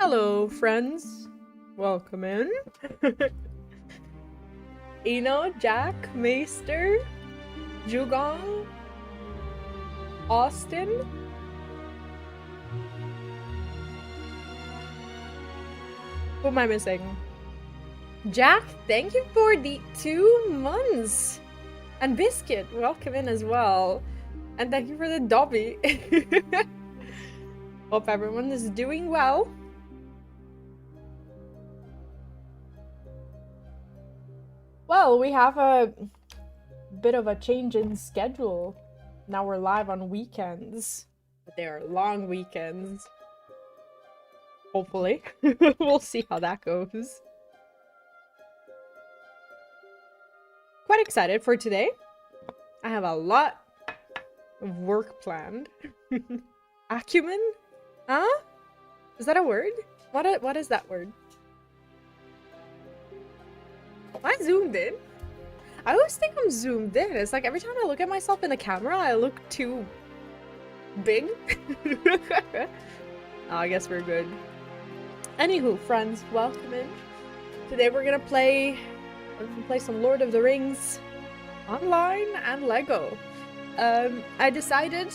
Hello, friends. Welcome in. Eno, Jack, Maester, Jugong, Austin. Who am I missing? Jack, thank you for the 2 months. And Biscuit, welcome in as well. And thank you for the Dobby. Hope everyone is doing well. Well, we have a bit of a change in schedule. Now we're live on weekends. But they are long weekends. Hopefully. We'll see how that goes. Quite excited for today. I have a lot of work planned. Acumen? Huh? Is that a word? What is that word? Am I zoomed in? I always think I'm zoomed in. It's like every time I look at myself in the camera, I look too big. Oh, I guess we're good. Anywho, friends, welcome in. Today we're gonna play some Lord of the Rings online and Lego. I decided,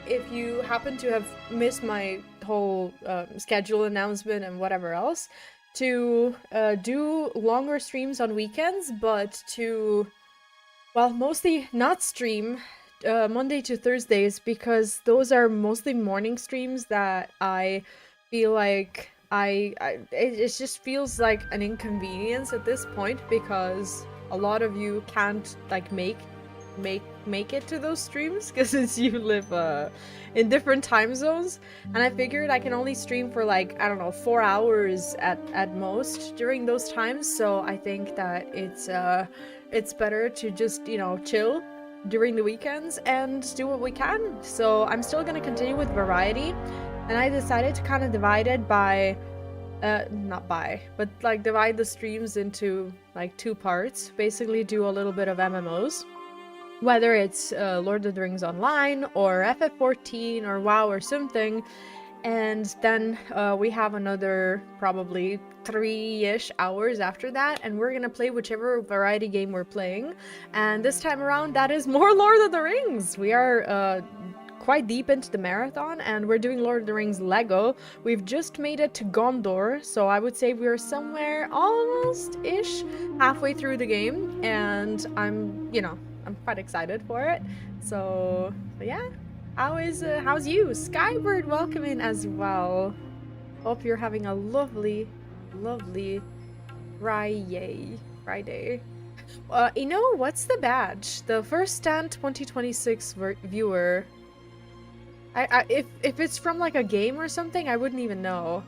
if you happen to have missed my whole schedule announcement and whatever else, to do longer streams on weekends, but to, well, mostly not stream Monday to Thursdays, because those are mostly morning streams that I feel like it just feels like an inconvenience at this point, because a lot of you can't like make it to those streams because you live in different time zones, and I figured I can only stream for like, I don't know, 4 hours at most during those times. So I think that it's better to just, you know, chill during the weekends and do what we can. So I'm still gonna continue with variety, and I decided to kind of divide it by divide the streams into like 2 parts. Basically do a little bit of MMOs, whether it's Lord of the Rings Online or FF14 or WoW or something, and then we have another probably 3-ish hours after that, and we're gonna play whichever variety game we're playing. And this time around, that is more Lord of the Rings. We are quite deep into the marathon, and we're doing Lord of the Rings Lego. We've just made it to Gondor, so I would say we're somewhere almost-ish halfway through the game, and I'm quite excited for it. So yeah, how's you? Skybird, welcome in as well. Hope you're having a lovely Friday. You know, what's the badge? The first stand 2026 viewer. If it's from like a game or something, I wouldn't even know.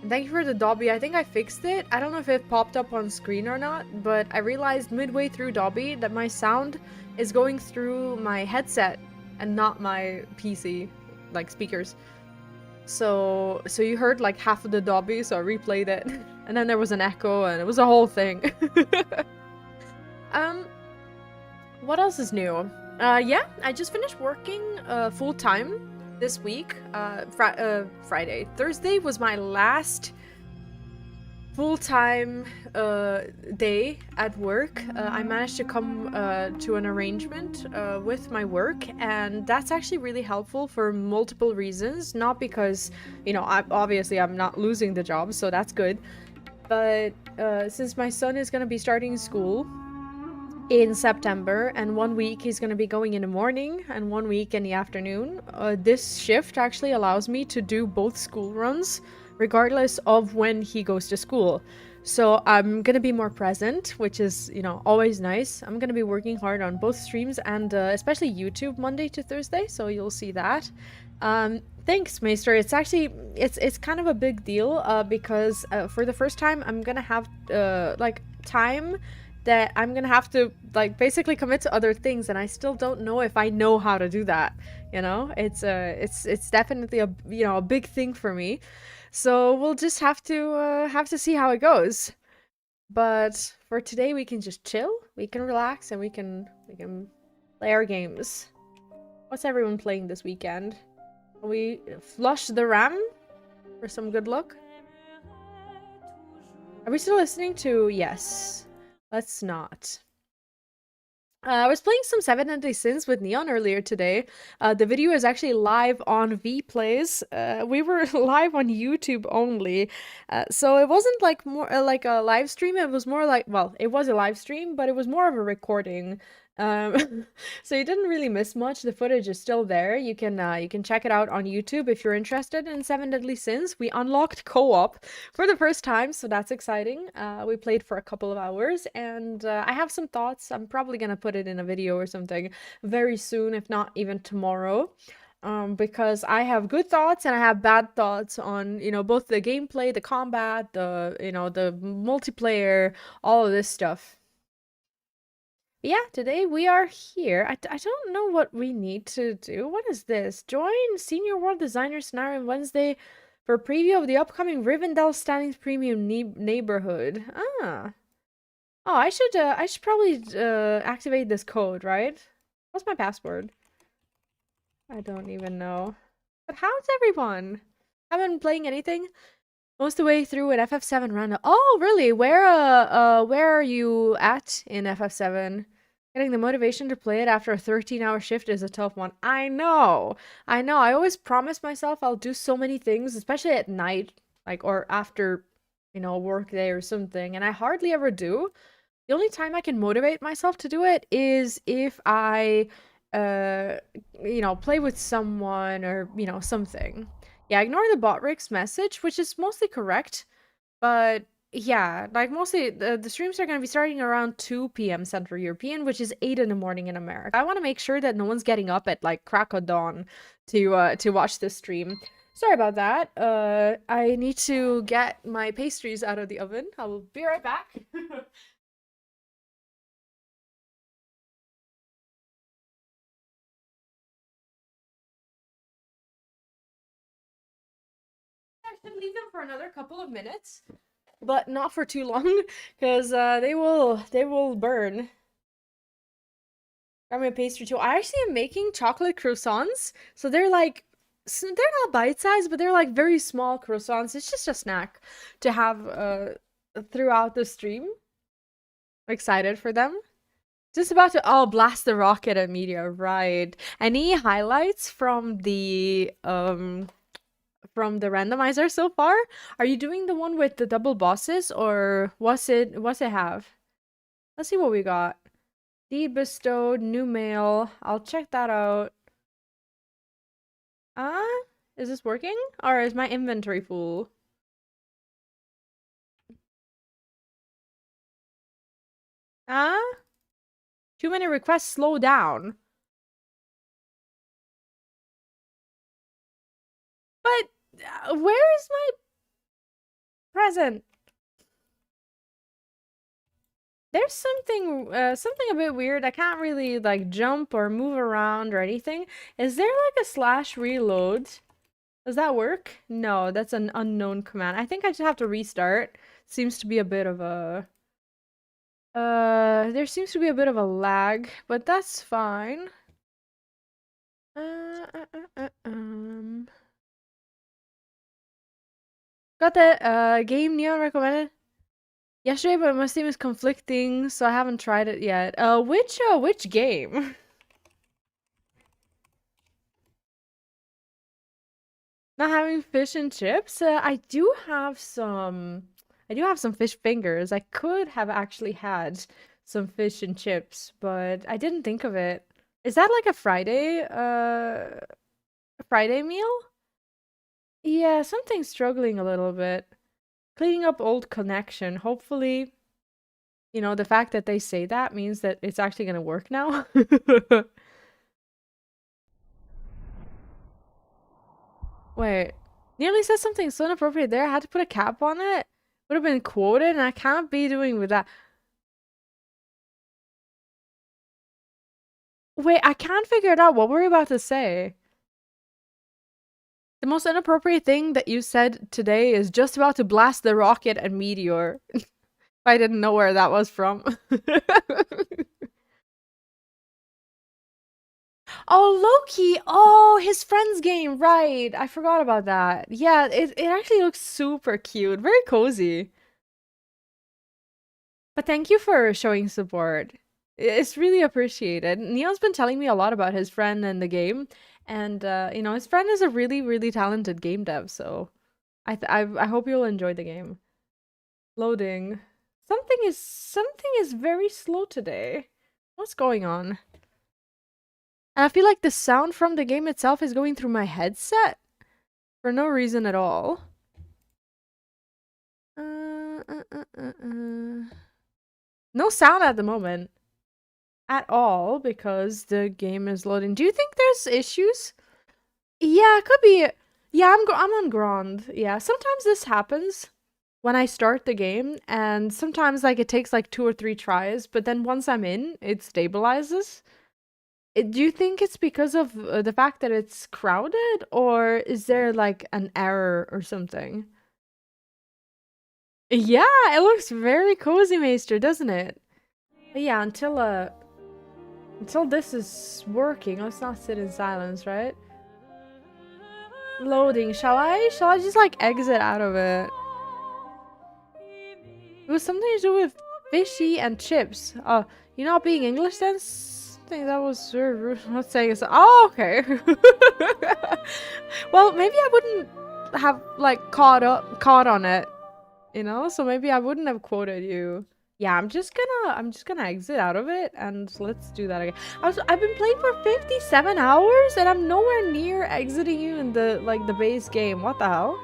Thank you for the Dobby. I think I fixed it. I don't know if it popped up on screen or not, but I realized midway through Dobby that my sound is going through my headset and not my PC, like speakers. So you heard like half of the Dobby, so I replayed it. And then there was an echo, and it was a whole thing. What else is new? Yeah, I just finished working full-time this week. Friday. Thursday was my last full-time day at work. I managed to come to an arrangement with my work, and that's actually really helpful for multiple reasons. Not because, you know, I'm not losing the job, so that's good. But since my son is going to be starting school in September, and 1 week he's going to be going in the morning and 1 week in the afternoon, this shift actually allows me to do both school runs regardless of when he goes to school. So I'm going to be more present, which is, you know, always nice. I'm going to be working hard on both streams and especially YouTube Monday to Thursday, so you'll see that. Thanks, Maester. It's actually, it's kind of a big deal because for the first time I'm going to have like time that I'm gonna have to like basically commit to other things, and I still don't know if I know how to do that. You know, it's definitely a, you know, a big thing for me. So we'll just have to see how it goes. But for today, we can just chill, we can relax, and we can play our games. What's everyone playing this weekend? We flush the RAM for some good luck. Are we still listening to? Yes. Let's not. I was playing some Seven Deadly Sins with Neon earlier today. The video is actually live on VPlays. We were live on YouTube only, so it wasn't like more like a live stream. It was more like, well, it was a live stream, but it was more of a recording. So you didn't really miss much. The footage is still there. You can check it out on YouTube if you're interested in Seven Deadly Sins. We unlocked co-op for the first time, so that's exciting. We played for a couple of hours, and I have some thoughts. I'm probably gonna put it in a video or something very soon, if not even tomorrow. Because I have good thoughts and I have bad thoughts on, both the gameplay, the combat, the multiplayer, all of this stuff. Yeah, today we are here. I don't know what we need to do. What is this? Join Senior World Designer Scenario on Wednesday for a preview of the upcoming Rivendell Standings Premium Neighborhood. Ah. Oh, I should probably activate this code, right? What's my password? I don't even know. But how's everyone? Haven't been playing anything? Most of the way through an FF7 run. Oh, really? Where are you at in FF7? Getting the motivation to play it after a 13-hour shift is a tough one. I know. I always promise myself I'll do so many things, especially at night, or after, work day or something, and I hardly ever do. The only time I can motivate myself to do it is if I, play with someone or, something. Yeah, ignore the Botrix message, which is mostly correct, but yeah, mostly the streams are going to be starting around 2 p.m. Central European, which is 8 in the morning in America. I want to make sure that no one's getting up at crack of dawn to watch this stream. Sorry about that. I need to get my pastries out of the oven. I will be right back. I should leave them for another couple of minutes, but not for too long, because they will burn. Got my pastry too. I actually am making chocolate croissants, so they're they're not bite-sized, but they're very small croissants. It's just a snack to have throughout the stream. I'm excited for them. Just about to blast the rocket at media, right? Any highlights from the randomizer so far? Are you doing the one with the double bosses, or what's it have? Let's see what we got. Deed bestowed, new mail. I'll check that out. Is this working? Or is my inventory full? Too many requests, slow down. But where is my present? There's something a bit weird. I can't really jump or move around or anything. Is there a slash reload? Does that work? No, that's an unknown command. I think I just have to restart. Seems to be a bit of a there seems to be a bit of a lag, but that's fine. Got that game Neon recommended yesterday, but my Steam is conflicting, so I haven't tried it yet. Which game? Not having fish and chips? I do have some fish fingers. I could have actually had some fish and chips, but I didn't think of it. Is that a Friday meal? Yeah, something's struggling a little bit. Cleaning up old connection. Hopefully, the fact that they say that means that it's actually gonna work now. Wait, nearly said something so inappropriate there. I had to put a cap on it. Would have been quoted, and I can't be doing with that. Wait, I can't figure it out. What were we about to say? The most inappropriate thing that you said today is just about to blast the rocket and meteor. I didn't know where that was from. Oh, Loki! Oh, his friend's game, right. I forgot about that. Yeah, it actually looks super cute. Very cozy. But thank you for showing support. It's really appreciated. Neon's been telling me a lot about his friend and the game. And, you know, his friend is a really, really talented game dev, so I hope you'll enjoy the game. Loading. Something is very slow today. What's going on? And I feel like the sound from the game itself is going through my headset for no reason at all. No sound at the moment at all because the game is loading. Do you think there's issues? Yeah, it could be. Yeah, I'm on Grand. Yeah, sometimes this happens when I start the game, and sometimes like it takes like 2 or 3 tries, but then once I'm in, it stabilizes. Do you think it's because of the fact that it's crowded, or is there like an error or something? Yeah, it looks very cozy, Maester, doesn't it? But yeah, until this is working, let's not sit in silence, right? Loading. Shall I? Shall I just like exit out of it? It was something to do with fishy and chips. Oh, you not being English then? I think that was very rude. Not saying it's. Oh, okay. Well, maybe I wouldn't have like caught on it, you know. So maybe I wouldn't have quoted you. Yeah, I'm just gonna exit out of it and let's do that again. I've been playing for 57 hours and I'm nowhere near exiting you in the like the base game. What the hell?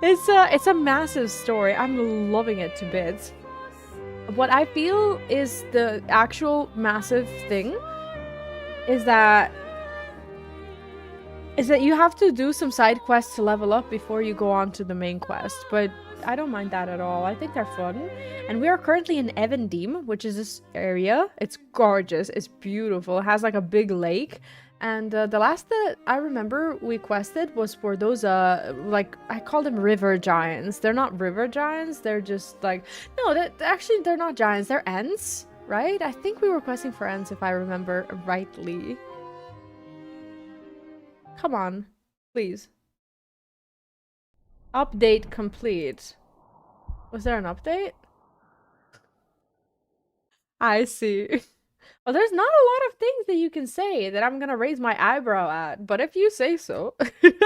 It's a massive story. I'm loving it to bits. What I feel is the actual massive thing is that you have to do some side quests to level up before you go on to the main quest, but I don't mind that at all. I think they're fun. And we are currently in Evendim, which is this area. It's gorgeous. It's beautiful. It has like a big lake. And the last that I remember we quested was for those, like, I call them river giants. They're not river giants. They're just like, no, actually they're not giants. They're ents, right? I think we were questing for ents if I remember rightly. Come on, please. Update complete. Was there an update? I see. Well, there's not a lot of things that you can say that I'm gonna raise my eyebrow at, but if you say so. Yeah,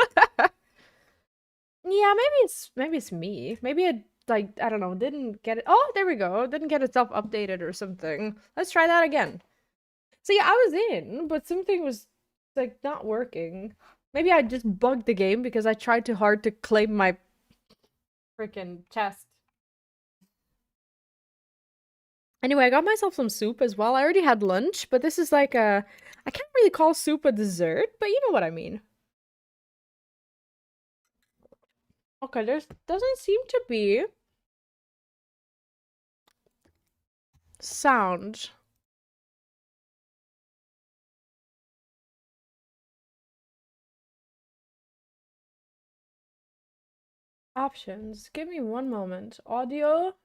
maybe it's me. Maybe it like I don't know, didn't get it. Oh, there we go. Didn't get itself updated or something. Let's try that again. So yeah, I was in, but something was like not working. Maybe I just bugged the game because I tried too hard to claim my freaking chest. Anyway, I got myself some soup as well. I already had lunch, but this is like a... I can't really call soup a dessert, but you know what I mean. Okay, there doesn't seem to be... sound. Options. Give me one moment. Audio.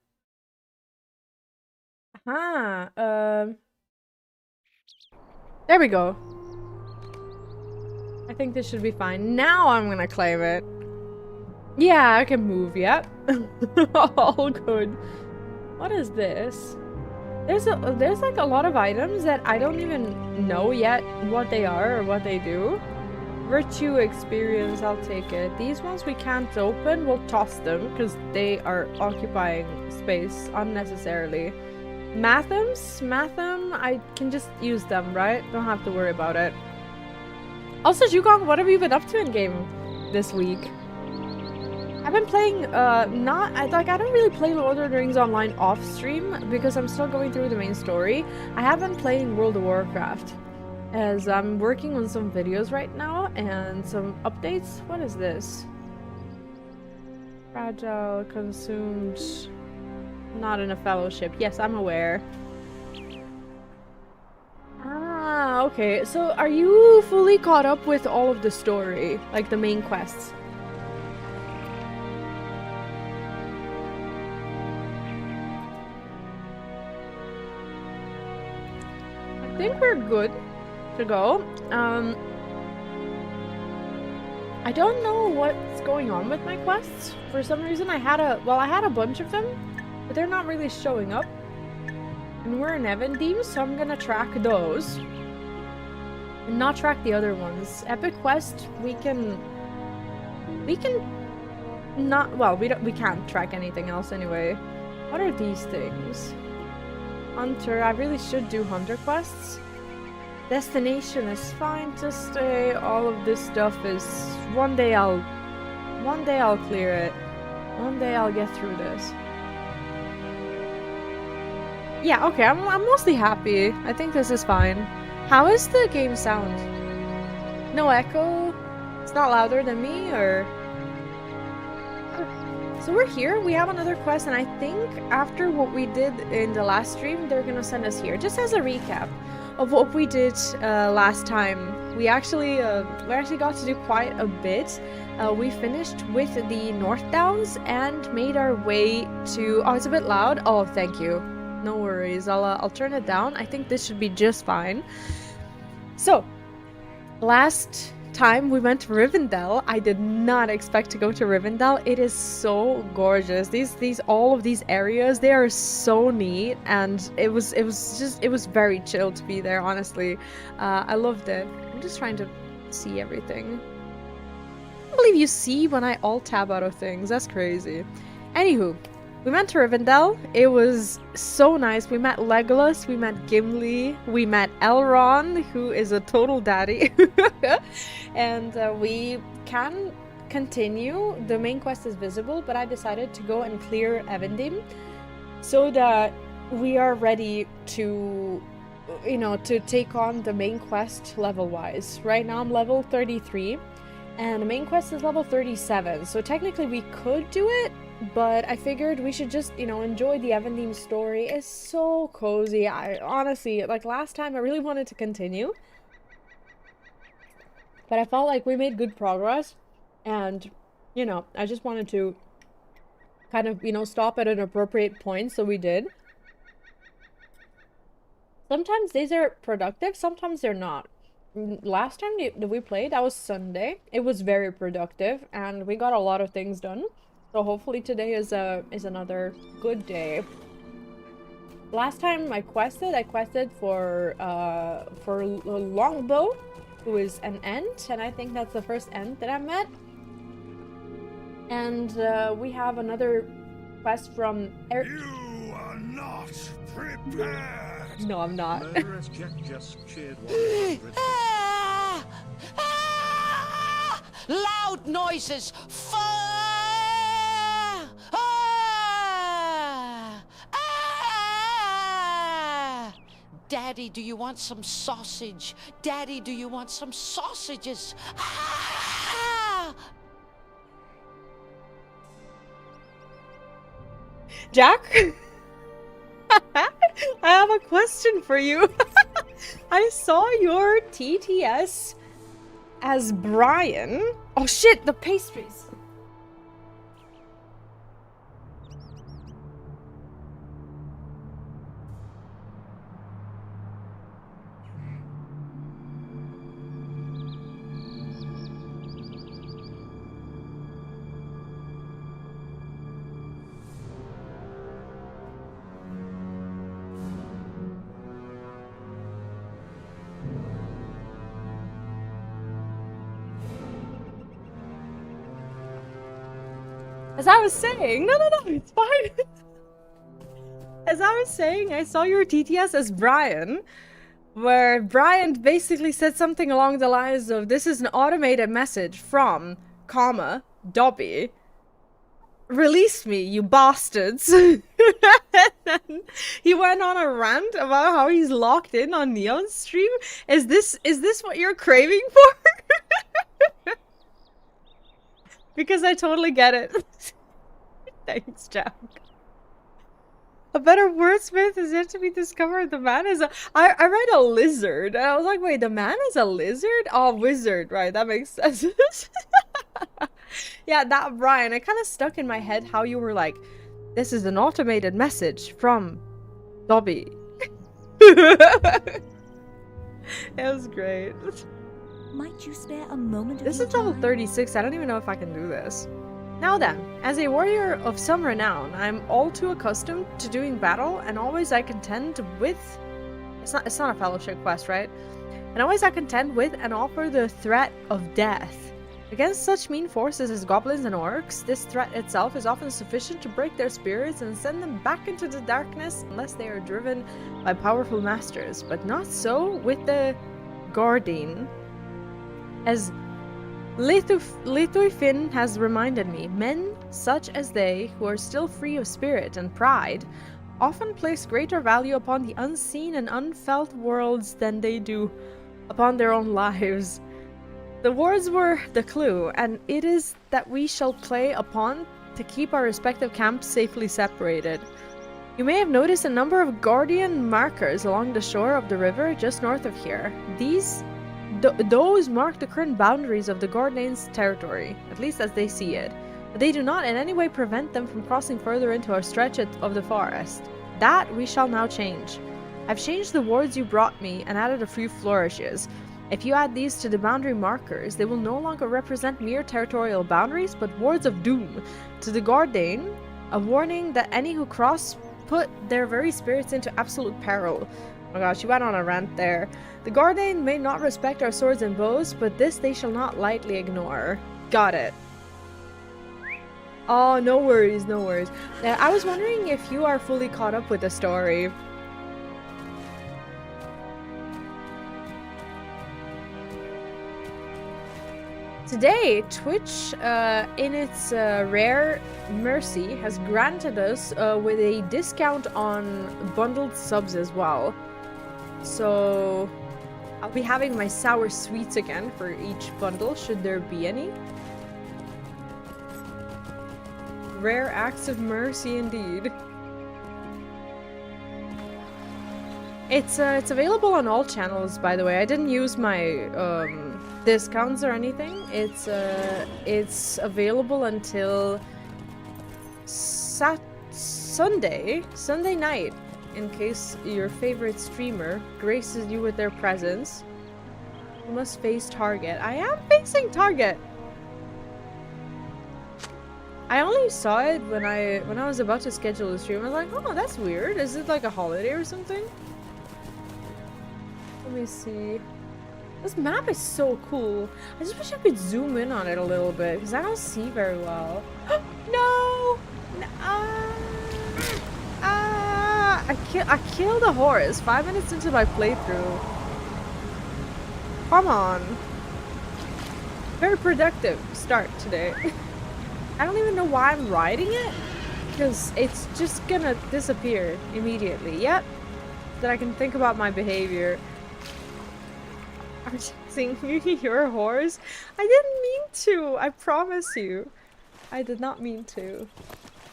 Aha. There we go. I think this should be fine. Now I'm gonna claim it. Yeah, I can move, yep. All good. What is this? There's like a lot of items that I don't even know yet what they are or what they do. Virtue experience, I'll take it. These ones we can't open, we'll toss them because they are occupying space unnecessarily. Mathem, I can just use them, right? Don't have to worry about it. Also, Jukong, what have you been up to in game this week? I've been playing, I don't really play Lord of the Rings Online off stream because I'm still going through the main story. I have been playing World of Warcraft as I'm working on some videos right now and some updates. What is this? Fragile, consumed, not in a fellowship. Yes, I'm aware. Ah, okay. So are you fully caught up with all of the story? Like the main quests? think we're good to go. I don't know what's going on with my quests. For some reason, I had a bunch of them, but they're not really showing up. And we're in Evendim, so I'm gonna track those. And not track the other ones. Epic quest, we can not, well, we can't track anything else anyway. What are these things? Hunter, I really should do hunter quests. Destination is fine to stay. All of this stuff is, one day I'll clear it. One day I'll get through this. Yeah, okay, I'm mostly happy. I think this is fine. How is the game sound? No echo? It's not louder than me, or? So we're here, we have another quest, and I think after what we did in the last stream, they're gonna send us here. Just as a recap of what we did last time. We actually got to do quite a bit. We finished with the North Downs and made our way to... Oh, it's a bit loud. Oh, thank you. No worries. I'll turn it down. I think this should be just fine. So, last time we went to Rivendell. I did not expect to go to Rivendell. It is so gorgeous. All of these areas, they are so neat, and it was very chill to be there, honestly. I loved it. I'm just trying to see everything. I can't believe you see when I alt tab out of things. That's crazy. Anywho, we went to Rivendell. It was so nice. We met Legolas, we met Gimli, we met Elrond, who is a total daddy. And we can continue. The main quest is visible, but I decided to go and clear Evendim so that we are ready to, you know, to take on the main quest level-wise. Right now I'm level 33, and the main quest is level 37, so technically we could do it, but I figured we should just, you know, enjoy the Evendim story. It's so cozy. I honestly, like last time, I really wanted to continue, but I felt like we made good progress, and, you know, I just wanted to kind of, you know, stop at an appropriate point, so we did. Sometimes days are productive, sometimes they're not. Last time that we played, that was Sunday. It was very productive, and we got a lot of things done. So hopefully today is another good day. Last time I quested for Longbow, who is an Ent, and I think that's the first Ent that I met. And we have another quest from You are not prepared. No, I'm not. Loud noises! Fire! Daddy, do you want some sausage? Daddy, do you want some sausages? Jack? I have a question for you. I saw your TTS as Brian. Oh shit, the pastries. As I was saying, no, it's fine. As I was saying, I saw your TTS as Brian, where Brian basically said something along the lines of, this is an automated message from, comma, Dobby. Release me, you bastards. And then he went on a rant about how he's locked in on Neon's stream. Is this what you're craving for? Because I totally get it. Thanks, Jack. A better wordsmith is yet to be discovered. The man is a... I read a lizard, and I was like, wait, the man is a lizard? Oh, wizard, right, that makes sense. Yeah, that, Brian, it kind of stuck in my head how you were like, this is an automated message from Dobby. It was great. Might you spare a moment of This your is level time? 36. I don't even know if I can do this. Now then, as a warrior of some renown, I'm all too accustomed to doing battle, and always I contend with... It's not a fellowship quest, right? And always I contend with and offer the threat of death. Against such mean forces as goblins and orcs, this threat itself is often sufficient to break their spirits and send them back into the darkness unless they are driven by powerful masters. But not so with the Guardian. As Lithuifin has reminded me, men such as they, who are still free of spirit and pride, often place greater value upon the unseen and unfelt worlds than they do upon their own lives. The words were the clue, and it is that we shall play upon to keep our respective camps safely separated. You may have noticed a number of guardian markers along the shore of the river just north of here. Those mark the current boundaries of the Guardian's territory, at least as they see it. But they do not in any way prevent them from crossing further into our stretch of the forest. That we shall now change. I've changed the words you brought me and added a few flourishes. If you add these to the boundary markers, they will no longer represent mere territorial boundaries, but words of doom. To the Guardian, a warning that any who cross put their very spirits into absolute peril. Oh my gosh, you went on a rant there. The Guardian may not respect our swords and bows, but this they shall not lightly ignore. Got it. Oh, no worries, no worries. I was wondering if you are fully caught up with the story. Today, Twitch, in its rare mercy, has granted us with a discount on bundled subs as well. So, I'll be having my sour sweets again for each bundle, should there be any. Rare acts of mercy indeed. It's available on all channels, by the way. I didn't use my discounts or anything. It's available until Sunday night, in case your favorite streamer graces you with their presence. You must face target. I am facing target. I only saw it when I was about to schedule the stream. I was like, oh, that's weird. Is it like a holiday or something? Let me see. This map is so cool. I just wish I could zoom in on it a little bit because I don't see very well. No! I killed a horse 5 minutes into my playthrough. Come on. Very productive start today. I don't even know why I'm riding it because it's just gonna disappear immediately. Yep. That I can think about my behavior. I'm singing your horse. I didn't mean to. I promise you. I did not mean to.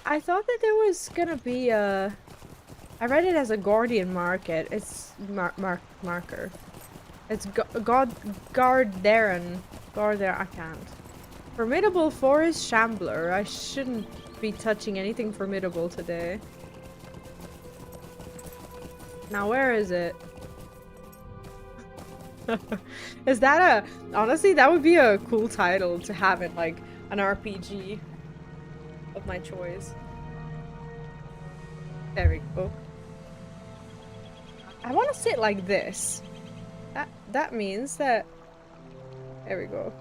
I thought that there was gonna be a... I read it as a guardian market. It's marker. It's Garderan. I can't. Formidable forest shambler. I shouldn't be touching anything formidable today. Now where is it? Is that a... Honestly, that would be a cool title to have in, like, an RPG of my choice. There we go. I want to sit like this. That means that... There we go.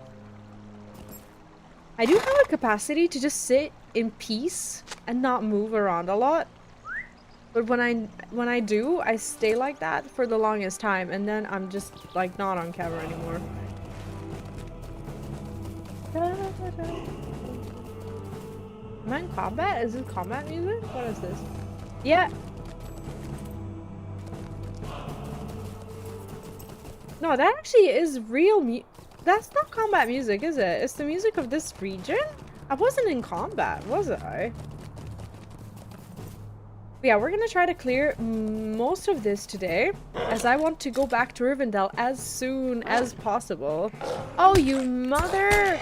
I do have a capacity to just sit in peace and not move around a lot. But when I do, I stay like that for the longest time, and then I'm just like not on camera anymore. Am I in combat? Is this combat music? What is this? Yeah. No, that actually is real that's not combat music, is it? It's the music of this region? I wasn't in combat, was I? Yeah, we're gonna try to clear most of this today, as I want to go back to Rivendell as soon as possible. Oh, you mother!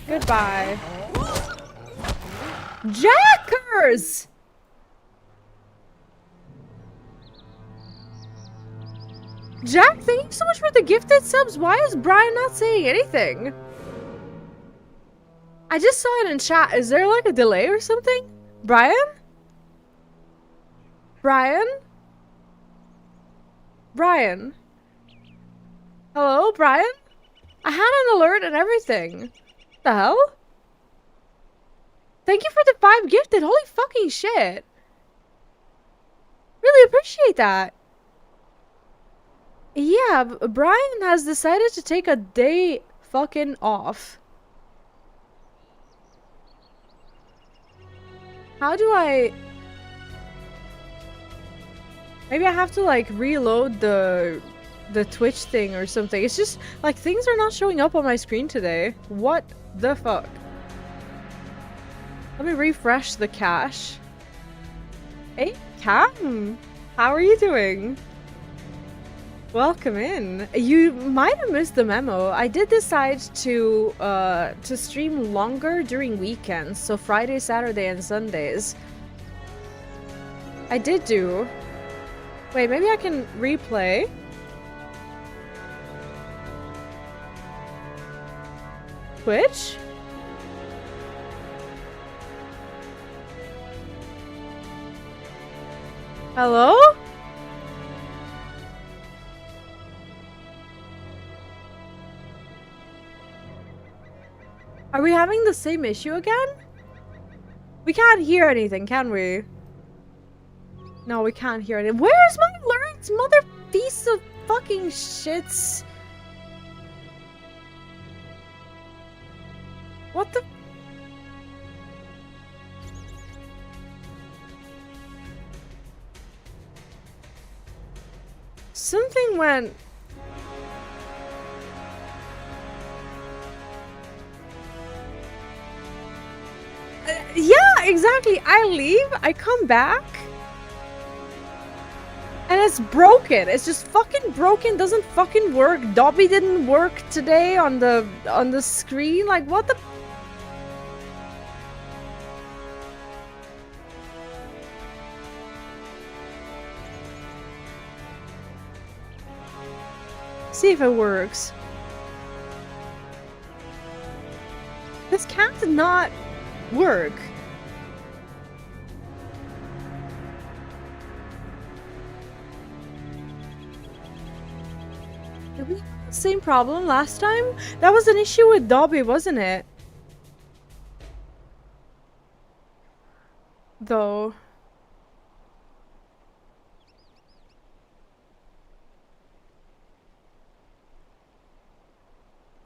Goodbye. Jackers! Jack, thank you so much for the gifted subs. Why is Brian not saying anything? I just saw it in chat. Is there like a delay or something? Brian? Brian? Brian? Hello, Brian? I had an alert and everything. The hell? Thank you for the 5 gifted. Holy fucking shit. Really appreciate that. Yeah, Brian has decided to take a day fucking off. How do I... Maybe I have to like reload the Twitch thing or something. It's just like things are not showing up on my screen today. What the fuck? Let me refresh the cache. Hey, Cam! How are you doing? Welcome in. You might have missed the memo. I did decide to stream longer during weekends, so Friday, Saturday, and Sundays. I did do. Wait, maybe I can replay. Twitch? Hello? Are we having the same issue again? We can't hear anything, can we? No, we can't hear anything. Where's my alerts, mother piece of fucking shits? What the? Something went... yeah, exactly. I leave, I come back, and it's broken. It's just fucking broken. Doesn't fucking work. Dobby didn't work today on the screen. Like, what the? See if it works. This can't not work. Did we have the same problem last time? That was an issue with Dobby, wasn't it? Though.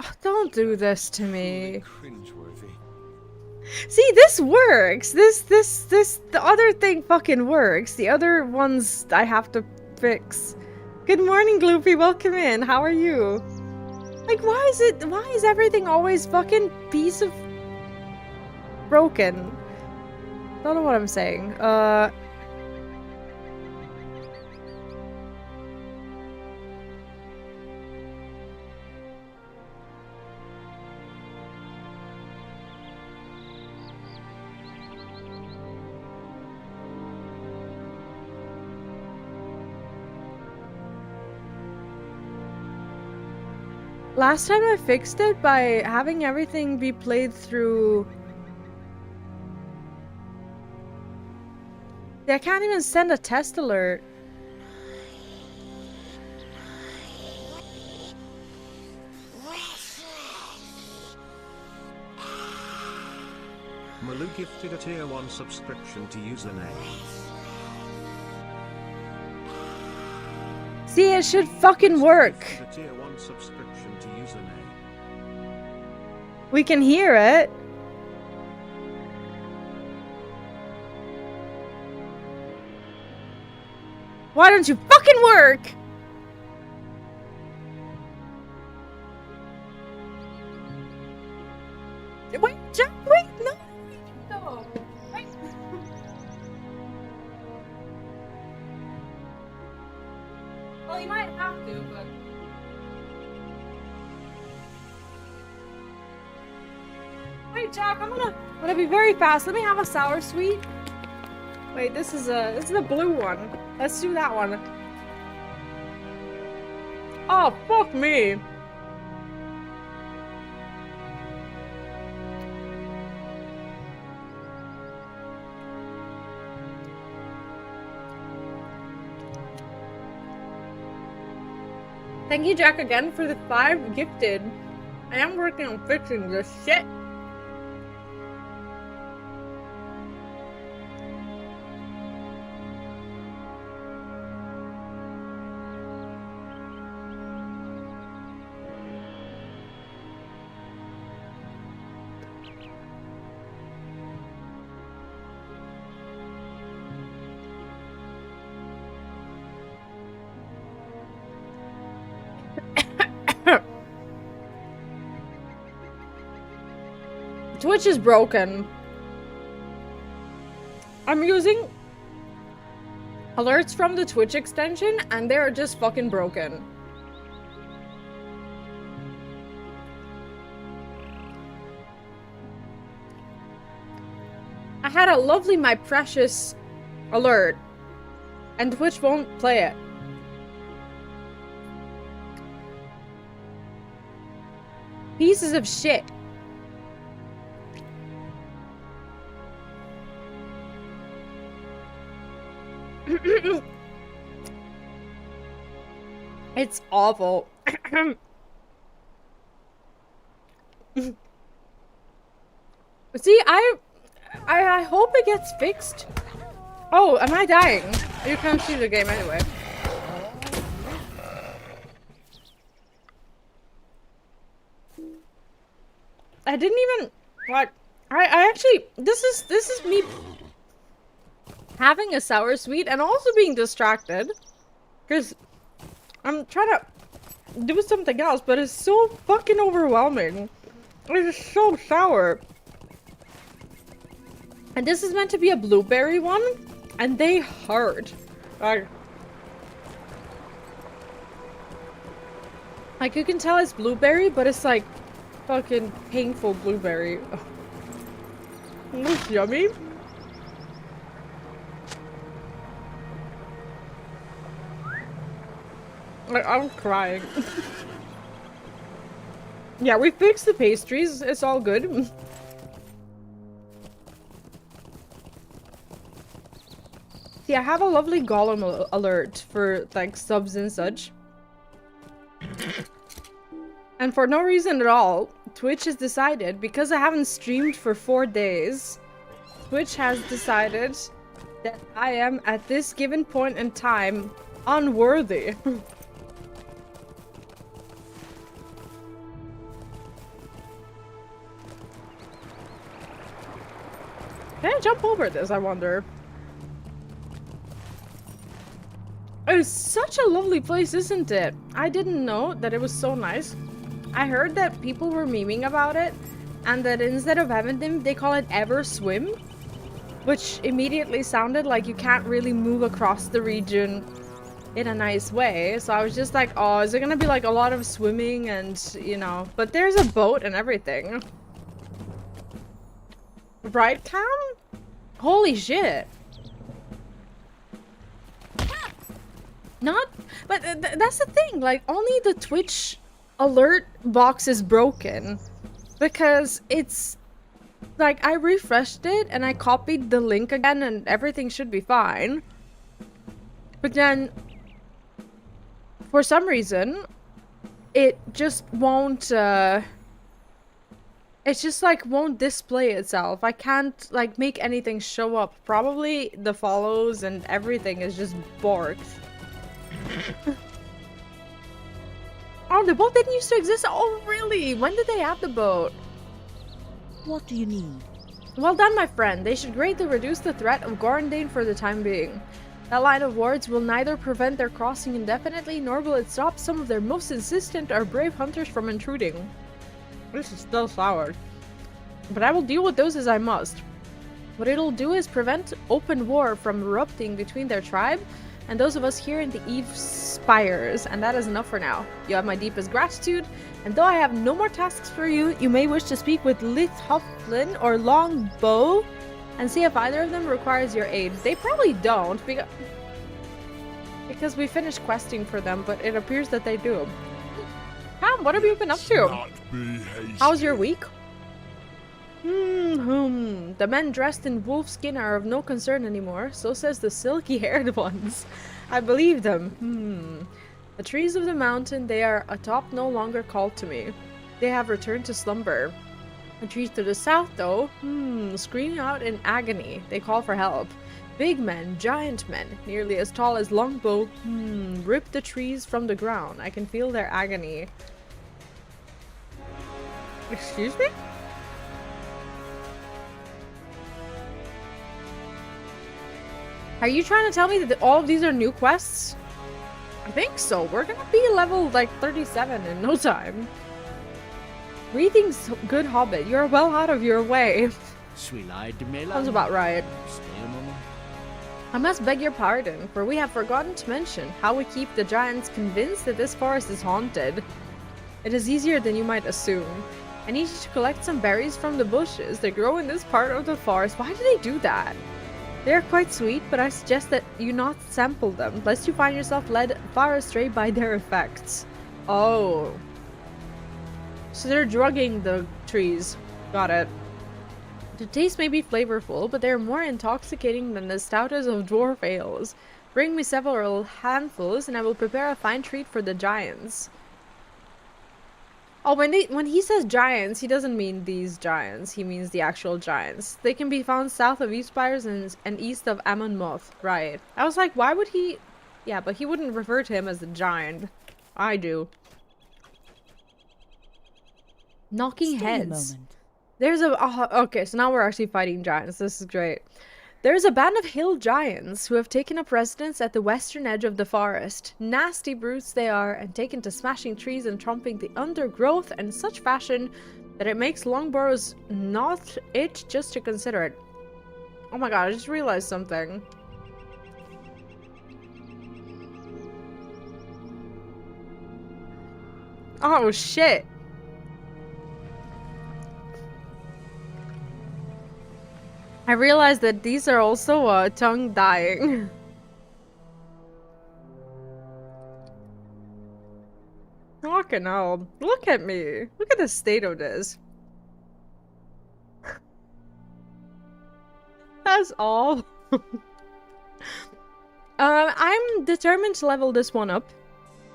Oh, don't do this to me. See, this works. The other thing fucking works. The other ones I have to fix. Good morning, Gloopy. Welcome in. How are you? Like, why is everything always fucking piece of broken? Don't know what I'm saying. Last time I fixed it by having everything be played through... I can't even send a test alert. Malu gifted a tier 1 subscription to username. See, it should fucking work. The tier 1 subscription to username. We can hear it. Why don't you fucking work? Wait, Jack, wait, no. No. Wait. Well, you might have to, but... Wait, Jack, I'm gonna be very fast. Let me have a sour sweet. Wait, this is the blue one. Let's do that one. Oh, fuck me. Thank you, Jack, again for the 5 gifted. I am working on fixing this shit. Twitch is broken. I'm using alerts from the Twitch extension and they're just fucking broken. I had a lovely My Precious alert and Twitch won't play it. Pieces of shit. It's awful. See, I hope it gets fixed. Oh, am I dying? You can't see the game anyway. I didn't even like. I actually this is me having a sour sweet and also being distracted because I'm trying to do something else, but it's so fucking overwhelming. It's so sour. And this is meant to be a blueberry one, and they hurt. Like you can tell it's blueberry, but it's like fucking painful blueberry. It's yummy. I'm crying. Yeah, we fixed the pastries. It's all good. See, I have a lovely Gollum alert for like subs and such. And for no reason at all, Twitch has decided, because I haven't streamed for 4 days, Twitch has decided that I am, at this given point in time, unworthy. Can I jump over this, I wonder? It's such a lovely place, isn't it? I didn't know that it was so nice. I heard that people were memeing about it, and that instead of Evendim, they call it Ever Swim, which immediately sounded like you can't really move across the region in a nice way. So I was just like, oh, is it gonna be like a lot of swimming and, you know, but there's a boat and everything. Right, Cam? Holy shit. Not, but that's the thing, like, only the Twitch alert box is broken. Because it's, like, I refreshed it and I copied the link again and everything should be fine. But then, for some reason, it just won't, it's just like won't display itself. I can't like make anything show up. Probably the follows and everything is just borked. Oh, the boat didn't used to exist? Oh, really? When did they add the boat? What do you need? Well done, my friend. They should greatly reduce the threat of Gorendane for the time being. That line of wards will neither prevent their crossing indefinitely, nor will it stop some of their most insistent or brave hunters from intruding. This is still sour. But I will deal with those as I must. What it'll do is prevent open war from erupting between their tribe and those of us here in the Eve Spires, and that is enough for now. You have my deepest gratitude, and though I have no more tasks for you, you may wish to speak with Lithhoflin or Longbow and see if either of them requires your aid. They probably don't, because Because we finished questing for them, but it appears that they do. Cam, what have you been up to? How's your week? The men dressed in wolf skin are of no concern anymore, so says the silky-haired ones. I believe them. The trees of the mountain they are atop no longer call to me. They have returned to slumber. The trees to the south, though, screaming out in agony. They call for help. Big men, giant men, nearly as tall as Longbow, rip the trees from the ground. I can feel their agony. Excuse me? Are you trying to tell me that all of these are new quests? I think so. We're gonna be level like 37 in no time. Greetings, good hobbit. You're well out of your way. Sounds about right. I must beg your pardon, for we have forgotten to mention how we keep the giants convinced that this forest is haunted. It is easier than you might assume. I need you to collect some berries from the bushes that grow in this part of the forest. Why do they do that? They are quite sweet, but I suggest that you not sample them, lest you find yourself led far astray by their effects. Oh. So they're drugging the trees. Got it. The taste may be flavorful, but they are more intoxicating than the stoutest of dwarf ales. Bring me several handfuls, and I will prepare a fine treat for the giants. Oh, when he says giants, he doesn't mean these giants. He means the actual giants. They can be found south of Eve Spires and east of Annuminas. Right. I was like, why would he... Yeah, but he wouldn't refer to him as a giant. I do. Knocking heads. There's a... okay, so now we're actually fighting giants. This is great. There's a band of hill giants who have taken up residence at the western edge of the forest. Nasty brutes they are, and taken to smashing trees and tromping the undergrowth in such fashion that it makes Longborough's not itch just to consider it. Oh my god, I just realized something. Oh shit. I realized that these are also tongue dying. Fucking hell. Look at me. Look at the state of this. That's all. I'm determined to level this one up.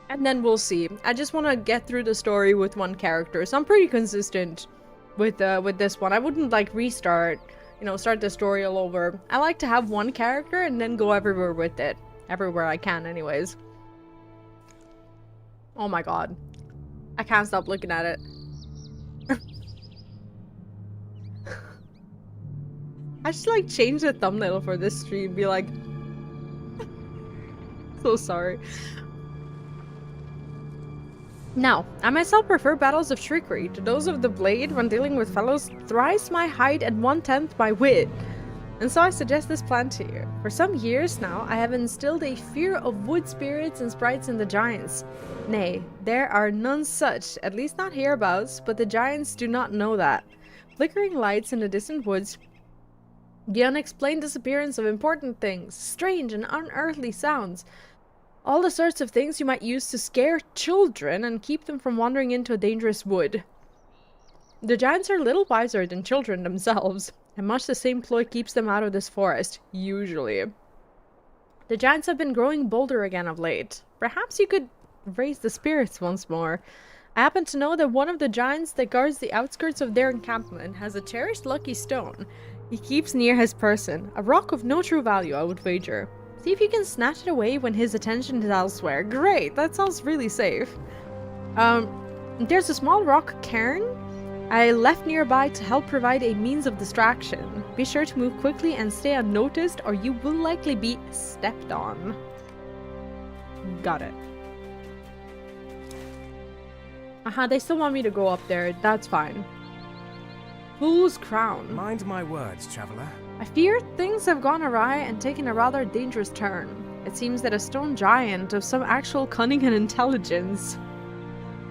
And then we'll see. I just want to get through the story with one character. So I'm pretty consistent with this one. I wouldn't like restart. You know, start the story all over. I like to have one character and then go everywhere with it. Everywhere I can, anyways. Oh my god. I can't stop looking at it. I should like change the thumbnail for this stream. Be like... so sorry. Now, I myself prefer battles of trickery to those of the blade when dealing with fellows thrice my height and 1/10 my wit. And so I suggest this plan to you. For some years now, I have instilled a fear of wood spirits and sprites in the giants. Nay, there are none such, at least not hereabouts, but the giants do not know that. Flickering lights in the distant woods, the unexplained disappearance of important things, strange and unearthly sounds, all the sorts of things you might use to scare children and keep them from wandering into a dangerous wood. The giants are little wiser than children themselves, and much the same ploy keeps them out of this forest, usually. The giants have been growing bolder again of late. Perhaps you could raise the spirits once more. I happen to know that one of the giants that guards the outskirts of their encampment has a cherished lucky stone he keeps near his person, a rock of no true value, I would wager. See if you can snatch it away when his attention is elsewhere. Great, that sounds really safe. There's a small rock cairn I left nearby to help provide a means of distraction. Be sure to move quickly and stay unnoticed, or you will likely be stepped on. Got it. They still want me to go up there. That's fine. Fool's Crown. Mind my words, traveler. I fear things have gone awry and taken a rather dangerous turn. It seems that a stone giant of some actual cunning and intelligence,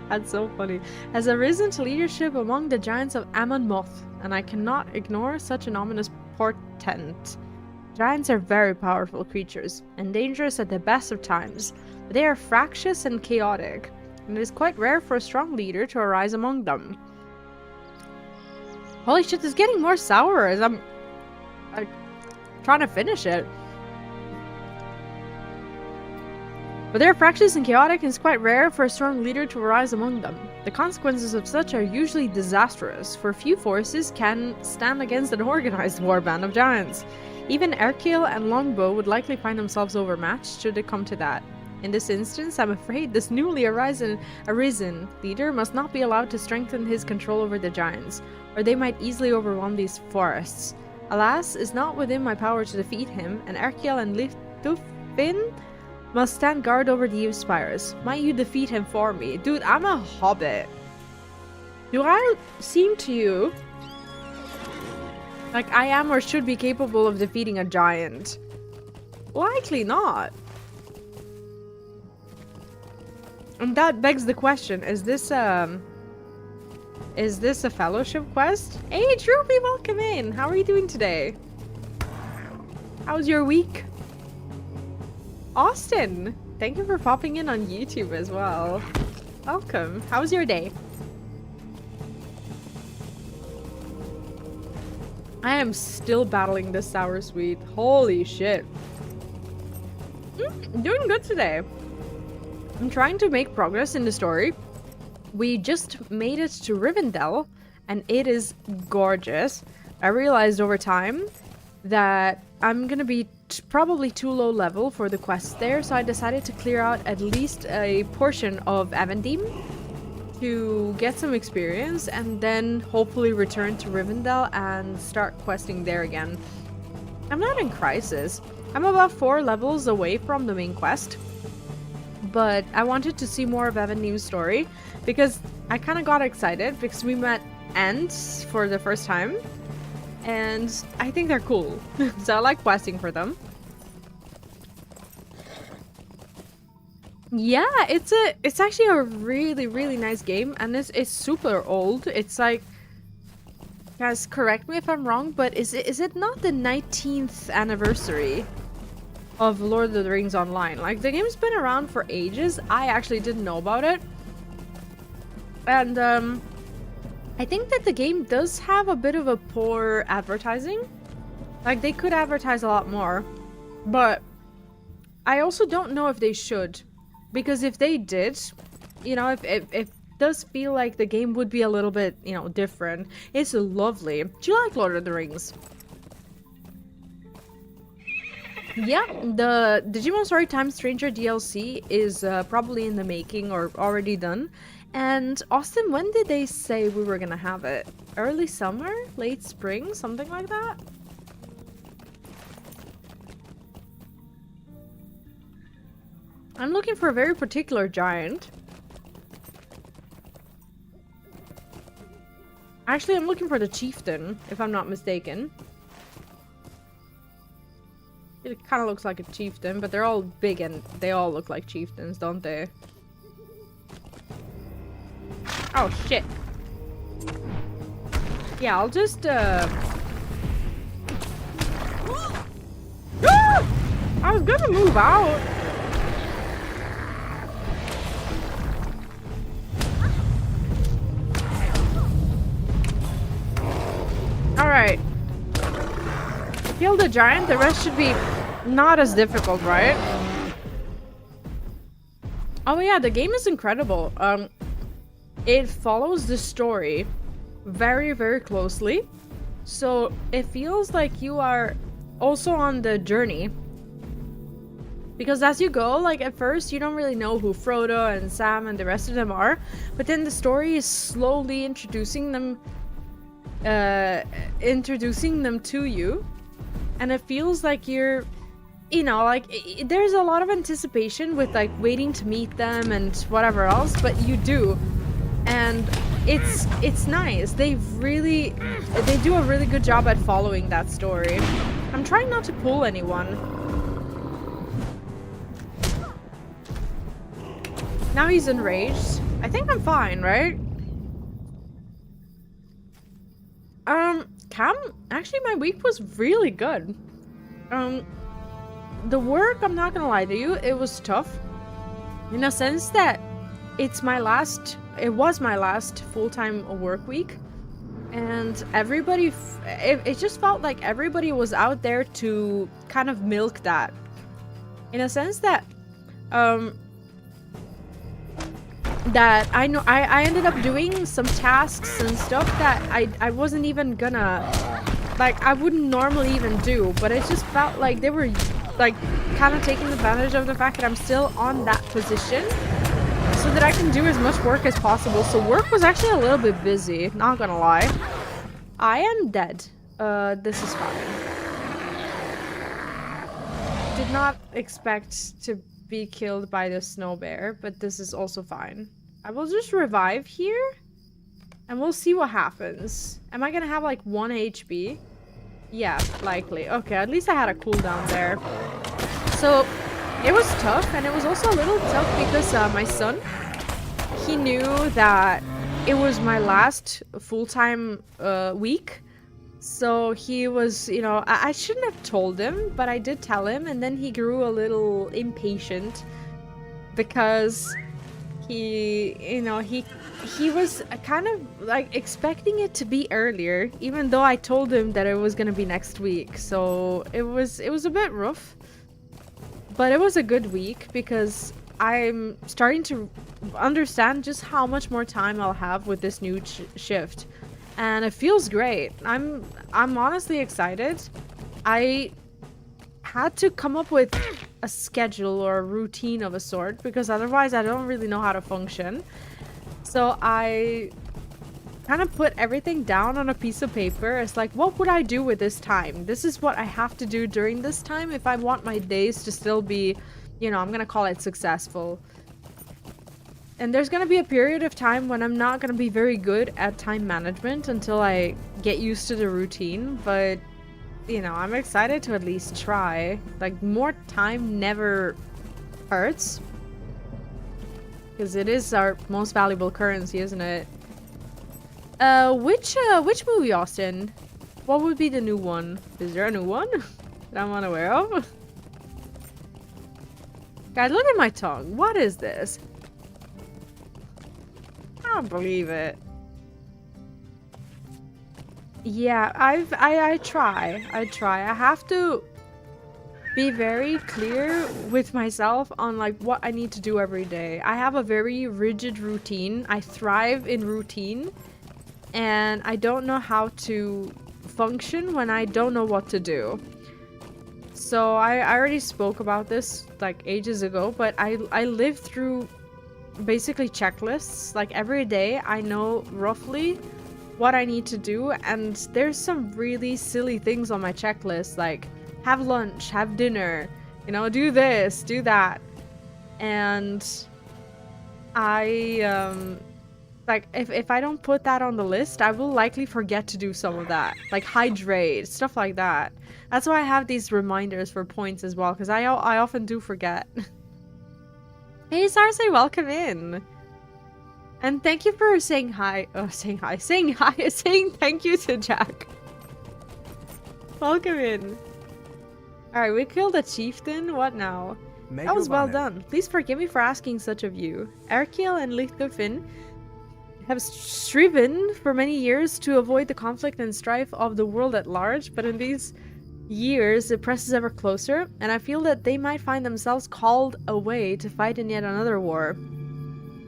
that's so funny, has arisen to leadership among the giants of Amon Moth, and I cannot ignore such an ominous portent. Giants are very powerful creatures, and dangerous at the best of times, but they are fractious and chaotic, and it is quite rare for a strong leader to arise among them. Holy shit, it's getting more sour as I'm trying to finish it. But they are fractious and chaotic, and it's quite rare for a strong leader to arise among them. The consequences of such are usually disastrous, for few forces can stand against an organized warband of giants. Even Erkiel and Longbow would likely find themselves overmatched should it come to that. In this instance, I'm afraid this newly arisen leader must not be allowed to strengthen his control over the giants, or they might easily overwhelm these forests. Alas, it's not within my power to defeat him, and Erkiel and Liftufin must stand guard over the Eve Spires. Might you defeat him for me? Dude, I'm a hobbit. Do I seem to you like I am or should be capable of defeating a giant? Likely not. And that begs the question, is this a fellowship quest? Hey Droopy, welcome in. How are you doing today? How's your week? Austin, thank you for popping in on YouTube as well. Welcome. How's your day? I am still battling this sour sweet. Holy shit. Doing good today. I'm trying to make progress in the story. We just made it to Rivendell, and it is gorgeous. I realized over time that I'm gonna be probably too low level for the quests there, so I decided to clear out at least a portion of Evendim to get some experience, and then hopefully return to Rivendell and start questing there again. I'm not in crisis. I'm about 4 levels away from the main quest, but I wanted to see more of Evendim's story because I kind of got excited because we met Ents for the first time, and I think they're cool. So I like questing for them. Yeah, it's actually a really nice game, and it's super old. It's like, guys, correct me if I'm wrong, but is it not the 19th anniversary of Lord of the Rings Online? Like, the game's been around for ages. I actually didn't know about it, and I think that the game does have a bit of a poor advertising. Like, they could advertise a lot more, but I also don't know if they should. Because if they did, you know, if it does feel like the game would be a little bit, you know, different. It's lovely. Do you like Lord of the Rings? Yeah, the Digimon Storytime Stranger DLC is probably in the making or already done. And Austin, when did they say we were gonna have it? Early summer? Late spring? Something like that? I'm looking for a very particular giant. Actually, I'm looking for the chieftain, if I'm not mistaken. It kind of looks like a chieftain, but they're all big and they all look like chieftains, don't they? Oh, shit. Yeah, I'll just, I was gonna move out. Alright. Kill the giant, the rest should be not as difficult, right? Oh yeah, the game is incredible. It follows the story very closely. So it feels like you are also on the journey. Because as you go, like at first you don't really know who Frodo and Sam and the rest of them are. But then the story is slowly introducing them to you, and it feels like you're, you know, like there's a lot of anticipation with like waiting to meet them and whatever else, but you do, and it's nice. They do a really good job at following that story. I'm trying not to pull anyone. Now he's enraged. I think I'm fine, right? Cam, actually my week was really good. The work, I'm not gonna lie to you, it was tough. In a sense that it was my last full-time work week. And everybody, it just felt like everybody was out there to kind of milk that. In a sense that, that I ended up doing some tasks and stuff that I wasn't even gonna, like, I wouldn't normally even do, but it just felt like they were, like, kind of taking advantage of the fact that I'm still on that position so that I can do as much work as possible. So work was actually a little bit busy, not gonna lie. I am dead. This is fine. Did not expect to be killed by the snow bear, but this is also fine. I will just revive here, and we'll see what happens. Am I gonna have like 1 HP? Yeah, likely. Okay, at least I had a cooldown there. So, it was tough, and it was also a little tough because my son, he knew that it was my last full-time week. So he was, you know, I shouldn't have told him, but I did tell him, and then he grew a little impatient because he, you know, he was kind of like expecting it to be earlier, even though I told him that it was gonna be next week. So it was a bit rough, but it was a good week because I'm starting to understand just how much more time I'll have with this new shift. And it feels great. I'm honestly excited. I had to come up with a schedule or a routine of a sort because otherwise I don't really know how to function. So I kind of put everything down on a piece of paper. It's like, what would I do with this time? This is what I have to do during this time if I want my days to still be, you know, I'm gonna call it successful. And there's gonna be a period of time when I'm not gonna be very good at time management until I get used to the routine, but, you know, I'm excited to at least try. Like, more time never hurts. Because it is our most valuable currency, isn't it? Which movie, Austin? What would be the new one? Is there a new one that I'm unaware of? Guys, look at my tongue. What is this? I don't believe it. Yeah, I try. I have to be very clear with myself on like what I need to do every day. I have a very rigid routine. I thrive in routine, and I don't know how to function when I don't know what to do. So I already spoke about this like ages ago, but I live through basically checklists. Like every day I know roughly what I need to do, and there's some really silly things on my checklist, like have lunch, have dinner, you know, do this, do that. And I like if I don't put that on the list, I will likely forget to do some of that, like hydrate, stuff like that. That's why I have these reminders for points as well, because I often do forget. Hey Sarse, welcome in. And thank you for saying hi. Oh, saying thank you to Jack. Welcome in. Alright, we killed a chieftain. What now? That was well done. Please forgive me for asking such of you. Erkiel and Lichtgefin have striven for many years to avoid the conflict and strife of the world at large, but in these years it presses ever closer, and I feel that they might find themselves called away to fight in yet another war.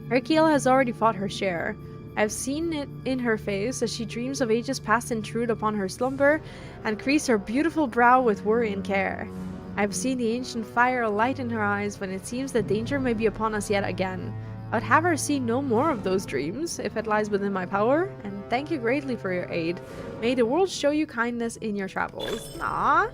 Erkiel has already fought her share. I've seen it in her face as she dreams of ages past intrude upon her slumber and crease her beautiful brow with worry and care. I've seen the ancient fire light in her eyes when it seems that danger may be upon us yet again. I'd have her see no more of those dreams, if it lies within my power, and thank you greatly for your aid. May the world show you kindness in your travels. Aww.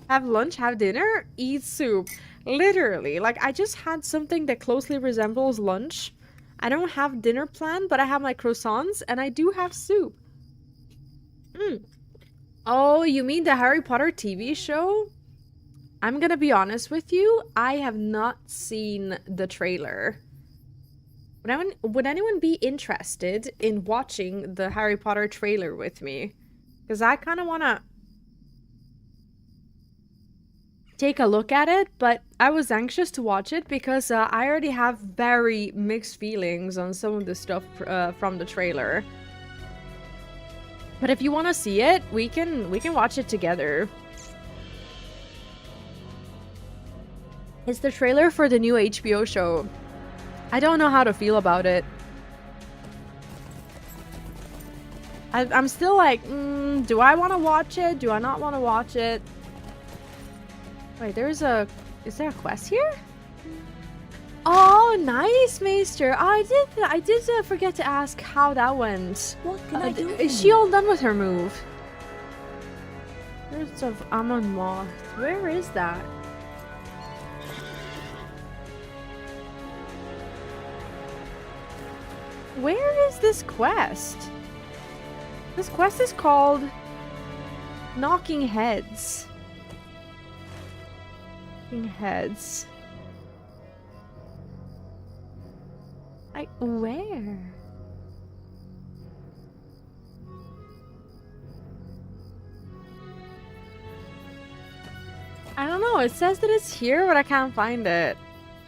Have lunch, have dinner, eat soup. Literally, like, I just had something that closely resembles lunch. I don't have dinner planned, but I have my croissants, and I do have soup. Oh, you mean the Harry Potter TV show? I'm gonna be honest with you, I have not seen the trailer. Would anyone be interested in watching the Harry Potter trailer with me? Because I kind of want to take a look at it, but I was anxious to watch it because I already have very mixed feelings on some of the stuff from the trailer. But if you want to see it, we can watch it together. It's the trailer for the new HBO show. I don't know how to feel about it. I'm still like, do I want to watch it? Do I not want to watch it? Wait, is there a quest here? Oh, nice, Maester. I did forget to ask how that went. What can I do? Is she all done with her move? Birds of Amon Moth. Where is that? Where is this quest? This quest is called Knocking Heads. Knocking Heads. Where? I don't know. It says that it's here, but I can't find it.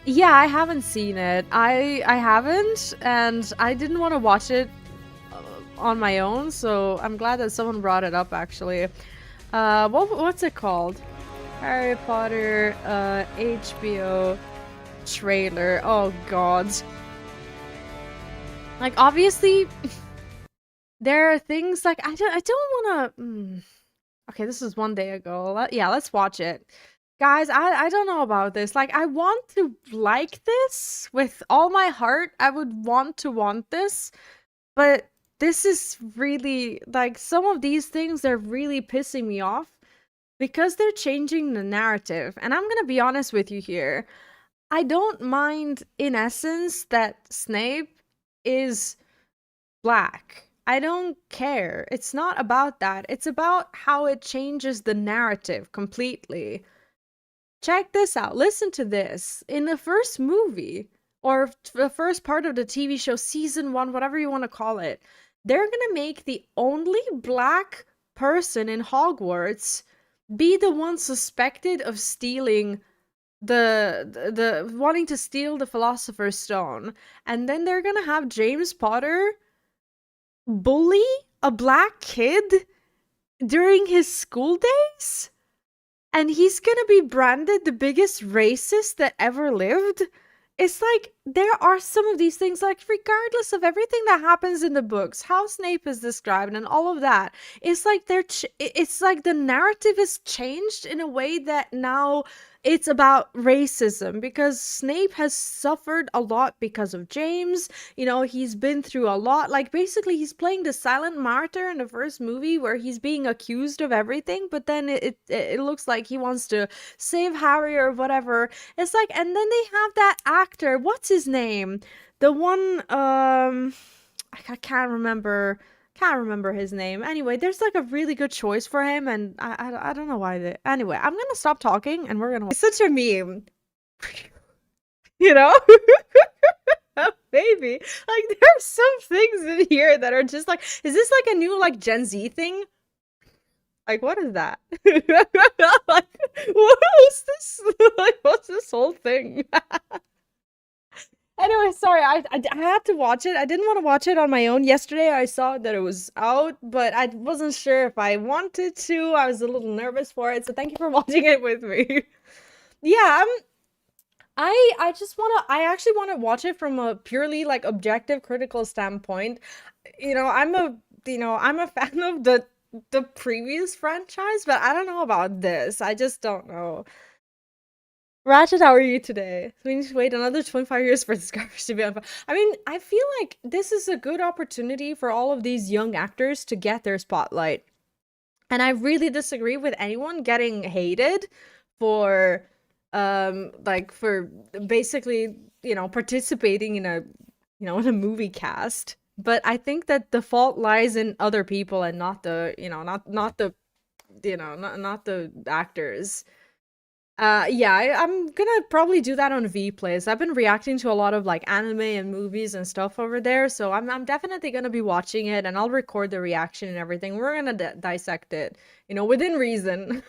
Yeah, I haven't seen it. I haven't, and I didn't want to watch it on my own, so I'm glad that someone brought it up, actually. What's it called? Harry Potter HBO trailer. Oh god. Like, obviously there are things like I don't want to Okay, this is one day ago. Yeah, let's watch it. Guys, I don't know about this. Like, I want to like this with all my heart. I would want to want this, but this is really, like, some of these things, they're really pissing me off because they're changing the narrative. And I'm gonna be honest with you here. I don't mind, in essence, that Snape is black. I don't care. It's not about that. It's about how it changes the narrative completely. Check this out. Listen to this. In the first movie, or the first part of the TV show, season 1, whatever you want to call it, they're gonna make the only black person in Hogwarts be the one suspected of stealing the wanting to steal the Philosopher's Stone. And then they're gonna have James Potter bully a black kid during his school days? And he's gonna be branded the biggest racist that ever lived? It's like, there are some of these things, like, regardless of everything that happens in the books, how Snape is described and all of that, it's like it's like the narrative is changed in a way that now it's about racism, because Snape has suffered a lot because of James. You know, he's been through a lot. Like, basically, he's playing the silent martyr in the first movie where he's being accused of everything, but then it looks like he wants to save Harry or whatever. It's like, and then they have that actor, what's his name? The one, I can't remember his name. Anyway, there's like a really good choice for him, and I don't know why anyway, I'm gonna stop talking and we're gonna. It's such a meme. You know? Maybe. Like, there are some things in here that are just like, is this like a new, like, Gen Z thing? Like, what is that? Like, what is this? Like, what's this whole thing? Anyway, sorry, I had to watch it. I didn't want to watch it on my own. Yesterday, I saw that it was out, but I wasn't sure if I wanted to. I was a little nervous for it, so thank you for watching it with me. Yeah, I actually want to watch it from a purely, like, objective, critical standpoint. You know, I'm a fan of the previous franchise, but I don't know about this. I just don't know. Ratchet, how are you today? We need to wait another 25 years for this garbage to be on. I mean, I feel like this is a good opportunity for all of these young actors to get their spotlight. And I really disagree with anyone getting hated for, like, for basically, you know, participating in a, you know, in a movie cast. But I think that the fault lies in other people and not the, you know, not the, you know, not the actors. Yeah, I'm gonna probably do that on Vplays. I've been reacting to a lot of like anime and movies and stuff over there, so I'm definitely gonna be watching it, and I'll record the reaction and everything. We're gonna dissect it, within reason.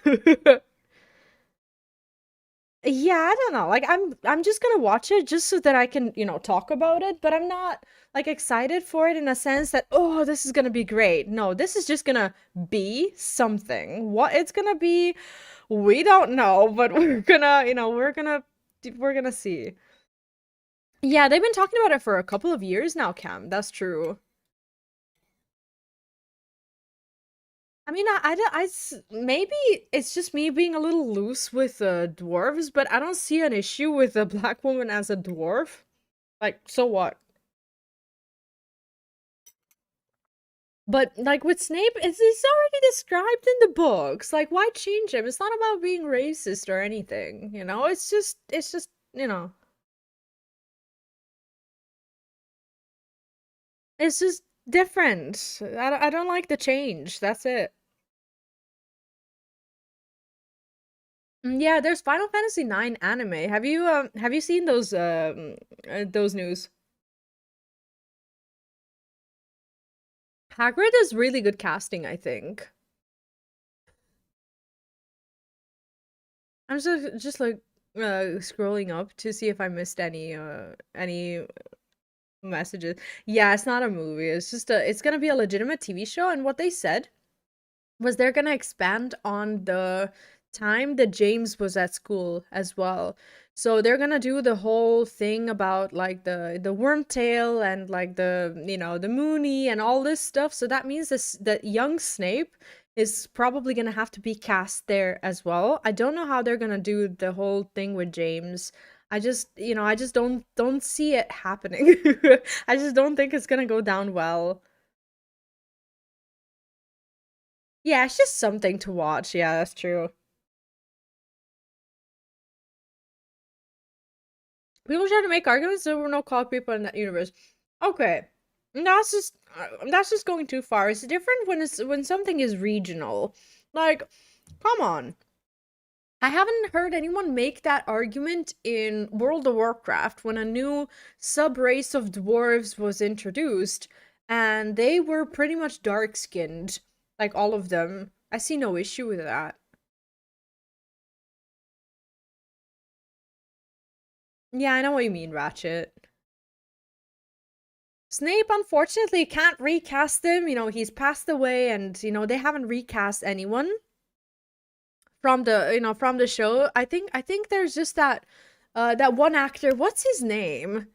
Yeah, I don't know. Like I'm just gonna watch it just so that I can, talk about it, but I'm not like excited for it in a sense that, oh, this is gonna be great. No, this is just gonna be something. What it's gonna be, we don't know, but we're gonna, we're gonna see. Yeah, they've been talking about it for a couple of years now, Cam. That's true. I mean, maybe it's just me being a little loose with dwarves, but I don't see an issue with a black woman as a dwarf. Like, so what? But like with Snape, it's already described in the books. Like, why change him? It's not about being racist or anything, it's just, it's just different. I don't like the change. That's it. Yeah, there's Final Fantasy IX anime. Have you seen those news? Hagrid is really good casting, I think. I'm just like scrolling up to see if I missed any messages. Yeah, it's not a movie. It's gonna be a legitimate TV show, and what they said was they're gonna expand on the time that James was at school as well. So they're gonna do the whole thing about like the wormtail and like the Moony and all this stuff. So that means that young Snape is probably gonna have to be cast there as well. I don't know how they're gonna do the whole thing with James. I just don't see it happening. I just don't think it's gonna go down well. Yeah, it's just something to watch. Yeah, that's true. People try to make arguments there were no colored people in that universe. Okay, that's just going too far. It's different when something is regional. Like, come on. I haven't heard anyone make that argument in World of Warcraft when a new sub-race of dwarves was introduced, and they were pretty much dark-skinned, like all of them. I see no issue with that. Yeah, I know what you mean, Ratchet. Snape, unfortunately, can't recast him. He's passed away, and they haven't recast anyone from the show. I think there's just that one actor. What's his name?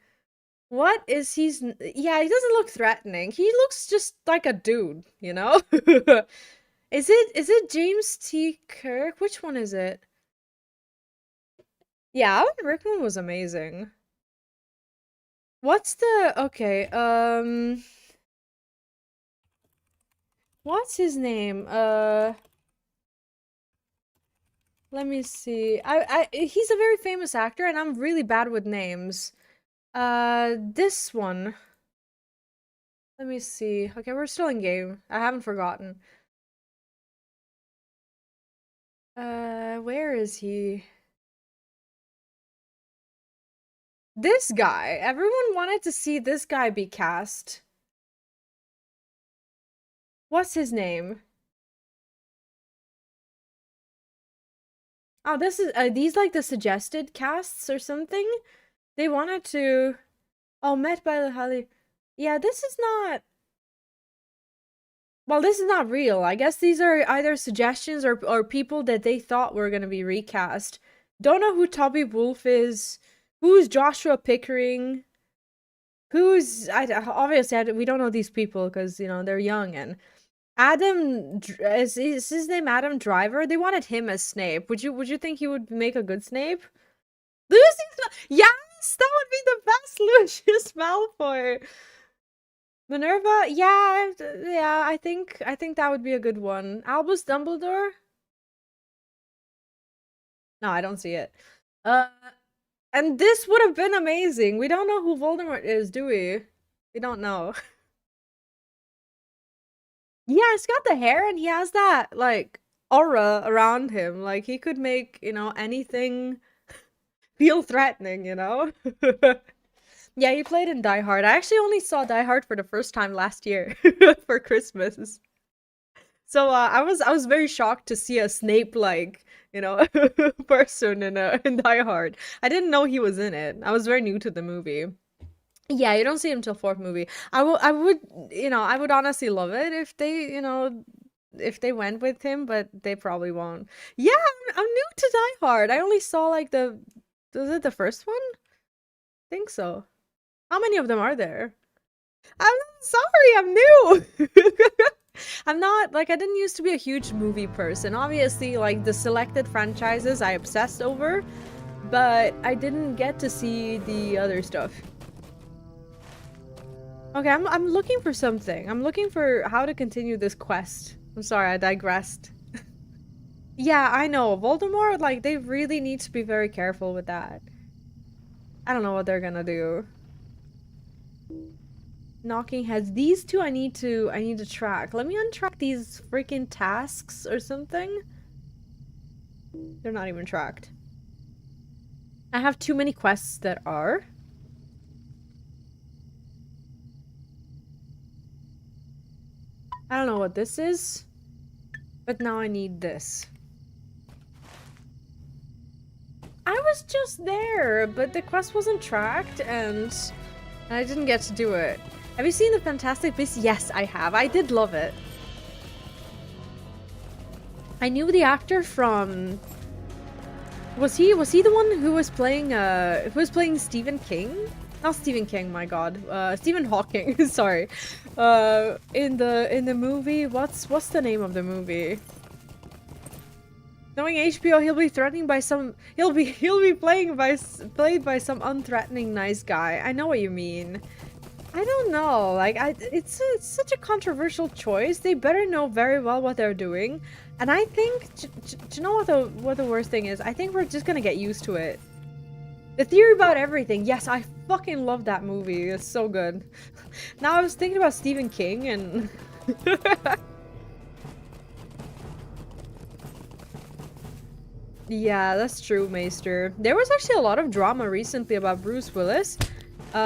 What is he's? Yeah, he doesn't look threatening. He looks just like a dude. Is it James T. Kirk? Which one is it? Yeah, Alan Rickman was amazing. What's the okay? What's his name? Let me see. He's a very famous actor, and I'm really bad with names. This one. Let me see. Okay, we're still in game. I haven't forgotten. Where is he? This guy. Everyone wanted to see this guy be cast. What's his name? Oh, this is are these like the suggested casts or something? They wanted to. Oh, met by the Holly. Yeah, this is not. Well, this is not real. I guess these are either suggestions or people that they thought were gonna be recast. Don't know who Toby Wolf is. Who's Joshua Pickering? Obviously we don't know these people because they're young, and is his name Adam Driver? They wanted him as Snape. Would you think he would make a good Snape? Yes, that would be the best Lucius Malfoy. Minerva, yeah, I think that would be a good one. Albus Dumbledore? No, I don't see it. Uh, and this would have been amazing. We don't know who Voldemort is, do we? We don't know. Yeah, he's got the hair and he has that, like, aura around him. Like, he could make, you know, anything feel threatening, you know? Yeah, he played in Die Hard. I actually only saw Die Hard for the first time last year for Christmas. So I was very shocked to see a Snape like, you know, person in Die Hard. I didn't know he was in it. I was very new to the movie. Yeah, you don't see him till fourth movie. I would, you know, I would honestly love it if they, you know, if they went with him, but they probably won't. Yeah, I'm new to Die Hard. I only saw like was it the first one? Think so. How many of them are there? I'm sorry, I'm new. I'm not like I didn't used to be a huge movie person. Obviously, like the selected franchises I obsessed over, but I didn't get to see the other stuff. Okay, I'm looking for something. I'm looking for how to continue this quest. I'm sorry, I digressed. Yeah, I know. Voldemort, like, they really need to be very careful with that. I don't know what they're gonna do. Knocking heads. These two I need to track. Let me untrack these freaking tasks or something. They're not even tracked. I have too many quests that are. I don't know what this is, but now I need this. I was just there, but the quest wasn't tracked and I didn't get to do it. Have you seen the Fantastic Beasts? Yes, I have. I did love it. I knew the actor from... Was he the one who was playing Stephen King? Not Stephen King, my god. Stephen Hawking, sorry. In the movie, what's the name of the movie? Knowing HBO, he'll be threatening by some he'll be played by some unthreatening nice guy. I know what you mean. I don't know. Like it's such a controversial choice. They better know very well what they're doing. And I think do you know what the worst thing is? I think we're just gonna get used to it. The Theory About Everything. Yes, I fucking love that movie. It's so good. Now I was thinking about Stephen King and yeah, that's true, Maester. There was actually a lot of drama recently about Bruce Willis.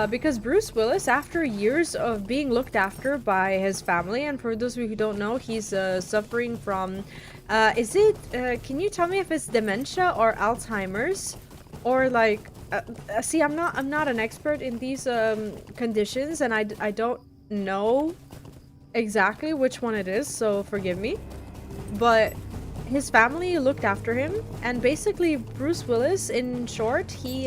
Because Bruce Willis, after years of being looked after by his family, and for those of you who don't know, he's suffering from, can you tell me if it's dementia or Alzheimer's? Or like, see, I'm not an expert in these conditions, and I don't know exactly which one it is, so forgive me. But his family looked after him, and basically Bruce Willis, in short, he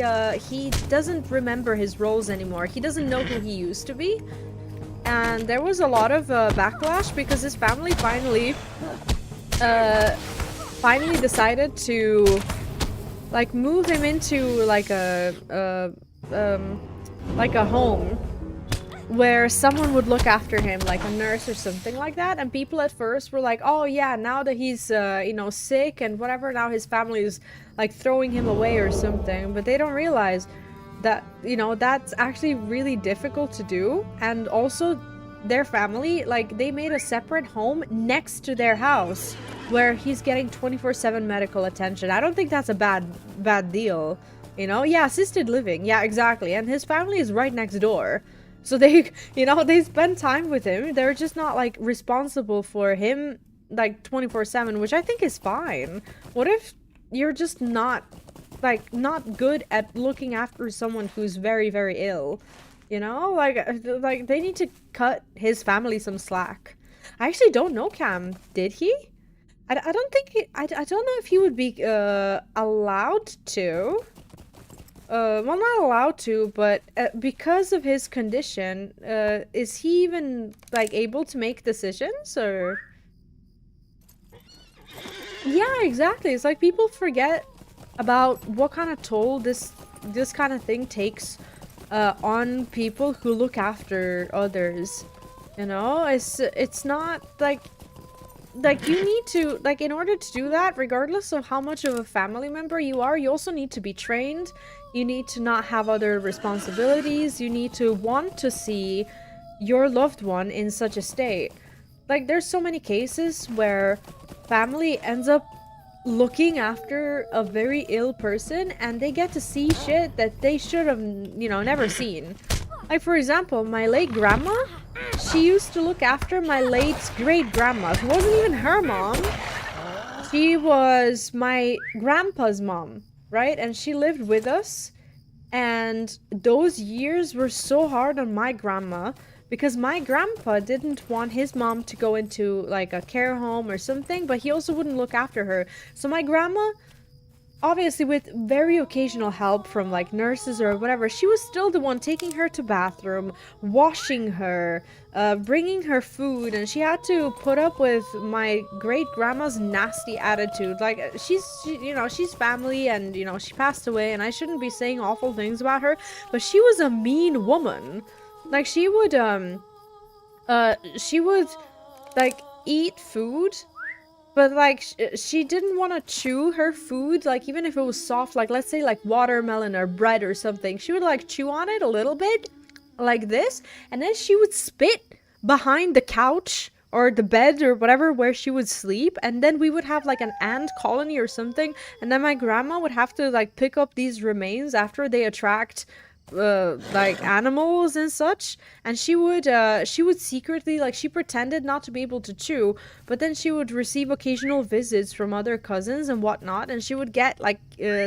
doesn't remember his roles anymore. He doesn't know who he used to be, and there was a lot of backlash because his family finally decided to like move him into like a home where someone would look after him, like a nurse or something like that. And people at first were like, oh yeah, now that he's you know, sick and whatever, now his family is like throwing him away or something. But they don't realize that, you know, that's actually really difficult to do. And also their family, like, they made a separate home next to their house where he's getting 24/7 medical attention. I don't think that's a bad deal, you know? Yeah, assisted living. Yeah, exactly. And his family is right next door. So they, you know, they spend time with him. They're just not, like, responsible for him, like, 24/7, which I think is fine. What if you're just not, like, not good at looking after someone who's very, very ill? You know? Like, they need to cut his family some slack. I actually don't know, Cam. Did he? I don't think I don't know if he would be, allowed to. Well, not allowed to, but because of his condition, is he even, like, able to make decisions, or? Yeah, exactly. It's like people forget about what kind of toll this kind of thing takes on people who look after others. You know, it's not like you need to, like, in order to do that, regardless of how much of a family member you are, you also need to be trained. You need to not have other responsibilities. You need to want to see your loved one in such a state. Like, there's so many cases where family ends up looking after a very ill person, and they get to see shit that they should have, you know, never seen. Like, for example, my late grandma, she used to look after my late great-grandma. It wasn't even her mom. She was my grandpa's mom, right? And she lived with us. And those years were so hard on my grandma because my grandpa didn't want his mom to go into like a care home or something, but he also wouldn't look after her. So my grandma, obviously with very occasional help from like nurses or whatever, she was still the one taking her to bathroom, washing her, bringing her food, and she had to put up with my great grandma's nasty attitude. Like you know, she's family, and you know, she passed away, and I shouldn't be saying awful things about her, but she was a mean woman. Like she would like eat food, but like she didn't want to chew her food, like even if it was soft, like let's say like watermelon or bread or something, she would like chew on it a little bit like this, and then she would spit behind the couch or the bed or whatever where she would sleep, and then we would have like an ant colony or something, and then my grandma would have to like pick up these remains after they attract like animals and such, and she would secretly, like, she pretended not to be able to chew, but then she would receive occasional visits from other cousins and whatnot, and she would get like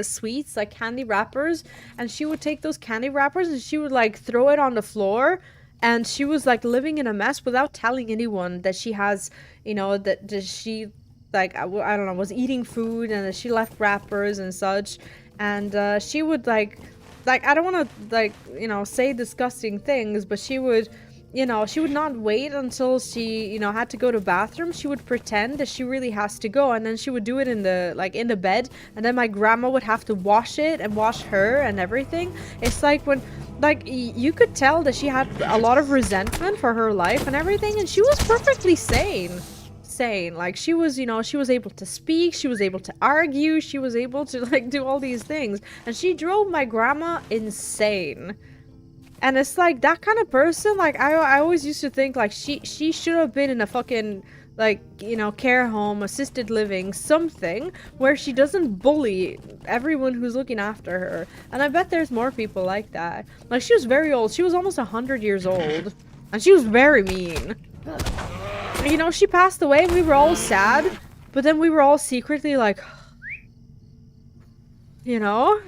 sweets, like candy wrappers, and she would take those candy wrappers and she would like throw it on the floor, and she was like living in a mess without telling anyone that she has, you know, that she like I don't know, was eating food, and that she left wrappers and such, and she would like I don't want to, like, you know, say disgusting things, but she would, you know, she would not wait until she, you know, had to go to bathroom. She would pretend that she really has to go, and then she would do it in the, like, in the bed, and then my grandma would have to wash it and wash her and everything. It's like when, like, you could tell that she had a lot of resentment for her life and everything, and she was perfectly sane. Like, she was, you know, she was able to speak, she was able to argue, she was able to like do all these things, and she drove my grandma insane. And it's like that kind of person, like I always used to think like she should have been in a fucking, like, you know, care home, assisted living, something where she doesn't bully everyone who's looking after her. And I bet there's more people like that. Like, she was very old, she was almost 100 years old, and she was very mean. You know, she passed away, we were all sad, but then we were all secretly like, you know?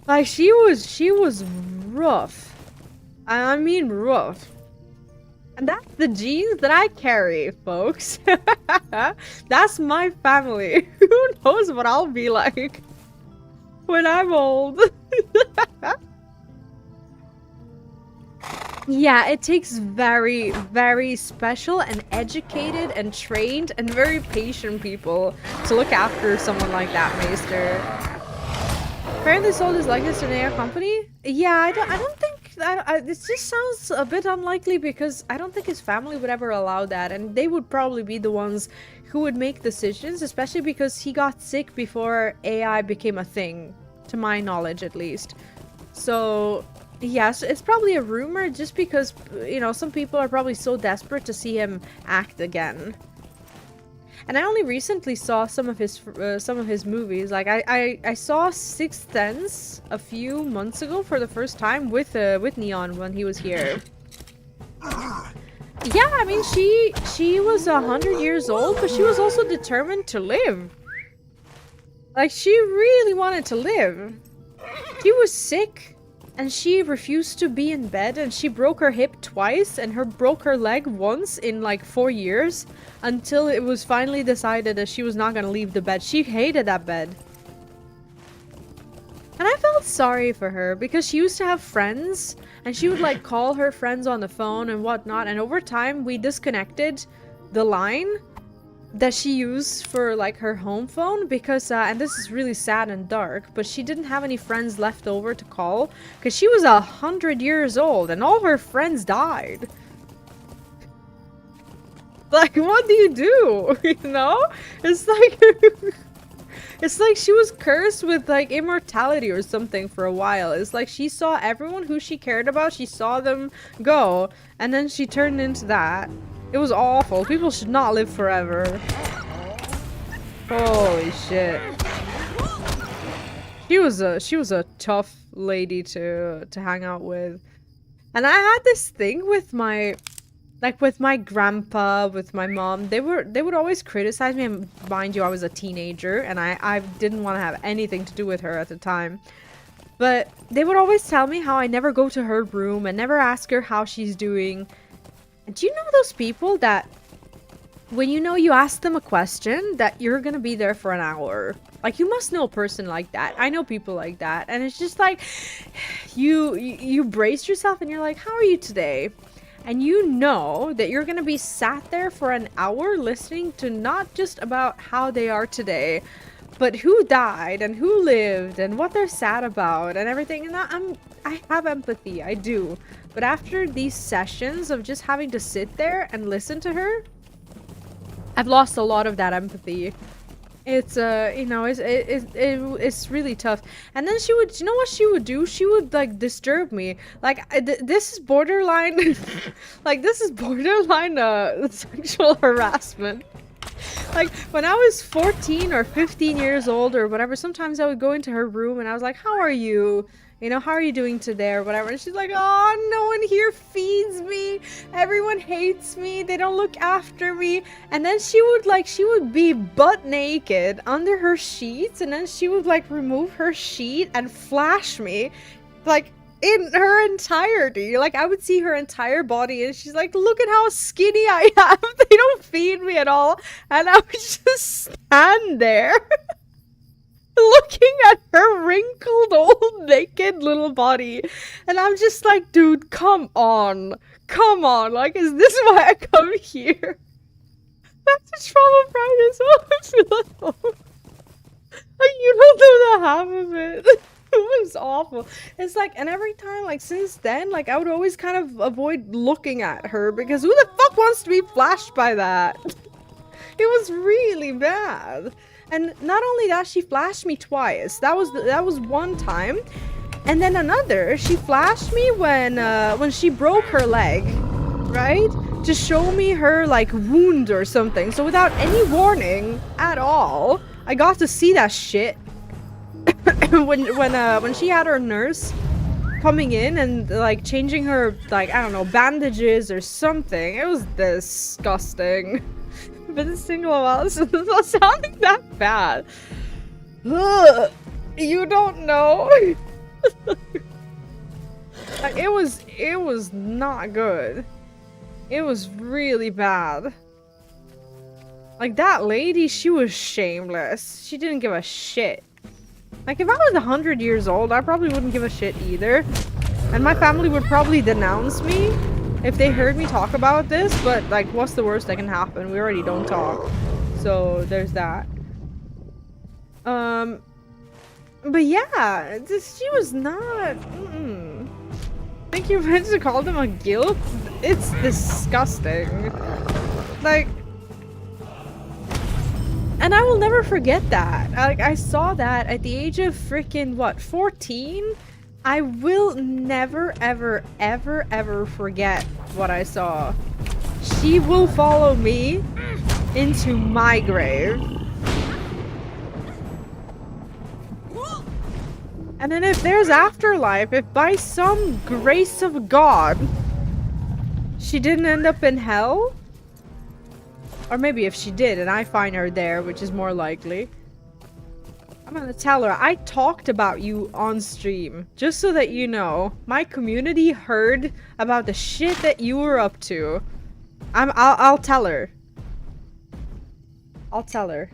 Like, she was rough. I mean rough. And that's the genes that I carry, folks. That's my family. Who knows what I'll be like when I'm old. Yeah, it takes very, very special and educated and trained and very patient people to look after someone like that, Maester. Apparently sold his likeness to an AI company? Yeah, I don't think that, this just sounds a bit unlikely, because I don't think his family would ever allow that, and they would probably be the ones who would make decisions, especially because he got sick before AI became a thing, to my knowledge at least. So yes, it's probably a rumor, just because, you know, some people are probably so desperate to see him act again. And I only recently saw some of his movies. Like I saw Sixth Sense a few months ago for the first time with Neon when he was here. Yeah, I mean, she was 100 years old, but she was also determined to live. Like, she really wanted to live. She was sick, and she refused to be in bed, and she broke her hip twice and broke her leg once in like 4 years, until it was finally decided that she was not gonna leave the bed. She hated that bed. And I felt sorry for her, because she used to have friends, and she would like call her friends on the phone and whatnot, and over time we disconnected the line that she used for like her home phone, because and this is really sad and dark, but she didn't have any friends left over to call, because she was 100 years old and all her friends died. Like, what do you do? You know, it's like it's like she was cursed with like immortality or something for a while. It's like she saw everyone who she cared about, she saw them go, and then she turned into that. It was awful. People should not live forever. Holy shit. She was a tough lady to hang out with. And I had this thing with my grandpa, with my mom. They would always criticize me, and mind you, I was a teenager and I didn't want to have anything to do with her at the time. But they would always tell me how I never go to her room and never ask her how she's doing. And do you know those people that when you ask them a question that you're gonna be there for an hour? Like, you must know a person like that. I know people like that. And it's just like, you brace yourself and you're like, how are you today? And you know that you're gonna be sat there for an hour listening to not just about how they are today, but who died and who lived and what they're sad about and everything. And I have empathy, I do. But after these sessions of just having to sit there and listen to her, I've lost a lot of that empathy. It's it's really tough. And then she would, you know what she would do? She would like disturb me. Like this is borderline, like this is borderline sexual harassment. Like when I was 14 or 15 years old or whatever, sometimes I would go into her room and I was like, "How are you? You know, how are you doing today?" or whatever. And she's like, "Oh, no one here feeds me. Everyone hates me. They don't look after me." And then she would be butt naked under her sheets, and then she would like remove her sheet and flash me, like in her entirety. Like I would see her entire body, and she's like, "Look at how skinny I am. They don't feed me at all." And I would just stand there. Looking at her wrinkled old naked little body, and I'm just like, dude, come on, like, is this why I come here? That's a trauma practice. Oh, like, you don't know the half of it. It was awful. It's like, and every time, like, since then, like, I would always kind of avoid looking at her, because who the fuck wants to be flashed by that? It was really bad. And not only that, she flashed me twice. That was one time. And then another, she flashed me when she broke her leg, right? To show me her like wound or something. So without any warning at all, I got to see that shit. when she had her nurse coming in and like changing her, like, I don't know, bandages or something. It was disgusting. Been single a while, so it's not sounding that bad. Ugh, you don't know. Like, it was not good. It was really bad. Like, that lady, she was shameless. She didn't give a shit. Like, if I was 100 years old, I probably wouldn't give a shit either. And my family would probably denounce me if they heard me talk about this, but like, what's the worst that can happen? We already don't talk. So there's that. But yeah, she was not. I think you meant to call them a guilt? It's disgusting. Like, and I will never forget that. Like, I saw that at the age of freaking what, 14? I will never, ever, ever, ever forget what I saw. She will follow me into my grave. And then if there's afterlife, if by some grace of God, she didn't end up in hell, or maybe if she did and I find her there, which is more likely, I'm gonna tell her, I talked about you on stream, just so that you know. My community heard about the shit that you were up to. I'll tell her. I'll tell her.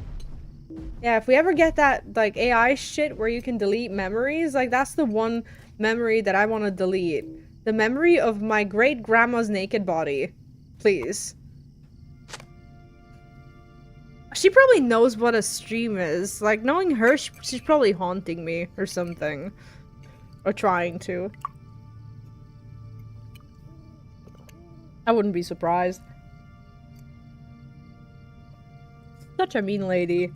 Yeah, if we ever get that, like, AI shit where you can delete memories, like, that's the one memory that I want to delete. The memory of my great-grandma's naked body. Please. She probably knows what a stream is. Like, knowing her, she's probably haunting me or something. Or trying to. I wouldn't be surprised. Such a mean lady.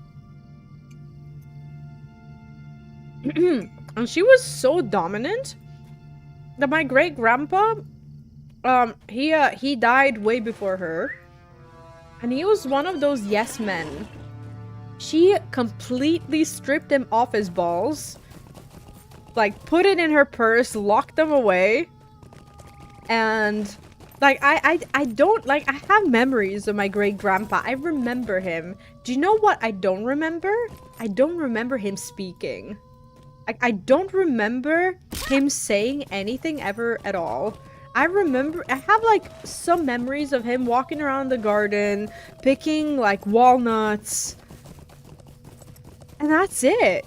And she was so dominant that my great-grandpa, he died way before her. And he was one of those yes men. She completely stripped him off his balls, like put it in her purse, locked them away, and like I don't like I have memories of my great grandpa. I remember him. Do you know what I don't remember? I don't remember him speaking. I don't remember him saying anything ever at all. I have like some memories of him walking around the garden, picking like walnuts, and that's it.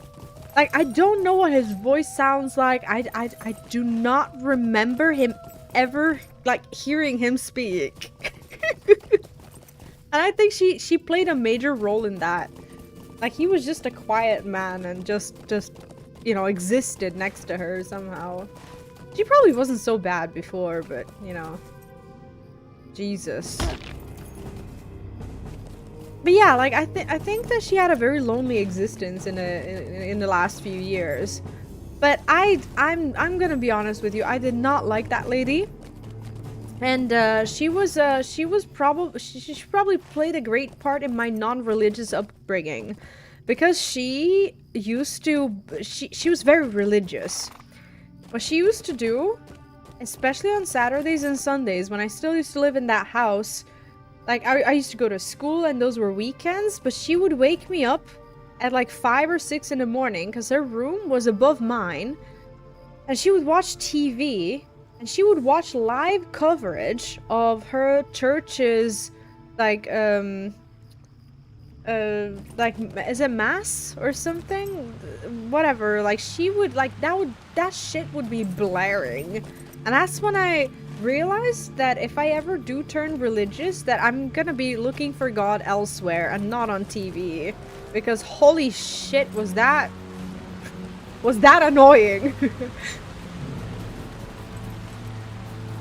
Like, I don't know what his voice sounds like. I do not remember him ever like hearing him speak. And I think she played a major role in that. Like, he was just a quiet man and just you know, existed next to her somehow. She probably wasn't so bad before, but, you know. Jesus. But yeah, like, I think that she had a very lonely existence in the last few years. But I'm gonna be honest with you, I did not like that lady. And she probably played a great part in my non-religious upbringing. Because she used to, she was very religious. What she used to do, especially on Saturdays and Sundays, when I still used to live in that house, like, I used to go to school and those were weekends, but she would wake me up at like 5 or 6 in the morning, because her room was above mine, and she would watch TV, and she would watch live coverage of her church's, like, is it mass or something? Whatever, like, she would, like, that shit would be blaring. And that's when I realized that if I ever do turn religious, that I'm gonna be looking for God elsewhere and not on TV. Because holy shit, was that annoying.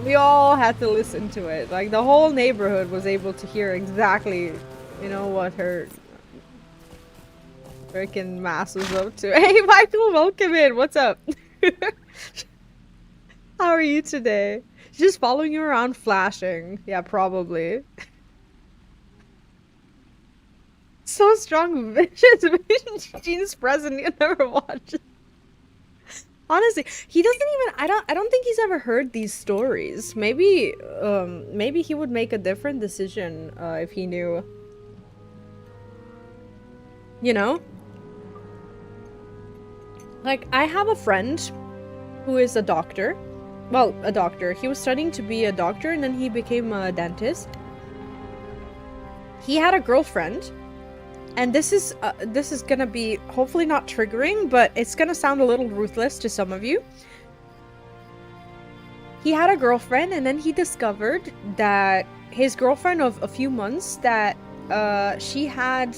We all had to listen to it. Like, the whole neighborhood was able to hear exactly, you know, what her freaking mass was up to. Hey, Michael, welcome in. What's up? How are you today? She's just following you around flashing. Yeah, probably. So strong. Vicious Gene's present. You never watched. Honestly, he doesn't even, I don't think he's ever heard these stories. Maybe he would make a different decision if he knew. You know? Like, I have a friend who is a doctor. Well, a doctor. He was studying to be a doctor and then he became a dentist. He had a girlfriend. And this is gonna be hopefully not triggering, but it's gonna sound a little ruthless to some of you. He had a girlfriend and then he discovered that his girlfriend of a few months, that she had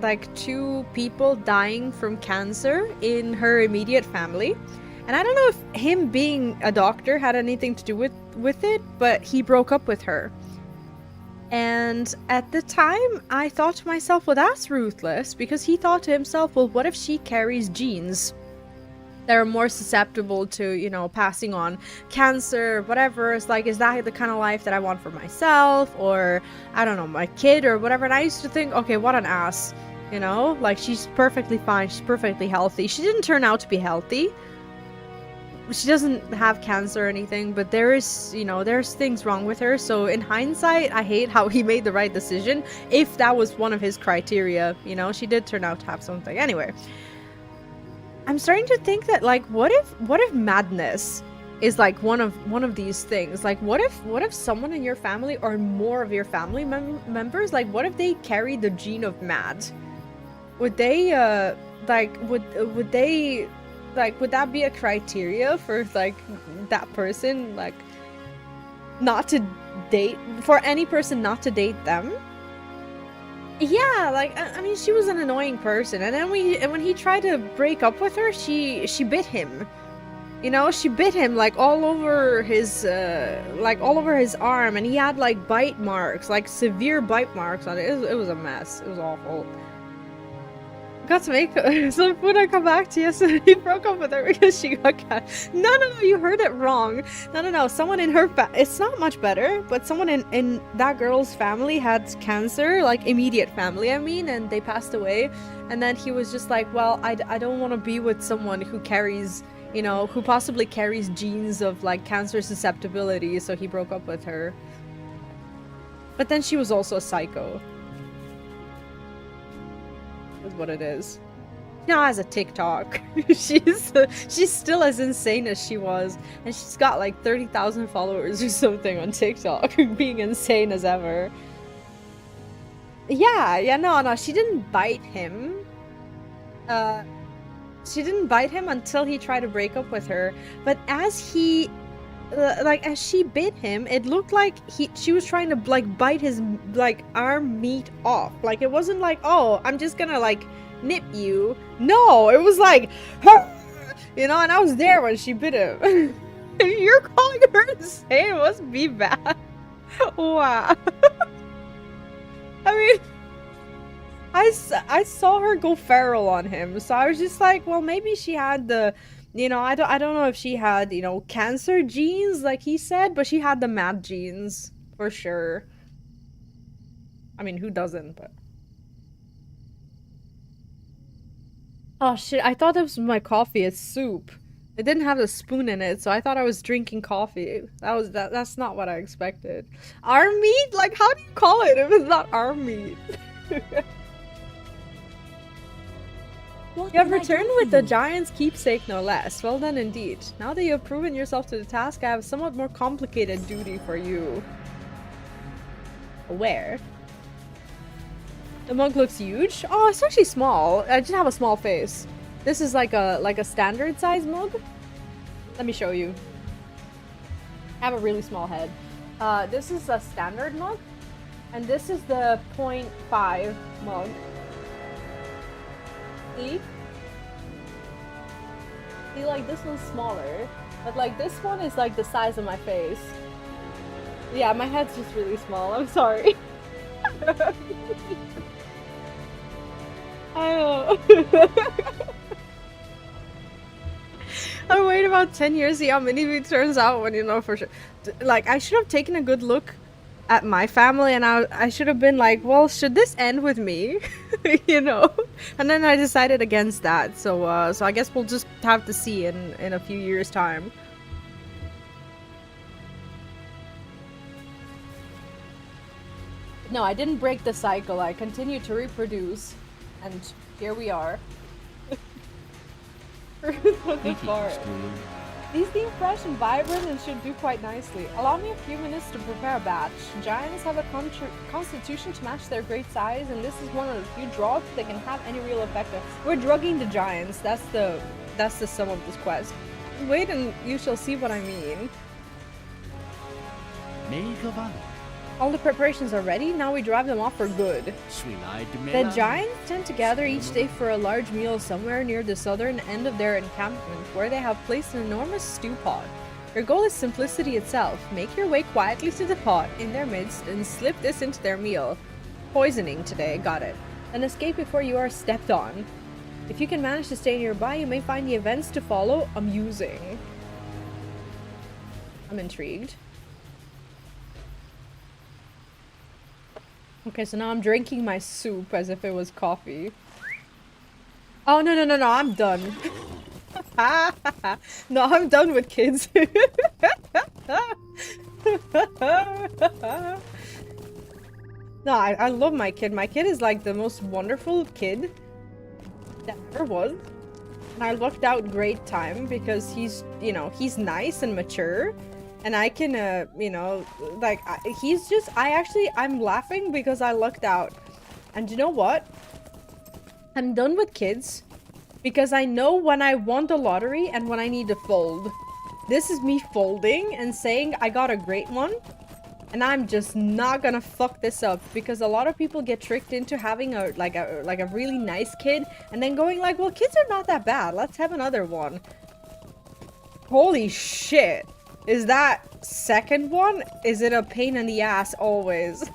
like 2 people dying from cancer in her immediate family. And I don't know if him being a doctor had anything to do with it, but he broke up with her. And at the time, I thought to myself, well, that's ruthless, because he thought to himself, well, what if she carries genes that are more susceptible to, you know, passing on cancer, whatever. It's like, is that the kind of life that I want for myself, or, I don't know, my kid, or whatever. And I used to think, okay, what an ass, you know? Like, she's perfectly fine, she's perfectly healthy. She didn't turn out to be healthy. She doesn't have cancer or anything, but there is, you know, there's things wrong with her. So in hindsight, I hate how he made the right decision, if that was one of his criteria. You know, she did turn out to have something. Anyway, I'm starting to think that, like, what if madness is like one of these things? Like, what if someone in your family, or more of your family members, like, what if they carry the gene of mad? Would they would they, like, would that be a criteria for, like, that person, like, not to date, for any person not to date them? Yeah, like, I mean, she was an annoying person, and then when he tried to break up with her, she bit him. You know, she bit him, like, all over his arm, and he had, like, bite marks, like, severe bite marks on it. It was a mess. It was awful. got to make some food. I come back to yesterday. He broke up with her because she got cat. No, you heard it wrong. No. Someone in her it's not much better, but someone in that girl's family had cancer, like immediate family, I mean, and they passed away. And then he was just like, well, I don't want to be with someone who carries, you know, who possibly carries genes of like cancer susceptibility, so he broke up with her. But then she was also a psycho. Is what it is. Now has a TikTok. she's still as insane as she was, and she's got like 30,000 followers or something on TikTok, being insane as ever. Yeah, no, she didn't bite him. She didn't bite him until he tried to break up with her. But as he, as she bit him, it looked like she was trying to like bite his like arm meat off. Like it wasn't like, oh, I'm just gonna like nip you. No, it was like, you know. And I was there when she bit him. You're calling her insane? It must be bad. Wow. I mean, I saw her go feral on him, so I was just like, well, maybe she had the, you know, I don't know if she had, you know, cancer genes like he said, but she had the mad genes for sure. I mean, who doesn't? But oh shit! I thought it was my coffee. It's soup. It didn't have a spoon in it, so I thought I was drinking coffee. That's not what I expected. Arm meat? Like, how do you call it if it's not arm meat? You have returned with the giant's keepsake, no less. Well done indeed. Now that you have proven yourself to the task, I have a somewhat more complicated duty for you. Where? The mug looks huge. Oh, it's actually small. I just have a small face. This is like a standard size mug. Let me show you. I have a really small head. This is a standard mug, and this is the 0.5 mug. See? See, like this one's smaller, but like this one is like the size of my face. Yeah, my head's just really small. I'm sorry. I know. I'll wait about 10 years, see how many of it turns out when you know for sure. Like, I should have taken a good look at my family, and I should have been like, well, should this end with me? You know? And then I decided against that, so so I guess we'll just have to see in a few years' time. No, I didn't break the cycle. I continued to reproduce, and here we are. These seem fresh and vibrant and should do quite nicely. Allow me a few minutes to prepare a batch. Giants have a constitution to match their great size, and this is one of the few drugs that can have any real effect. We're drugging the giants. That's the sum of this quest. Wait and you shall see what I mean. All the preparations are ready, now we drive them off for good. The giants tend to gather each day for a large meal somewhere near the southern end of their encampment, where they have placed an enormous stew pot. Their goal is simplicity itself. Make your way quietly to the pot in their midst and slip this into their meal. Poisoning today, got it. Then escape before you are stepped on. If you can manage to stay nearby, you may find the events to follow amusing. I'm intrigued. Okay, so now I'm drinking my soup as if it was coffee. Oh, no, I'm done. No, I'm done with kids. No, I love my kid. My kid is like the most wonderful kid that ever was. And I lucked out great time because he's, you know, he's nice and mature. And I can, you know, like, he's just, I'm laughing because I lucked out. And you know what? I'm done with kids because I know when I won the lottery and when I need to fold. This is me folding and saying I got a great one. And I'm just not gonna fuck this up because a lot of people get tricked into having a really nice kid and then going like, well, kids are not that bad. Let's have another one. Holy shit. is that second one, is it a pain in the ass always?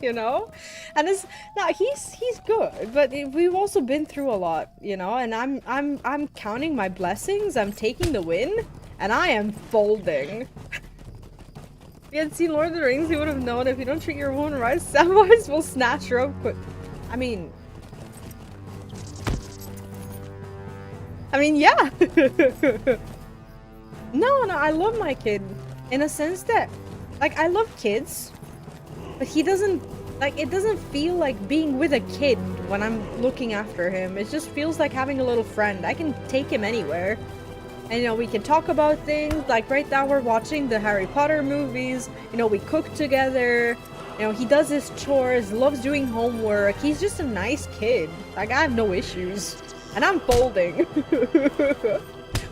You know? And it's not, he's good, but we've also been through a lot, you know, and I'm counting my blessings, I'm taking the win, and I am folding. If you had seen Lord of the Rings, you would have known if you don't treat your wound right, Samwise will snatch her up quick. I mean, yeah. No, I love my kid in a sense that, like, I love kids, but he doesn't, like, it doesn't feel like being with a kid when I'm looking after him. It just feels like having a little friend. I can take him anywhere. And, you know, we can talk about things, like right now we're watching the Harry Potter movies, you know, we cook together, you know, he does his chores, loves doing homework, he's just a nice kid. Like, I have no issues. And I'm folding.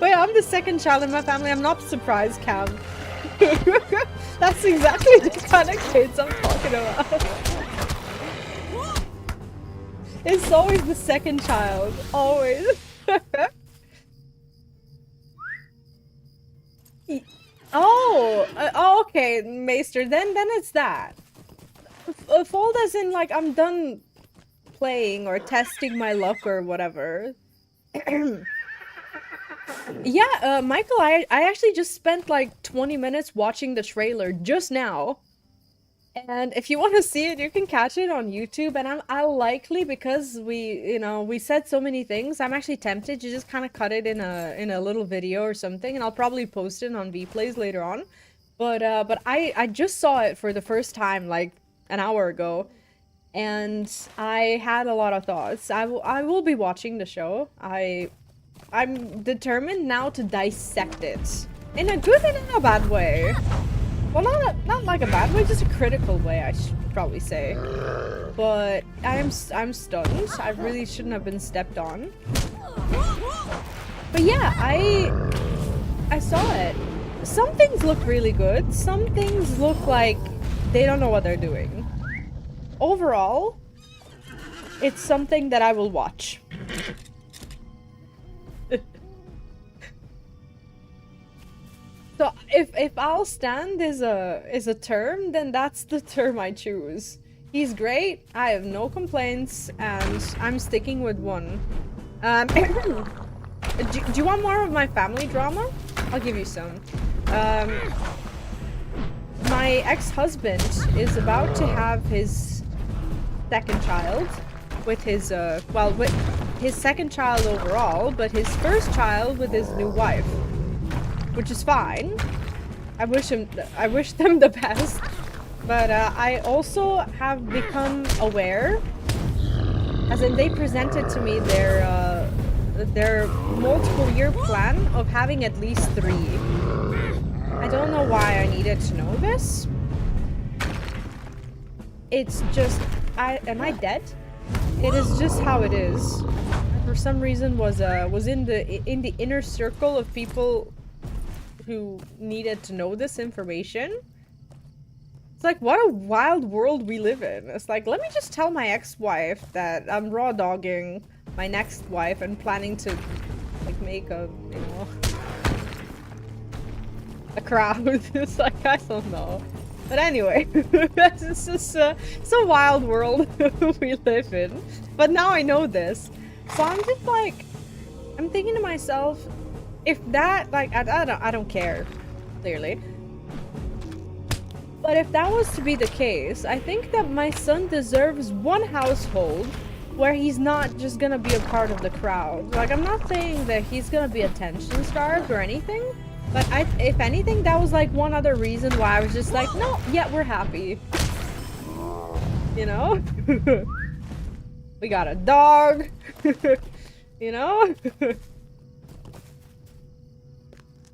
Wait, I'm the second child in my family, I'm not surprised, Cam. That's exactly the kind of kids I'm talking about. It's always the second child, always. Oh, okay, Maester. Then it's that. Fold as in, like, I'm done playing or testing my luck or whatever. Yeah, Michael, I actually just spent like 20 minutes watching the trailer just now. And if you want to see it, you can catch it on YouTube. And I'll likely, because we said so many things, I'm actually tempted to just kind of cut it in a little video or something, and I'll probably post it on Vplays later on. But I just saw it for the first time like an hour ago, and I had a lot of thoughts. I will be watching the show. I'm determined now to dissect it in a good and in a bad way. Well, not like a bad way, just a critical way, I should probably say. But I'm stunned. I really shouldn't have been stepped on. But yeah, I saw it. Some things look really good. Some things look like they don't know what they're doing. Overall, it's something that I will watch. So if I'll stand is a term, then that's the term I choose. He's great, I have no complaints, and I'm sticking with one. Do you want more of my family drama? I'll give you some. My ex-husband is about to have his second child with his with his second child overall, but his first child with his new wife. Which is fine. I wish them the best. But I also have become aware, as in they presented to me their multiple year plan of having at least 3. I don't know why I needed to know this. It's just, am I dead? It is just how it is. I, for some reason, was in the inner circle of people who needed to know this information. It's like, what a wild world we live in. It's like, let me just tell my ex-wife that I'm raw dogging my next wife and planning to like make a, you know, a crowd. It's like, I don't know. But anyway, it's just it's a wild world we live in. But now I know this. So I'm just like, I'm thinking to myself, if that, like, I don't care, clearly. But if that was to be the case, I think that my son deserves one household where he's not just gonna be a part of the crowd. Like, I'm not saying that he's gonna be attention starved or anything, but if anything, that was like one other reason why I was just like, no, yeah, we're happy. You know? We got a dog. You know?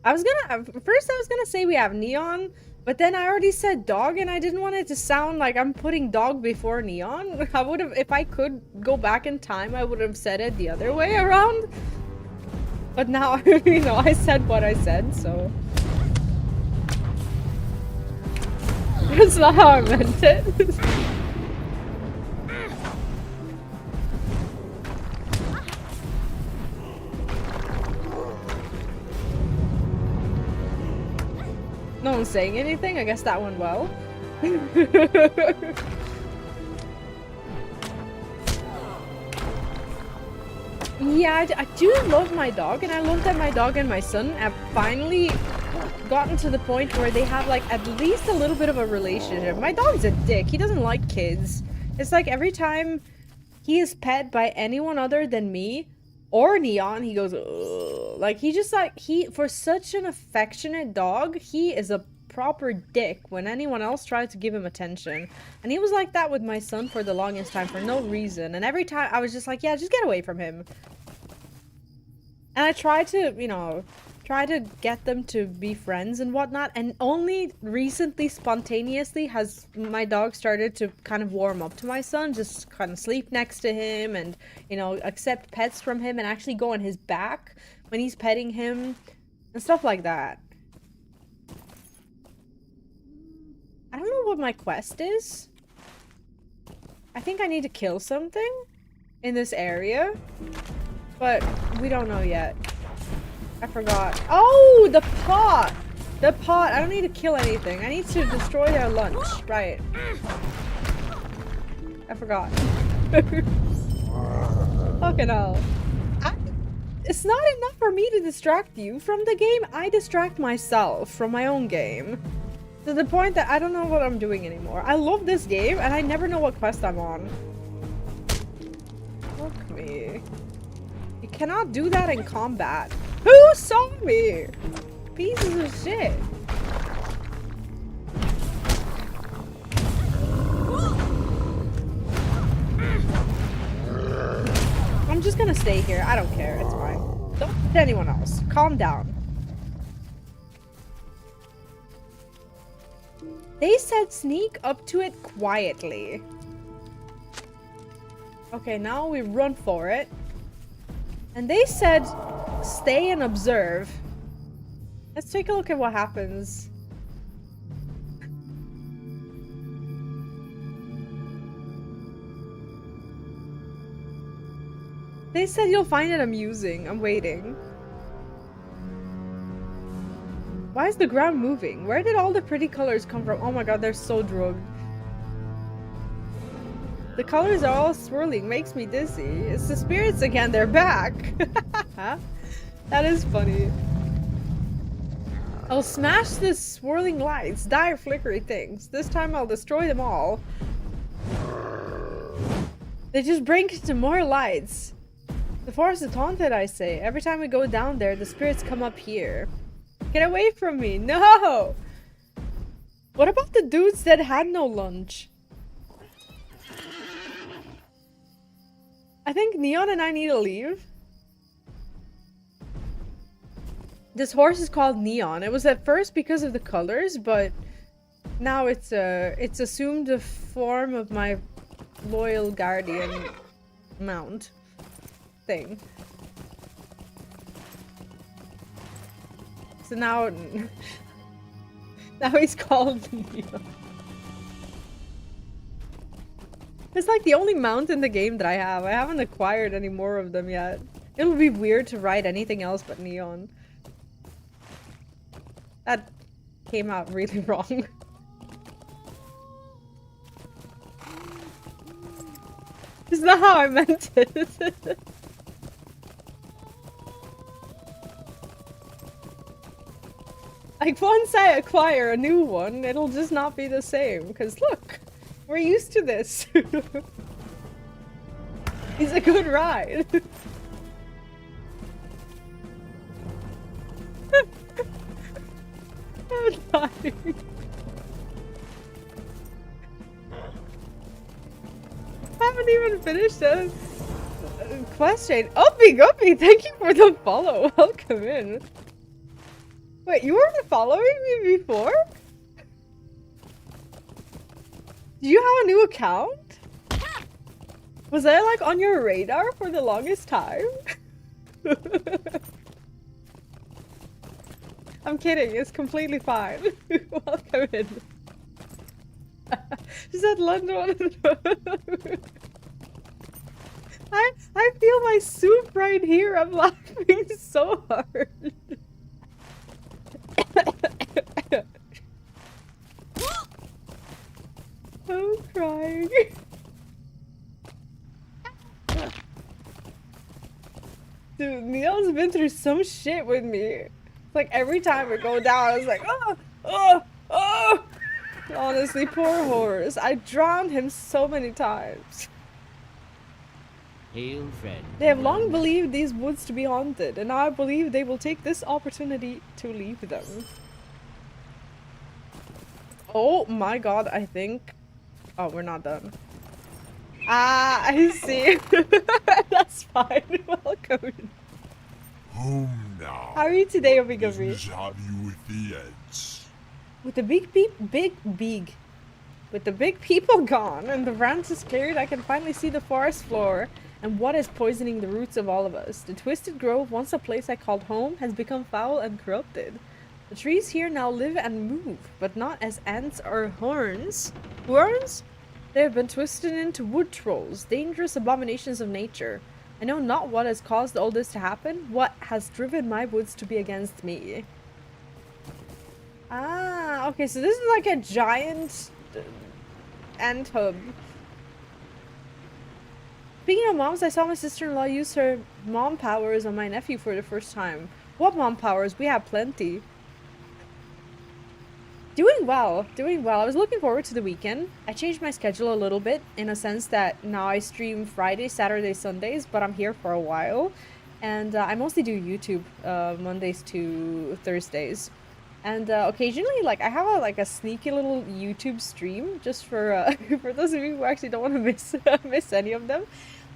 First I was gonna say we have Neon, but then I already said dog and I didn't want it to sound like I'm putting dog before Neon. I would have, if I could go back in time, I would have said it the other way around. But now, you know, I said what I said, so. That's not how I meant it. one saying anything. I guess that went well. Yeah, I do love my dog, and I love that my dog and my son have finally gotten to the point where they have, like, at least a little bit of a relationship. My dog's a dick. He doesn't like kids. It's like every time he is pet by anyone other than me or Neon, he goes, ugh. Like, he just, like, for such an affectionate dog, he is a proper dick when anyone else tries to give him attention. And he was like that with my son for the longest time for no reason. And every time I was just like, yeah, just get away from him. And I tried to, you know, try to get them to be friends and whatnot, and only recently, spontaneously, has my dog started to kind of warm up to my son, just kind of sleep next to him and, you know, accept pets from him and actually go on his back when he's petting him and stuff like that. I don't know what my quest is. I think I need to kill something in this area, but we don't know yet. I forgot. Oh, the pot! The pot. I don't need to kill anything. I need to destroy their lunch. Right. I forgot. Fucking hell. It's not enough for me to distract you from the game. I distract myself from my own game. To the point that I don't know what I'm doing anymore. I love this game, and I never know what quest I'm on. Fuck me. You cannot do that in combat. Who saw me? Pieces of shit. I'm just gonna stay here. I don't care. It's fine. Don't hit anyone else. Calm down. They said sneak up to it quietly. Okay, now we run for it. And they said stay and observe. Let's take a look at what happens. They said you'll find it amusing. I'm waiting. Why is the ground moving? Where did all the pretty colors come from? Oh my god, they're so drugged. The colors are all swirling, makes me dizzy. It's the spirits again, they're back. That is funny. I'll smash the swirling lights, dire flickery things. This time I'll destroy them all. They just break into more lights. The forest is haunted, I say. Every time we go down there, the spirits come up here. Get away from me! No! What about the dudes that had no lunch? I think Neon and I need to leave. This horse is called Neon. It was at first because of the colors, but now it's assumed the form of my loyal guardian mount thing. So now he's called Neon. It's like the only mount in the game that I have. I haven't acquired any more of them yet. It'll be weird to ride anything else but Neon. That came out really wrong. It's not how I meant it. Like, once I acquire a new one, it'll just not be the same. Because look, we're used to this. It's a good ride. I'm dying. I haven't even finished a quest chain. Uppy, thank you for the follow. Welcome in. Wait, you weren't following me before? Do you have a new account? Was I like on your radar for the longest time? I'm kidding, it's completely fine. Welcome in. Is that London? I feel my soup right here. I'm laughing so hard. I'm crying. Dude, Neil's been through some shit with me. It's like every time we go down, it's like, oh, oh, oh. Honestly, poor horse. I drowned him so many times. Hail, friend. They have long believed these woods to be haunted, and now I believe they will take this opportunity to leave them. Oh my god, I think... Oh, we're not done. Ah, I see. That's fine. Welcome. Home now. How are you today, Omigami? Business have you with the Eds? With the big with the big people gone and the branch is cleared, I can finally see the forest floor and what is poisoning the roots of all of us. The Twisted Grove, once a place I called home, has become foul and corrupted. The trees here now live and move, but not as ants or horns. Horns? They have been twisted into wood trolls, dangerous abominations of nature. I know not what has caused all this to happen, what has driven my woods to be against me. Ah, okay, so this is like a giant ant hub. Speaking of moms, I saw my sister-in-law use her mom powers on my nephew for the first time. What mom powers? We have plenty. Doing well, doing well. I was looking forward to the weekend. I changed my schedule a little bit in a sense that now I stream Fridays, Saturdays, Sundays, but I'm here for a while. And I mostly do YouTube Mondays to Thursdays. And occasionally, like, I have a sneaky little YouTube stream just for for those of you who actually don't want to miss any of them.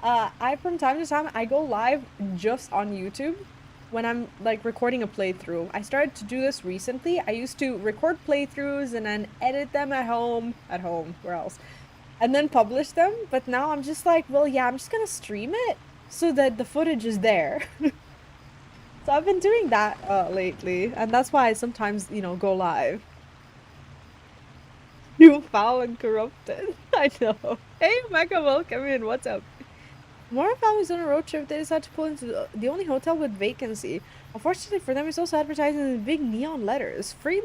From time to time, I go live just on YouTube when I'm like recording a playthrough. I started to do this recently. I used to record playthroughs and then edit them at home, where else? And then publish them. But now I'm just like, well, yeah, I'm just gonna stream it so that the footage is there. So I've been doing that lately, and that's why I sometimes, you know, go live. You foul and corrupted. I know. Hey, Mega, welcome in. What's up? More families on a road trip, they decided to pull into the only hotel with vacancy. Unfortunately for them, it's also advertising in big neon letters. Free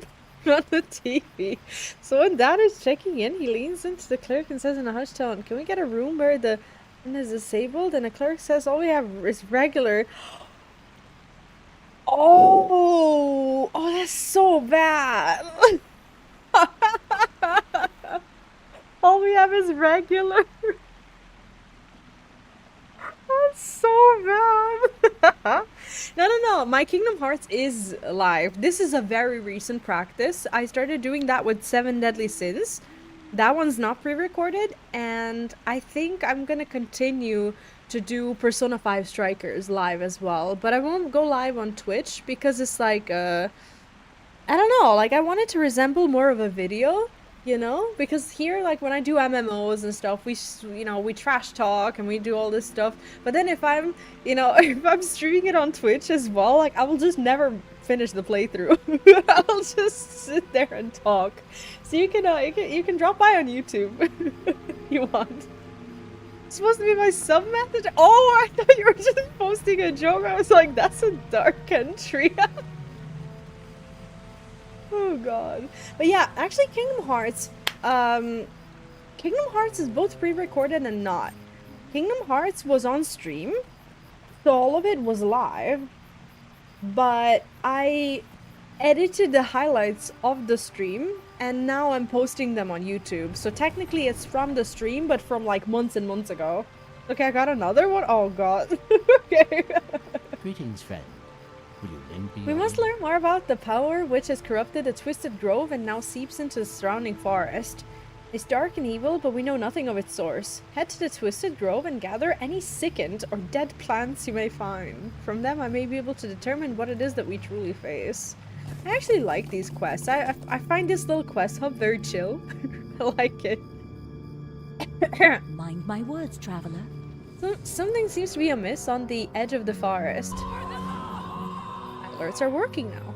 on the TV. So when Dad is checking in, he leans into the clerk and says in a hushed tone, "Can we get a room where the is disabled?" And the clerk says, "All we have is regular." Oh, that's so bad. All we have is regular. That's so bad. No. My Kingdom Hearts is live. This is a very recent practice. I started doing that with 7 Deadly Sins. That one's not pre-recorded, and I think I'm gonna continue to do Persona 5 Strikers live as well. But I won't go live on Twitch because it's like, I don't know, like I want it to resemble more of a video, you know? Because here, like when I do MMOs and stuff, we trash talk and we do all this stuff. But then if I'm, if I'm streaming it on Twitch as well, like I will just never finish the playthrough. I'll just sit there and talk. So you can drop by on YouTube if you want. It's supposed to be my sub message. Oh, I thought you were just posting a joke. I was like, that's a dark entry. Oh god. But yeah, actually Kingdom Hearts is both pre-recorded and not. Kingdom Hearts was on stream, so all of it was live, but I edited the highlights of the stream and now I'm posting them on YouTube. So technically it's from the stream, but from like months and months ago. Okay, I got another one. Oh god. Okay. Greetings, friend. Will you lend me We must learn more about the power which has corrupted the Twisted Grove and now seeps into the surrounding forest. It's dark and evil, but we know nothing of its source. Head to the Twisted Grove and gather any sickened or dead plants you may find. From them I may be able to determine what it is that we truly face. I actually like these quests. I find this little quest hub very chill. I like it. Mind my words, traveler. Something seems to be amiss on the edge of the forest. Alerts are working now.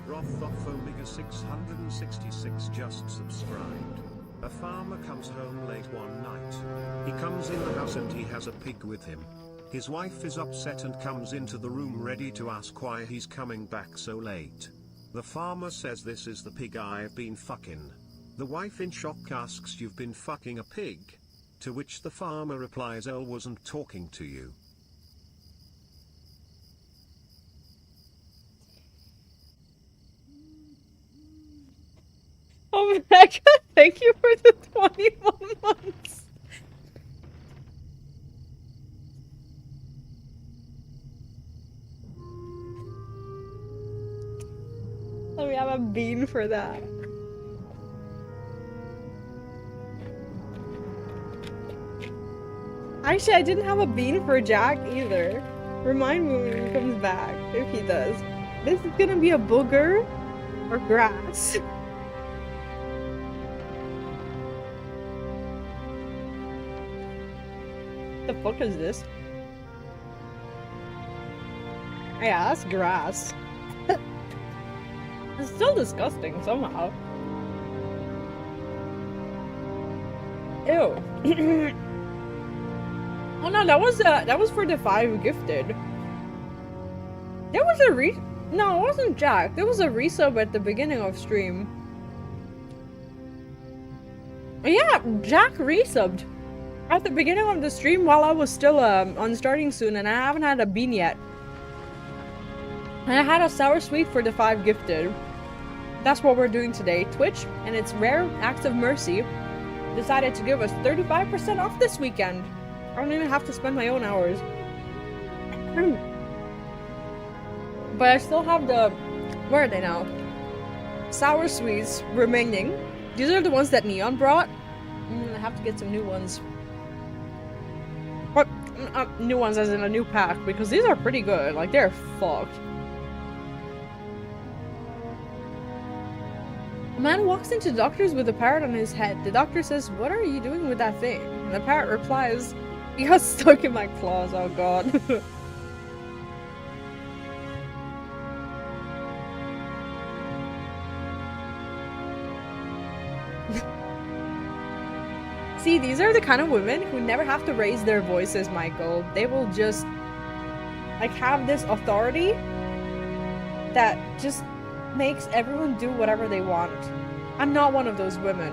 Roth of Omega 666 just subscribed. A farmer comes home late one night. He comes in the house and he has a pig with him. His wife is upset and comes into the room ready to ask why he's coming back so late. The farmer says, "This is the pig I've been fucking." The wife in shock asks, "You've been fucking a pig?" To which the farmer replies, "El wasn't talking to you." Oh my god, thank you for the 21 months. Let me have a bean for that. Actually, I didn't have a bean for Jack either. Remind me when he comes back, if he does. This is gonna be a booger or grass. The fuck is this? Yeah, that's grass. It's still disgusting somehow. Ew. Oh no, that was for the 5 gifted. There was a no, it wasn't Jack. There was a resub at the beginning of stream. Yeah, Jack resubbed at the beginning of the stream while I was still on starting soon, and I haven't had a bean yet. And I had a sour sweet for the 5 gifted. That's what we're doing today. Twitch and its rare acts of mercy decided to give us 35% off this weekend. I don't even have to spend my own hours. But I still have the... Where are they now? Sour sweets remaining. These are the ones that Neon brought. I have to get some new ones. What? New ones as in a new pack, because these are pretty good. Like, they're fucked. A man walks into the doctor's with a parrot on his head. The doctor says, "What are you doing with that thing?" And the parrot replies, "It got stuck in my claws, oh god." See, these are the kind of women who never have to raise their voices, Michael. They will just, like, have this authority that just makes everyone do whatever they want. I'm not one of those women.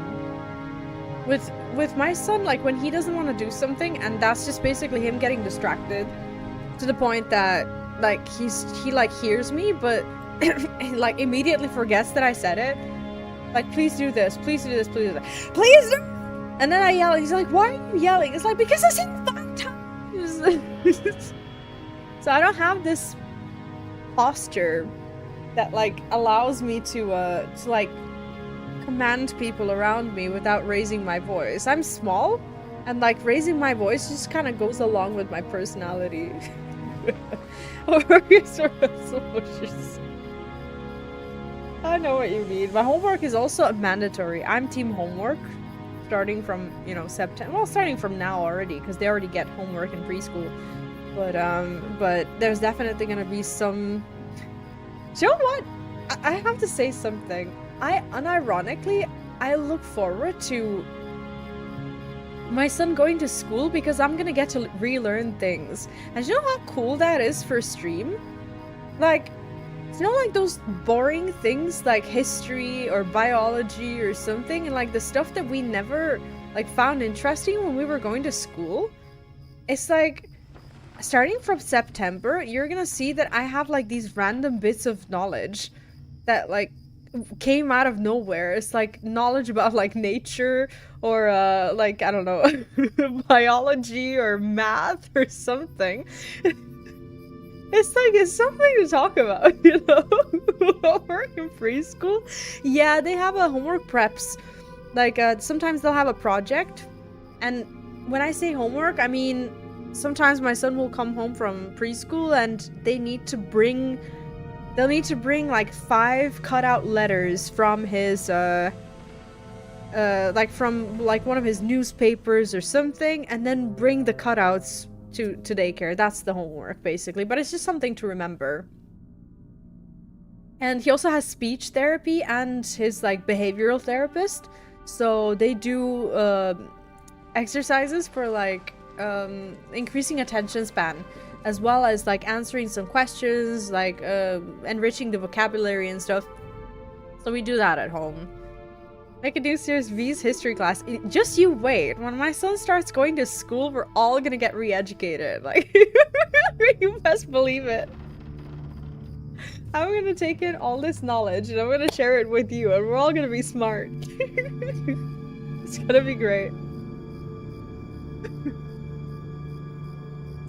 With my son, like, when he doesn't want to do something, and that's just basically him getting distracted to the point that, like, he hears me, but like immediately forgets that I said it. Like, please do this, please do this, please do that, please do. And then I yell, and he's like, "Why are you yelling?" It's like, because I said 5 times. So I don't have this posture that, like, allows me to like command people around me without raising my voice. I'm small, and like raising my voice just kind of goes along with my personality. I know what you mean. My homework is also mandatory. I'm team homework, starting from, you know, September. Well, starting from now already, because they already get homework in preschool. But there's definitely gonna be some. Do you know what? I have to say something. Unironically, I look forward to my son going to school because I'm gonna get to relearn things. And you know how cool that is for stream? Like, you know, like those boring things like history or biology or something, and like the stuff that we never like found interesting when we were going to school. It's like, starting from September, you're gonna see that I have like these random bits of knowledge that like came out of nowhere. It's like knowledge about like nature or like, I don't know, biology or math or something. It's like, it's something to talk about, you know? We're in preschool. Yeah, they have a homework preps. Like, sometimes they'll have a project. And when I say homework, I mean, sometimes my son will come home from preschool and they'll need to bring like 5 cutout letters from his, like from like one of his newspapers or something, and then bring the cutouts to daycare. That's the homework, basically, but it's just something to remember. And he also has speech therapy and his like behavioral therapist, so they do exercises for like increasing attention span, as well as like answering some questions, like enriching the vocabulary and stuff. So we do that at home. Make a new series V's history class. Just you wait. When my son starts going to school, we're all gonna get re-educated. Like, you best believe it. I'm gonna take in all this knowledge and I'm gonna share it with you and we're all gonna be smart. It's gonna be great.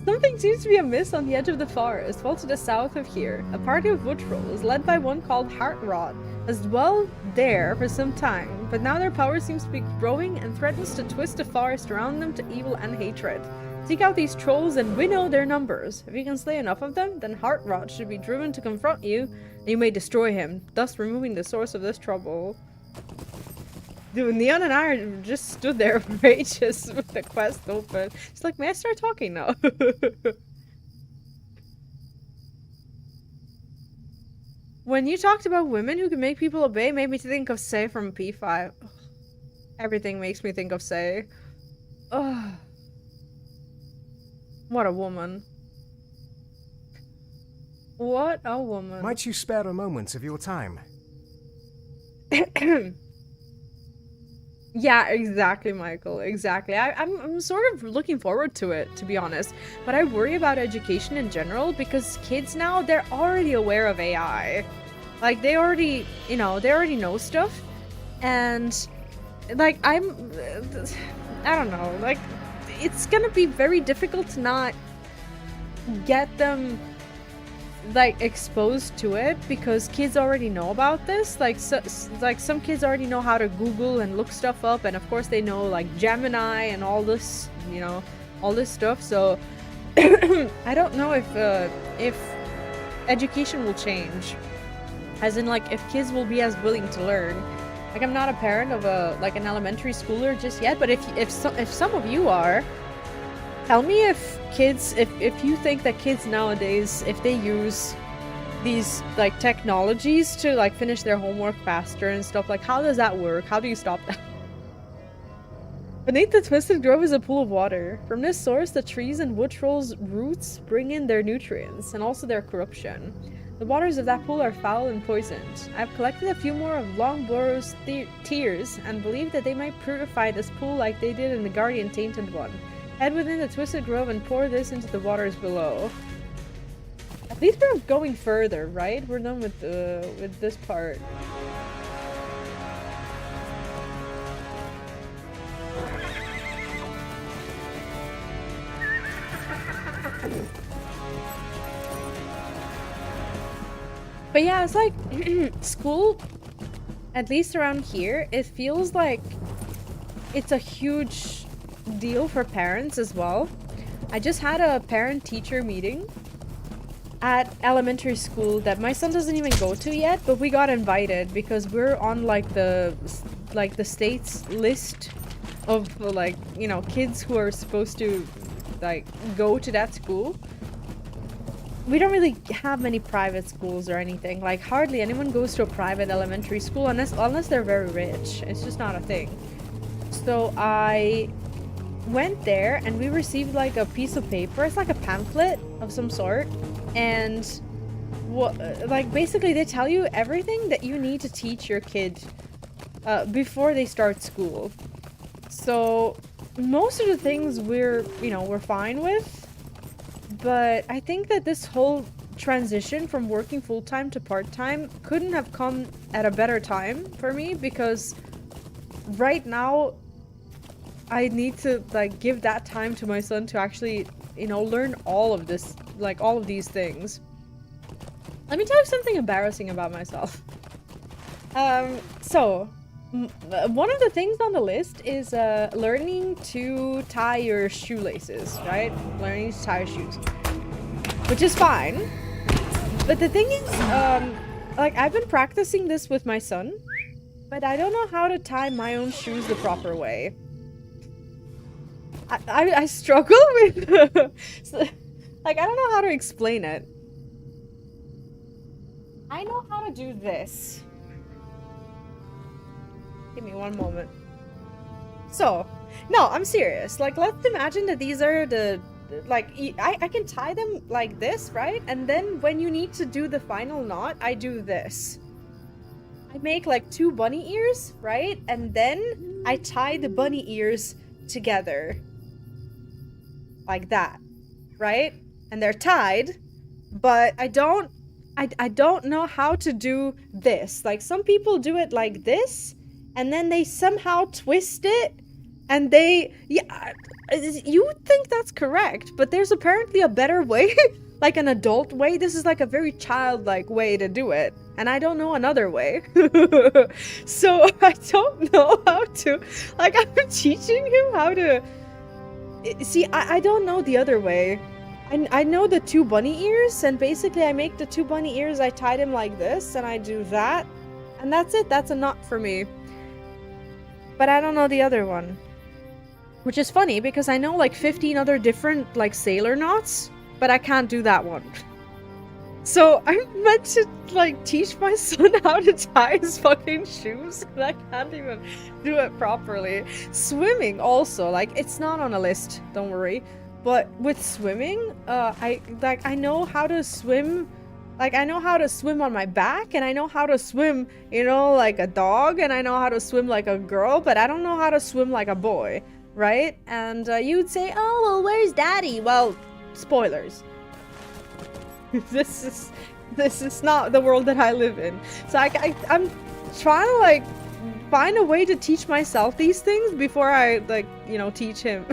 Something seems to be amiss on the edge of the forest, well to the south of here. A party of wood trolls, led by one called Heartrod, has dwelled there for some time, but now their power seems to be growing and threatens to twist the forest around them to evil and hatred. Seek out these trolls and winnow their numbers. If you can slay enough of them, then Heartrod should be driven to confront you, and you may destroy him, thus removing the source of this trouble. Dude, Neon and I just stood there for ages with the quest open. She's like, may I start talking now? When you talked about women who can make people obey, it made me think of Say from P5. Everything makes me think of Say. Ugh. What a woman. What a woman. Might you spare a moment of your time? Yeah, exactly, Michael. Exactly. I'm sort of looking forward to it, to be honest. But I worry about education in general because kids now, they're already aware of AI. Like, they already, you know, they already know stuff. And, like, I don't know. Like, it's gonna be very difficult to not get them like exposed to it because kids already know about this. Like, like some kids already know how to Google and look stuff up, and of course they know like Gemini and all this, you know, all this stuff. So I don't know if education will change, as in like if kids will be as willing to learn. Like, I'm not a parent of an elementary schooler just yet, but if some of you are, tell me if you think that kids nowadays, if they use these like technologies to like finish their homework faster and stuff, like how does that work? How do you stop that? Beneath the twisted grove is a pool of water. From this source, the trees and wood trolls' roots bring in their nutrients and also their corruption. The waters of that pool are foul and poisoned. I have collected a few more of Longborough's tears and believe that they might purify this pool like they did in the Guardian Tainted One. Head within the twisted grove and pour this into the waters below. At least we're going further, right? We're done with this part. But yeah, it's like school, at least around here, it feels like it's a huge deal for parents as well. I just had a parent-teacher meeting at elementary school that my son doesn't even go to yet, but we got invited because we're on like the state's list of like, you know, kids who are supposed to like go to that school. We don't really have many private schools or anything. Like, hardly anyone goes to a private elementary school unless they're very rich. It's just not a thing. So I went there and we received like a piece of paper. It's like a pamphlet of some sort, and like basically they tell you everything that you need to teach your kid before they start school. So most of the things we're fine with, but I think that this whole transition from working full-time to part-time couldn't have come at a better time for me, because right now I need to like give that time to my son to actually, you know, learn all of this, like all of these things. Let me tell you something embarrassing about myself. So one of the things on the list is learning to tie your shoelaces, right? Learning to tie your shoes, which is fine. But the thing is, like, I've been practicing this with my son, but I don't know how to tie my own shoes the proper way. I struggle with like, I don't know how to explain it. I know how to do this. Give me one moment. So, no, I'm serious. Like, let's imagine that these are the, like, I can tie them like this, right? And then when you need to do the final knot, I do this. I make like 2 bunny ears, right? And then I tie the bunny ears together. Like that, right? And they're tied, but I don't know how to do this. Like, some people do it like this, and then they somehow twist it, and they... Yeah, you would think that's correct, but there's apparently a better way. Like an adult way. This is like a very childlike way to do it. And I don't know another way. So I don't know how to... Like, I'm teaching him how to... See, I don't know the other way. I know the 2 bunny ears, and basically I make the 2 bunny ears, I tie them like this, and I do that. And that's it. That's a knot for me. But I don't know the other one. Which is funny, because I know like 15 other different, like, sailor knots. But I can't do that one. So I'm meant to, like, teach my son how to tie his fucking shoes, and I can't even do it properly. Swimming also, like, it's not on a list, don't worry. But with swimming, I know how to swim. Like, I know how to swim on my back, and I know how to swim, you know, like a dog, and I know how to swim like a girl, but I don't know how to swim like a boy, right? And you'd say, oh, well, where's daddy? Well, spoilers. This is not the world that I live in. So I'm trying to, like, find a way to teach myself these things before I, like, you know, teach him.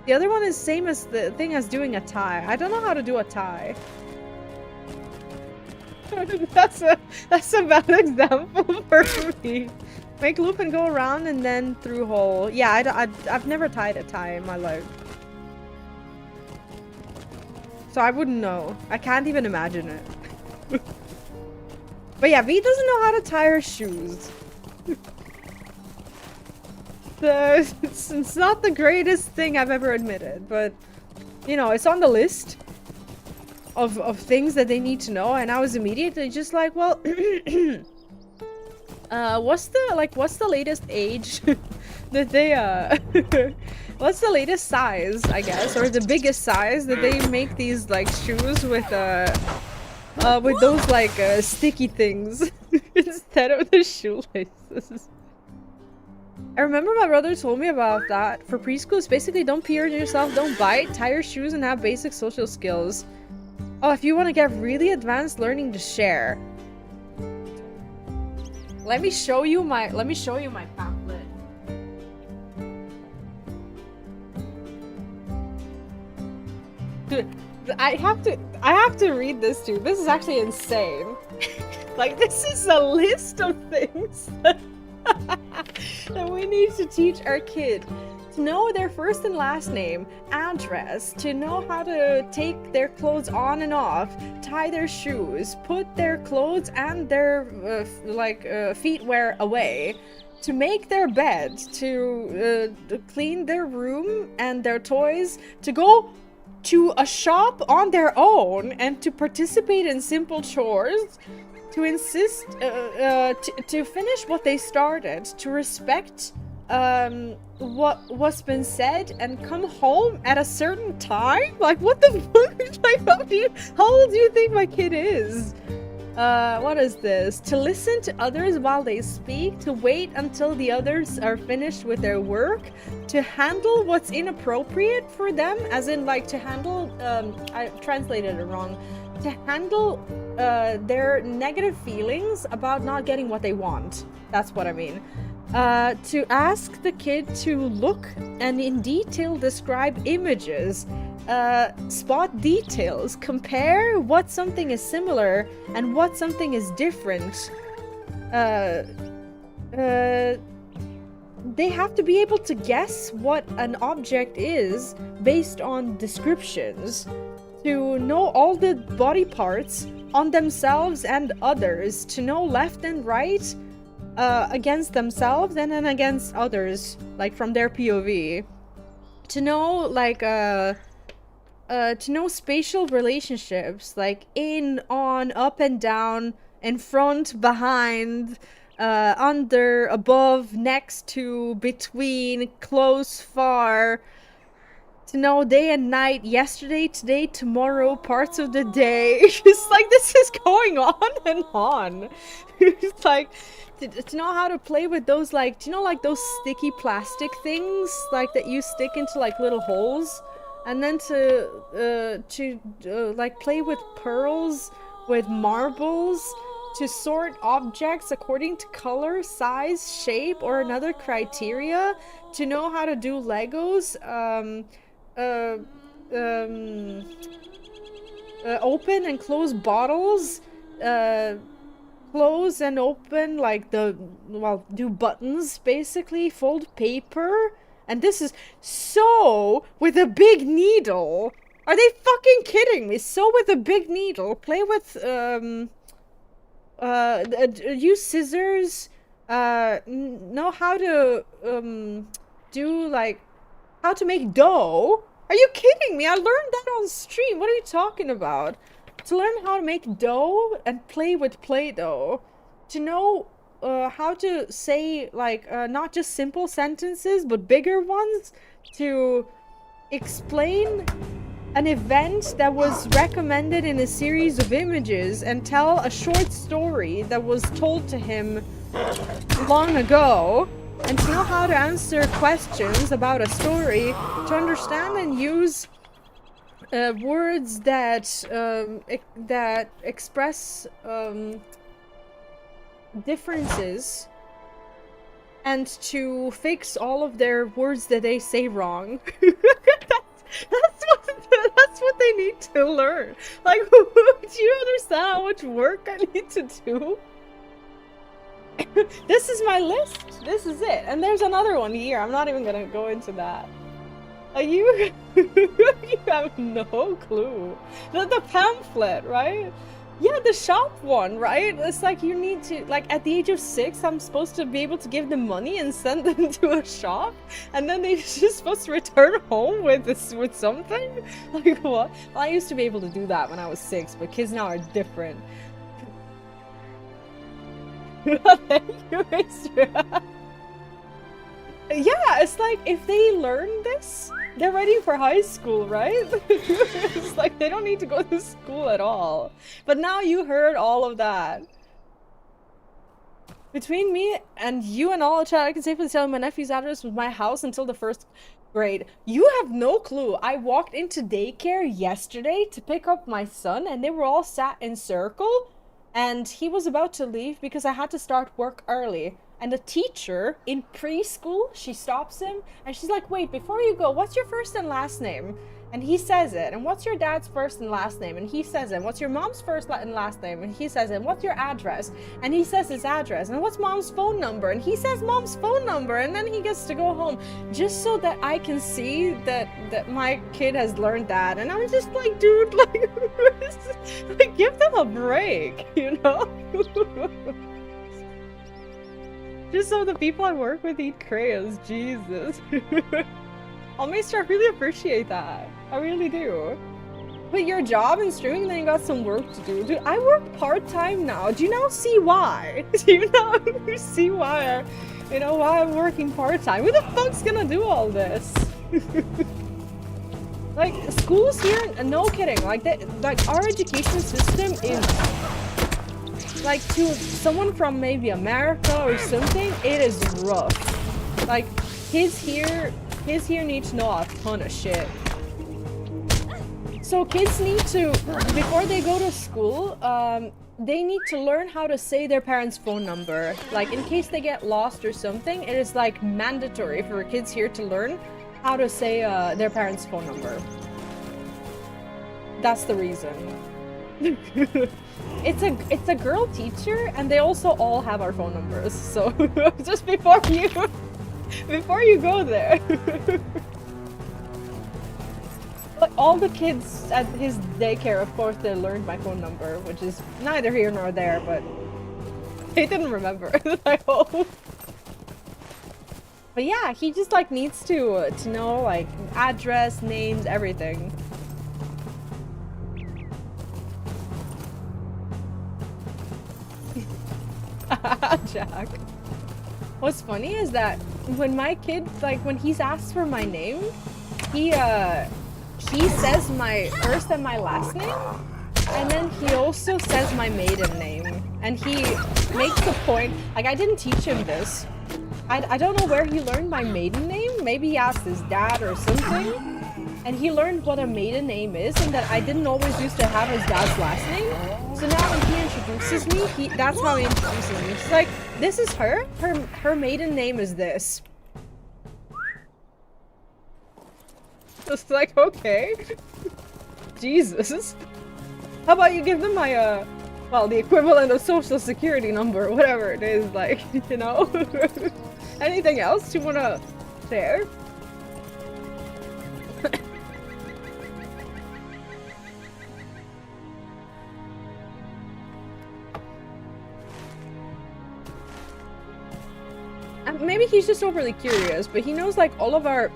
The other one is same as the thing as doing a tie. I don't know how to do a tie. That's a bad example for me. Make loop and go around and then through hole. Yeah, I've never tied a tie in my life. So I wouldn't know. I can't even imagine it. But yeah, V doesn't know how to tie her shoes. It's not the greatest thing I've ever admitted, but you know, it's on the list of things that they need to know, and I was immediately just like, well, what's the latest age that they what's the latest size, I guess, or the biggest size that they make these, like, shoes with those, like, sticky things instead of the shoelaces. I remember my brother told me about that. For preschool, it's basically don't pee on yourself, don't bite, tie your shoes, and have basic social skills. Oh, if you want to get really advanced, learning to share. Let me show you my pamphlet. Dude, I have to read this too. This is actually insane. Like, this is a list of things that we need to teach our kid. To know their first and last name, address, to know how to take their clothes on and off, tie their shoes, put their clothes and their feetwear away, to make their bed, to clean their room and their toys, to go to a shop on their own and to participate in simple chores, to insist to finish what they started, to respect what's been said and come home at a certain time. Like, what the fuck? Like, how old do you think my kid is? What is this? To listen to others while they speak, to wait until the others are finished with their work, to handle what's inappropriate for them, as in, like, to handle, I translated it wrong, to handle their negative feelings about not getting what they want. That's what I mean. To ask the kid to look and in detail describe images, spot details, compare what something is similar and what something is different. They have to be able to guess what an object is based on descriptions, to know all the body parts on themselves and others, to know left and right against themselves and then against others, like from their POV. To know, like, to know spatial relationships, like in, on, up and down, in front, behind, under, above, next to, between, close, far. To know day and night, yesterday, today, tomorrow, parts of the day. It's like this is going on and on. It's like to know how to play with those, like, do you know, like those sticky plastic things, like that you stick into like little holes, and then to like play with pearls, with marbles, to sort objects according to color, size, shape, or another criteria, to know how to do Legos, open and close bottles, close and open, like do buttons, basically, fold paper, and this is sew with a big needle. Are they fucking kidding me? Sew with a big needle, play with, use scissors, know how to, do, like, how to make dough. Are you kidding me? I learned that on stream. What are you talking about? To learn how to make dough and play with Play-Doh. To know how to say, like, not just simple sentences, but bigger ones. To explain an event that was recommended in a series of images and tell a short story that was told to him long ago. And to know how to answer questions about a story, to understand and use words that that express differences, and to fix all of their words that they say wrong. That's what they need to learn. Like, do you understand how much work I need to do? This is my list. This is it. And there's another one here. I'm not even gonna go into that. You have no clue. The pamphlet, right? Yeah, the shop one, right? It's like you need to, like, at the age of 6, I'm supposed to be able to give them money and send them to a shop, and then they're just supposed to return home with something? Like, what? Well, I used to be able to do that when I was 6, but kids now are different. Thank you, Extra. Yeah, it's like if they learn this, they're ready for high school, right? It's like they don't need to go to school at all. But now you heard all of that. Between me and you and all the chat, I can safely tell my nephew's address was my house until the 1st grade. You have no clue. I walked into daycare yesterday to pick up my son, and they were all sat in circle. And he was about to leave because I had to start work early. And the teacher in preschool, she stops him and she's like, wait, before you go, what's your first and last name? And he says it. And what's your dad's first and last name? And he says it. And what's your mom's first and last name? And he says it. And what's your address? And he says his address. And what's mom's phone number? And he says mom's phone number. And then he gets to go home, just so that I can see that my kid has learned that. And I'm just like, dude, like give them a break, you know? Just so the people I work with eat crayons, Jesus. Almaster, I really appreciate that. I really do. But your job in streaming, then you got some work to do. Dude, I work part-time now. Do you now see why? Do you now see why? Why I'm working part-time? Who the fuck's gonna do all this? Like, schools here, no kidding. Like our education system is, like, to someone from maybe America or something, it is rough. Like, kids here need to know a ton of shit. So kids need to, before they go to school, they need to learn how to say their parents' phone number. Like, in case they get lost or something, it is, like, mandatory for kids here to learn how to say their parents' phone number. That's the reason. It's a girl teacher, and they also all have our phone numbers. So just before you go there. But all the kids at his daycare, of course, they learned my phone number, which is neither here nor there, but they didn't remember, I hope. But yeah, he just, like, needs to know, like, address, names, everything. Jack. What's funny is that when my kid, like, when he's asked for my name, he says my first and my last name, and then he also says my maiden name, and he makes a point, like I didn't teach him this. I don't know where he learned my maiden name. Maybe he asked his dad or something, and he learned what a maiden name is, and that I didn't always used to have his dad's last name. So now when he introduces me, that's how he introduces me. He's like, this is her. Her maiden name is this. Just like, okay. Jesus. How about you give them my, well, the equivalent of social security number, whatever it is, like, you know? Anything else you wanna share? Maybe he's just overly curious, but he knows like all of our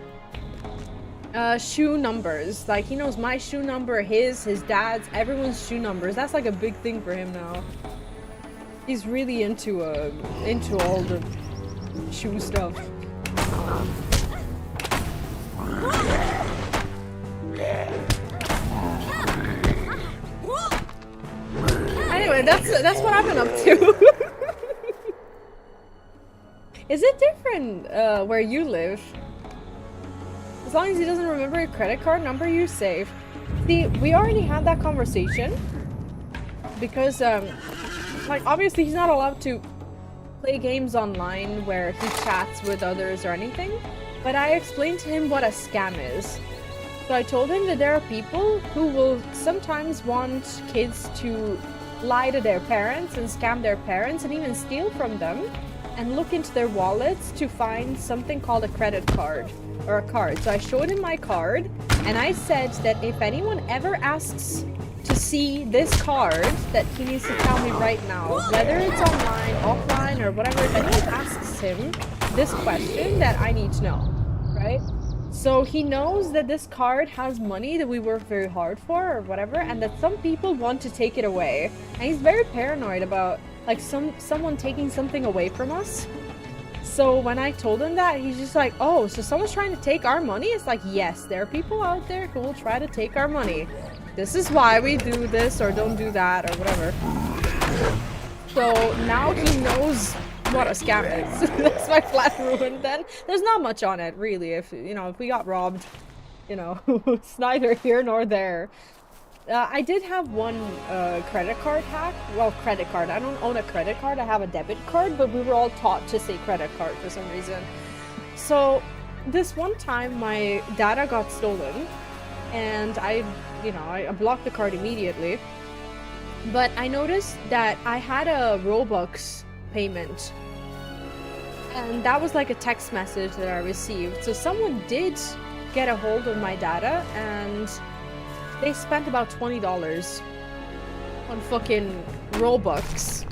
shoe numbers. Like he knows my shoe number, his dad's, everyone's shoe numbers. That's like a big thing for him now. He's really into all the shoe stuff. Anyway, that's what I've been up to. Is it different where you live? As long as he doesn't remember your credit card number, you're safe. See, we already had that conversation because, like, obviously he's not allowed to play games online where he chats with others or anything. But I explained to him what a scam is. So I told him that there are people who will sometimes want kids to lie to their parents and scam their parents and even steal from them, and look into their wallets to find something called a credit card or a card. So I showed him my card and I said that if anyone ever asks to see this card, that he needs to tell me right now, whether it's online, offline, or whatever. If anyone asks him this question, that I need to know, right? So he knows that this card has money that we work very hard for or whatever, and that some people want to take it away. And he's very paranoid about like someone taking something away from us. So when I told him that, he's just like, oh, so someone's trying to take our money? It's like, yes, there are people out there who will try to take our money. This is why we do this or don't do that or whatever. So now he knows what a scam is. That's my flat ruined then. There's not much on it, really. If, you know, if we got robbed, you know, it's neither here nor there. I did have one credit card hack. Well, credit card. I don't own a credit card. I have a debit card, but we were all taught to say credit card for some reason. So this one time my data got stolen and I blocked the card immediately. But I noticed that I had a Robux payment. And that was like a text message that I received. So someone did get a hold of my data and they spent about $20 on fucking Robux.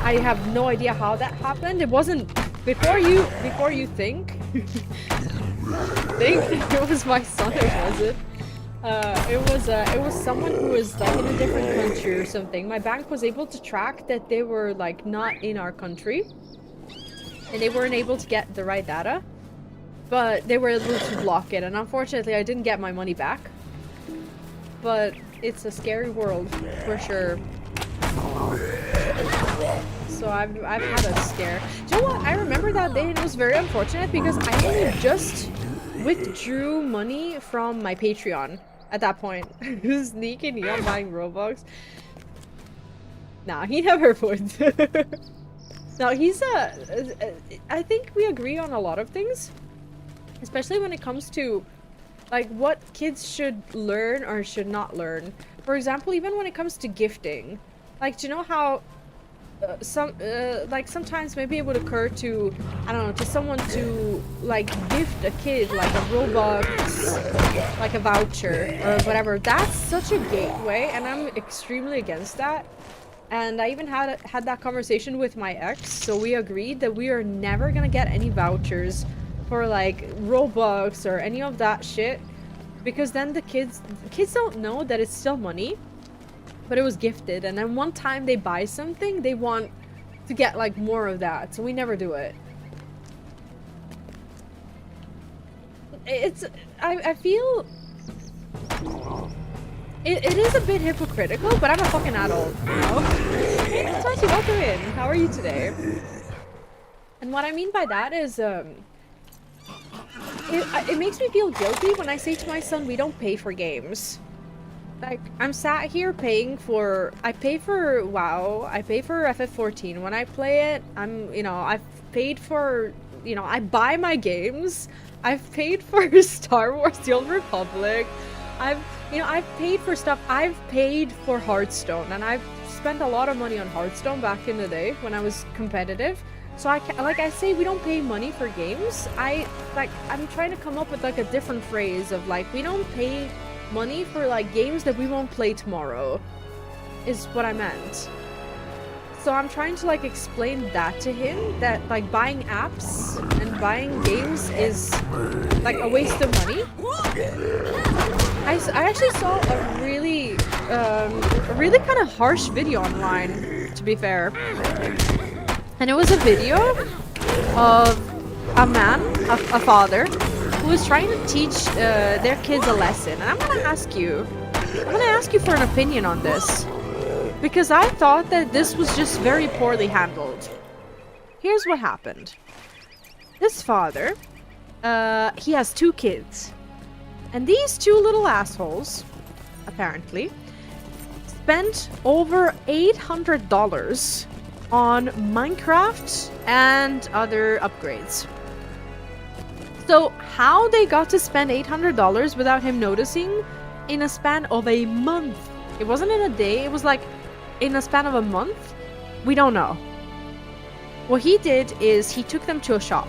I have no idea how that happened. It wasn't before you think. It was my son, or was it? It was someone who was like in a different country or something. My bank was able to track that they were like not in our country, and they weren't able to get the right data, but they were able to block it. And unfortunately, I didn't get my money back. But it's a scary world for sure. So I've had a scare. Do you know what? I remember that day and it was very unfortunate because I only just withdrew money from my Patreon at that point. Sneaky Neon buying Robux. Nah, he never would. No, he's I think we agree on a lot of things. Especially when it comes to like what kids should learn or should not learn. For example, even when it comes to gifting. Like, do you know how like sometimes maybe it would occur to, I don't know, to someone to like gift a kid like a Robux, like a voucher or whatever. That's such a gateway and I'm extremely against that. And I even had that conversation with my ex, so we agreed that we are never gonna get any vouchers for like Robux or any of that shit, because then the kids don't know that it's still money, but it was gifted, and then one time they buy something, they want to get like more of that, so we never do it. I feel it is a bit hypocritical, but I'm a fucking adult, you know? Hey, Tachi, welcome in. How are you today? And what I mean by that is, it makes me feel guilty when I say to my son, we don't pay for games. Like, I'm sat here paying for, I pay for WoW, I pay for FF14 when I play it, I've paid for, I buy my games, I've paid for Star Wars The Old Republic, I've paid for stuff, I've paid for Hearthstone, and I've spent a lot of money on Hearthstone back in the day when I was competitive. So like I say, we don't pay money for games. I'm trying to come up with like a different phrase of like, we don't pay money for like games that we won't play tomorrow, is what I meant. So I'm trying to like explain that to him, that like buying apps and buying games is like a waste of money. I actually saw a really kind of harsh video online, to be fair. And it was a video of a man, a father, who was trying to teach their kids a lesson. And I'm gonna ask you for an opinion on this, because I thought that this was just very poorly handled. Here's what happened. This father, he has 2 kids. And these 2 little assholes, apparently, spent over $800 on Minecraft and other upgrades. So how they got to spend $800 without him noticing in a span of a month? It wasn't in a day, it was like in a span of a month? We don't know. What he did is he took them to a shop.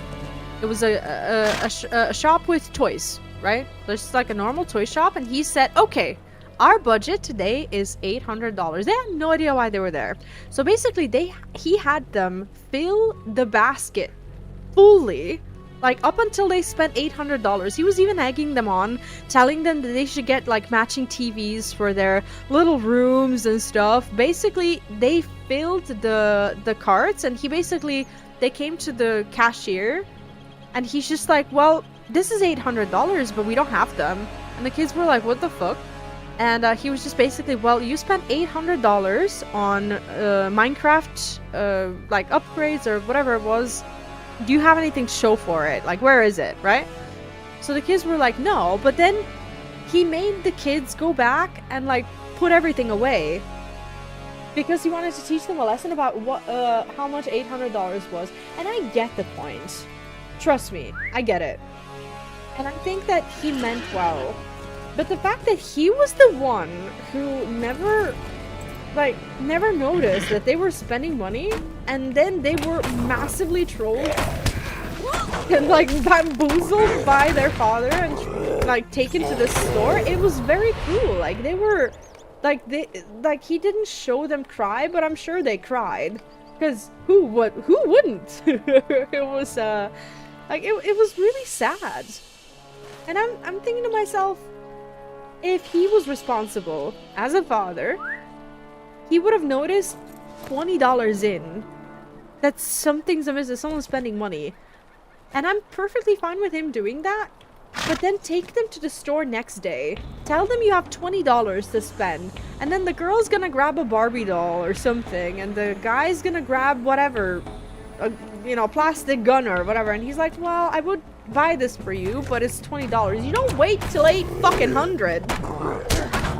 It was a shop with toys, right? There's like a normal toy shop, and he said, okay, our budget today is $800. They had no idea why they were there. So basically, he had them fill the basket fully, like up until they spent $800. He was even egging them on, telling them that they should get like matching TVs for their little rooms and stuff. Basically, they filled the carts, and they came to the cashier, and he's just like, well, this is $800, but we don't have them. And the kids were like, what the fuck? And he was just basically, well, you spent $800 on Minecraft, like upgrades or whatever it was. Do you have anything to show for it? Like, where is it, right? So the kids were like, no. But then he made the kids go back and like put everything away, because he wanted to teach them a lesson about what, how much $800 was. And I get the point. Trust me, I get it. And I think that he meant well. But the fact that he was the one who never noticed that they were spending money, and then they were massively trolled and like bamboozled by their father and like taken to the store, it was very cool. Like they were, he didn't show them cry, but I'm sure they cried, because who wouldn't? It was it was really sad. And I'm thinking to myself, if he was responsible as a father, he would have noticed $20 in that something's amiss, that someone's spending money. And I'm perfectly fine with him doing that, but then take them to the store next day. Tell them you have $20 to spend, and then the girl's gonna grab a Barbie doll or something, and the guy's gonna grab whatever, a plastic gun or whatever, and he's like, well, I would buy this for you, but it's $20. You don't wait till $800.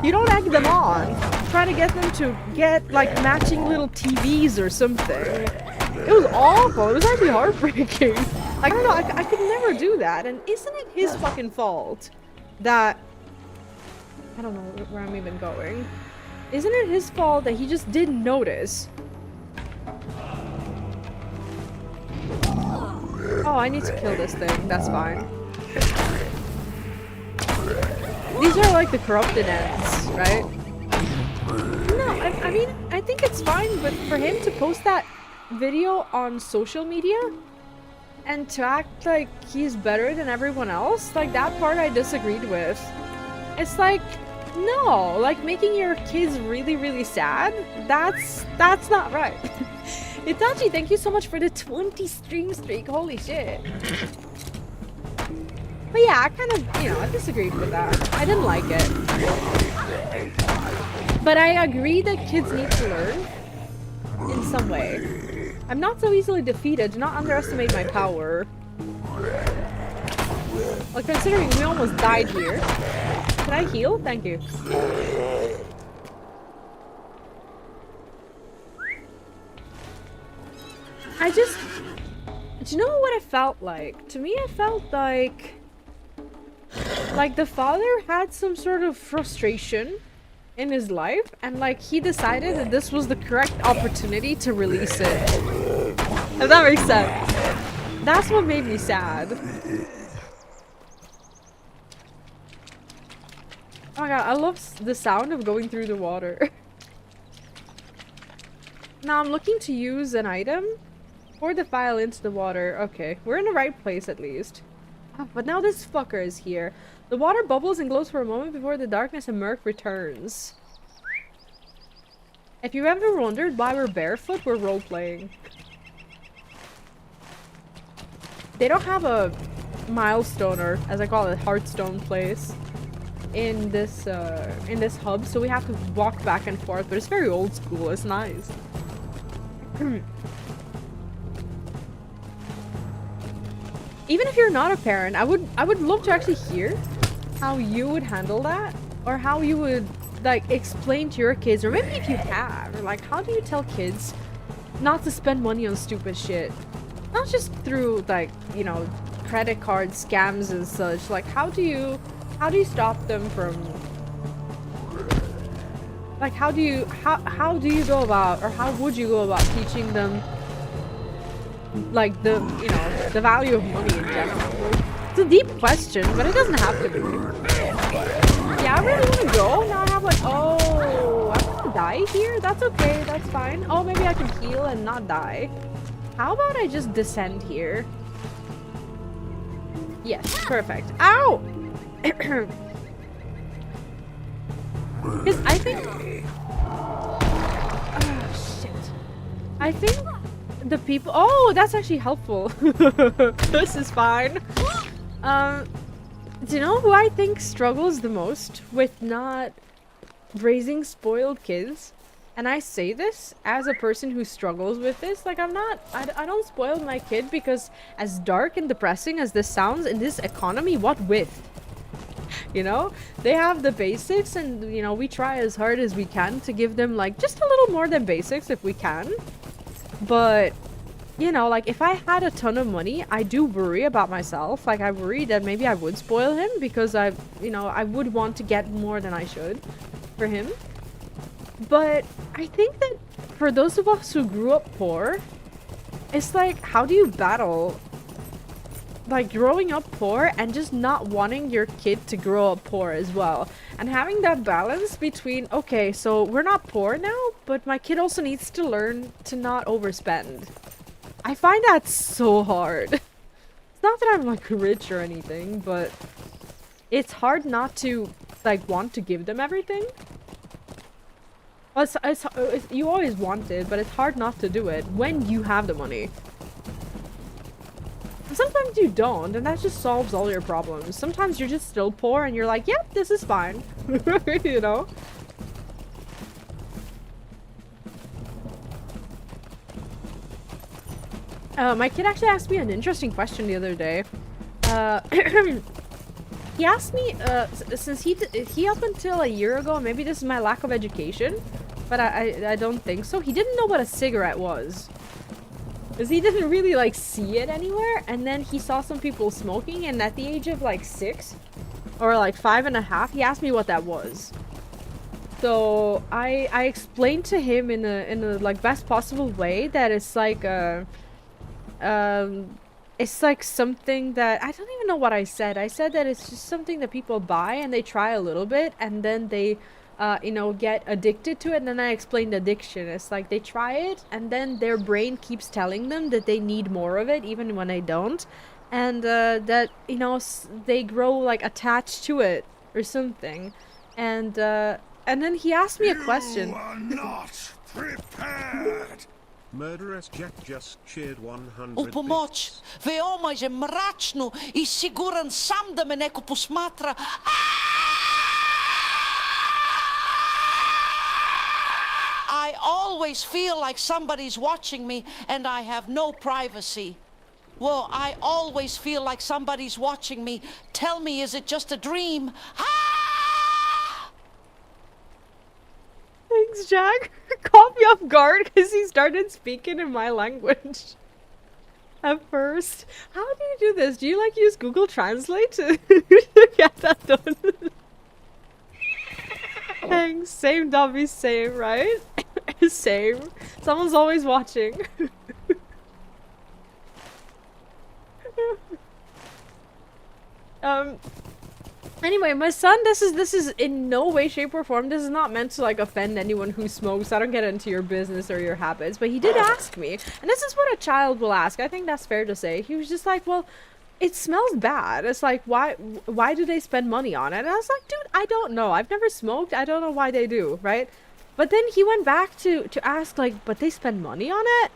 You don't egg them on. Try to get them to get like matching little TVs or something. It was awful. It was actually heartbreaking. Like, I don't know, I could never do that. And isn't it his fucking fault that, I don't know where I'm even going. Isn't it his fault that he just didn't notice? Oh, I need to kill this thing. That's fine. These are like the corrupted ends, right? No, I mean, I think it's fine, but for him to post that video on social media and to act like he's better than everyone else, like that part I disagreed with. It's like, no, like making your kids really, really sad, that's not right. Itachi, thank you so much for the 20 stream streak. Holy shit. But yeah, I kind of, you know, I disagreed with that. I didn't like it. But I agree that kids need to learn in some way. I'm not so easily defeated. Do not underestimate my power. Like, considering we almost died here. Can I heal? Thank you. Do you know what I felt like? To me, I felt like the father had some sort of frustration in his life, and like he decided that this was the correct opportunity to release it. If that makes sense. That's what made me sad. Oh my god, I love the sound of going through the water. Now I'm looking to use an item. Pour the file into the water. Okay, we're in the right place at least. Oh, but now this fucker is here. The water bubbles and glows for a moment before the darkness and murk returns. If you've ever wondered why we're barefoot, we're role-playing. They don't have a milestone, or as I call it, Hearthstone place in this hub, so we have to walk back and forth, but it's very old school. It's nice. Even if you're not a parent, I would love to actually hear how you would handle that, or how you would like explain to your kids, or maybe if you have, or like how do you tell kids not to spend money on stupid shit, not just through like, you know, credit card scams and such. Like how do you stop them from, like how do you go about, or how would you go about teaching them like the, you know, the value of money in general? It's a deep question, but it doesn't have to be. Yeah, I really want to go. Now I have like, oh, I'm gonna die here? That's okay, that's fine. Oh, maybe I can heal and not die. How about I just descend here? Yes, perfect. Ow! Because I think... Oh, shit. I think the people... Oh, that's actually helpful. This is fine. Do you know who I think struggles the most with not raising spoiled kids? And I say this as a person who struggles with this. Like, I don't spoil my kid because, as dark and depressing as this sounds, in this economy, what with? You know? They have the basics, and, you know, we try as hard as we can to give them, like, just a little more than basics if we can. But, you know, like, if I had a ton of money, I do worry about myself. Like, I worry that maybe I would spoil him because I would want to get more than I should for him. But I think that for those of us who grew up poor, it's like, how do you battle, like, growing up poor and just not wanting your kid to grow up poor as well? And having that balance between, okay, so we're not poor now, but my kid also needs to learn to not overspend. I find that so hard. It's not that I'm, like, rich or anything, but it's hard not to, like, want to give them everything. Well, you always want it, but it's hard not to do it when you have the money. And sometimes you don't, and that just solves all your problems. Sometimes you're just still poor and you're like, yep, this is fine. You know? My kid actually asked me an interesting question the other day. He asked me, since he up until a year ago, maybe this is my lack of education, but I don't think so. He didn't know what a cigarette was. Because he didn't really, like, see it anywhere. And then he saw some people smoking, and at the age of, like, 6, or, like, 5.5, he asked me what that was. So, I explained to him in a, like, best possible way that it's like, it's like something that, I don't even know what I said. I said that it's just something that people buy and they try a little bit and then they, you know, get addicted to it. And then I explained addiction. It's like they try it and then their brain keeps telling them that they need more of it even when they don't. And that, you know, they grow like attached to it or something. And then he asked me a question. You are not prepared. Murderous Jack just cheered 100 Upomoć. bits. Veoma je mračno I siguran sam da me neko posmatra. I always feel like somebody's watching me and I have no privacy. Well, I always feel like somebody's watching me. Tell me, is it just a dream? Thanks, Jack. Caught me off guard because he started speaking in my language. At first. How do you do this? Do you like use Google Translate to get that done? Thanks. Same Dobby, same, right? Same. Someone's always watching. Anyway, my son, this is in no way, shape, or form, this is not meant to, like, offend anyone who smokes. I don't get into your business or your habits, but he did ask me, and this is what a child will ask. I think that's fair to say. He was just like, well, it smells bad. It's like, why do they spend money on it? And I was like, dude, I don't know. I've never smoked. I don't know why they do, right? But then he went back to ask, like, but they spend money on it?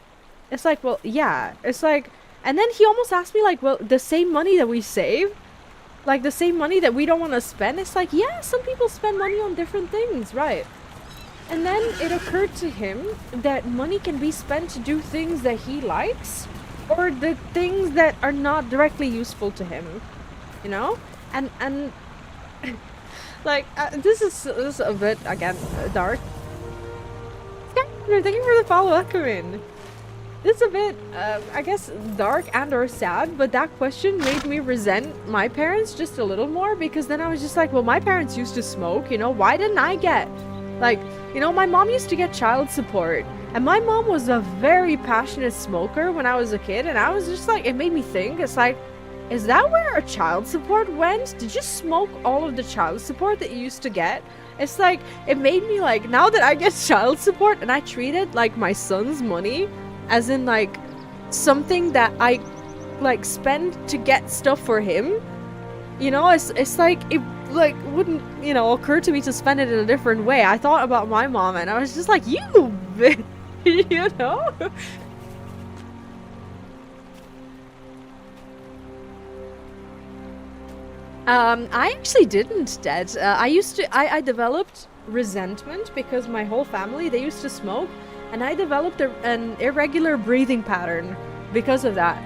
It's like, well, yeah. It's like, and then he almost asked me, like, well, the same money that we save? Like, the same money that we don't want to spend? It's like, yeah, some people spend money on different things, right? And then it occurred to him that money can be spent to do things that he likes, or the things that are not directly useful to him, you know? And like, this is a bit, again, dark. Thank you for the follow, Echoin. This is a bit, I guess, dark and or sad, but that question made me resent my parents just a little more, because then I was just like, well, my parents used to smoke, you know, why didn't I get, like, you know, my mom used to get child support, and my mom was a very passionate smoker when I was a kid, and I was just like, it made me think, it's like, is that where our child support went? Did you smoke all of the child support that you used to get? It's like, it made me like, now that I get child support and I treat it like my son's money, as in like something that I like spend to get stuff for him, you know, it's like, it like wouldn't, you know, occur to me to spend it in a different way. I thought about my mom and I was just like, you bitch, you know? I actually didn't, Dad. I developed resentment because my whole family, they used to smoke, and I developed an irregular breathing pattern because of that.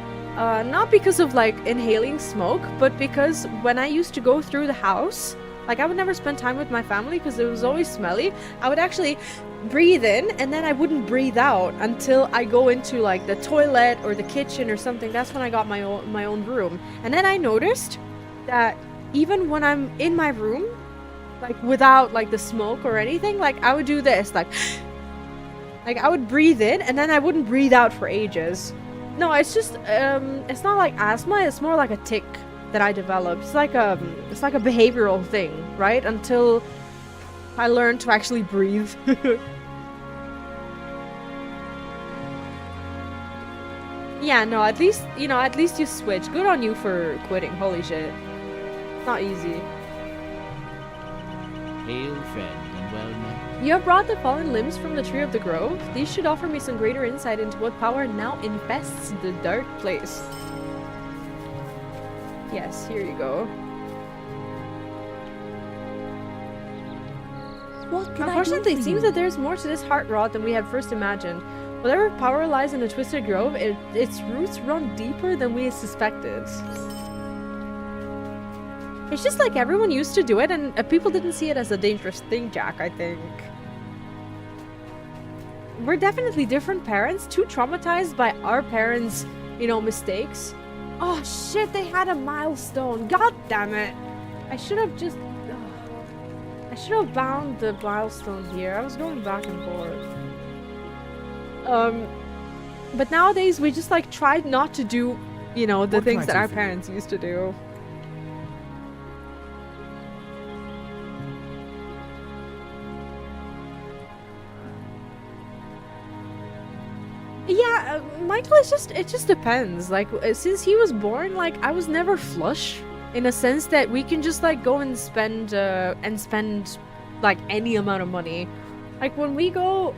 Not because of, like, inhaling smoke, but because when I used to go through the house, like, I would never spend time with my family because it was always smelly. I would actually breathe in, and then I wouldn't breathe out until I go into, like, the toilet or the kitchen or something. That's when I got my own room. And then I noticed that even when I'm in my room, like, without, like, the smoke or anything, like, I would do this, like I would breathe in, and then I wouldn't breathe out for ages. No, it's just, it's not like asthma, it's more like a tic that I developed. It's like a behavioral thing, right? Until I learned to actually breathe. Yeah, no, at least, you know, at least you switch. Good on you for quitting, holy shit. It's not easy. Hail, friend, and well met. You have brought the fallen limbs from the tree of the grove. These should offer me some greater insight into what power now infests the dark place. Yes, here you go. What can I do Unfortunately, for it seems you? that there's more to this heart rot than we had first imagined. Whatever power lies in the Twisted Grove, its roots run deeper than we suspected. It's just like everyone used to do it, and people didn't see it as a dangerous thing, Jack, I think. We're definitely different parents, too traumatized by our parents', you know, mistakes. Oh shit, they had a milestone. God damn it. I should have just... I should have bound the milestone here. I was going back and forth. But nowadays we just, like, try not to do, you know, the What can things I that do our for you? parents used to do. Yeah, Michael, it just depends. Like, since he was born, like, I was never flush, in a sense that we can just, like, go and spend, like, any amount of money. Like, when we go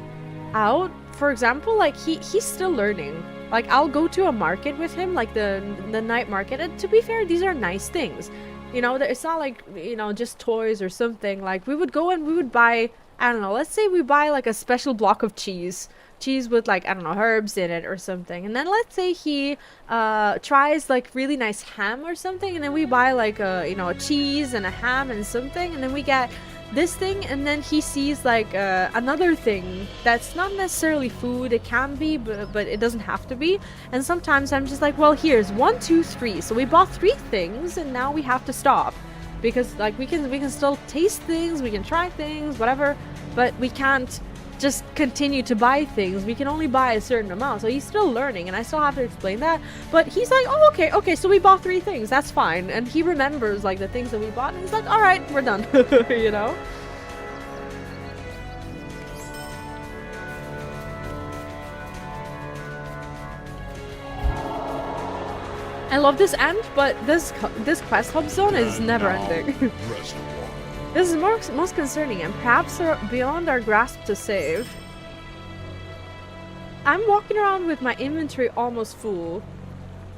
out for example, like he's still learning. Like I'll go to a market with him, like the night market, and to be fair, these are nice things. You know, it's not like, you know, just toys or something. Like we would go and we would buy, I don't know, let's say we buy like a special block of cheese with like, I don't know, herbs in it or something. And then let's say he tries like really nice ham or something, and then we buy like a, you know, a cheese and a ham and something, and then we get this thing, and then he sees like another thing that's not necessarily food. It can be, but it doesn't have to be. And sometimes I'm just like, well, here's 1, 2, 3. So we bought 3 things, and now we have to stop because like we can still taste things, we can try things, whatever, but we can't just continue to buy things. We can only buy a certain amount. So he's still learning, and I still have to explain that. But he's like, oh, okay, so we bought 3 things. That's fine. And he remembers like the things that we bought, and he's like, all right, we're done. You know? I love this end, but this quest hub zone is never ending. This is most concerning, and perhaps beyond our grasp to save. I'm walking around with my inventory almost full,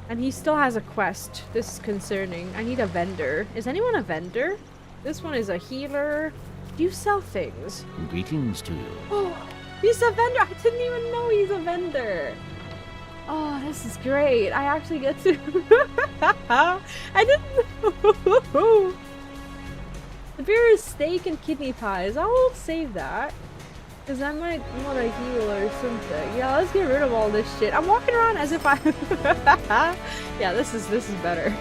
and he still has a quest. This is concerning. I need a vendor. Is anyone a vendor? This one is a healer. Do you sell things? Greetings to you. Oh, he's a vendor. I didn't even know he's a vendor. Oh, this is great. I actually get to... I didn't know. The beer is steak and kidney pies. I will save that, because I might want to heal or something. Yeah, let's get rid of all this shit. I'm walking around as if I... Yeah, this is better.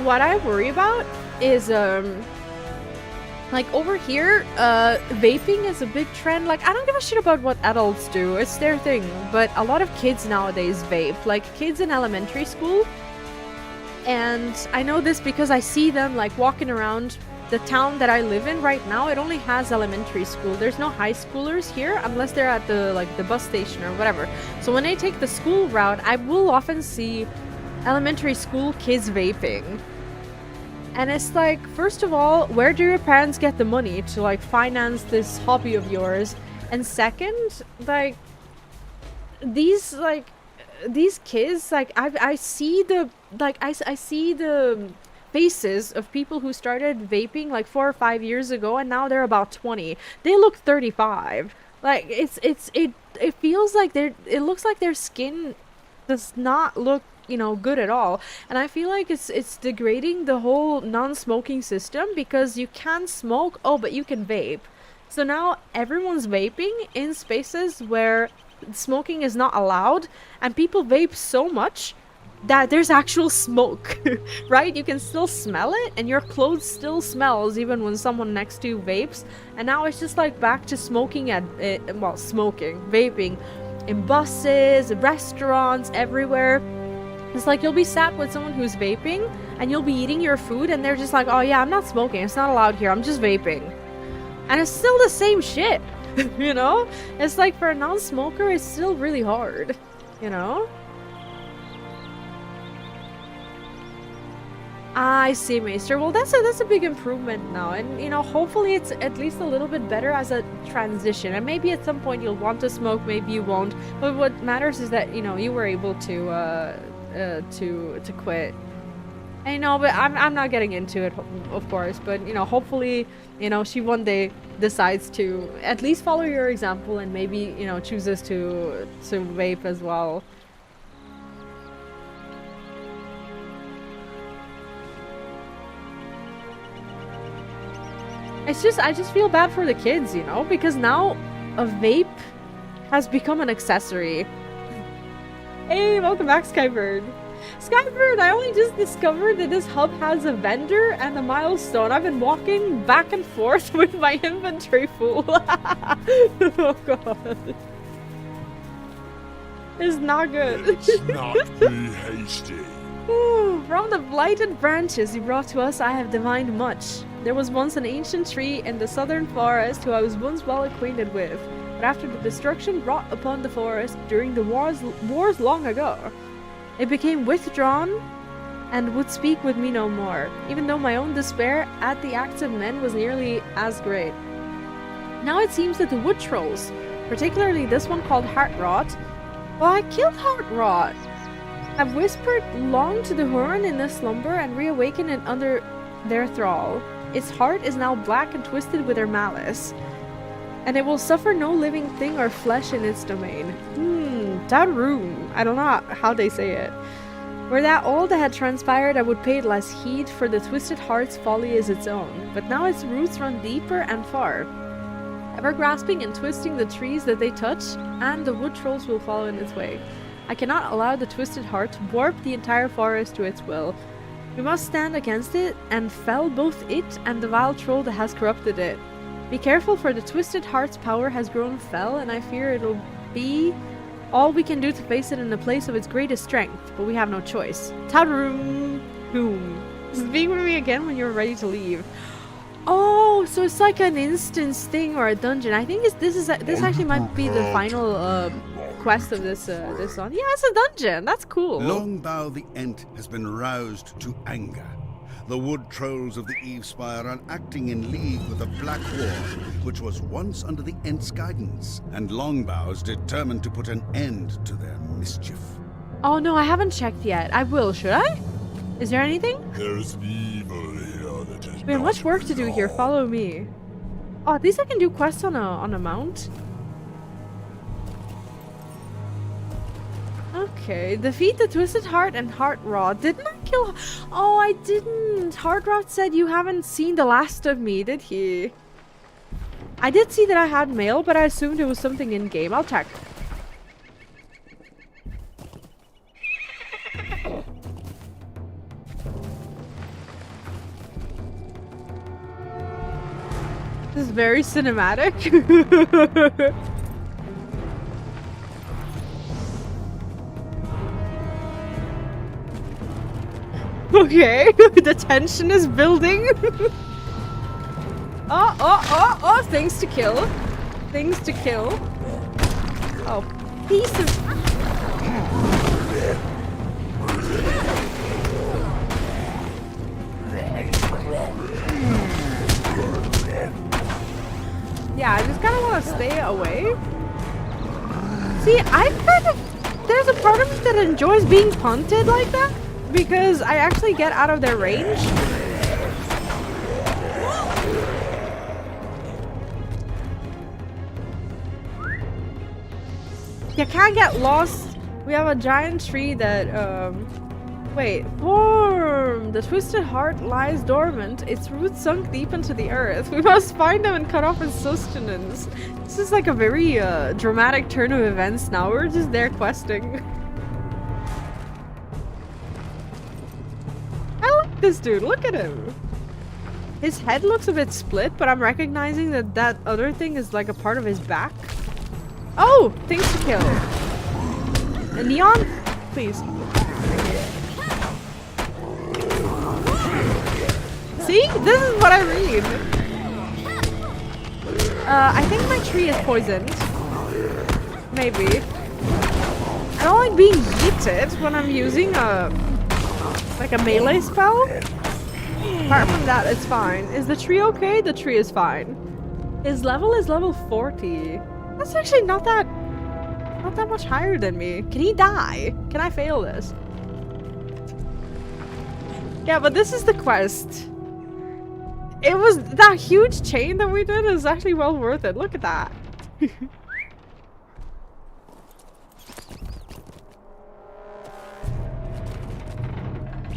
What I worry about is, like over here, vaping is a big trend. Like, I don't give a shit about what adults do. It's their thing. But a lot of kids nowadays vape. Like, kids in elementary school. And I know this because I see them like walking around the town that I live in right now. It only has elementary school. There's no high schoolers here unless they're at the bus station or whatever. So when I take the school route, I will often see elementary school kids vaping. And it's like, first of all, where do your parents get the money to like finance this hobby of yours? And second, like these kids, like I see the I see the faces of people who started vaping like 4 or 5 years ago, and now they're about 20. They look 35. Like it feels like it looks like their skin does not look, you know, good at all. And I feel like it's degrading the whole non-smoking system, because you can smoke, oh, but you can vape. So now everyone's vaping in spaces where smoking is not allowed, and people vape so much that there's actual smoke. Right? You can still smell it, and your clothes still smells even when someone next to you vapes. And now it's just like back to smoking vaping in buses, restaurants, everywhere. It's like you'll be sat with someone who's vaping, and you'll be eating your food, and they're just like, oh yeah, I'm not smoking, it's not allowed here, I'm just vaping. And it's still the same shit. You know? It's like, for a non-smoker, it's still really hard. You know? I see, Maester. Well, that's a big improvement now, and you know, hopefully it's at least a little bit better as a transition. And maybe at some point you'll want to smoke, maybe you won't. But what matters is that, you know, you were able to quit. And you know, but I'm not getting into it, of course. But you know, hopefully, you know, she one day decides to at least follow your example, and maybe, you know, chooses to vape as well. I just feel bad for the kids, you know, because now a vape has become an accessory. Hey, welcome back, Skybird. Skybird, I only just discovered that this hub has a vendor and a milestone. I've been walking back and forth with my inventory full. Oh god. It's not good. Let's not be hasty. Ooh, from the blighted branches you brought to us, I have divined much. There was once an ancient tree in the southern forest who I was once well acquainted with, but after the destruction brought upon the forest during the wars long ago, it became withdrawn and would speak with me no more, even though my own despair at the acts of men was nearly as great. Now it seems that the wood trolls, particularly this one called Heartrot, well, I killed Heartrot, have whispered long to the Huron in the slumber and reawakened it under their thrall. Its heart is now black and twisted with their malice, and it will suffer no living thing or flesh in its domain. That room. I don't know how they say it. Were that all that had transpired, I would pay it less heed, for the twisted heart's folly is its own. But now its roots run deeper and far, ever grasping and twisting the trees that they touch, and the wood trolls will follow in its way. I cannot allow the twisted heart to warp the entire forest to its will. We must stand against it and fell both it and the vile troll that has corrupted it. Be careful, for the twisted heart's power has grown fell, and I fear it'll be all we can do to face it in the place of its greatest strength, but we have no choice. Tarum Whom. Speak with me again when you're ready to leave. Oh, so it's like an instance thing or a dungeon. I think this actually might be the final quest of this one. Yeah, it's a dungeon. That's cool. Longbow the Ent has been roused to anger. The wood trolls of the Eve Spire are acting in league with the Black War, which was once under the Ent's guidance, and Longbow's determined to put an end to their mischief. Oh no, I haven't checked yet. I will, should I? Is there anything? There's evil here that is We have much work to do here. Follow me. Oh, at least I can do quests on a mount. Okay, defeat the Twisted Heart and Heartrot. Didn't I kill? Oh, I didn't. Heartrot said you haven't seen the last of me, did he? I did see that I had mail, but I assumed it was something in game. I'll check. This is very cinematic. Okay, the tension is building. Oh, things to kill. Things to kill. Oh, piece of... Yeah, I just kind of want to stay away. See, there's a part of me that enjoys being punted like that, because I actually get out of their range. You can't get lost. We have a giant tree that, wait, form! The Twisted Heart lies dormant, its roots sunk deep into the earth. We must find them and cut off its sustenance. This is like a very, dramatic turn of events now. We're just there questing. This dude, look at him. His head looks a bit split, but I'm recognizing that that other thing is like a part of his back. Oh, things to kill. A neon, please. See, this is what I read. I think my tree is poisoned. Maybe. I don't like being yeeted when I'm using like a melee spell. Apart from that, it's fine. Is the tree okay? The tree is fine. His level is level 40. That's actually not that much higher than me. Can he die? Can I fail this? Yeah, but this is the quest. It was that huge chain that we did is actually well worth it. Look at that.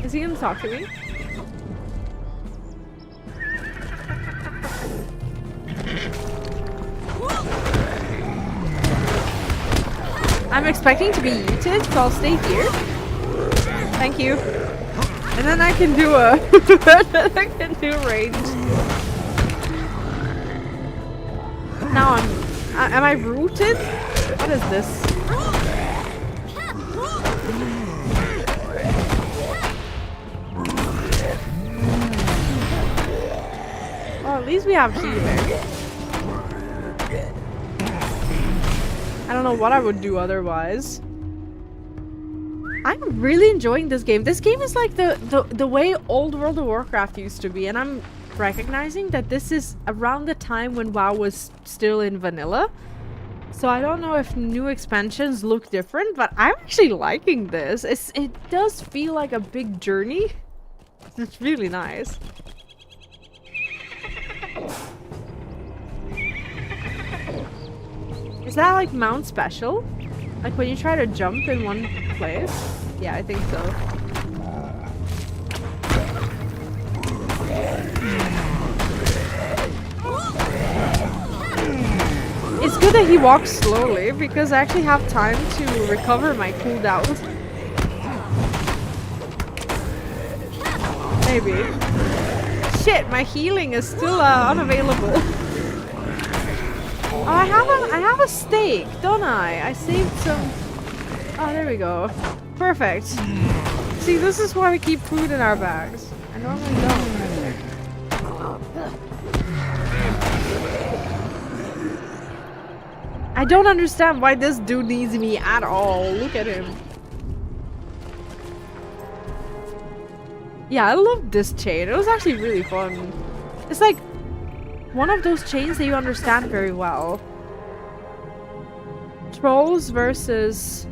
Is he gonna talk to me? I'm expecting to be yeeted, so I'll stay here. Thank you. And then I can do I can do range. Now am I rooted? What is this? Well, at least we have healing. I don't know what I would do otherwise. I'm really enjoying this game. This game is like the way old World of Warcraft used to be, and I'm recognizing that this is around the time when WoW was still in vanilla. So I don't know if new expansions look different, but I'm actually liking this. It does feel like a big journey. It's really nice. Is that like mount special? Like when you try to jump in one place? Yeah, I think so. It's good that he walks slowly because I actually have time to recover my cooldowns. Maybe. Shit, my healing is still unavailable. Oh, I have a steak, don't I? I saved some. Oh, there we go. Perfect. See, this is why we keep food in our bags. I normally don't. I don't understand why this dude needs me at all. Look at him. Yeah, I love this chain. It was actually really fun. It's like one of those chains that you understand very well. Trolls versus,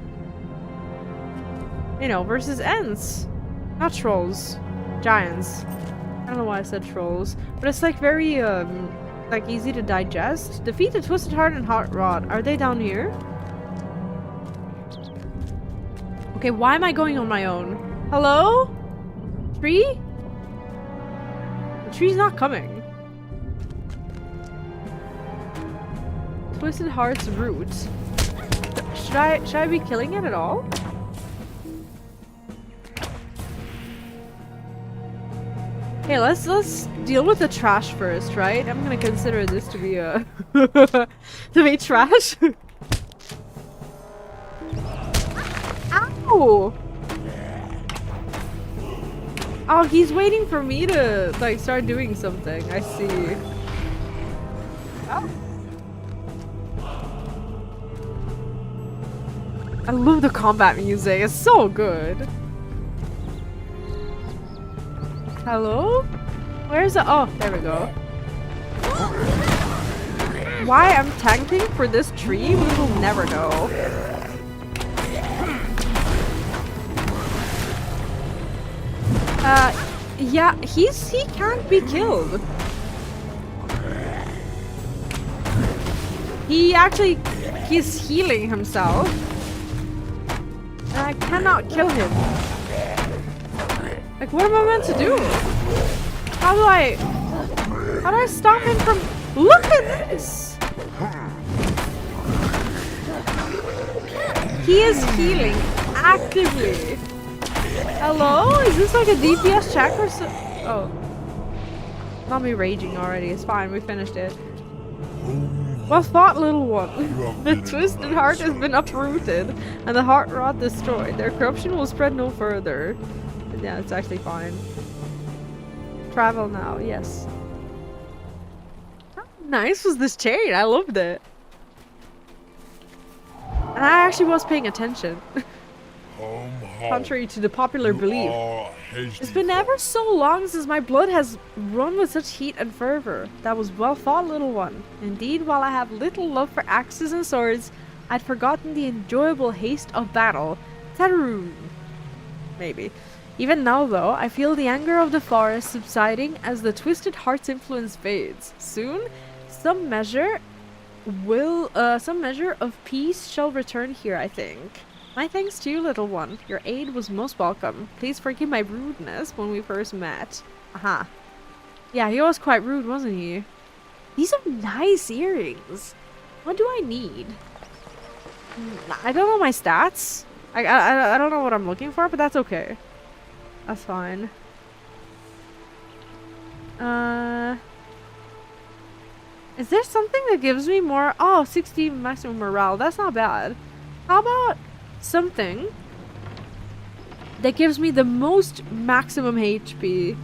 you know, versus Ents. Not trolls. Giants. I don't know why I said trolls. But it's like very, like easy to digest. Defeat the Twisted Heart and Hot Rod. Are they down here? Okay, why am I going on my own? Hello? Tree? The tree's not coming. Twisted Heart's root. Should I be killing it at all? Okay, let's deal with the trash first, right? I'm gonna consider this to be a to be trash. Ow! Oh, he's waiting for me to like start doing something. I see. Oh. I love the combat music. It's so good. Hello? Where's the— oh, there we go. Why I'm tanking for this tree, we will never know. Yeah, he can't be killed. He's healing himself. And I cannot kill him. Like, what am I meant to do? How do I stop him from— look at this! He is healing actively. Hello? Is this like a DPS check or so? Oh. Not me raging already. It's fine. We finished it. Well fought, little one. The Twisted Heart has been uprooted and the Heart Rod destroyed. Their corruption will spread no further. Yeah, it's actually fine. Travel now, yes. How nice was this chain? I loved it. And I actually was paying attention. Contrary to the popular belief. It's been ever so long since my blood has run with such heat and fervor. That was well fought, little one. Indeed, while I have little love for axes and swords, I'd forgotten the enjoyable haste of battle. Taroon. Maybe. Even now, though, I feel the anger of the forest subsiding as the Twisted Heart's influence fades. Soon, some measure of peace shall return here, I think. My thanks to you, little one. Your aid was most welcome. Please forgive my rudeness when we first met. Aha. Yeah, he was quite rude, wasn't he? These are nice earrings. What do I need? I don't know my stats. I don't know what I'm looking for, but that's okay. That's fine. Is there something that gives me more? Oh, 60 maximum morale. That's not bad. How about something that gives me the most maximum HP?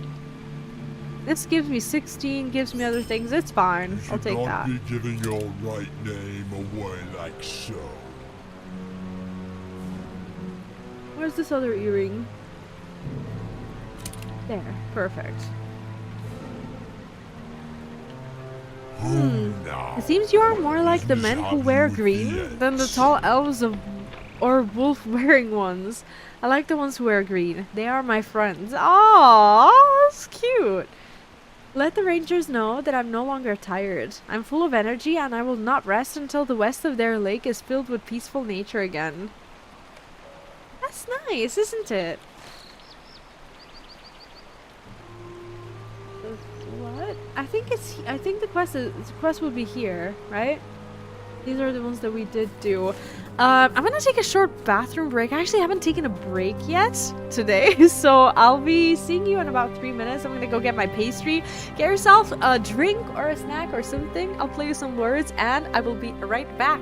This gives me 16, gives me other things. It's fine. I'll take that. Be giving your right name away like so. Where's this other earring? There. Perfect. now. It seems you are more like the men who wear green than the tall elves of or wolf-wearing ones. I like the ones who wear green. They are my friends. Aww, that's cute. Let the rangers know that I'm no longer tired. I'm full of energy and I will not rest until the west of their lake is filled with peaceful nature again. That's nice, isn't it? What? I think the quest will be here, right? These are the ones that we did do. I'm gonna take a short bathroom break. I actually haven't taken a break yet today, so I'll be seeing you in about 3 minutes. I'm gonna go get my pastry. Get yourself a drink or a snack or something. I'll play you some words, and I will be right back.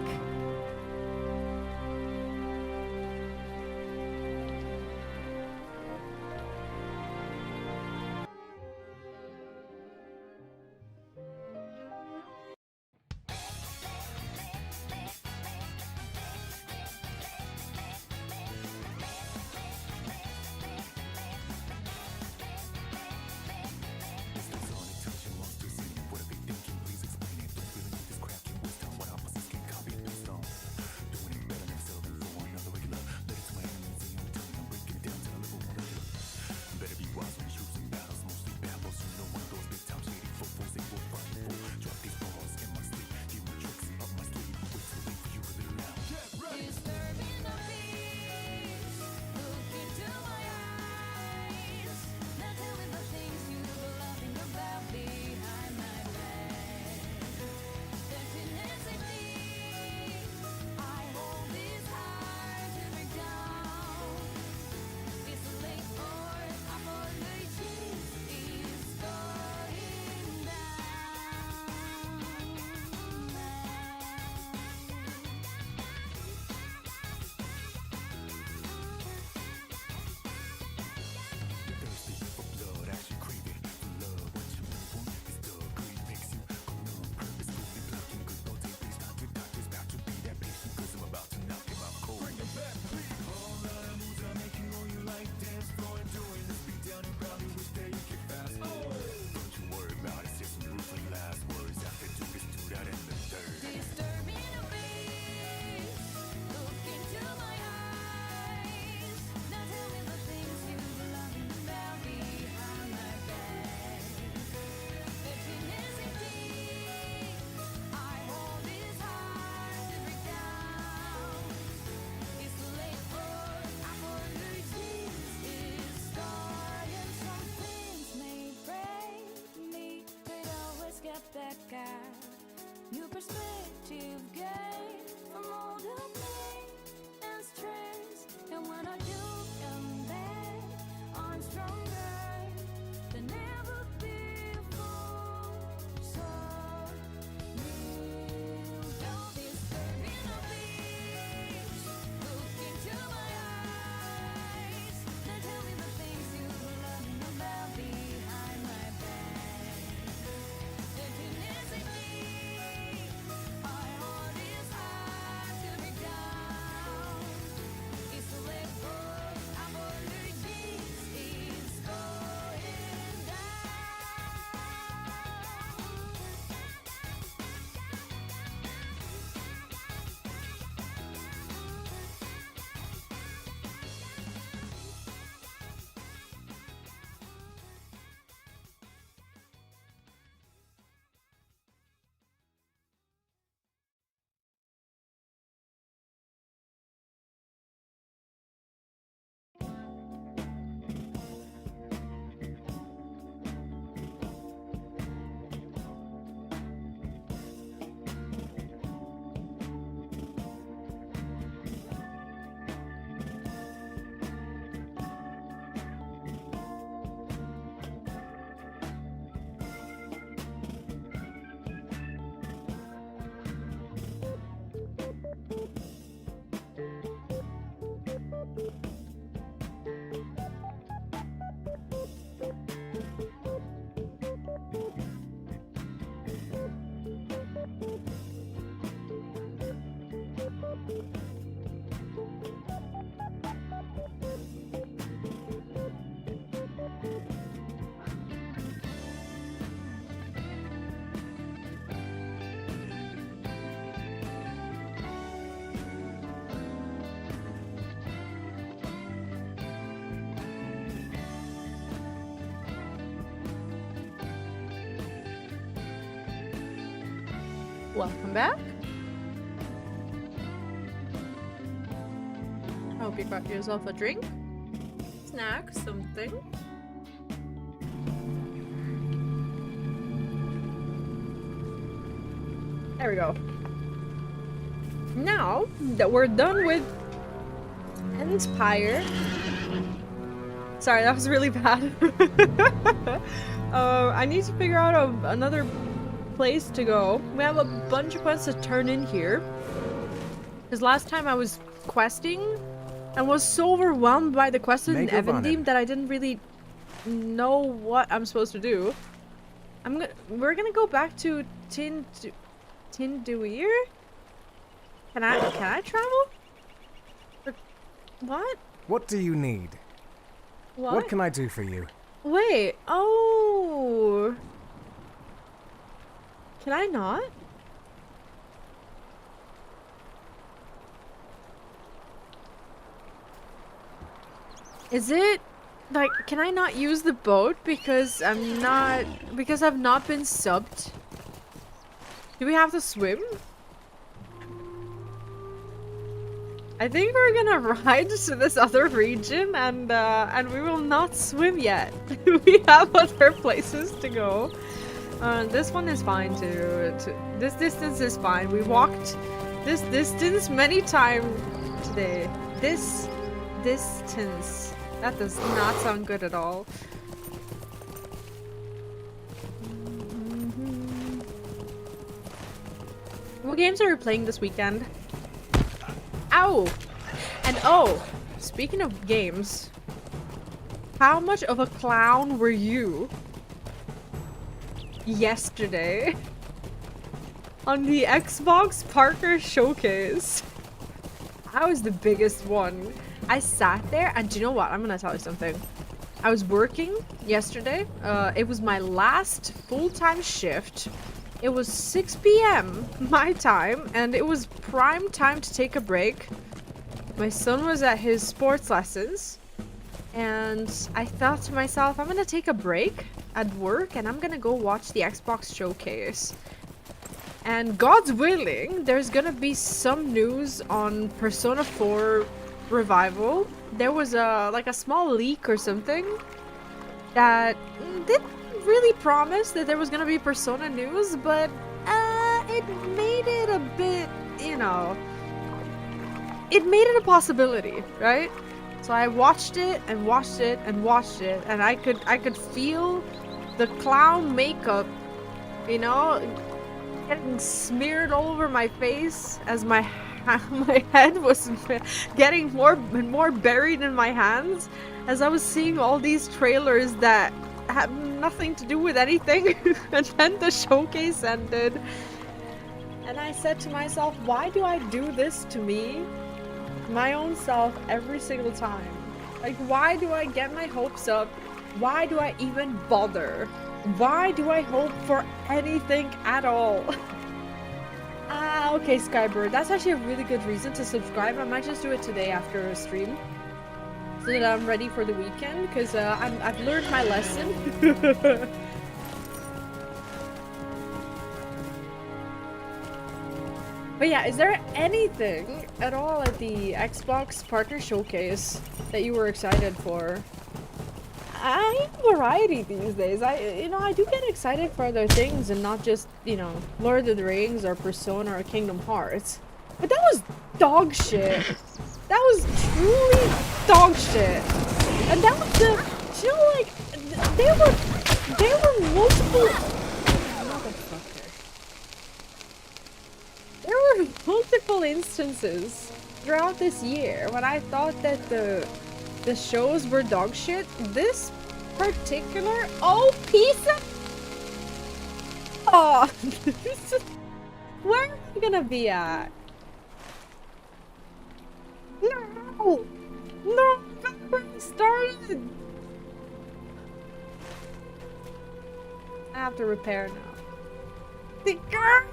welcome back. I hope you got yourself a drink, snack, something. There we go. Now that we're done with Inspire. Sorry, that was really bad. I need to figure out another place to go. We have a bunch of quests to turn in here. Because last time I was questing and was so overwhelmed by the quests in Evendim that I didn't really know what I'm supposed to do. We're gonna go back to Tinduir? Can I travel? Or, what? What do you need? What can I do for you? Wait, oh. Can I not? Is it like, can I not use the boat because I've not been subbed? Do we have to swim? I think we're gonna ride to this other region and we will not swim yet. We have other places to go. This one is fine too. This distance is fine. We walked this distance many times today. This distance. That does not sound good at all. What games are we playing this weekend? Ow! And oh, speaking of games, how much of a clown were you yesterday on the Xbox Partner Showcase? I was the biggest one. I sat there and do you know what? I'm gonna tell you something. I was working yesterday. It was my last full-time shift. It was 6 p.m. my time, and it was prime time to take a break. My son was at his sports lessons, and I thought to myself, I'm gonna take a break at work, and I'm gonna go watch the Xbox Showcase. And God's willing, there's gonna be some news on Persona 4 Revival. There was like a small leak or something that didn't really promise that there was gonna be Persona news, but it made it a bit, you know, it made it a possibility, right? So I watched it and watched it and watched it, and I could feel the clown makeup, you know, getting smeared all over my face as my head was getting more and more buried in my hands as I was seeing all these trailers that had nothing to do with anything. And then the showcase ended, and I said to myself, why do I do this to me, my own self, every single time? Like, why do I get my hopes up? Why do I even bother? Why do I hope for anything at all? Okay, Skybird, that's actually a really good reason to subscribe. I might just do it today after a stream, so that I'm ready for the weekend, because I've learned my lesson. But yeah, is there anything at all at the Xbox Partner Showcase that you were excited for? I have variety these days. I do get excited for other things and not just, Lord of the Rings or Persona or Kingdom Hearts. But that was dog shit. That was truly dog shit. And that was there were multiple... Motherfucker. There were multiple instances throughout this year when I thought that the shows were dog shit. This particular piece of... Oh, where am I gonna be at? No! No! That's where I started! I have to repair now. The girl!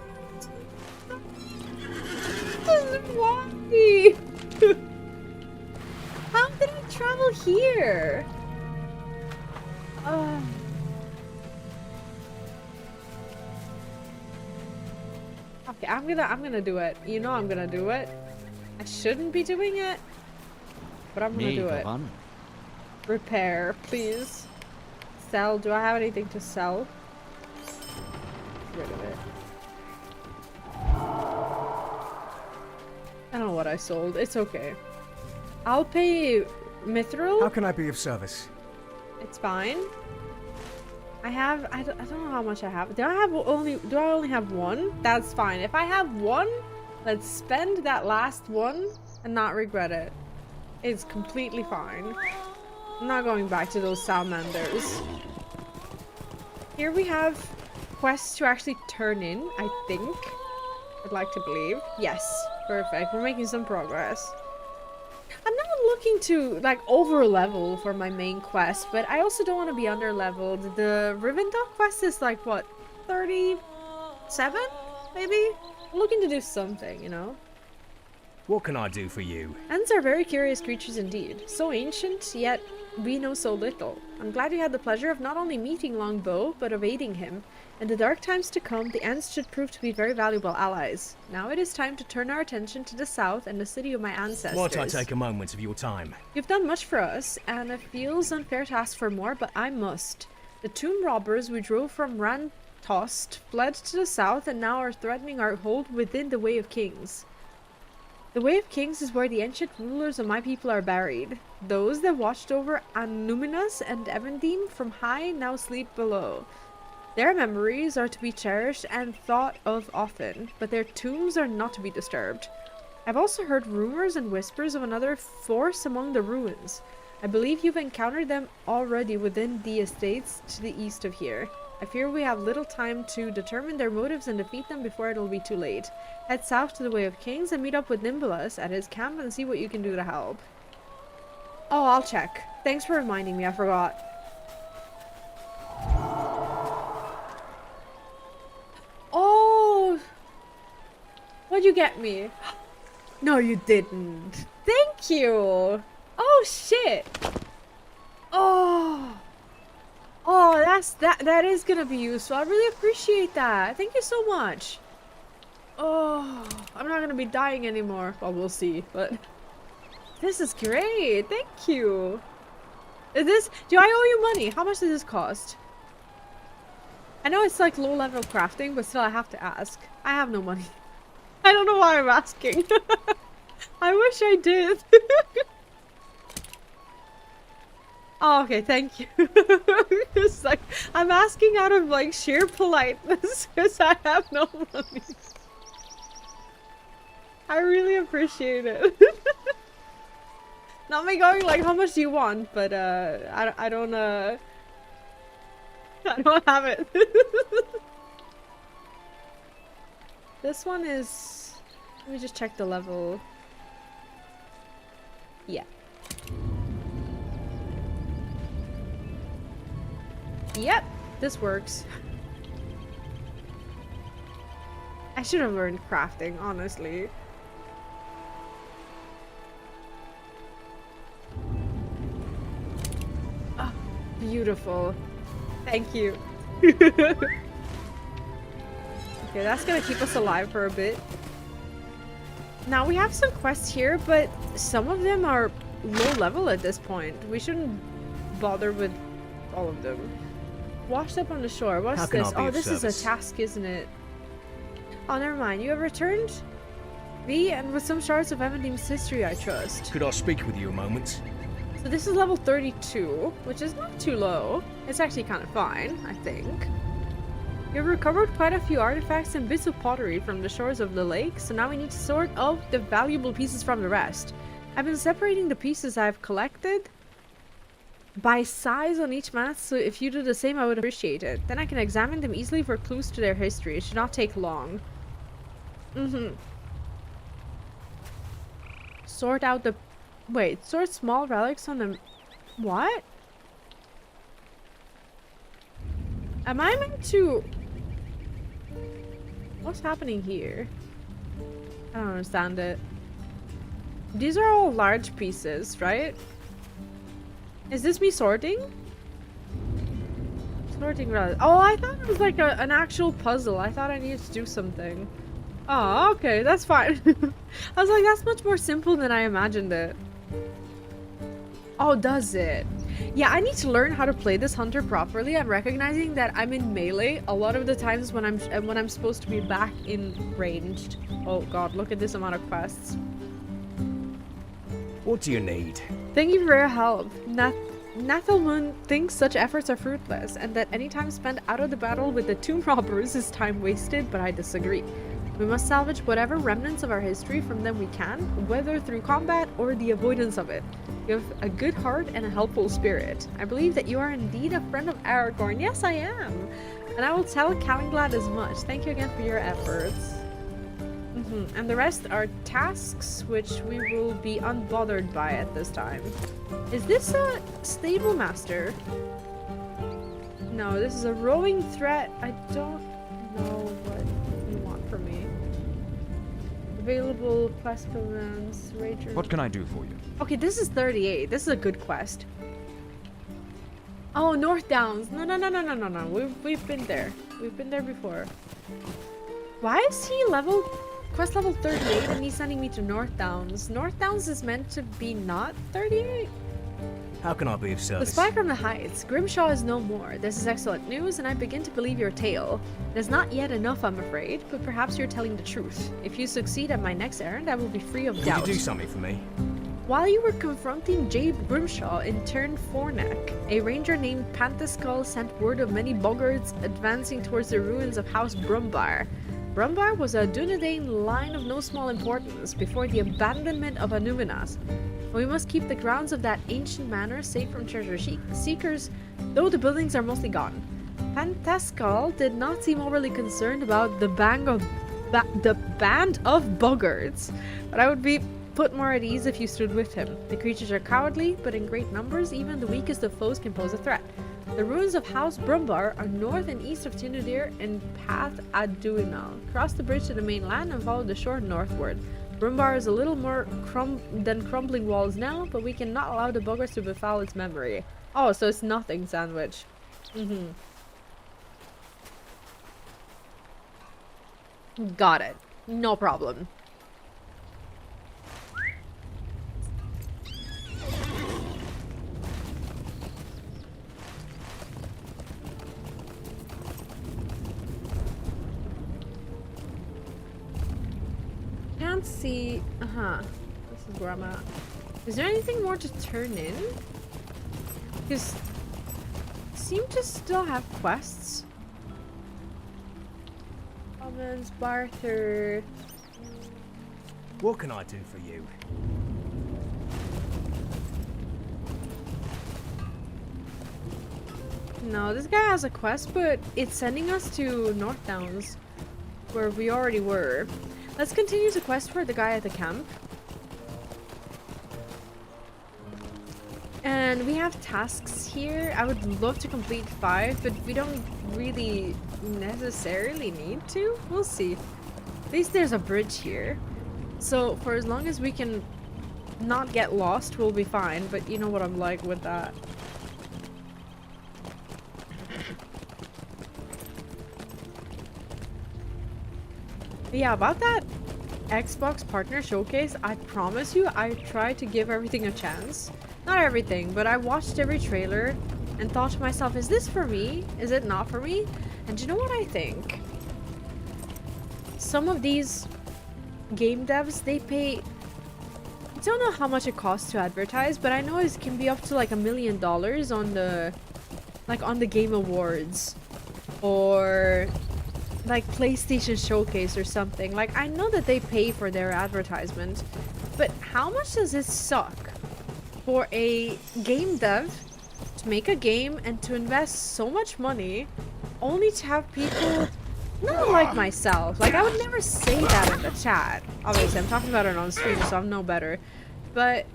Why? How did I travel here? Okay, Okay, I'm gonna do it. You know I'm gonna do it. I shouldn't be doing it, but I'm gonna do it. Repair, please. Sell. Do I have anything to sell? Get rid of it. I don't know what I sold. It's okay. I'll pay Mithril. How can I be of service? It's fine. I don't know how much I have. Do I only have one? That's fine. If I have one, let's spend that last one and not regret it. It's completely fine. I'm not going back to those salamanders. Here we have quests to actually turn in, I think. I'd like to believe. Yes. Perfect. We're making some progress. I'm not looking to, like, over-level for my main quest, but I also don't want to be under-leveled. The Rivendell quest is, like, what, 37, maybe? I'm looking to do something, you know? What can I do for you? Ents are very curious creatures indeed. So ancient, yet we know so little. I'm glad you had the pleasure of not only meeting Longbow, but of aiding him. In the dark times to come, the Ents should prove to be very valuable allies. Now it is time to turn our attention to the south and the city of my ancestors. Might I take a moment of your time? You've done much for us, and it feels unfair to ask for more, but I must. The tomb robbers we drove from Rantost fled to the south and now are threatening our hold within the Way of Kings. The Way of Kings is where the ancient rulers of my people are buried. Those that watched over Annuminas and Evendim from high now sleep below. Their memories are to be cherished and thought of often, but their tombs are not to be disturbed. I've also heard rumors and whispers of another force among the ruins. I believe you've encountered them already within the estates to the east of here. I fear we have little time to determine their motives and defeat them before it'll be too late. Head south to the Way of Kings and meet up with Nimbulus at his camp and see what you can do to help. Oh, I'll check. Thanks for reminding me, I forgot. Oh! What'd you get me? No, you didn't. Thank you! Oh, shit! Oh! Oh, that is gonna be useful. I really appreciate that. Thank you so much. Oh, I'm not gonna be dying anymore. Well, we'll see, but this is great. Thank you. Do I owe you money? How much does this cost? I know it's like low level crafting, but still I have to ask. I have no money. I don't know why I'm asking. I wish I did. Oh, okay, thank you. It's like, I'm asking out of like sheer politeness because I have no money. I really appreciate it. Not me going like, how much do you want? But I don't have it. This one is, let me just check the level. Yeah. Yep, this works. I should have learned crafting, honestly. Oh, beautiful. Thank you. Okay, that's gonna keep us alive for a bit. Now we have some quests here, but some of them are low level at this point. We shouldn't bother with all of them. Washed up on the shore. What's this? Oh, this is a task, isn't it? Oh, never mind. You have returned? Me, and with some shards of Evendim's history, I trust. Could I speak with you a moment? So this is level 32, which is not too low. It's actually kind of fine, I think. You've recovered quite a few artifacts and bits of pottery from the shores of the lake, so now we need to sort out the valuable pieces from the rest. I've been separating the pieces I've collected by size on each map, so if you do the same, I would appreciate it. Then I can examine them easily for clues to their history. It should not take long. Sort out the... Wait, sort small relics on them... What? Am I meant to... What's happening here? I don't understand it. These are all large pieces, right? Is this me sorting? Sorting relics. Oh, I thought it was like an actual puzzle. I thought I needed to do something. Oh, okay, that's fine. I was like, that's much more simple than I imagined it. Oh, does it? Yeah, I need to learn how to play this hunter properly. I'm recognizing that I'm in melee a lot of the times when I'm supposed to be back in ranged. Oh god, look at this amount of quests. What do you need? Thank you for your help. Nathalmun thinks such efforts are fruitless, and that any time spent out of the battle with the tomb robbers is time wasted, but I disagree. We must salvage whatever remnants of our history from them we can, whether through combat or the avoidance of it. You have a good heart and a helpful spirit. I believe that you are indeed a friend of Aragorn. Yes, I am! And I will tell Calenglad as much. Thank you again for your efforts. And the rest are tasks, which we will be unbothered by at this time. Is this a stable master? No, this is a rowing threat. I don't know what you want from me. Available quest programs, Rager. What can I do for you? Okay, this is 38. This is a good quest. Oh, North Downs. No. We've been there. We've been there before. Why is he quest level 38 and he's sending me to North Downs? North Downs is meant to be not 38? How can I be of The service? spy from the heights. Grimshaw is no more. This is excellent news, and I begin to believe your tale. It is not yet enough, I'm afraid, but perhaps you're telling the truth. If you succeed at my next errand, I will be free of doubt. Would you do something for me? While you were confronting Jabe Grimshaw in Turn Forneck, a ranger named Pantaskull sent word of many boggards advancing towards the ruins of House Brumbar. Brumbar was a Dunedain line of no small importance before the abandonment of Annuminas. We must keep the grounds of that ancient manor safe from treasure seekers, though the buildings are mostly gone. Pantaskull did not seem overly concerned about the band of boggards, but I would be put more at ease if you stood with him. The creatures are cowardly, but in great numbers, even the weakest of foes can pose a threat. The ruins of House Brumbar are north and east of Tinadir and Path Aduinal. Cross the bridge to the mainland and follow the shore northward. Brumbar is a little more than crumbling walls now, but we cannot allow the boggards to befoul its memory. Oh, so it's nothing, Sandwich. Got it. No problem. Can't see. This is where I'm at. Is there anything more to turn in? Because seem to still have quests. Commons, barter. What can I do for you? No, this guy has a quest, but it's sending us to North Downs, where we already were. Let's continue the quest for the guy at the camp. And we have tasks here. I would love to complete 5, but we don't really necessarily need to. We'll see. At least there's a bridge here. So for as long as we can not get lost, we'll be fine. But you know what I'm like with that. Yeah, about that Xbox Partner Showcase, I promise you I tried to give everything a chance. Not everything, but I watched every trailer and thought to myself, is this for me? Is it not for me? And you know what I think? Some of these game devs, they pay... I don't know how much it costs to advertise, but I know it can be up to like $1 million on the... like on the Game Awards. Or... like PlayStation Showcase or something. Like, I know that they pay for their advertisement, but how much does it suck for a game dev to make a game and to invest so much money only to have people not like myself? Like, I would never say that in the chat. Obviously, I'm talking about it on stream, so I'm no better. But,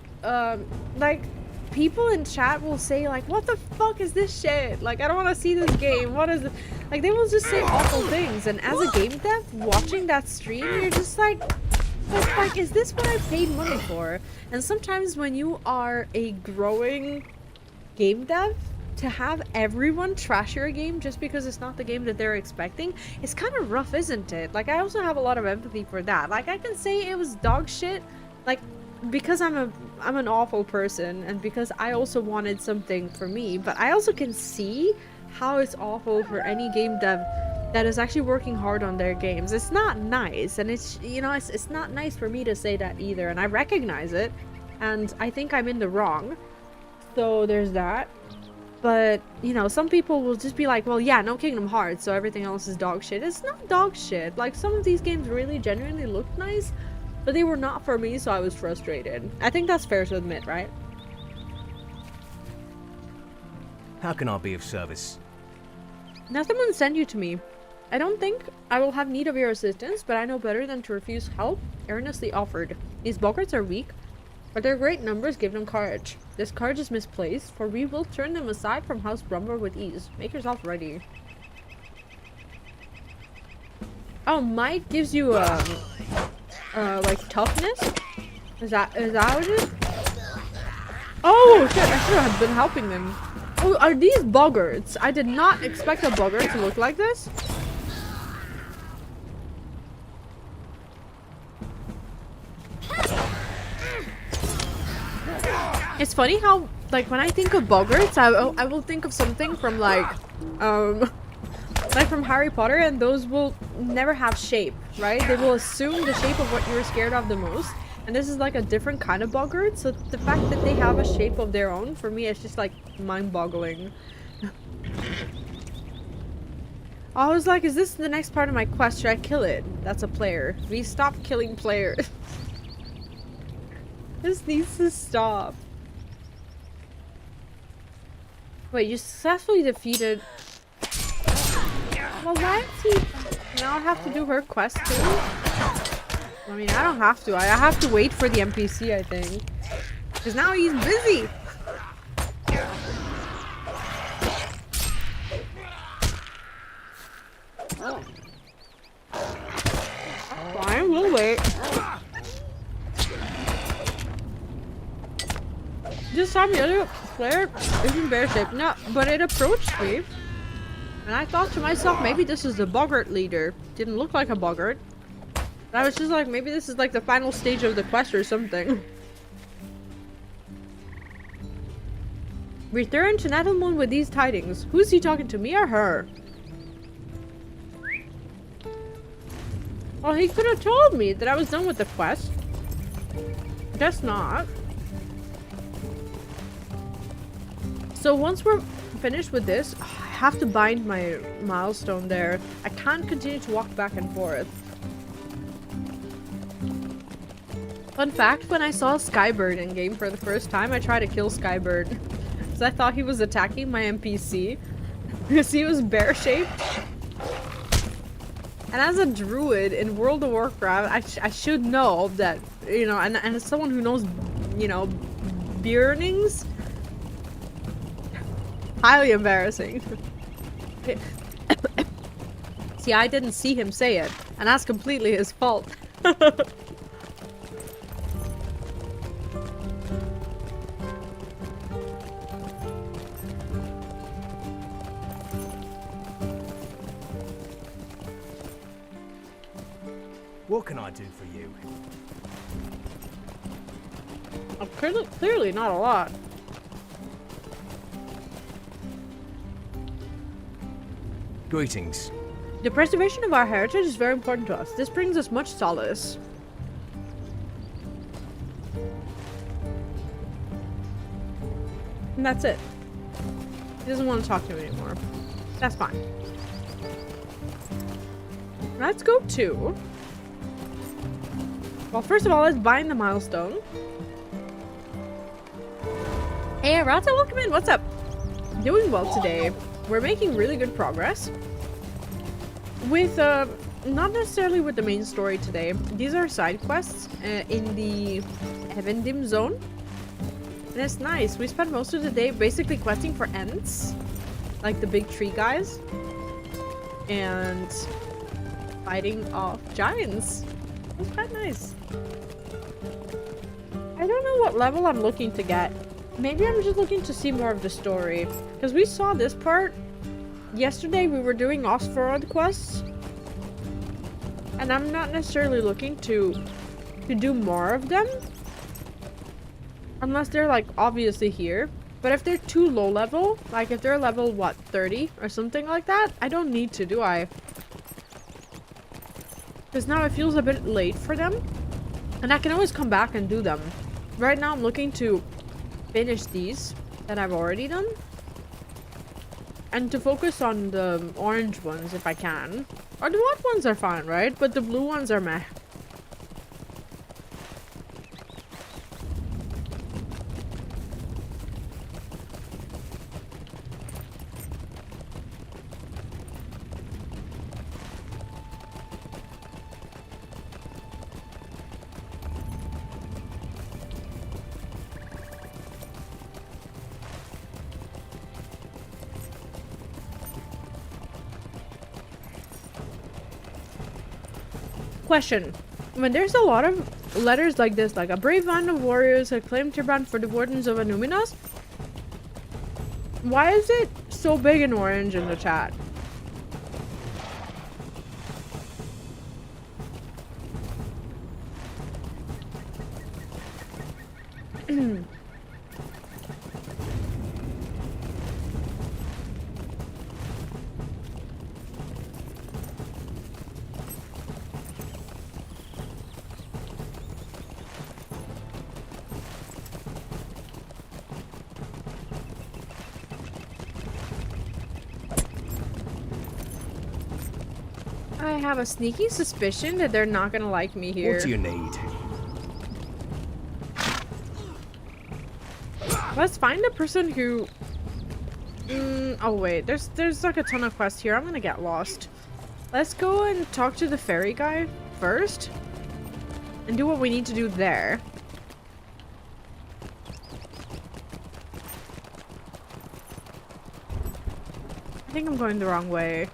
like, people in chat will say, like, what the fuck is this shit? Like, I don't want to see this game. What is it? Like, they will just say awful things. And as a game dev, watching that stream, you're just like, is this what I paid money for? And sometimes when you are a growing game dev, to have everyone trash your game just because it's not the game that they're expecting, it's kind of rough, isn't it? Like, I also have a lot of empathy for that. Like, I can say it was dog shit, like, because I'm an awful person, and because I also wanted something for me, but I also can see how it's awful for any game dev that is actually working hard on their games. It's not nice, and it's, you know, it's not nice for me to say that either, and I recognize it, and I think I'm in the wrong. So there's that. But, you know, some people will just be like, well, yeah, no Kingdom Hearts, so everything else is dog shit. It's not dog shit. Like, some of these games really genuinely looked nice, but they were not for me, so I was frustrated. I think that's fair to admit, right? How can I be of service? Now someone send you to me. I don't think I will have need of your assistance, but I know better than to refuse help earnestly offered. These boggarts are weak, but their great numbers give them courage. This courage is misplaced, for we will turn them aside from House Brumber with ease. Make yourself ready. Oh, might gives you like toughness? Is that what it is? Oh shit, I should have been helping them. Oh, are these boggarts? I did not expect a boggart to look like this. It's funny how, like, when I think of boggarts, I will think of something from, like from Harry Potter, and those will never have shape, right? They will assume the shape of what you're scared of the most, and this is, like, a different kind of boggart, so the fact that they have a shape of their own, for me, it's just, like, mind-boggling. I was like, is this the next part of my quest? Should I kill it? That's a player. We stop killing players. This needs to stop. Wait, you successfully defeated... Well, why is he... Now I have to do her quest too? I mean, I don't have to. I have to wait for the NPC, I think. Because now he's busy! Fine, we'll wait. This time the other player is in bear shape. No, but it approached me. And I thought to myself, maybe this is the boggart leader. Didn't look like a boggart. I was just like, maybe this is like the final stage of the quest or something. Return to Nettlemoon with these tidings. Who's he talking to, me or her? Well, he could have told me that I was done with the quest. Guess not. So once we're finished with this, I have to bind my milestone there. I can't continue to walk back and forth. Fun fact, when I saw Skybird in game for the first time, I tried to kill Skybird. Because I thought he was attacking my NPC. Because he was bear-shaped. And as a druid in World of Warcraft, I should know that, you know, and as someone who knows, you know, beernings. Highly embarrassing. See, I didn't see him say it, and that's completely his fault. What can I do for you? Clearly not a lot. Greetings. The preservation of our heritage is very important to us. This brings us much solace. And that's it. He doesn't want to talk to me anymore. That's fine. Let's go to... Well, first of all, let's bind the milestone. Hey, Rata, welcome in. What's up? Doing well today. We're making really good progress. With, not necessarily with the main story today. These are side quests in the Evendim zone. And it's nice. We spent most of the day basically questing for Ents. Like the big tree guys. And fighting off giants. It was quite nice. I don't know what level I'm looking to get. Maybe I'm just looking to see more of the story. Because we saw this part yesterday. We were doing House of Elrond quests. And I'm not necessarily looking to do more of them. Unless they're like obviously here. But if they're too low level, like if they're level what, 30 or something like that, I don't need to, do I? Because now it feels a bit late for them. And I can always come back and do them. Right now I'm looking to finish these that I've already done. And to focus on the orange ones if I can. Or the white ones are fine, right? But the blue ones are meh. Question. When there's a lot of letters like this, like a brave band of warriors had claimed Tirban for the wardens of Annuminas, why is it so big and orange in the chat? I have a sneaky suspicion that they're not gonna like me here. What do you need? Let's find a person who... oh wait, there's like a ton of quests here. I'm gonna get lost. Let's go and talk to the fairy guy first. And do what we need to do there. I think I'm going the wrong way.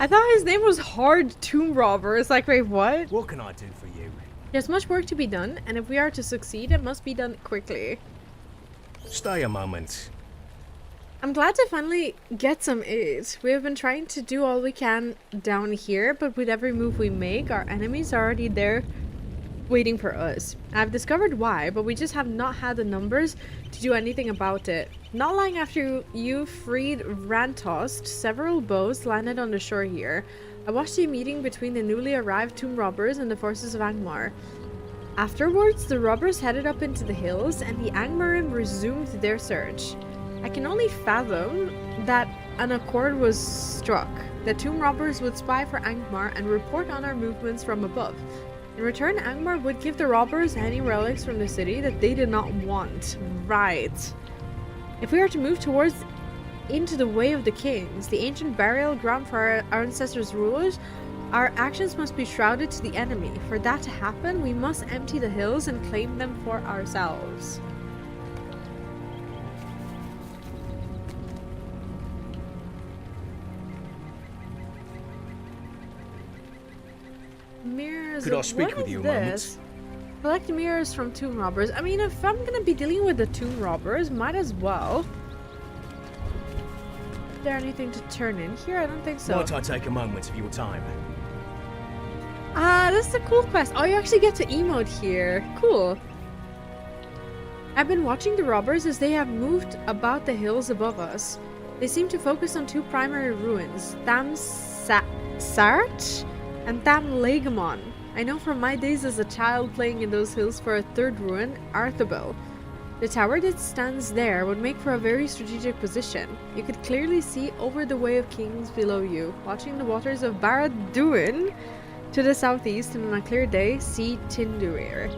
I thought his name was Hard Tomb Robber. It's like, wait, what? What can I do for you? There's much work to be done, and if we are to succeed, it must be done quickly. Stay a moment. I'm glad to finally get some aid. We have been trying to do all we can down here, but with every move we make, our enemies are already there waiting for us. I've discovered why, but we just have not had the numbers to do anything about it. Not long after you freed Rantost, several boats landed on the shore here. I watched a meeting between the newly arrived tomb robbers and the forces of Angmar. Afterwards, the robbers headed up into the hills, and the Angmarim resumed their search. I can only fathom that an accord was struck. The tomb robbers would spy for Angmar and report on our movements from above. In return, Angmar would give the robbers any relics from the city that they did not want. Right. If we are to move towards into the way of the kings, the ancient burial ground for our ancestors' rulers, our actions must be shrouded to the enemy. For that to happen, we must empty the hills and claim them for ourselves. Mirrors. Could I speak with you a moment? Collect mirrors from tomb robbers. I mean, if I'm gonna be dealing with the tomb robbers, might as well. Is there anything to turn in here? I don't think so. Might I take a moment of your time? Ah, this is a cool quest. Oh, you actually get to emote here. Cool. I've been watching the robbers as they have moved about the hills above us. They seem to focus on two primary ruins, Tham Sart and Tham Legamon. I know from my days as a child playing in those hills for a third ruin, Arthebel. The tower that stands there would make for a very strategic position. You could clearly see over the Way of Kings below you. Watching the waters of Barad-dûn to the southeast, and on a clear day, see Tinduir.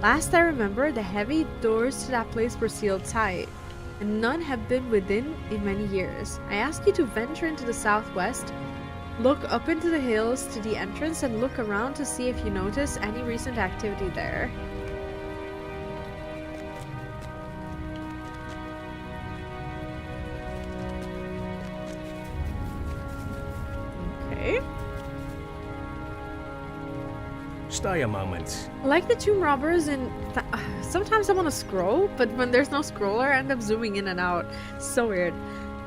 Last I remember, the heavy doors to that place were sealed tight, and none have been within in many years. I ask you to venture into the southwest, look up into the hills to the entrance, and look around to see if you notice any recent activity there. Okay. Stay a moment. Like the tomb robbers in... sometimes I want to scroll, but when there's no scroller, I end up zooming in and out. So weird.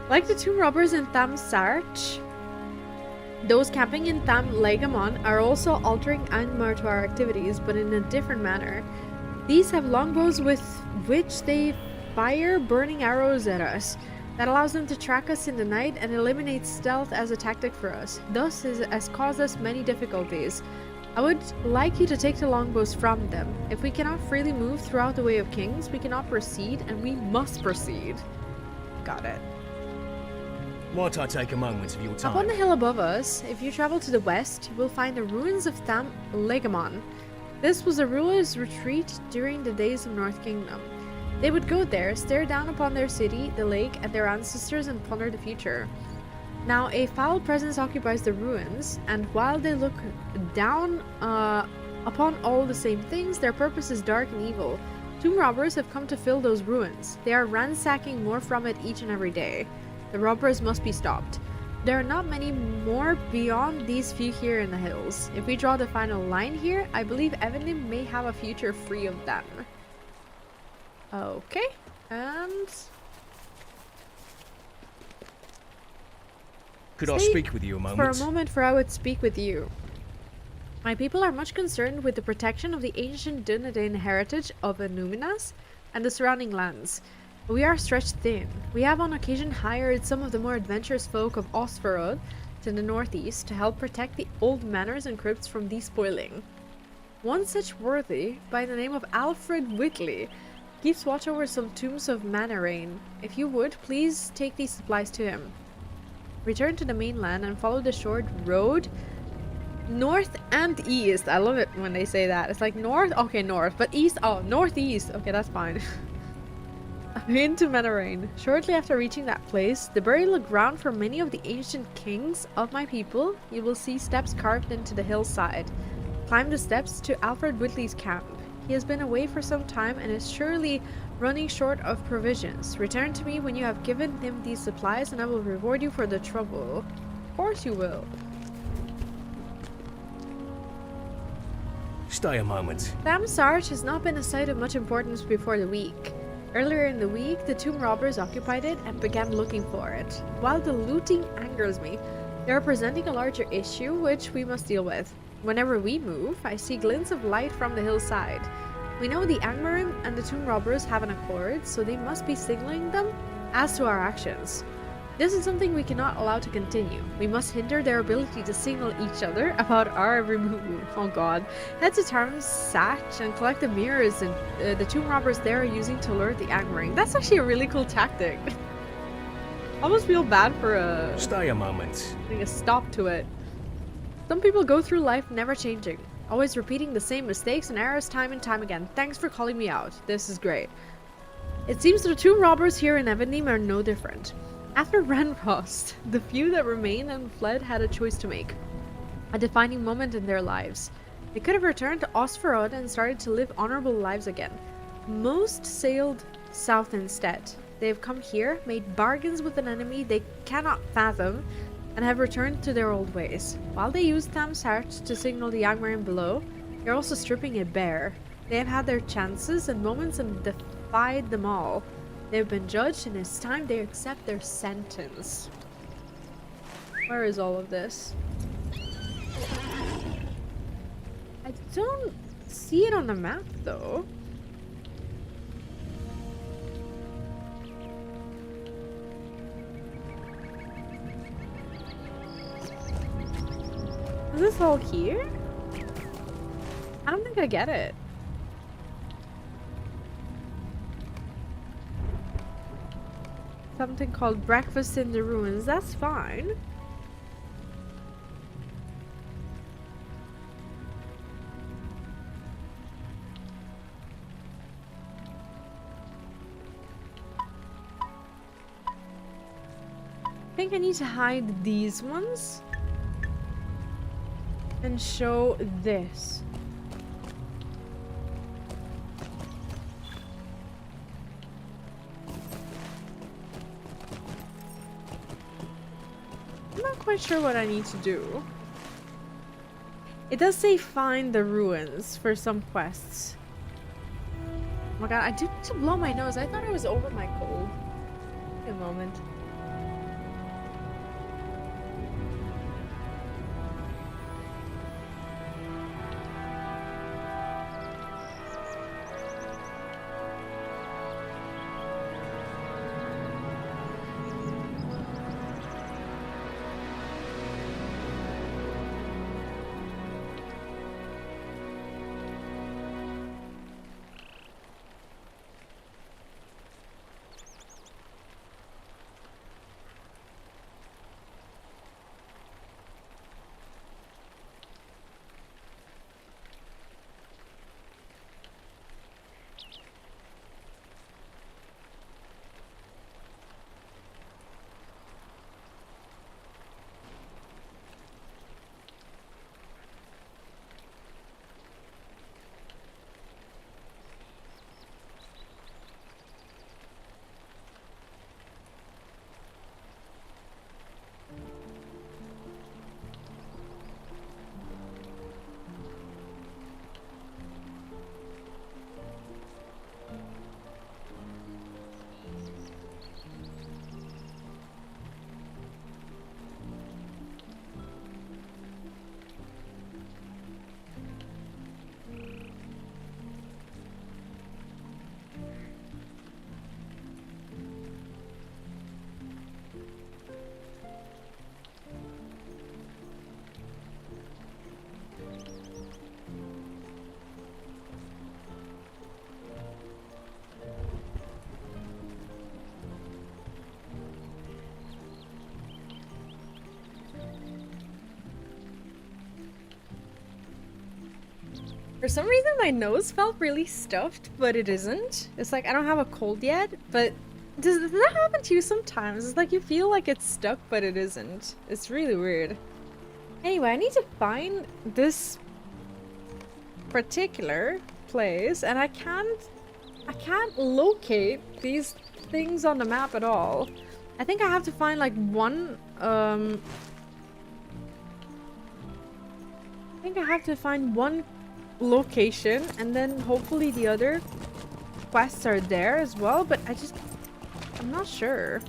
Like the tomb robbers in Tham Sart, those camping in Tham Legamon are also altering Angmar to our activities, but in a different manner. These have longbows with which they fire burning arrows at us. That allows them to track us in the night and eliminates stealth as a tactic for us. Thus has caused us many difficulties. I would like you to take the longbows from them. If we cannot freely move throughout the Way of Kings, we cannot proceed, and we must proceed. Got it. Might I take a moment of your time? Up on the hill above us, if you travel to the west, you will find the ruins of Tham Legamon. This was a ruler's retreat during the days of North Kingdom. They would go there, stare down upon their city, the lake, and their ancestors, and ponder the future. Now, a foul presence occupies the ruins, and while they look down upon all the same things, their purpose is dark and evil. Tomb robbers have come to fill those ruins. They are ransacking more from it each and every day. The robbers must be stopped. There are not many more beyond these few here in the hills. If we draw the final line here, I believe Evendim may have a future free of them. Okay, and... Could I speak with you a moment? For a moment, for I would speak with you. My people are much concerned with the protection of the ancient Dunedain heritage of Annuminas and the surrounding lands. We are stretched thin. We have on occasion hired some of the more adventurous folk of Osferod to the northeast to help protect the old manors and crypts from despoiling. One such worthy, by the name of Alfred Whitley, keeps watch over some tombs of Manarain. If you would, please take these supplies to him. Return to the mainland and follow the short road north and east. I love it when they say that. It's like north, okay, north, but east, oh, northeast. Okay, that's fine. Into Manarain. Shortly after reaching that place, the burial ground for many of the ancient kings of my people, you will see steps carved into the hillside. Climb the steps to Alfred Whitley's camp. He has been away for some time and is surely running short of provisions. Return to me when you have given him these supplies and I will reward you for the trouble. Of course you will. Stay a moment. Tham Sart has not been a site of much importance before the week. Earlier in the week, the tomb robbers occupied it and began looking for it. While the looting angers me, they are presenting a larger issue which we must deal with. Whenever we move, I see glints of light from the hillside. We know the Angmarim and the tomb robbers have an accord, so they must be signaling them as to our actions. This is something we cannot allow to continue. We must hinder their ability to signal each other about our every move. Oh god. Head to Tarm Satch and collect the mirrors and the tomb robbers there are using to lure the Angmarim. That's actually a really cool tactic. I almost feel bad for Stay a moment. putting a stop to it. Some people go through life never changing, always repeating the same mistakes and errors time and time again. Thanks for calling me out. This is great. It seems the tomb robbers here in Evendim are no different. After Ranrost, the few that remained and fled had a choice to make. A defining moment in their lives. They could have returned to Osferod and started to live honorable lives again. Most sailed south instead. They have come here, made bargains with an enemy they cannot fathom, and have returned to their old ways. While they use Tham Sart to signal the Angmarim below, they're also stripping it bare. They have had their chances and moments and defied them all. They have been judged and it's time they accept their sentence. Where is all of this? I don't see it on the map though. this all here? I don't think I get it. Something called breakfast in the ruins. That's fine. I think I need to hide these ones and show this. I'm not quite sure what I need to do. It does say find the ruins for some quests. Oh my god, I do need to blow my nose. I thought I was over my cold. Wait a moment. For some reason my nose felt really stuffed, but it isn't. It's like I don't have a cold yet, but does that happen to you sometimes? It's like you feel like it's stuck, but it isn't. It's really weird. Anyway, I need to find this particular place, and I can't locate these things on the map at all. I think I have to find like one I think I have to find one location, and then hopefully the other quests are there as well, but I'm not sure.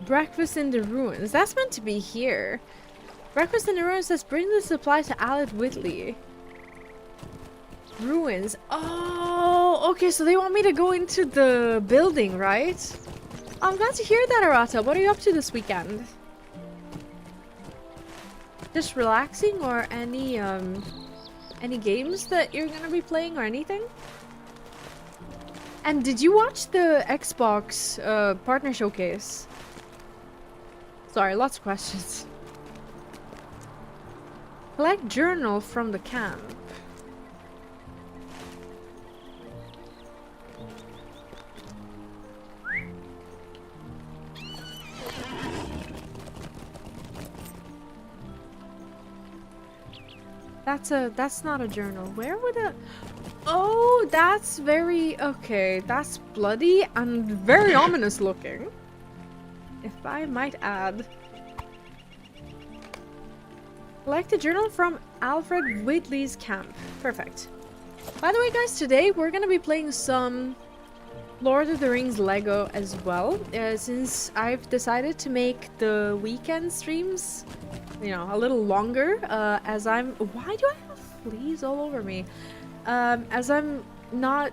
Breakfast in the ruins. That's meant to be here. Breakfast in the ruins says bring the supply to Aled Whitley. Ruins. Oh, okay, so they want me to go into the building, right? I'm glad to hear that, Arata. What are you up to this weekend? Just relaxing, or any games that you're gonna be playing or anything? And did you watch the Xbox partner showcase? Sorry, lots of questions. Collect journal from the camp. That's not a journal. Where would it? Oh, that's very okay. That's bloody and very ominous looking, if I might add. Collect a journal from Alfred Whitley's camp. Perfect. By the way, guys, today we're gonna be playing some Lord of the Rings Lego as well, since I've decided to make the weekend streams, you know, a little longer, as I'm... Why do I have fleas all over me? As I'm not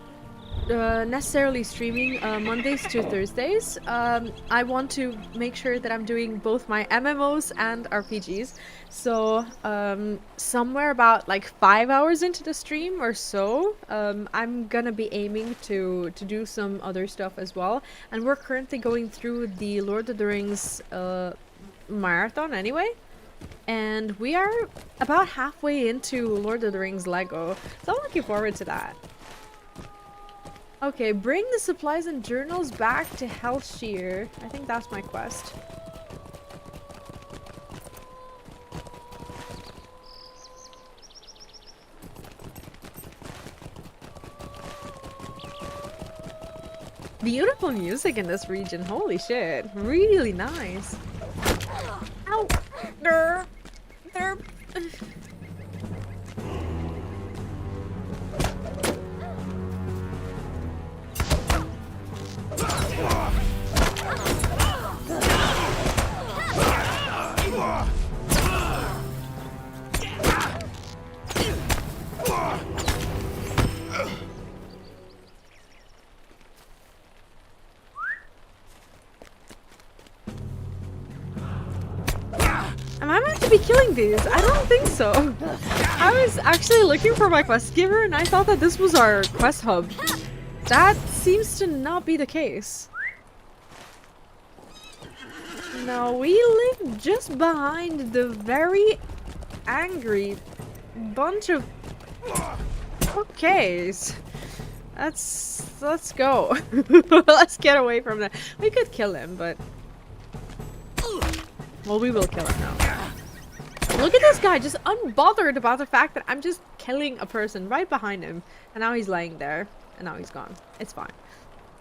necessarily streaming Mondays to Thursdays. I want to make sure that I'm doing both my MMOs and RPGs. So somewhere about like 5 hours into the stream or so, I'm gonna be aiming to do some other stuff as well. And we're currently going through the Lord of the Rings marathon anyway. And we are about halfway into Lord of the Rings Lego. So I'm looking forward to that. Okay, bring the supplies and journals back to Hellshear. I think that's my quest. Beautiful music in this region. Holy shit. Really nice. Ow. Derp. Derp. Am I meant to be killing these? I don't think so. I was actually looking for my quest giver and I thought that this was our quest hub. That seems to not be the case. No, we live just behind the very angry bunch of... Okay. Let's go. Let's get away from that. We could kill him, but... Well, we will kill him now. Look at this guy, just unbothered about the fact that I'm just killing a person right behind him. And now he's laying there. And now he's gone. It's fine.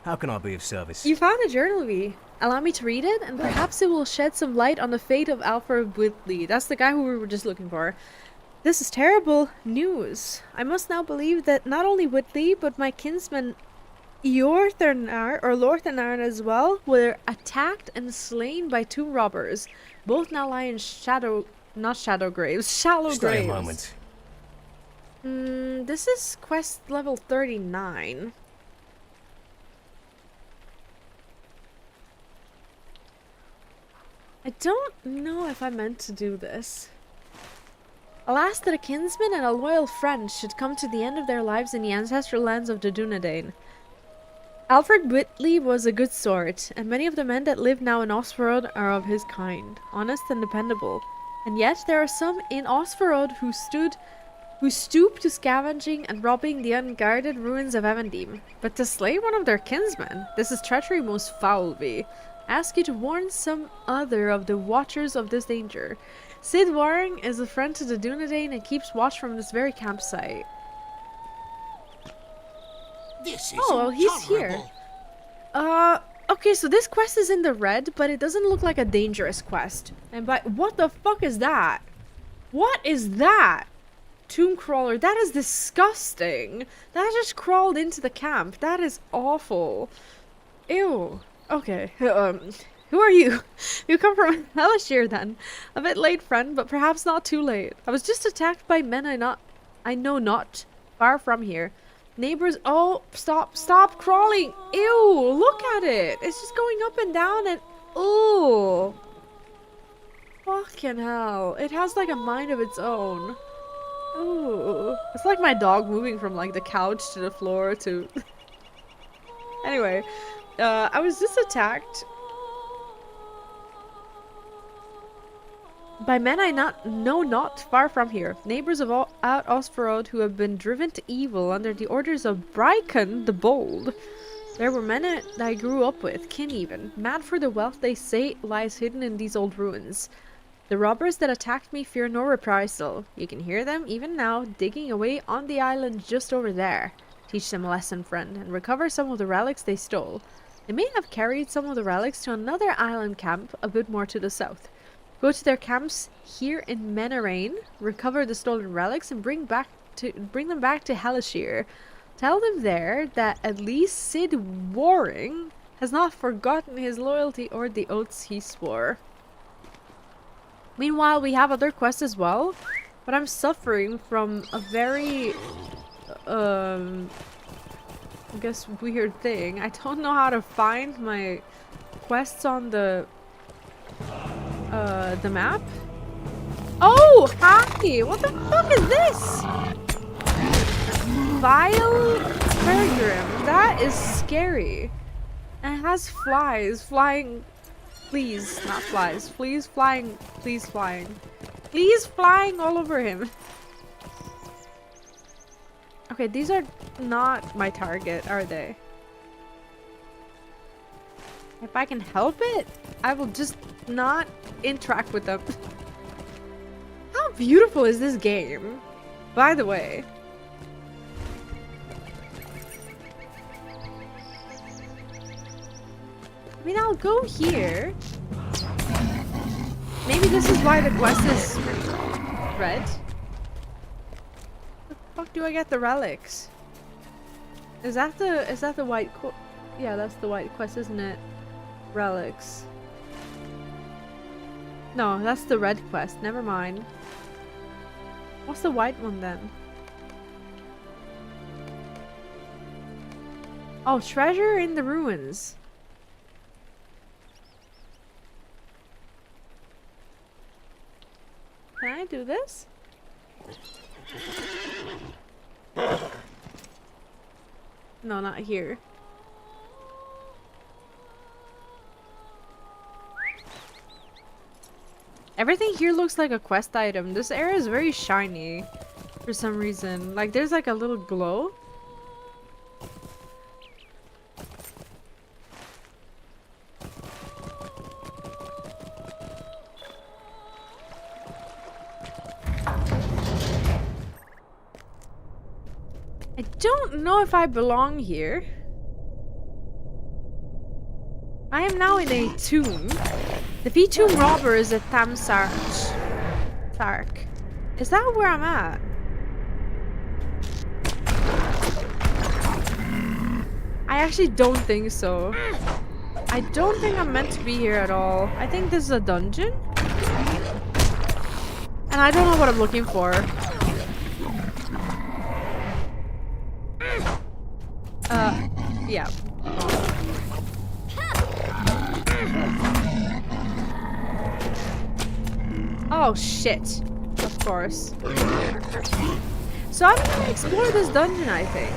How can I be of service? You found a journal, V. Allow me to read it, and perhaps it will shed some light on the fate of Alfred Whitley. That's the guy who we were just looking for. This is terrible news. I must now believe that not only Whitley, but my kinsman Eorthernar, or Lorthernar as well, were attacked and slain by two robbers. Both now lie in shallow graves. Stay a moment. This is quest level 39. I don't know if I meant to do this. Alas, that a kinsman and a loyal friend should come to the end of their lives in the ancestral lands of the Dunedain. Alfred Whitley was a good sort, and many of the men that live now in Osferod are of his kind, honest and dependable. And yet there are some in Osferod who stoop to scavenging and robbing the unguarded ruins of Evendim. But to slay one of their kinsmen, this is treachery most foul, V. Ask you to warn some other of the watchers of this danger. Sid Waring is a friend to the Dunedain and keeps watch from this very campsite. This is well, he's here. Okay, so this quest is in the red, but it doesn't look like a dangerous quest. And what the fuck is that? What is that? Tomb crawler, that is disgusting. That just crawled into the camp. That is awful. Ew. Okay, who are you? You come from Hellshear then. A bit late, friend, but perhaps not too late. I was just attacked by men I know not, far from here. Neighbors, oh, stop crawling. Ew, look at it. It's just going up and down and, ooh. Fucking hell. It has like a mind of its own. Ooh. It's like my dog moving from like the couch to the floor to... Anyway. I was just attacked by men I know not far from here, neighbors of out Osferod who have been driven to evil under the orders of Brycon the Bold. There were men that I grew up with, kin even, mad for the wealth they say lies hidden in these old ruins. The robbers that attacked me fear no reprisal. You can hear them even now, digging away on the island just over there. Teach them a lesson, friend, and recover some of the relics they stole. They may have carried some of the relics to another island camp a bit more to the south. Go to their camps here in Menarain, recover the stolen relics, and bring them back to Hellshear. Tell them there that at least Sid Waring has not forgotten his loyalty or the oaths he swore. Meanwhile, we have other quests as well, but I'm suffering from a very I guess weird thing. I don't know how to find my quests on the map. Oh, hi! What the fuck is this? Vile Peregrine. That is scary. And it has flies flying. Please, not flies. Please flying. Please flying. Please flying all over him. Okay, these are not my target, are they? If I can help it, I will just not interact with them. How beautiful is this game? By the way. I mean, I'll go here. Maybe this is why the quest is red. The fuck do I get the relics? Is that the white yeah, that's the white quest, isn't it? Relics. No, that's the red quest. Never mind. What's the white one then? Oh, treasure in the ruins. Can I do this? No, not here. Everything here looks like a quest item. This area is very shiny for some reason. Like there's like a little glow. I don't know if I belong here. I am now in a tomb. Defeat tomb robbers at Thamsarch. Is that where I'm at? I actually don't think so. I don't think I'm meant to be here at all. I think this is a dungeon. And I don't know what I'm looking for. Yeah. Oh shit. Of course. So I'm gonna explore this dungeon, I think.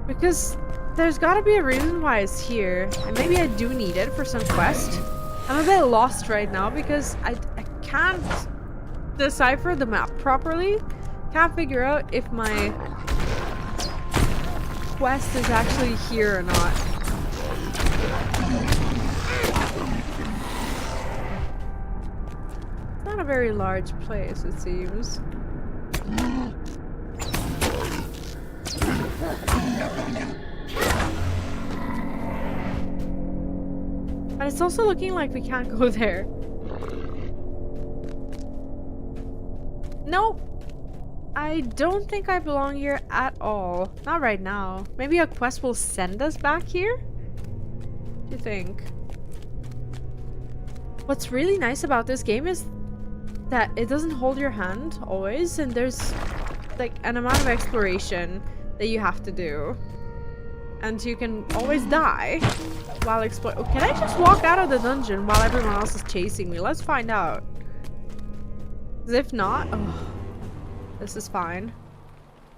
Because there's gotta be a reason why it's here. And maybe I do need it for some quest. I'm a bit lost right now because I can't decipher the map properly. Can't figure out if my quest is actually here or not. It's not a very large place, it seems. But it's also looking like we can't go there. Nope. I don't think I belong here at all. Not right now. Maybe a quest will send us back here? What do you think? What's really nice about this game is that it doesn't hold your hand always, and there's like an amount of exploration that you have to do. And you can always die while exploring. Oh, can I just walk out of the dungeon while everyone else is chasing me? Let's find out. 'Cause if not, oh, this is fine.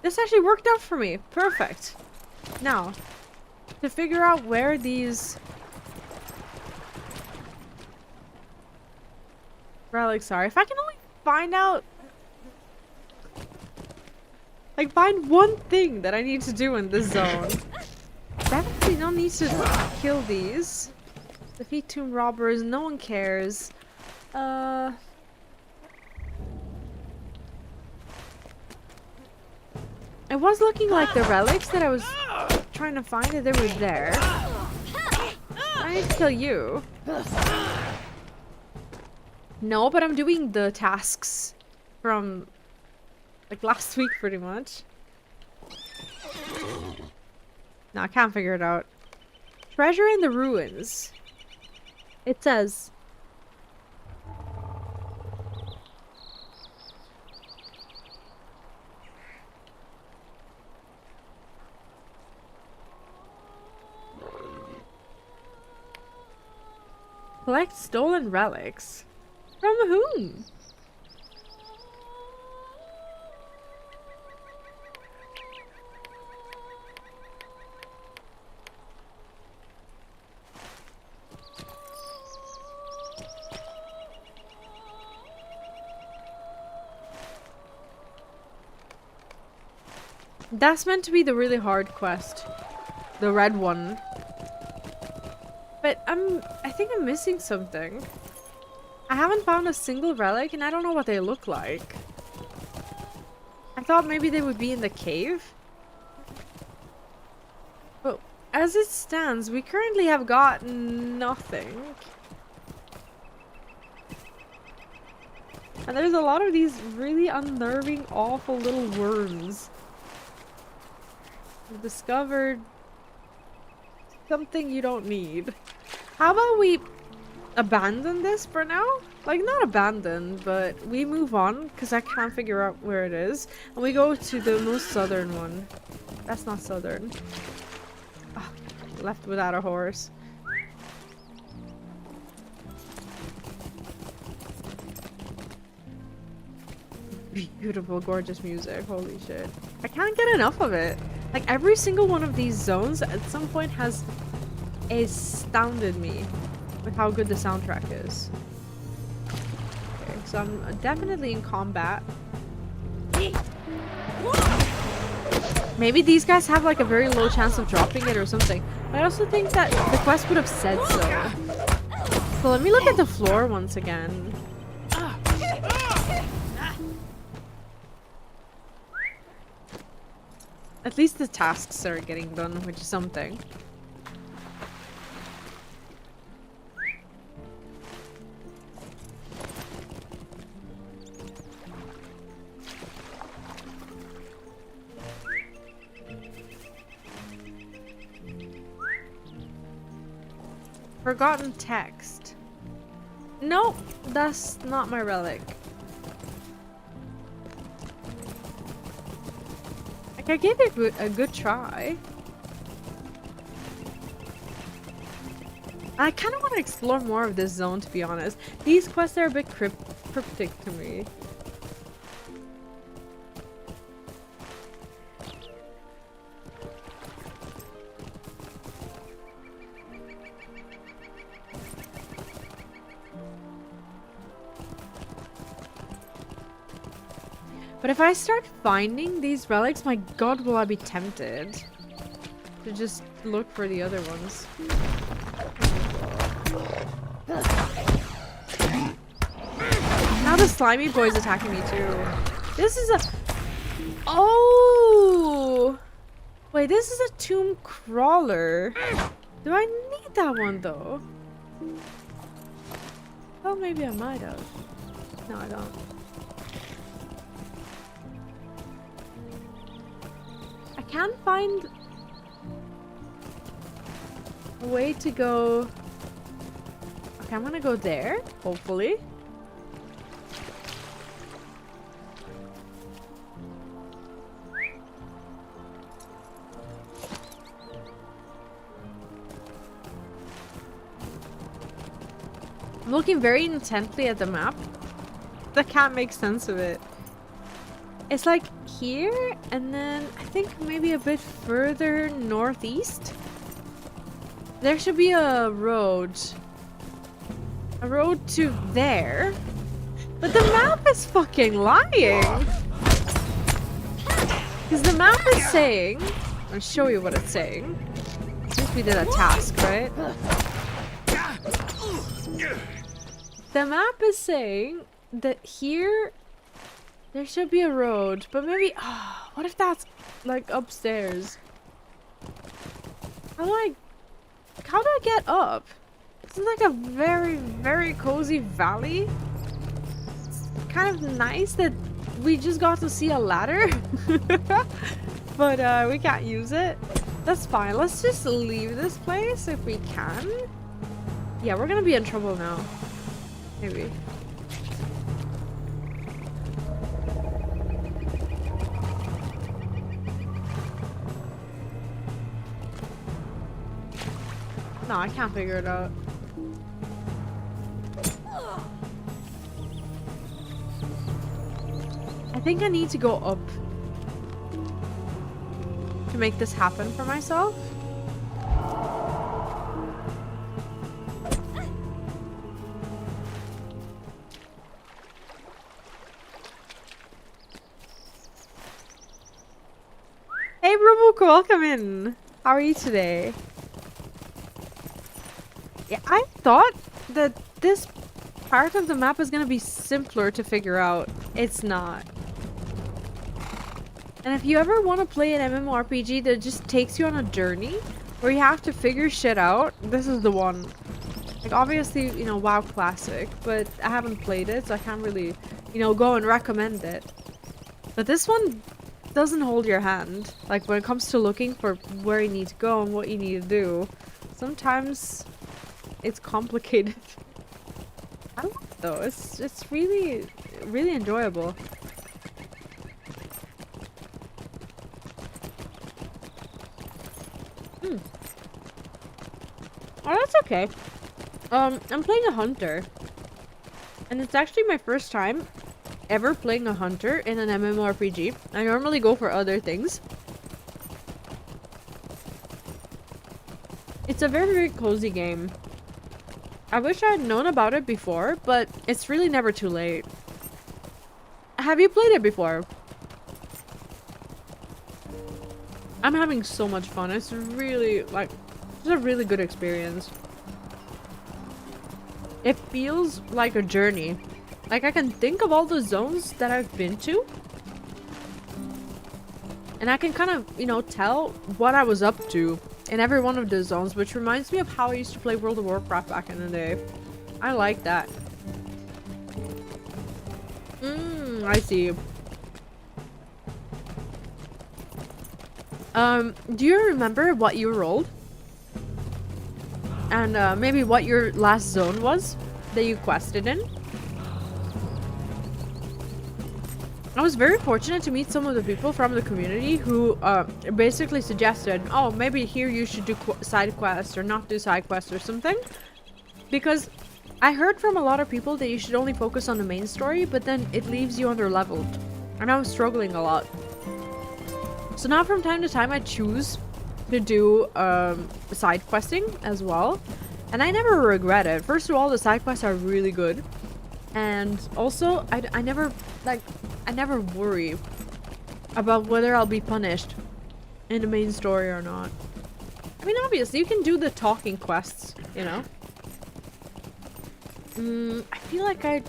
This actually worked out for me. Perfect. Now, to figure out where these relics are, if I can only find out, like, find one thing that I need to do in this zone. Definitely don't need to kill these. Defeat tomb robbers, no one cares. It was looking like the relics that I was trying to find, that they were there. I need to kill you. No, but I'm doing the tasks from like last week pretty much. No, I can't figure it out. Treasure in the ruins. It says. Collect stolen relics. From whom? That's meant to be the really hard quest. The red one. But I think I'm missing something. I haven't found a single relic and I don't know what they look like. I thought maybe they would be in the cave. But as it stands, we currently have got nothing. And there's a lot of these really unnerving, awful little worms. We've discovered something you don't need. How about we abandon this for now? Like, not abandon, but we move on because I can't figure out where it is. And we go to the most southern one. That's not southern. Oh, left without a horse. Beautiful, gorgeous music. Holy shit. I can't get enough of it. Like, every single one of these zones at some point has astounded me with how good the soundtrack is. Okay, so I'm definitely in combat. Maybe these guys have like a very low chance of dropping it or something. I also think that the quest would have said so. So let me look at the floor once again. At least the tasks are getting done, which is something. Forgotten text. No, that's not my relic. Like, I gave it a good try. I kind of want to explore more of this zone, to be honest. These quests are a bit cryptic to me. But if I start finding these relics, my god, will I be tempted to just look for the other ones. Now the slimy boy's attacking me too. This is a... Oh! Wait, this is a tomb crawler. Do I need that one though? Well, maybe I might have. No, I don't. I can't find a way to go. Okay, I'm gonna go there, hopefully. I'm looking very intently at the map. I can't make sense of it. It's like here, and then I think maybe a bit further northeast. There should be a road. A road to there. But the map is fucking lying. Because the map is saying... I'll show you what it's saying. Since we did a task, right? The map is saying that here... There should be a road, but maybe... Oh, what if that's, like, upstairs? How do I get up? This is like a very, very cozy valley. It's kind of nice that we just got to see a ladder. But, we can't use it. That's fine. Let's just leave this place if we can. Yeah, we're gonna be in trouble now. Maybe. No, I can't figure it out. I think I need to go up to make this happen for myself. Hey Robok, welcome in. How are you today? Yeah, I thought that this part of the map is gonna be simpler to figure out. It's not. And if you ever want to play an MMORPG that just takes you on a journey where you have to figure shit out, this is the one. Like, obviously, you know, WoW Classic, but I haven't played it, so I can't really, you know, go and recommend it. But this one doesn't hold your hand. Like, when it comes to looking for where you need to go and what you need to do, sometimes it's complicated. I love it though. It's really, really enjoyable. Oh, that's okay. I'm playing a hunter. And it's actually my first time ever playing a hunter in an MMORPG. I normally go for other things. It's a very, very cozy game. I wish I had known about it before, but it's really never too late. Have you played it before? I'm having so much fun. It's really, like, it's a really good experience. It feels like a journey. Like, I can think of all the zones that I've been to. And I can kind of, you know, tell what I was up to in every one of the zones, which reminds me of how I used to play World of Warcraft back in the day. I like that. I see. Do you remember what you rolled? And maybe what your last zone was that you quested in? I was very fortunate to meet some of the people from the community who basically suggested, oh, maybe here you should do side quests or not do side quests or something. Because I heard from a lot of people that you should only focus on the main story, but then it leaves you underleveled. And I was struggling a lot. So now from time to time I choose to do side questing as well. And I never regret it. First of all, the side quests are really good. And also, I never worry about whether I'll be punished in the main story or not. I mean, obviously, you can do the talking quests, you know? I feel like I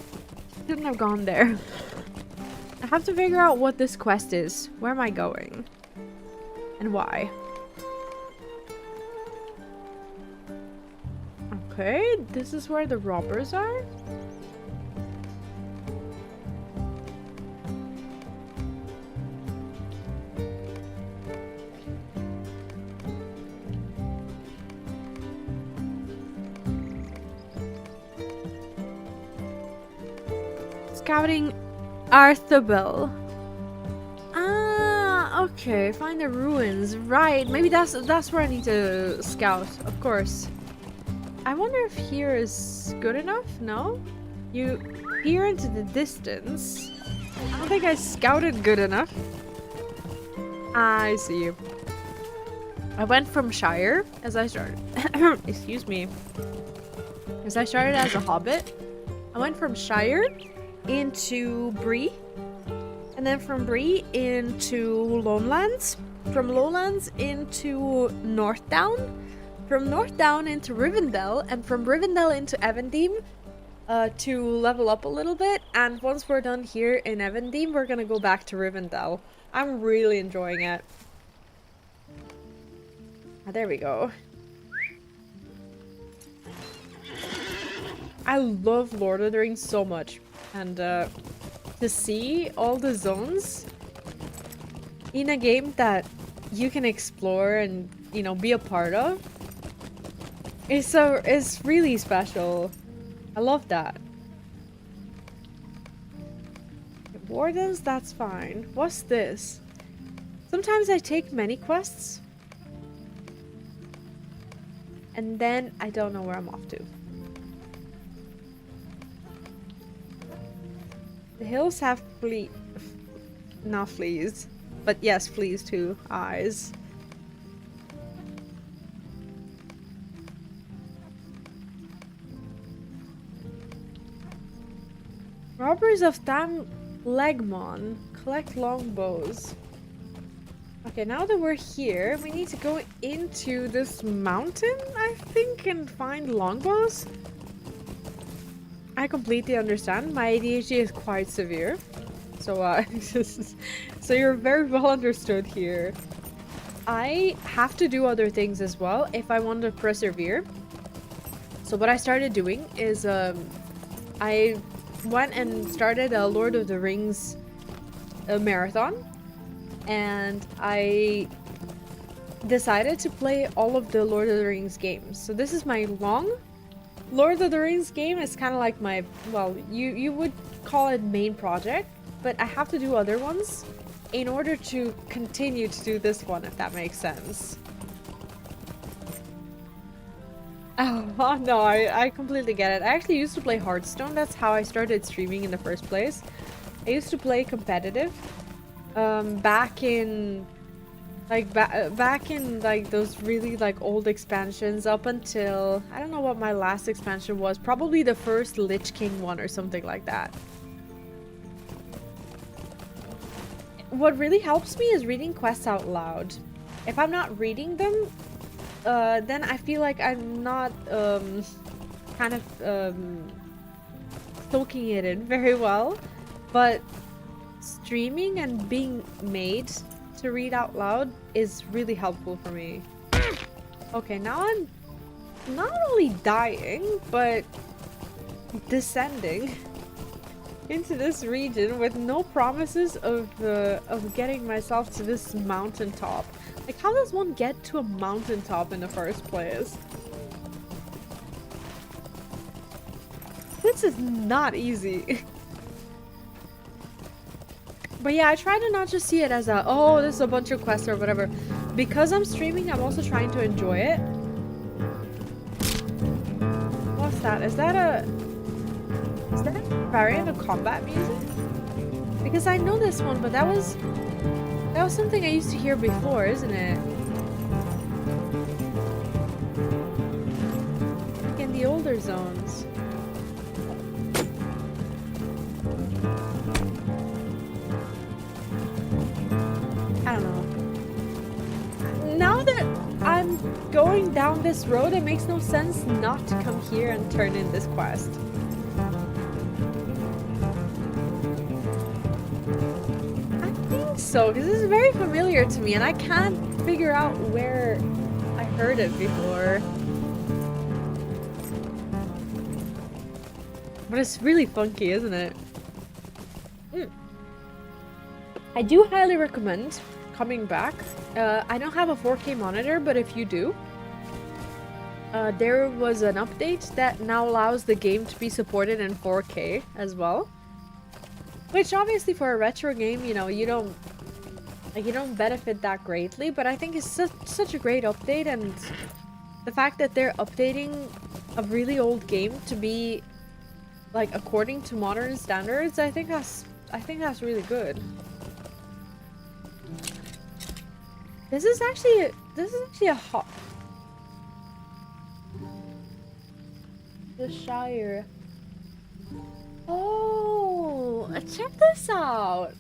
shouldn't have gone there. I have to figure out what this quest is. Where am I going? And why? Okay, this is where the robbers are? Scouting Arthobel. Ah, okay. Find the ruins. Right. Maybe that's where I need to scout. Of course. I wonder if here is good enough. No? You peer into the distance. I don't think I scouted good enough. I see. I went from Shire as I started. Excuse me. As I started as a hobbit. I went from Shire into Bree, and then from Bree into Lowlands, from Lowlands into Northdown, from Northdown into Rivendell, and from Rivendell into Evendim to level up a little bit. And once we're done here in Evendim, we're gonna go back to Rivendell. I'm really enjoying it. Ah, there we go. I love Lord of the Rings so much. And to see all the zones in a game that you can explore and, you know, be a part of, it's really special. I love that. Wardens, that's fine. What's this? Sometimes I take many quests and then I don't know where I'm off to. The hills have Not fleas. But yes, fleas too. Eyes. Robbers of Dam Legmon. Collect longbows. Okay, now that we're here, we need to go into this mountain, I think, and find longbows. I completely understand. My ADHD is quite severe. So, so you're very well understood here. I have to do other things as well if I want to persevere. So what I started doing is, I went and started a Lord of the Rings marathon. And I decided to play all of the Lord of the Rings games. So this is my long Lord of the Rings game. It's kind of like my, well, you would call it main project, but I have to do other ones in order to continue to do this one, if that makes sense. Oh no, I completely get it. I actually used to play Hearthstone. That's how I started streaming in the first place. I used to play competitive. Back in like those really like old expansions up until I don't know what my last expansion was, probably the first Lich King one or something like that. What really helps me is reading quests out loud. If I'm not reading them, then I feel like I'm not kind of soaking it in very well, but streaming and being made to read out loud is really helpful for me. Okay, now I'm not only dying, but descending into this region with no promises of getting myself to this mountaintop. Like, how does one get to a mountaintop in the first place? This is not easy. But yeah, I try to not just see it as a, oh, this is a bunch of quests or whatever. Because I'm streaming, I'm also trying to enjoy it. What's that? Is that a variant of combat music? Because I know this one, but that was something I used to hear before, isn't it? Like in the older zones. I don't know. Now that I'm going down this road, it makes no sense not to come here and turn in this quest. I think so, because this is very familiar to me and I can't figure out where I heard it before. But it's really funky, isn't it? I do highly recommend coming back. I don't have a 4K monitor, but if you do, there was an update that now allows the game to be supported in 4K as well. Which obviously for a retro game, you know, you don't benefit that greatly, but I think it's such a great update, and the fact that they're updating a really old game to be like according to modern standards, I think that's really good. This is actually a hot. The Shire. Oh, check this out.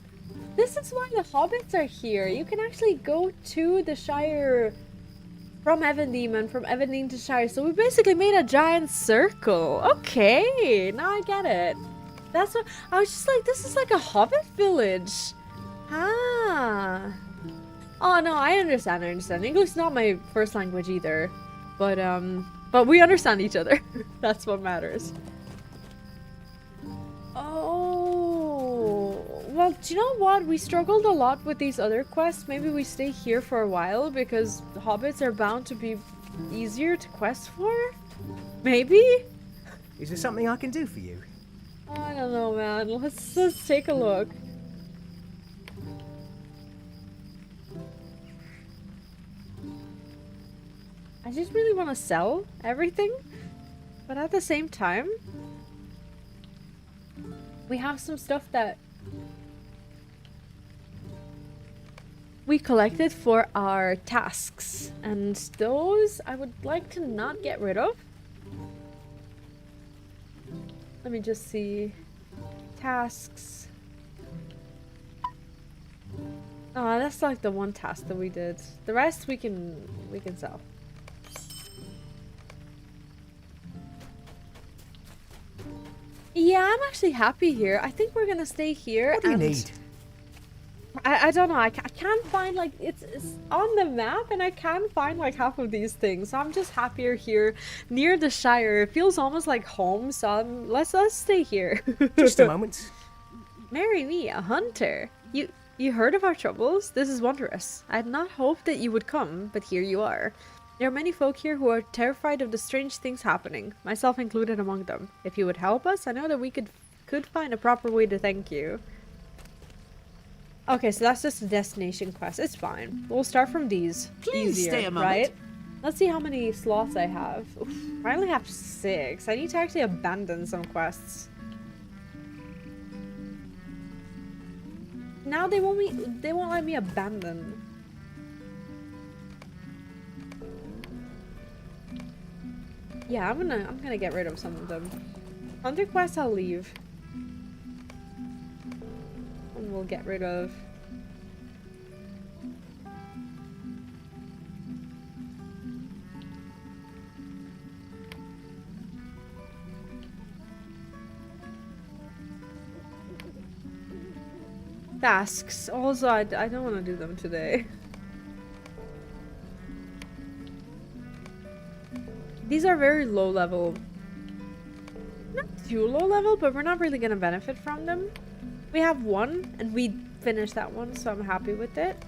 This is why the hobbits are here. You can actually go to the Shire from Evendim and from Evendim to Shire. So we basically made a giant circle. Okay, now I get it. That's what I was just like. This is like a hobbit village. Ah. Oh no, I understand. English is not my first language either, but we understand each other. That's what matters. Oh, well, do you know what? We struggled a lot with these other quests. Maybe we stay here for a while because the hobbits are bound to be easier to quest for. Maybe. Is there something I can do for you? I don't know, man. Let's take a look. I just really want to sell everything, but at the same time, we have some stuff that we collected for our tasks, and those I would like to not get rid of. Let me just see. Tasks. Oh, that's like the one task that we did. The rest we can sell. Yeah, I'm actually happy here. I think we're gonna stay here. What do you need? I don't know. I can't find like it's on the map, and I can't find like half of these things. So I'm just happier here near the Shire. It feels almost like home. So let's stay here. Just a moment. Marry me, a hunter. You heard of our troubles? This is wondrous. I had not hoped that you would come, but here you are. There are many folk here who are terrified of the strange things happening, myself included among them. If you would help us, I know that we could find a proper way to thank you. Okay, so that's just a destination quest. It's fine. We'll start from these. Please easier, stay a moment. right? Let's see how many slots I have. Oof, I only have 6. I need to actually abandon some quests. Now they won't let me abandon. Yeah, I'm gonna get rid of some of them. Hunter quests I'll leave. And we'll get rid of. Tasks. Also, I don't want to do them today. These are very low level. Not too low level, but we're not really gonna benefit from them. We have one, and we finished that one, so I'm happy with it.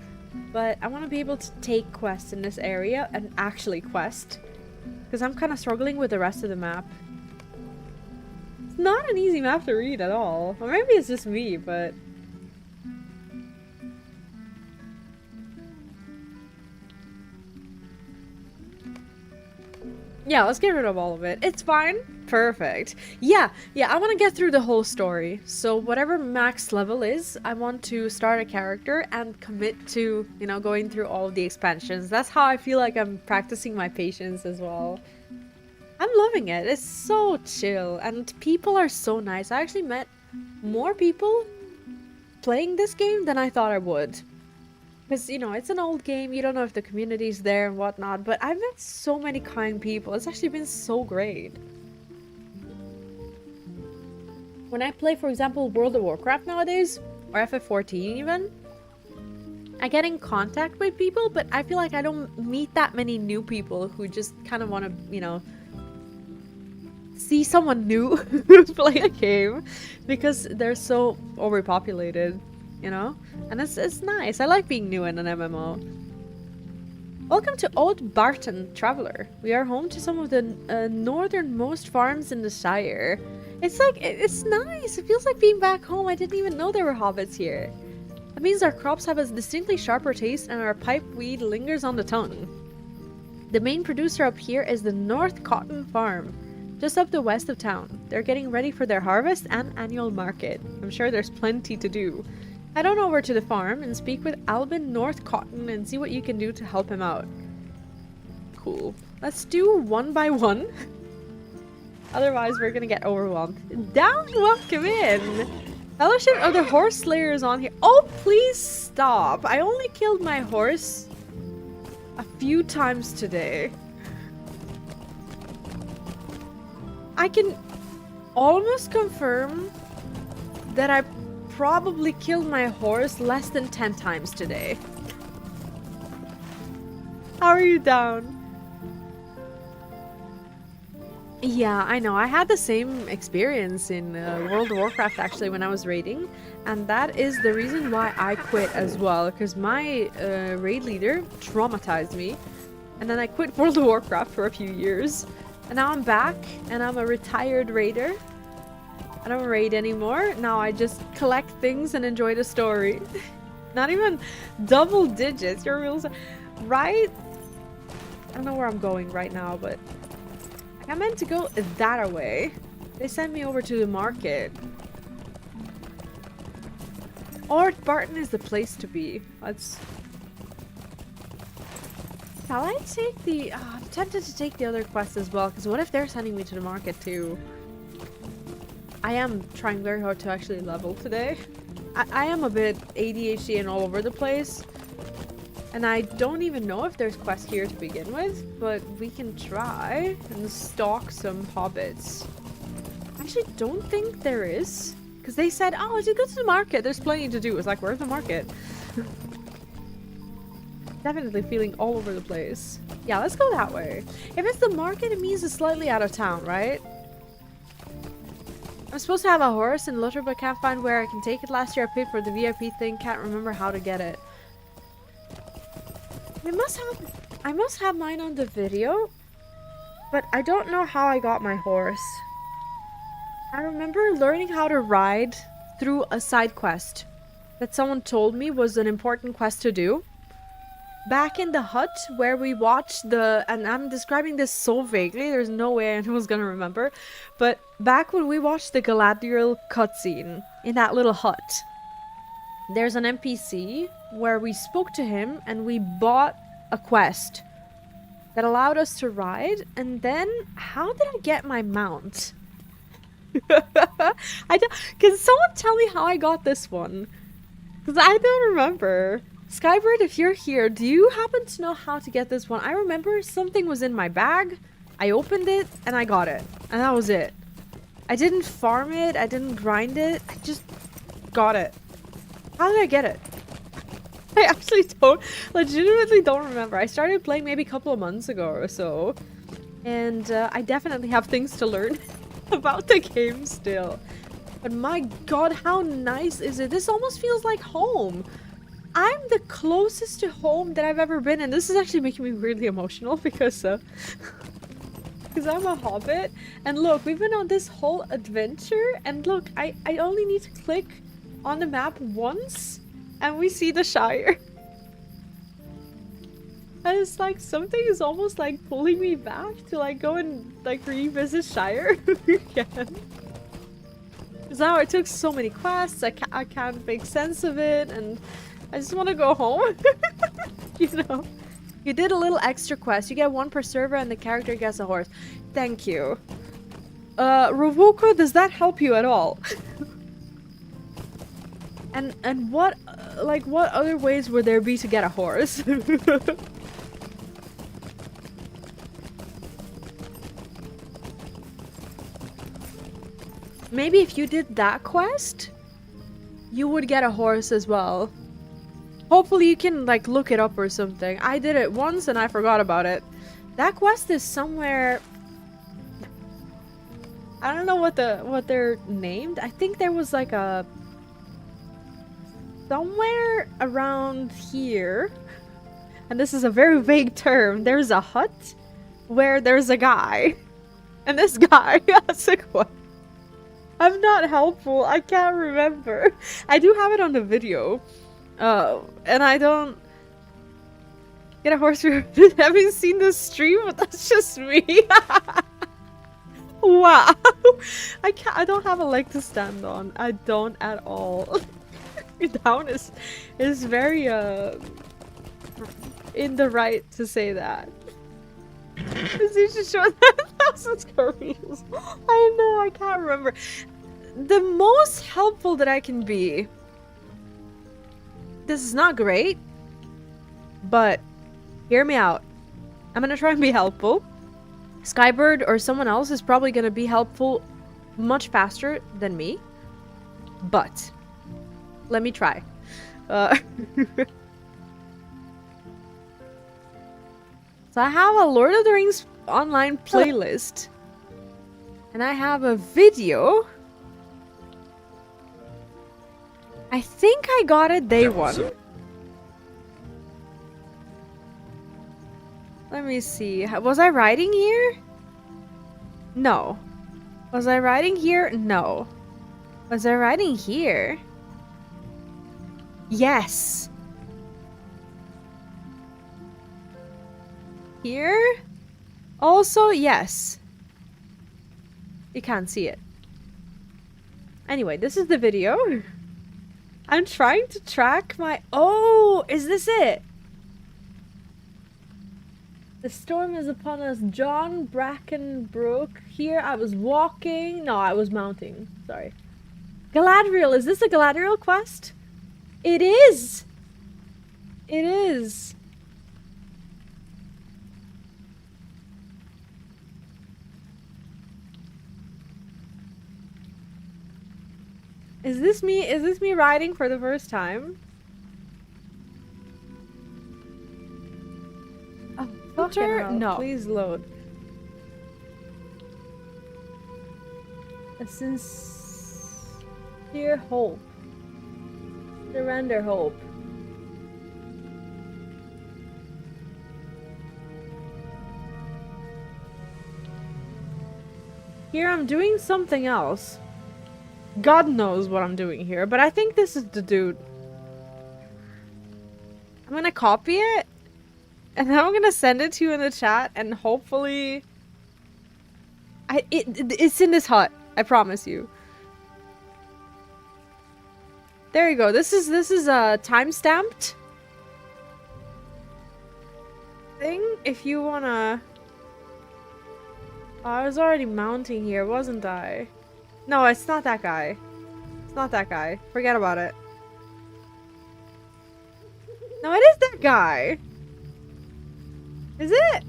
But I want to be able to take quests in this area and actually quest. Because I'm kind of struggling with the rest of the map. It's not an easy map to read at all. Or maybe it's just me, but... yeah, let's get rid of all of it. It's fine. Perfect. Yeah, I want to get through the whole story. So whatever max level is, I want to start a character and commit to, you know, going through all of the expansions. That's how I feel like I'm practicing my patience as well. I'm loving it. It's so chill, and people are so nice. I actually met more people playing this game than I thought I would. Because, you know, it's an old game, you don't know if the community's there and whatnot, but I've met so many kind people. It's actually been so great. When I play, for example, World of Warcraft nowadays, or FF14 even, I get in contact with people, but I feel like I don't meet that many new people who just kind of want to, you know, see someone new play a game, because they're so overpopulated. You know, and it's nice. I like being new in an MMO. Welcome to Old Barton Traveler. We are home to some of the northernmost farms in the Shire. It's like, it's nice. It feels like being back home. I didn't even know there were hobbits here. That means our crops have a distinctly sharper taste and our pipeweed lingers on the tongue. The main producer up here is the North Cotton Farm, just up the west of town. They're getting ready for their harvest and annual market. I'm sure there's plenty to do. Head on over to the farm and speak with Albin North Cotton and see what you can do to help him out. Cool. Let's do one by one. Otherwise, we're gonna get overwhelmed. Down, welcome in! Fellowship of the Horse Slayers on here. Oh, please stop! I only killed my horse a few times today. I can almost confirm that I probably killed my horse less than 10 times today. How are you down? Yeah, I know. I had the same experience in World of Warcraft actually when I was raiding, and that is the reason why I quit as well, because my raid leader traumatized me, and then I quit World of Warcraft for a few years, and now I'm back and I'm a retired raider. I don't raid anymore. Now I just collect things and enjoy the story. Not even double digits. You're real, right? I don't know where I'm going right now, but I meant to go that way. They sent me over to the market. Ort Barton is the place to be. Shall I take the... I'm tempted to take the other quest as well, because what if they're sending me to the market too? I am trying very hard to actually level today. I am a bit ADHD and all over the place. And I don't even know if there's quests here to begin with, but we can try and stalk some hobbits. I actually don't think there is. Because they said, oh, just go to the market. There's plenty to do. It's like, where's the market? Definitely feeling all over the place. Yeah, let's go that way. If it's the market, it means it's slightly out of town, right? I'm supposed to have a horse in LOTRO, but can't find where I can take it. Last year I paid for the VIP thing. Can't remember how to get it. I must have mine on the video, but I don't know how I got my horse. I remember learning how to ride through a side quest that someone told me was an important quest to do. Back in the hut where we watched the... And I'm describing this so vaguely, there's no way anyone's gonna remember. But back when we watched the Galadriel cutscene in that little hut, there's an NPC where we spoke to him and we bought a quest that allowed us to ride. And then, how did I get my mount? Can someone tell me how I got this one? Because I don't remember. Skybird, if you're here, do you happen to know how to get this one? I remember something was in my bag. I opened it and I got it. And that was it. I didn't farm it. I didn't grind it. I just got it. How did I get it? I actually legitimately don't remember. I started playing maybe a couple of months ago or so. And I definitely have things to learn about the game still. But my god, how nice is it? This almost feels like home. I'm the closest to home that I've ever been, and this is actually making me weirdly emotional because I'm a hobbit. And look, we've been on this whole adventure, and look, I only need to click on the map once, and we see the Shire. And it's like something is almost like pulling me back to like go and like revisit Shire again. Because now I took so many quests, I can't make sense of it, and I just want to go home. You know, you did a little extra quest. You get one per server and the character gets a horse. Thank you. Rovoko, does that help you at all? and what, like, what other ways would there be to get a horse? Maybe if you did that quest, you would get a horse as well. Hopefully you can like look it up or something. I did it once and I forgot about it. That quest is somewhere... I don't know what they're named. I think there was like a... somewhere around here. And this is a very vague term. There's a hut where there's a guy. And this guy has a quest. I'm not helpful. I can't remember. I do have it on the video. And I don't get a horse for having seen this stream, but that's just me. Wow. I don't have a leg to stand on. I don't at all. Down is very in the right to say that. You should show 1,000 scorpions. I know, I can't remember. The most helpful that I can be. This is not great, but hear me out. I'm gonna try and be helpful. Skybird or someone else is probably gonna be helpful much faster than me, but let me try. So I have a Lord of the Rings online playlist, and I have a video. I think I got it day one. Let me see. Was I riding here? No. Was I riding here? No. Was I riding here? Yes. Here? Also, yes. You can't see it. Anyway, this is the video. I'm trying to track my... Oh, is this it? The storm is upon us. John Brackenbrook. Here I was walking. No, I was mounting. Sorry. Galadriel. Is this a Galadriel quest? It is. It is. Is this me? Is this me riding for the first time? Oh, filter? No. Please load. A sincere hope. Surrender hope. Here I'm doing something else. God knows what I'm doing here, but I think this is the dude. I'm gonna copy it, and then I'm gonna send it to you in the chat, and hopefully... It's in this hut, I promise you. There you go. This is a time-stamped thing, if you wanna... Oh, I was already mounting here, wasn't I? No, it's not that guy. It's not that guy. Forget about it. No, it is that guy. Is it?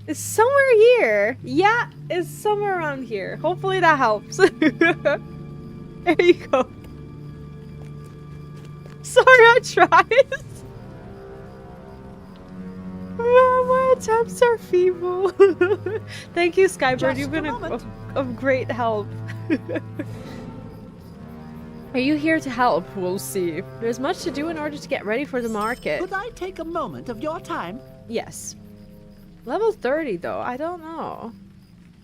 It's somewhere here. Yeah, it's somewhere around here. Hopefully that helps. There you go. Sorry, I tried. My attempts are feeble. Thank you, Skybird. You've been of great help. Are you here to help? We'll see. There's much to do in order to get ready for the market. Could I take a moment of your time? Yes. Level 30 though, I don't know.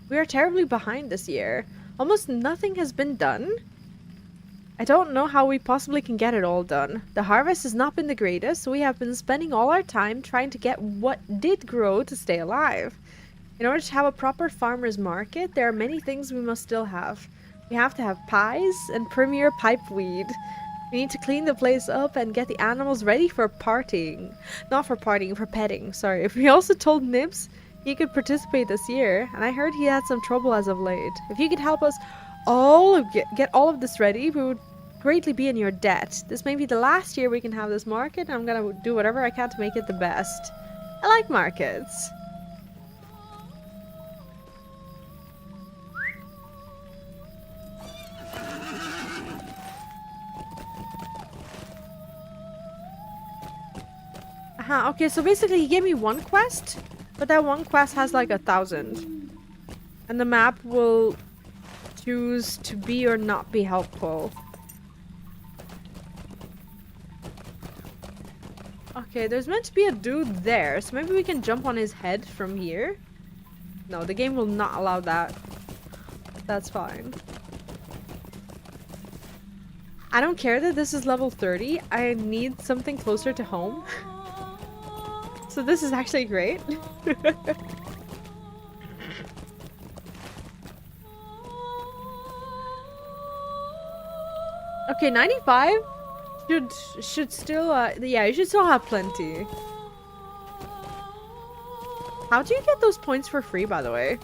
We are terribly behind this year. Almost nothing has been done. I don't know how we possibly can get it all done. The harvest has not been the greatest, so we have been spending all our time trying to get what did grow to stay alive. In order to have a proper farmer's market, there are many things we must still have. We have to have pies and premier pipeweed. We need to clean the place up and get the animals ready for partying. Not for partying, for petting, sorry. We also told Nibs he could participate this year, and I heard he had some trouble as of late. If you could help us all get all of this ready, we would greatly be in your debt. This may be the last year we can have this market, and I'm gonna do whatever I can to make it the best. I like markets. Okay, so basically he gave me one quest, but that one quest has like 1,000. And the map will choose to be or not be helpful. Okay, there's meant to be a dude there, so maybe we can jump on his head from here. No, the game will not allow that. That's fine. I don't care that this is level 30. I need something closer to home. So this is actually great. Okay, 95 should still yeah, you should still have plenty. How do you get those points for free, by the way?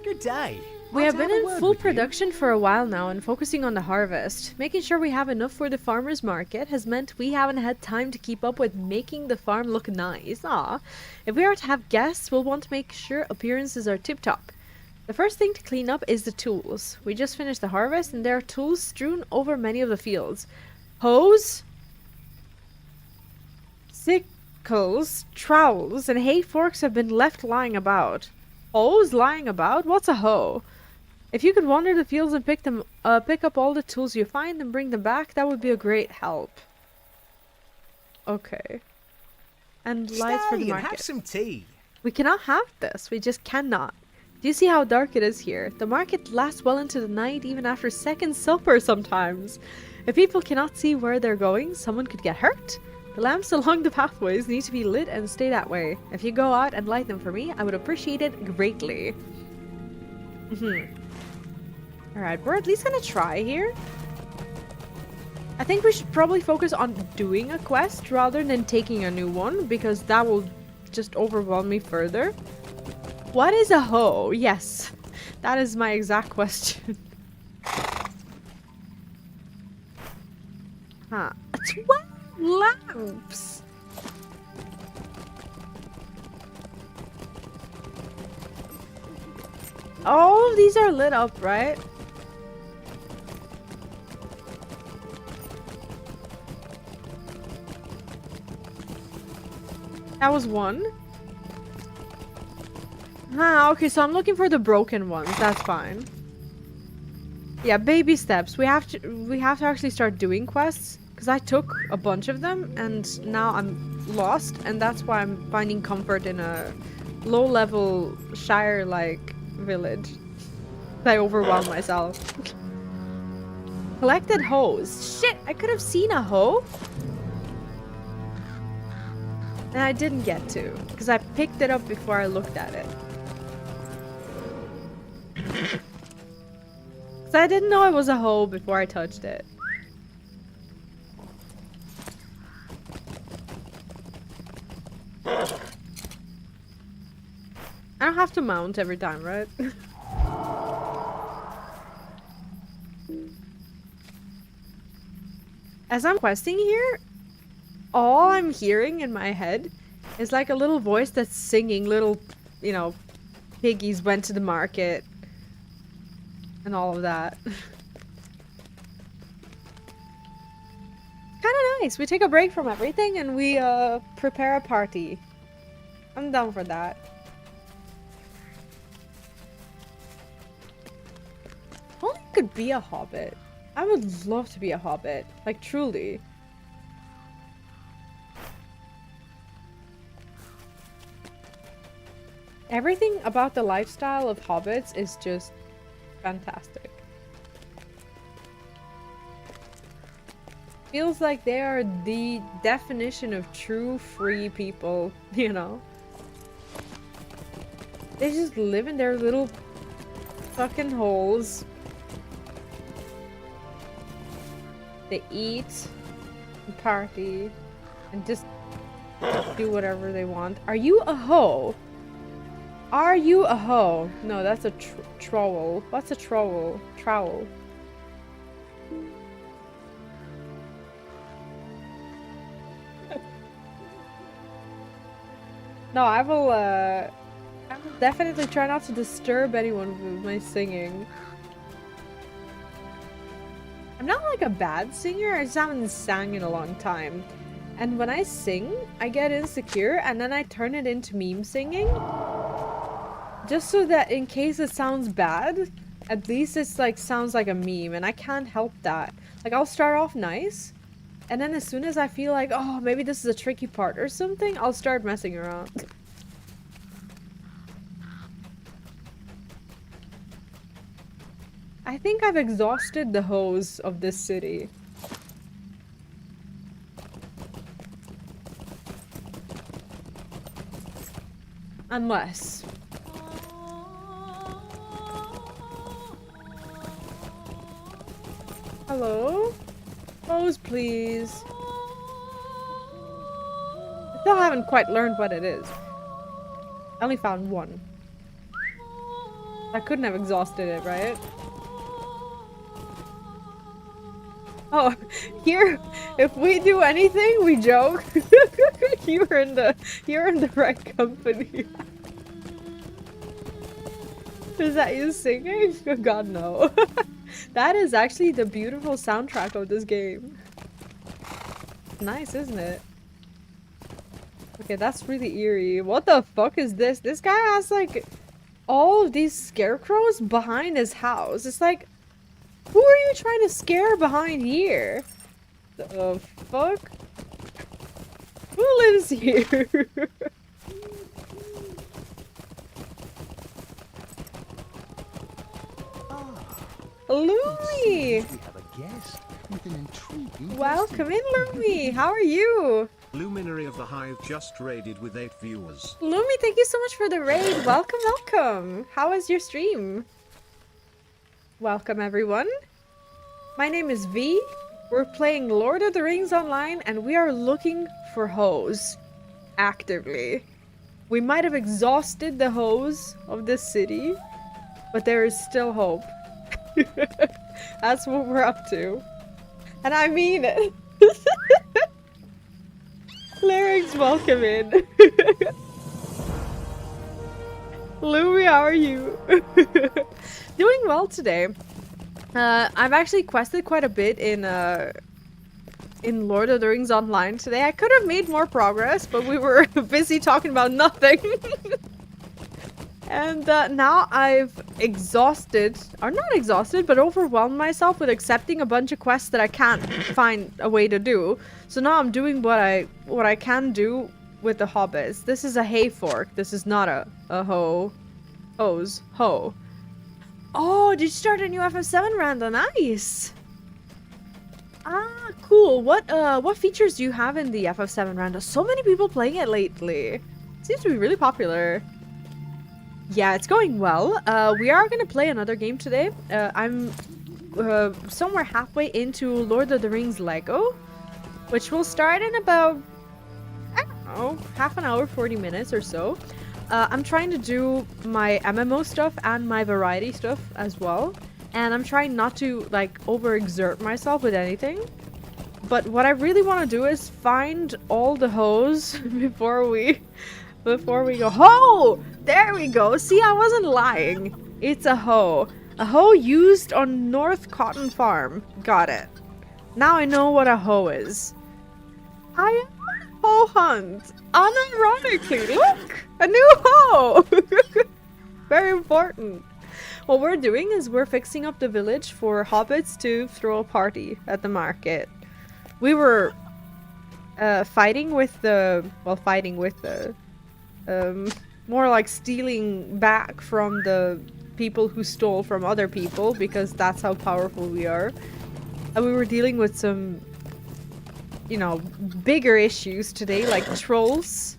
Good day. We have been in full production for a while now and focusing on the harvest. Making sure we have enough for the farmer's market has meant we haven't had time to keep up with making the farm look nice. If we are to have guests, we'll want to make sure appearances are tip-top. The first thing to clean up is the tools. We just finished the harvest and there are tools strewn over many of the fields. Hoes, sickles, trowels, and hay forks have been left lying about. Hoes lying about? What's a hoe? If you could wander the fields and pick up all the tools you find and bring them back, that would be a great help. Okay. And lights for the market. Have some tea. We cannot have this. We just cannot. Do you see how dark it is here? The market lasts well into the night, even after second supper sometimes. If people cannot see where they're going, someone could get hurt. The lamps along the pathways need to be lit and stay that way. If you go out and light them for me, I would appreciate it greatly. Alright, we're at least gonna try here. I think we should probably focus on doing a quest rather than taking a new one, because that will just overwhelm me further. What is a hoe? Yes, that is my exact question. Huh. 12 lamps! All of these are lit up, right? That was one. Ah, okay, so I'm looking for the broken ones. That's fine. Yeah, baby steps. We have to actually start doing quests, because I took a bunch of them and now I'm lost, and that's why I'm finding comfort in a low-level Shire-like village. I overwhelm myself. Collected hoes. Shit, I could have seen a hoe. And I didn't get to, because I picked it up before I looked at it. Because I didn't know it was a hoe before I touched it. I don't have to mount every time, right? As I'm questing here, all I'm hearing in my head is like a little voice that's singing little, you know, piggies went to the market and all of that. Kind of nice. We take a break from everything and we prepare a party. I'm down for that. If only I could be a hobbit. I would love to be a hobbit. Like, truly. Everything about the lifestyle of hobbits is just fantastic. Feels like they are the definition of true free people, you know? They just live in their little fucking holes. They eat, and party, and just do whatever they want. Are you a hoe? Are you a hoe? No, that's a trowel. What's a trowel? Trowel. No, I will definitely try not to disturb anyone with my singing. I'm not like a bad singer, I just haven't sang in a long time. And when I sing, I get insecure and then I turn it into meme singing. Just so that in case it sounds bad, at least it's like sounds like a meme, and I can't help that. Like, I'll start off nice, and then as soon as I feel like, oh, maybe this is a tricky part or something, I'll start messing around. I think I've exhausted the hoes of this city. Unless... Hello? Hoes, please. I still haven't quite learned what it is. I only found one. I couldn't have exhausted it, right? Oh, here, if we do anything, we joke. You're in the right company. Is that you singing? God, no. That is actually the beautiful soundtrack of this game. Nice, isn't it? Okay, that's really eerie. What the fuck is this? This guy has like all of these scarecrows behind his house. It's like, who are you trying to scare behind here? The fuck? Who lives here? Lumi! We have a guest with an intriguing Welcome in, Lumi! How are you? Luminary of the Hive just raided with 8 viewers. Lumi, thank you so much for the raid. Welcome, welcome. How was your stream? Welcome everyone. My name is V. We're playing Lord of the Rings Online and we are looking for hoes. Actively. We might have exhausted the hoes of this city, but there is still hope. That's what we're up to. And I mean it. Lyrics, welcome in. Louie, how are you? Doing well today. I've actually quested quite a bit in Lord of the Rings Online today. I could have made more progress, but we were busy talking about nothing. And now I've exhausted, or not exhausted, but overwhelmed myself with accepting a bunch of quests that I can't find a way to do. So now I'm doing what I can do with the hobbits. This is a hay fork. This is not a hose. Ho. Oh, did you start a new FF7 random? Nice. Ah, cool. What features do you have in the FF7 random? So many people playing it lately. It seems to be really popular. Yeah, it's going well. We are gonna play another game today. I'm somewhere halfway into Lord of the Rings Lego, which will start in about, I don't know, half an hour, 40 minutes or so. I'm trying to do my MMO stuff and my variety stuff as well. And I'm trying not to, like, overexert myself with anything. But what I really want to do is find all the hoes before we go. Ho! There we go. See, I wasn't lying. It's a hoe. A hoe used on North Cotton Farm. Got it. Now I know what a hoe is. I am a hoe hunt. Unironically, look! A new hoe! Very important. What we're doing is we're fixing up the village for hobbits to throw a party at the market. We were fighting with the more like stealing back from the people who stole from other people, because that's how powerful we are. And we were dealing with some, you know, bigger issues today, like trolls.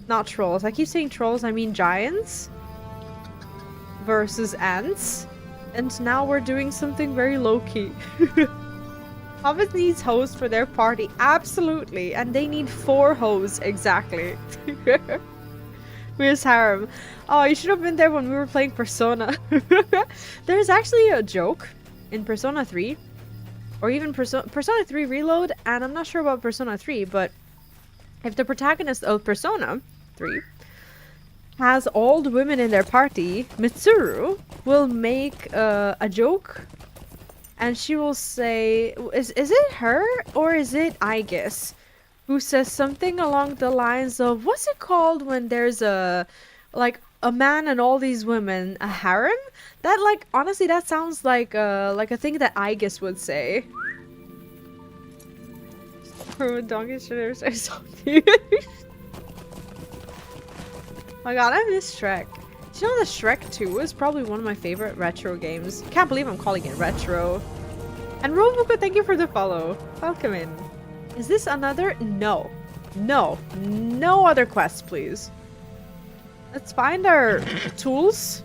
Not trolls. I keep saying trolls, I mean giants. Versus ants. And now we're doing something very low-key. Hobbit needs hoes for their party. Absolutely. And they need 4 hoes exactly. Where's Harem? Oh, you should have been there when we were playing Persona. There's actually a joke in Persona 3. Or even Persona 3 Reload. And I'm not sure about Persona 3, but if the protagonist of Persona 3 has old women in their party, Mitsuru will make a joke, and she will say, is it her or is it Aegis, who says something along the lines of, what's it called when there's a man and all these women, a harem? That, like, honestly, that sounds like a thing that Aegis would say. Donkey should ever say something. Oh my god, I miss Shrek. Do you know that Shrek 2 is probably one of my favorite retro games? Can't believe I'm calling it retro. And Robuka, thank you for the follow. Welcome in. Is this another? No. No. No other quests, please. Let's find our tools.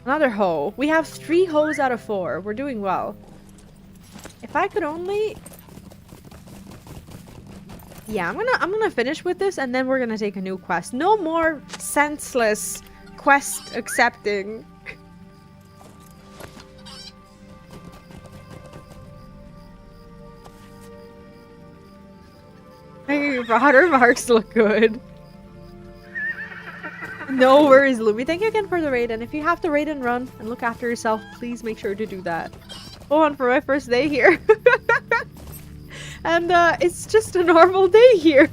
Another hoe. We have 3 hoes out of 4. We're doing well. If I could only... Yeah, I'm gonna finish with this and then we're gonna take a new quest. No more senseless quest accepting. Hey, broader marks look good. No worries, Lumi. Thank you again for the raid, and if you have to raid and run and look after yourself, please make sure to do that. Oh, and for my first day here. And it's just a normal day here.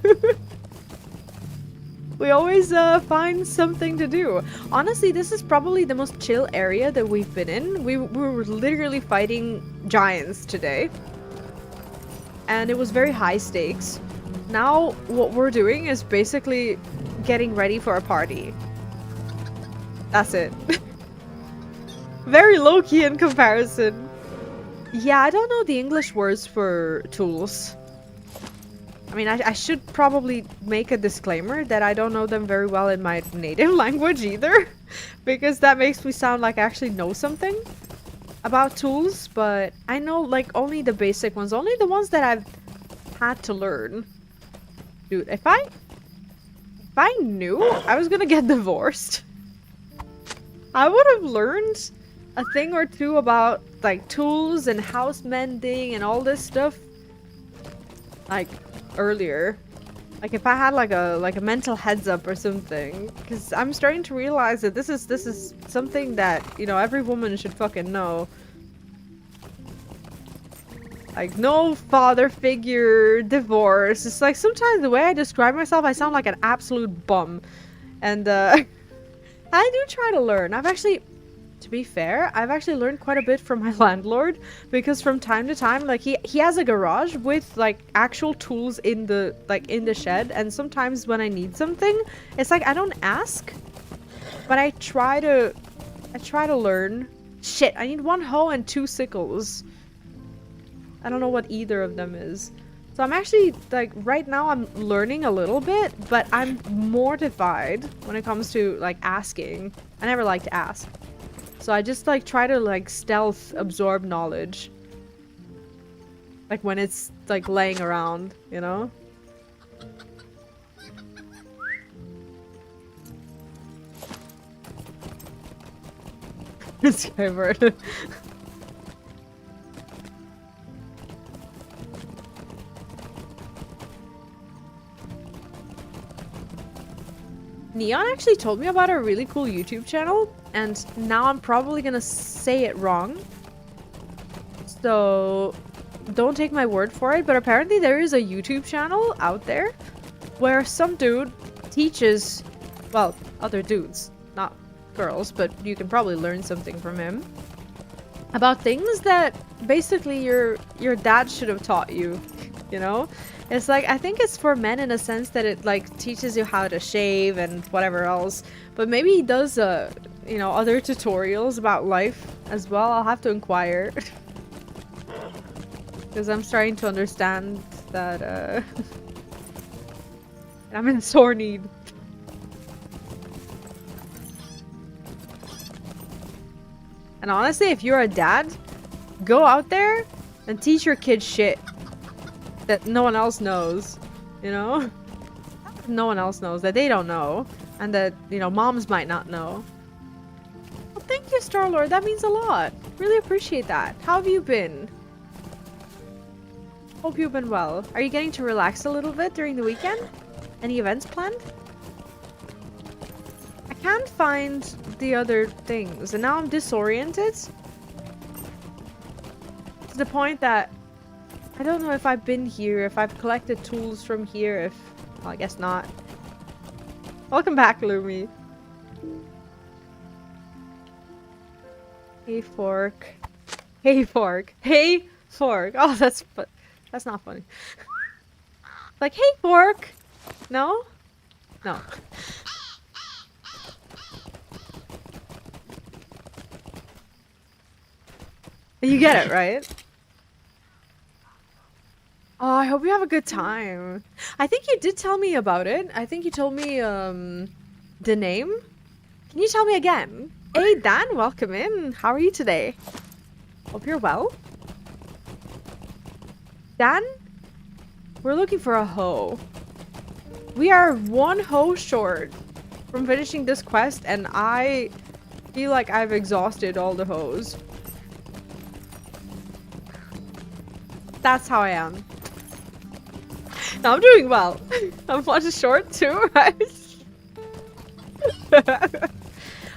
We always find something to do. Honestly, this is probably the most chill area that we've been in. We were literally fighting giants today. And it was very high stakes. Now what we're doing is basically getting ready for a party. That's it. Very low-key in comparison. Yeah, I don't know the English words for tools. I mean, I should probably make a disclaimer that I don't know them very well in my native language either. Because that makes me sound like I actually know something. about tools, but I know like only the basic ones, only the ones that I've had to learn. Dude, if I knew I was gonna get divorced, I would have learned a thing or two about like tools and house mending and all this stuff like earlier. Like if I had like a mental heads up or something, because I'm starting to realize that this is something that, you know, every woman should fucking know. Like no father figure, divorce. It's like sometimes the way I describe myself, I sound like an absolute bum, and I do try to learn. To be fair, I've actually learned quite a bit from my landlord, because from time to time, like he has a garage with like actual tools in the shed, and sometimes when I need something, it's like I don't ask, but I try to learn. Shit, I need 1 hoe and 2 sickles. I don't know what either of them is. So I'm actually like right now I'm learning a little bit, but I'm mortified when it comes to like asking. I never like to ask. So I just like try to like stealth absorb knowledge. Like when it's like laying around, you know? Skyward. Neon actually told me about a really cool YouTube channel, and now I'm probably gonna say it wrong. So don't take my word for it, but apparently there is a YouTube channel out there where some dude teaches, well, other dudes, not girls, but you can probably learn something from him about things that basically your dad should have taught you, you know? It's like, I think it's for men in a sense that it like teaches you how to shave and whatever else, but maybe he does you know, other tutorials about life as well. I'll have to inquire. Because I'm starting to understand that I'm in sore need. And honestly, if you're a dad, go out there and teach your kids shit that no one else knows, you know? No one else knows, that they don't know, and that, you know, moms might not know. Well, thank you, Starlord. That means a lot. Really appreciate that. How have you been? Hope you've been well. Are you getting to relax a little bit during the weekend? Any events planned? I can't find the other things, and now I'm disoriented. To the point that I don't know if I've been here, if I've collected tools from here, if... Well, I guess not. Welcome back, Lumi. Hey, fork. Hey, fork. Hey, fork. Oh, that's not funny. Like, hey, fork. No? No. You get it, right? Oh, I hope you have a good time. I think you did tell me about it. I think you told me, the name. Can you tell me again? Hey, Dan, welcome in. How are you today? Hope you're well. Dan, we're looking for a hoe. We are 1 hoe short from finishing this quest, and I feel like I've exhausted all the hoes. That's how I am. No, I'm doing well. I'm 1 short too, right?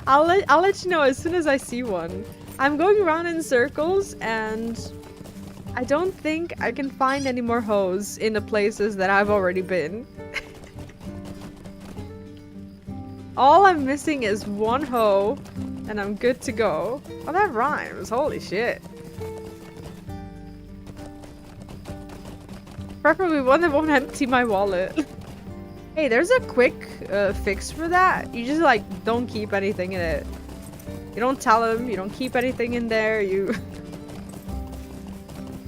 I'll let you know as soon as I see one. I'm going around in circles, and I don't think I can find any more hoes in the places that I've already been. All I'm missing is 1 hoe, and I'm good to go. Oh, that rhymes. Holy shit. Preferably one that won't empty my wallet. Hey, there's a quick fix for that. You just like don't keep anything in it. You don't tell them, you don't keep anything in there, you...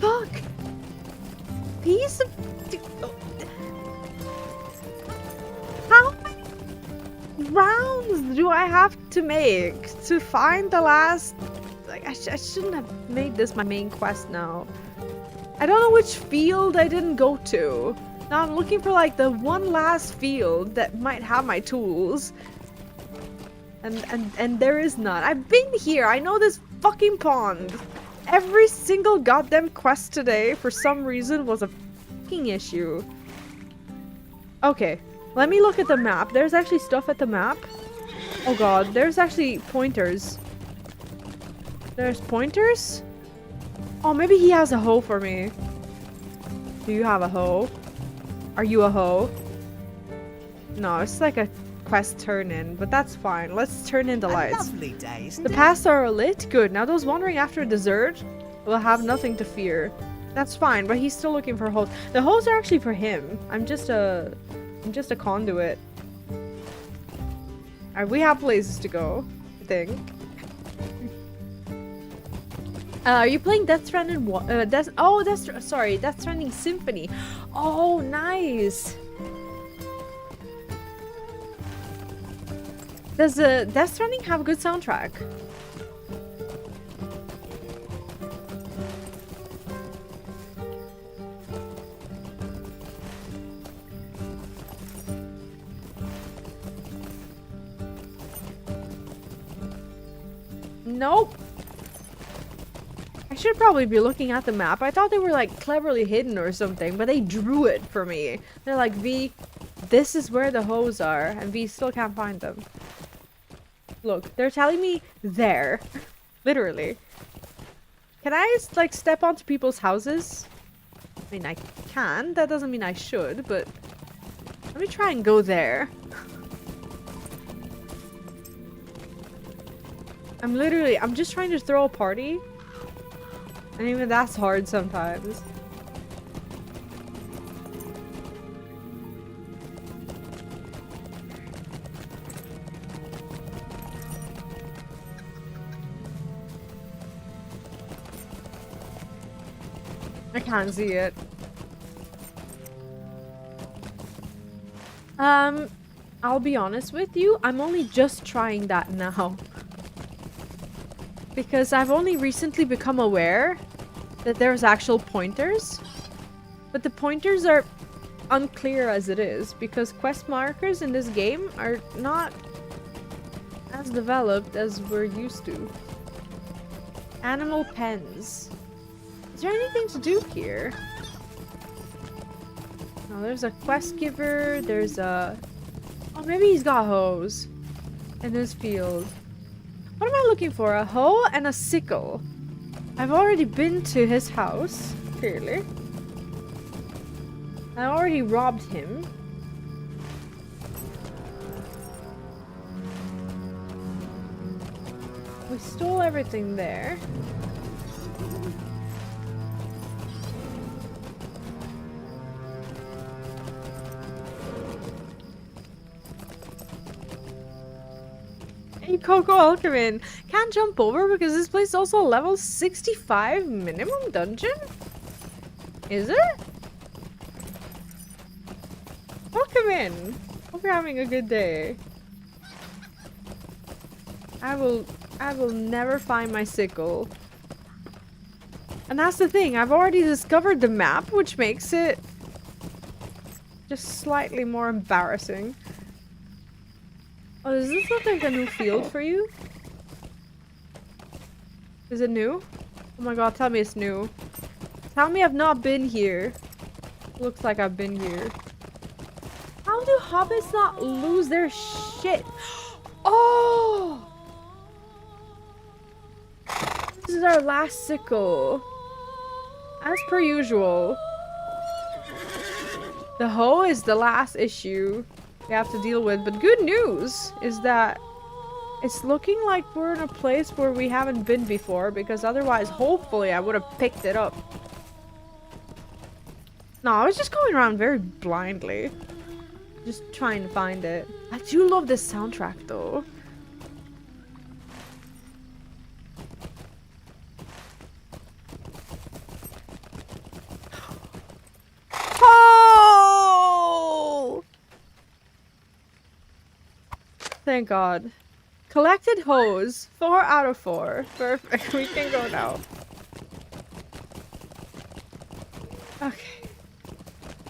Fuck! Piece of... How many rounds do I have to make to find the last... Like, I shouldn't have made this my main quest now. I don't know which field I didn't go to. Now I'm looking for like the one last field that might have my tools. And there is none. I've been here. I know this fucking pond. Every single goddamn quest today, for some reason, was a fucking issue. Okay, let me look at the map. There's actually stuff at the map. Oh god, there's actually pointers. There's pointers? Oh, maybe he has a hoe for me. Do you have a hoe? Are you a hoe? No, it's like a quest turn in, but that's fine. Let's turn in the lights. Lovely day, isn't The it? paths are lit. Good. Now those wandering after dessert will have nothing to fear. That's fine, but he's still looking for hoes. The hoes are actually for him. I'm just a conduit. Alright, we have places to go, I think. Are you playing Death Stranding? Sorry, Death Stranding Symphony. Oh, nice. Does Death Stranding have a good soundtrack? Nope. I should probably be looking at the map. I thought they were like cleverly hidden or something, but they drew it for me. They're like, V, this is where the hoes are, and V still can't find them. Look, they're telling me there. Literally. Can I, like, step onto people's houses? I mean, I can. That doesn't mean I should, but... Let me try and go there. I'm just trying to throw a party. And even that's hard sometimes. I can't see it. I'll be honest with you, I'm only just trying that now. Because I've only recently become aware that there's actual pointers. But the pointers are unclear as it is, because quest markers in this game are not as developed as we're used to. Animal pens. Is there anything to do here? Oh, there's a quest giver, there's a... Oh, maybe he's got hoes in his field. What am I looking for? A hoe and a sickle. I've already been to his house, clearly. I already robbed him. We stole everything there. Hey, Coco Alchemist. Can't jump over because this place is also a level 65 minimum dungeon? Is it? Welcome in. Hope you're having a good day. I will never find my sickle. And that's the thing, I've already discovered the map, which makes it just slightly more embarrassing. Oh, does this look like a new field for you? Is it new? Oh my god, tell me it's new. Tell me I've not been here. Looks like I've been here. How do hobbits not lose their shit? Oh! This is our last sickle. As per usual. The hoe is the last issue we have to deal with, but good news is that it's looking like we're in a place where we haven't been before, because otherwise hopefully I would have picked it up. No, I was just going around very blindly, just trying to find it. I do love this soundtrack though. Oh! Thank God. Collected hose. 4 out of 4. Perfect. We can go now. Okay.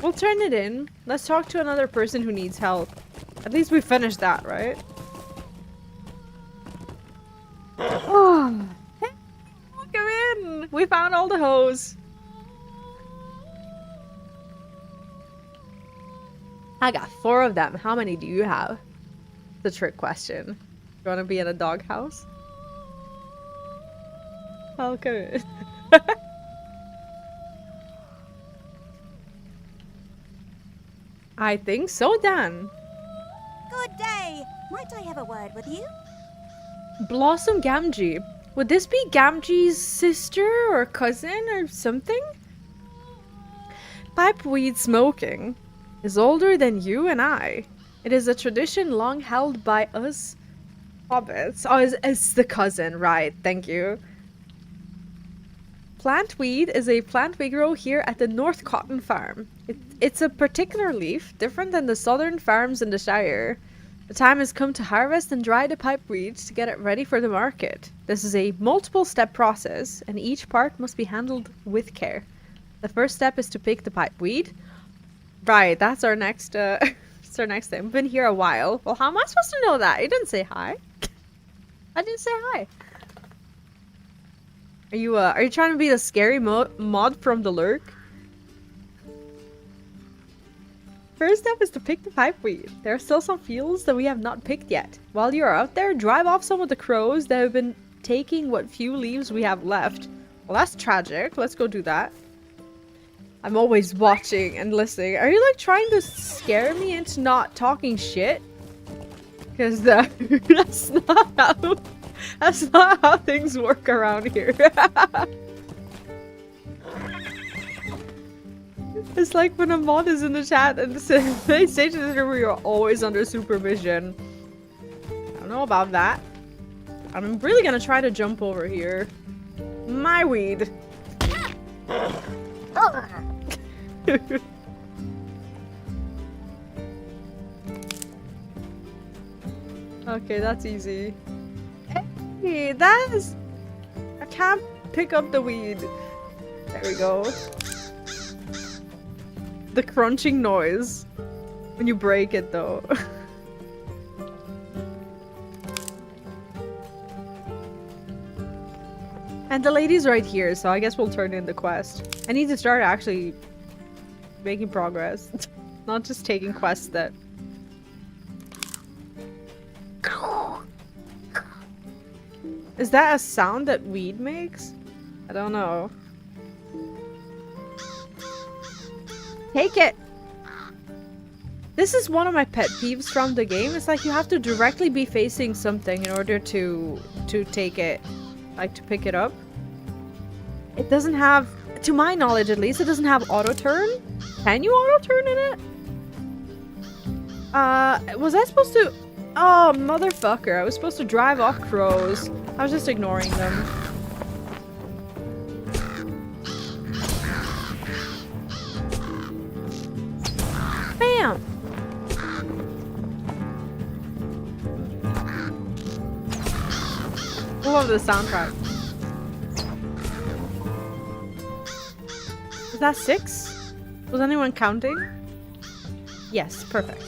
We'll turn it in. Let's talk to another person who needs help. At least we finished that, right? Oh. Hey, welcome in. We found all the hose. I got 4 of them. How many do you have? It's a trick question. You want to be in a doghouse? Okay. I think so, Dan. Good day. Might I have a word with you? Blossom Gamgee. Would this be Gamgee's sister or cousin or something? Pipeweed smoking is older than you and I. It is a tradition long held by us hobbits. Oh, it's the cousin, right? Thank you. Plantweed is a plant we grow here at the North Cotton Farm. It's a particular leaf, different than the southern farms in the Shire. The time has come to harvest and dry the pipeweed to get it ready for the market. This is a multiple-step process, and each part must be handled with care. The first step is to pick the pipeweed. Right, that's our next, that's our next thing. We've been here a while. Well, how am I supposed to know that? You didn't say hi. I didn't say hi. Are you trying to be the scary mod from the lurk? First step is to pick the pipeweed. There are still some fields that we have not picked yet. While you are out there, drive off some of the crows that have been taking what few leaves we have left. Well, that's tragic. Let's go do that. I'm always watching and listening. Are you like trying to scare me into not talking shit? Because that's not how things work around here. It's like when a mod is in the chat and they say to the server you're always under supervision. I don't know about that. I'm really gonna try to jump over here. My weed. Okay, that's easy. Hey, that is... I can't pick up the weed. There we go. The crunching noise when you break it, though. And the lady's right here, so I guess we'll turn in the quest. I need to start actually making progress. Not just taking quests that... Is that a sound that weed makes? I don't know. Take it! This is one of my pet peeves from the game. It's like you have to directly be facing something in order to take it. Like, to pick it up. It doesn't have, to my knowledge at least, it doesn't have auto-turn. Can you auto-turn in it? Was I supposed to... Oh, motherfucker. I was supposed to drive off crows. I was just ignoring them. Bam! I love the soundtrack. Is that 6? Was anyone counting? Yes, perfect.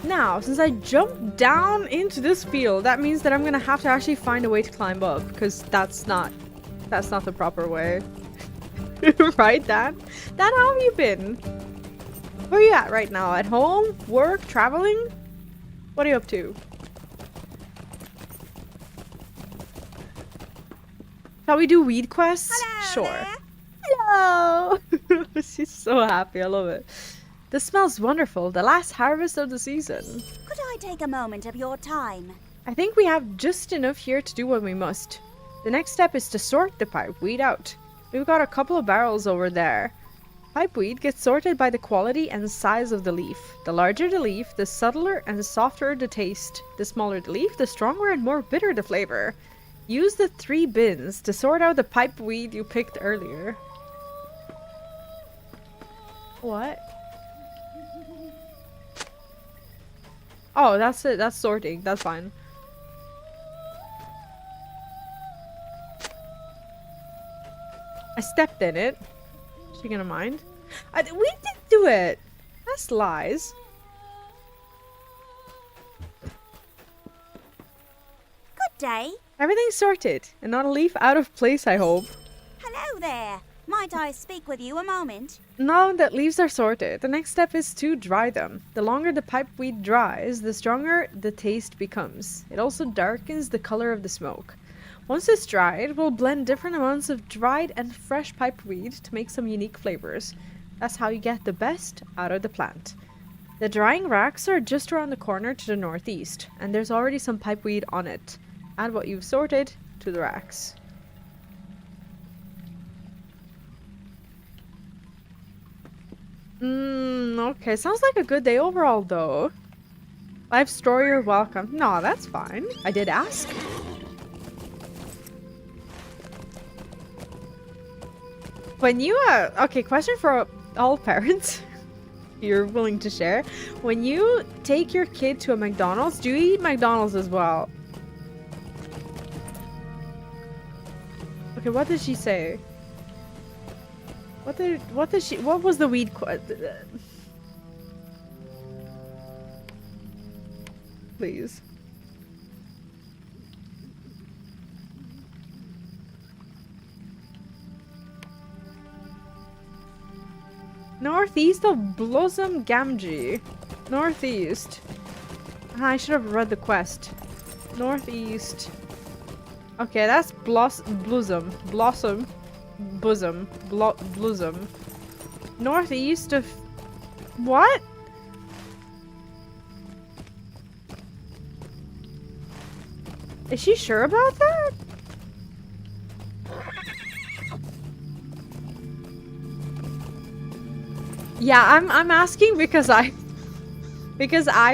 Now, since I jumped down into this field, that means that I'm gonna have to actually find a way to climb up, because that's not the proper way. Right, Dan? Dan, how have you been? Where are you at right now? At home? Work? Traveling? What are you up to? Shall we do weed quests? Hello sure. there. Hello! She's so happy. I love it. This smells wonderful. The last harvest of the season. Could I take a moment of your time? I think we have just enough here to do what we must. The next step is to sort the pipeweed out. We've got a couple of barrels over there. Pipeweed gets sorted by the quality and size of the leaf. The larger the leaf, the subtler and softer the taste. The smaller the leaf, the stronger and more bitter the flavor. Use the 3 bins to sort out the pipeweed you picked earlier. What? Oh, that's it. That's sorting. That's fine. I stepped in it. Is she gonna mind? We did do it. That's lies. Good day. Everything's sorted, and not a leaf out of place, I hope. Hello there. Might I speak with you a moment? Now that leaves are sorted, the next step is to dry them. The longer the pipeweed dries, the stronger the taste becomes. It also darkens the color of the smoke. Once it's dried, we'll blend different amounts of dried and fresh pipeweed to make some unique flavors. That's how you get the best out of the plant. The drying racks are just around the corner to the northeast, and there's already some pipeweed on it. Add what you've sorted to the racks. Okay, sounds like a good day overall though. Life story or welcome. No, that's fine. I did ask. When you, okay, question for all parents. You're willing to share. When you take your kid to a McDonald's, do you eat McDonald's as well? Okay, what did she say? What was the weed please. Northeast of Blossom Gamgee. Northeast. I should have read the quest. Northeast. Okay, that's Blossom. Northeast of... What? Is she sure about that? Yeah, I'm asking because I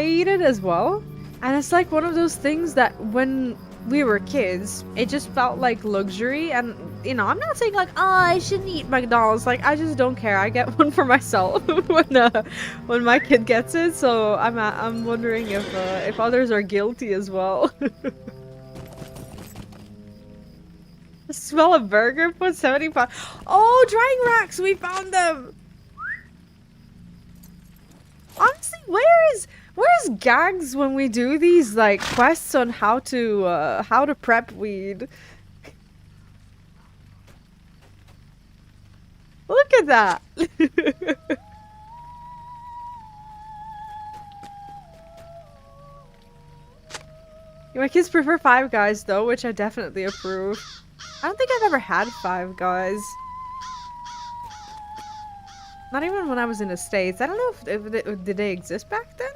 eat it as well, and it's like one of those things that when we were kids, it just felt like luxury. And you know, I'm not saying like, oh, I shouldn't eat McDonald's. Like, I just don't care. I get one for myself when my kid gets it. So I'm wondering if others are guilty as well. Smell a burger. Put 75. Oh, drying racks. We found them. Honestly, where's Gags when we do these like quests on how to prep weed? Look at that. My kids prefer Five Guys though, which I definitely approve. I don't think I've ever had Five Guys. Not even when I was in the States. I don't know if did they exist back then?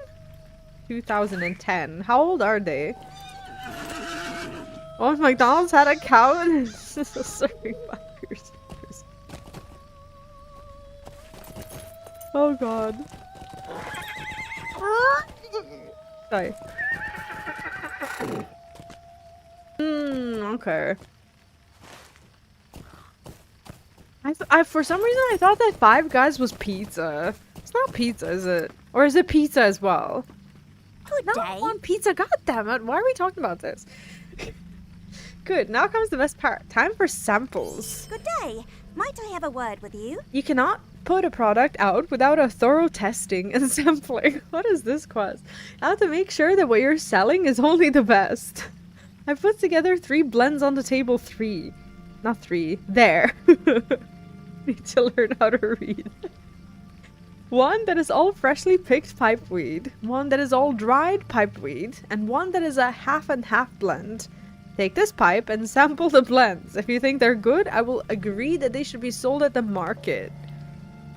2010. How old are they? Oh, if McDonald's had a cow and it's just serving 5 years. Oh god. Sorry. Okay. I for some reason I thought that Five Guys was pizza. It's not pizza, is it? Or is it pizza as well? Good day. I want pizza, goddammit. Why are we talking about this? Good, now comes the best part. Time for samples. Good day. Might I have a word with you? You cannot put a product out without a thorough testing and sampling. What is this quest? You have to make sure that what you're selling is only the best. I put together 3 blends on the table. 3. Not 3. There. Need to learn how to read. 1 that is all freshly picked pipeweed, 1 that is all dried pipeweed, and 1 that is a half and half blend. Take this pipe and sample the blends. If you think they're good, I will agree that they should be sold at the market.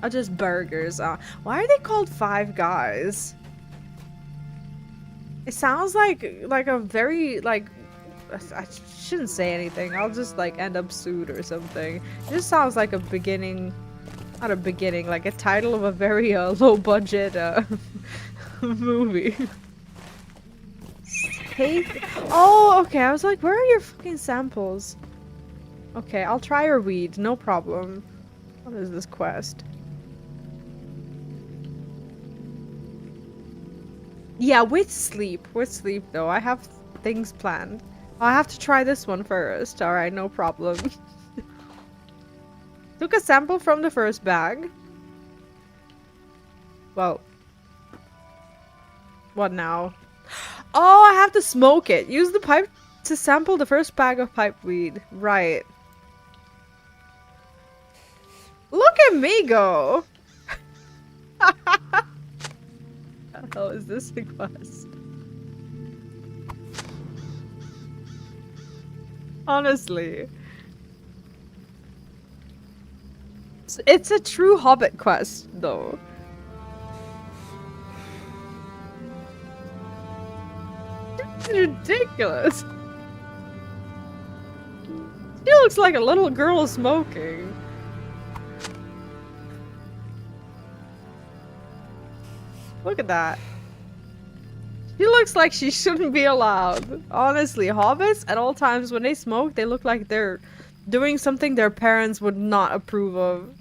Or just burgers. Why are they called Five Guys? It sounds like a very like... I shouldn't say anything. I'll just like end up sued or something. It just sounds like a beginning... Not a beginning, like a title of a very low budget movie. Oh, okay. I was like, where are your fucking samples? Okay, I'll try your weed. No problem. What is this quest? Yeah, with sleep. With sleep, though. I have things planned. I have to try this one first. Alright, no problem. Took a sample from the first bag. Well. What now? Oh, I have to smoke it. Use the pipe to sample the first bag of pipe weed. Right. Look at me go! What the hell is this request? Honestly. It's a true Hobbit quest, though. It's ridiculous. She looks like a little girl smoking. Look at that. She looks like she shouldn't be allowed. Honestly, hobbits at all times when they smoke, they look like they're doing something their parents would not approve of.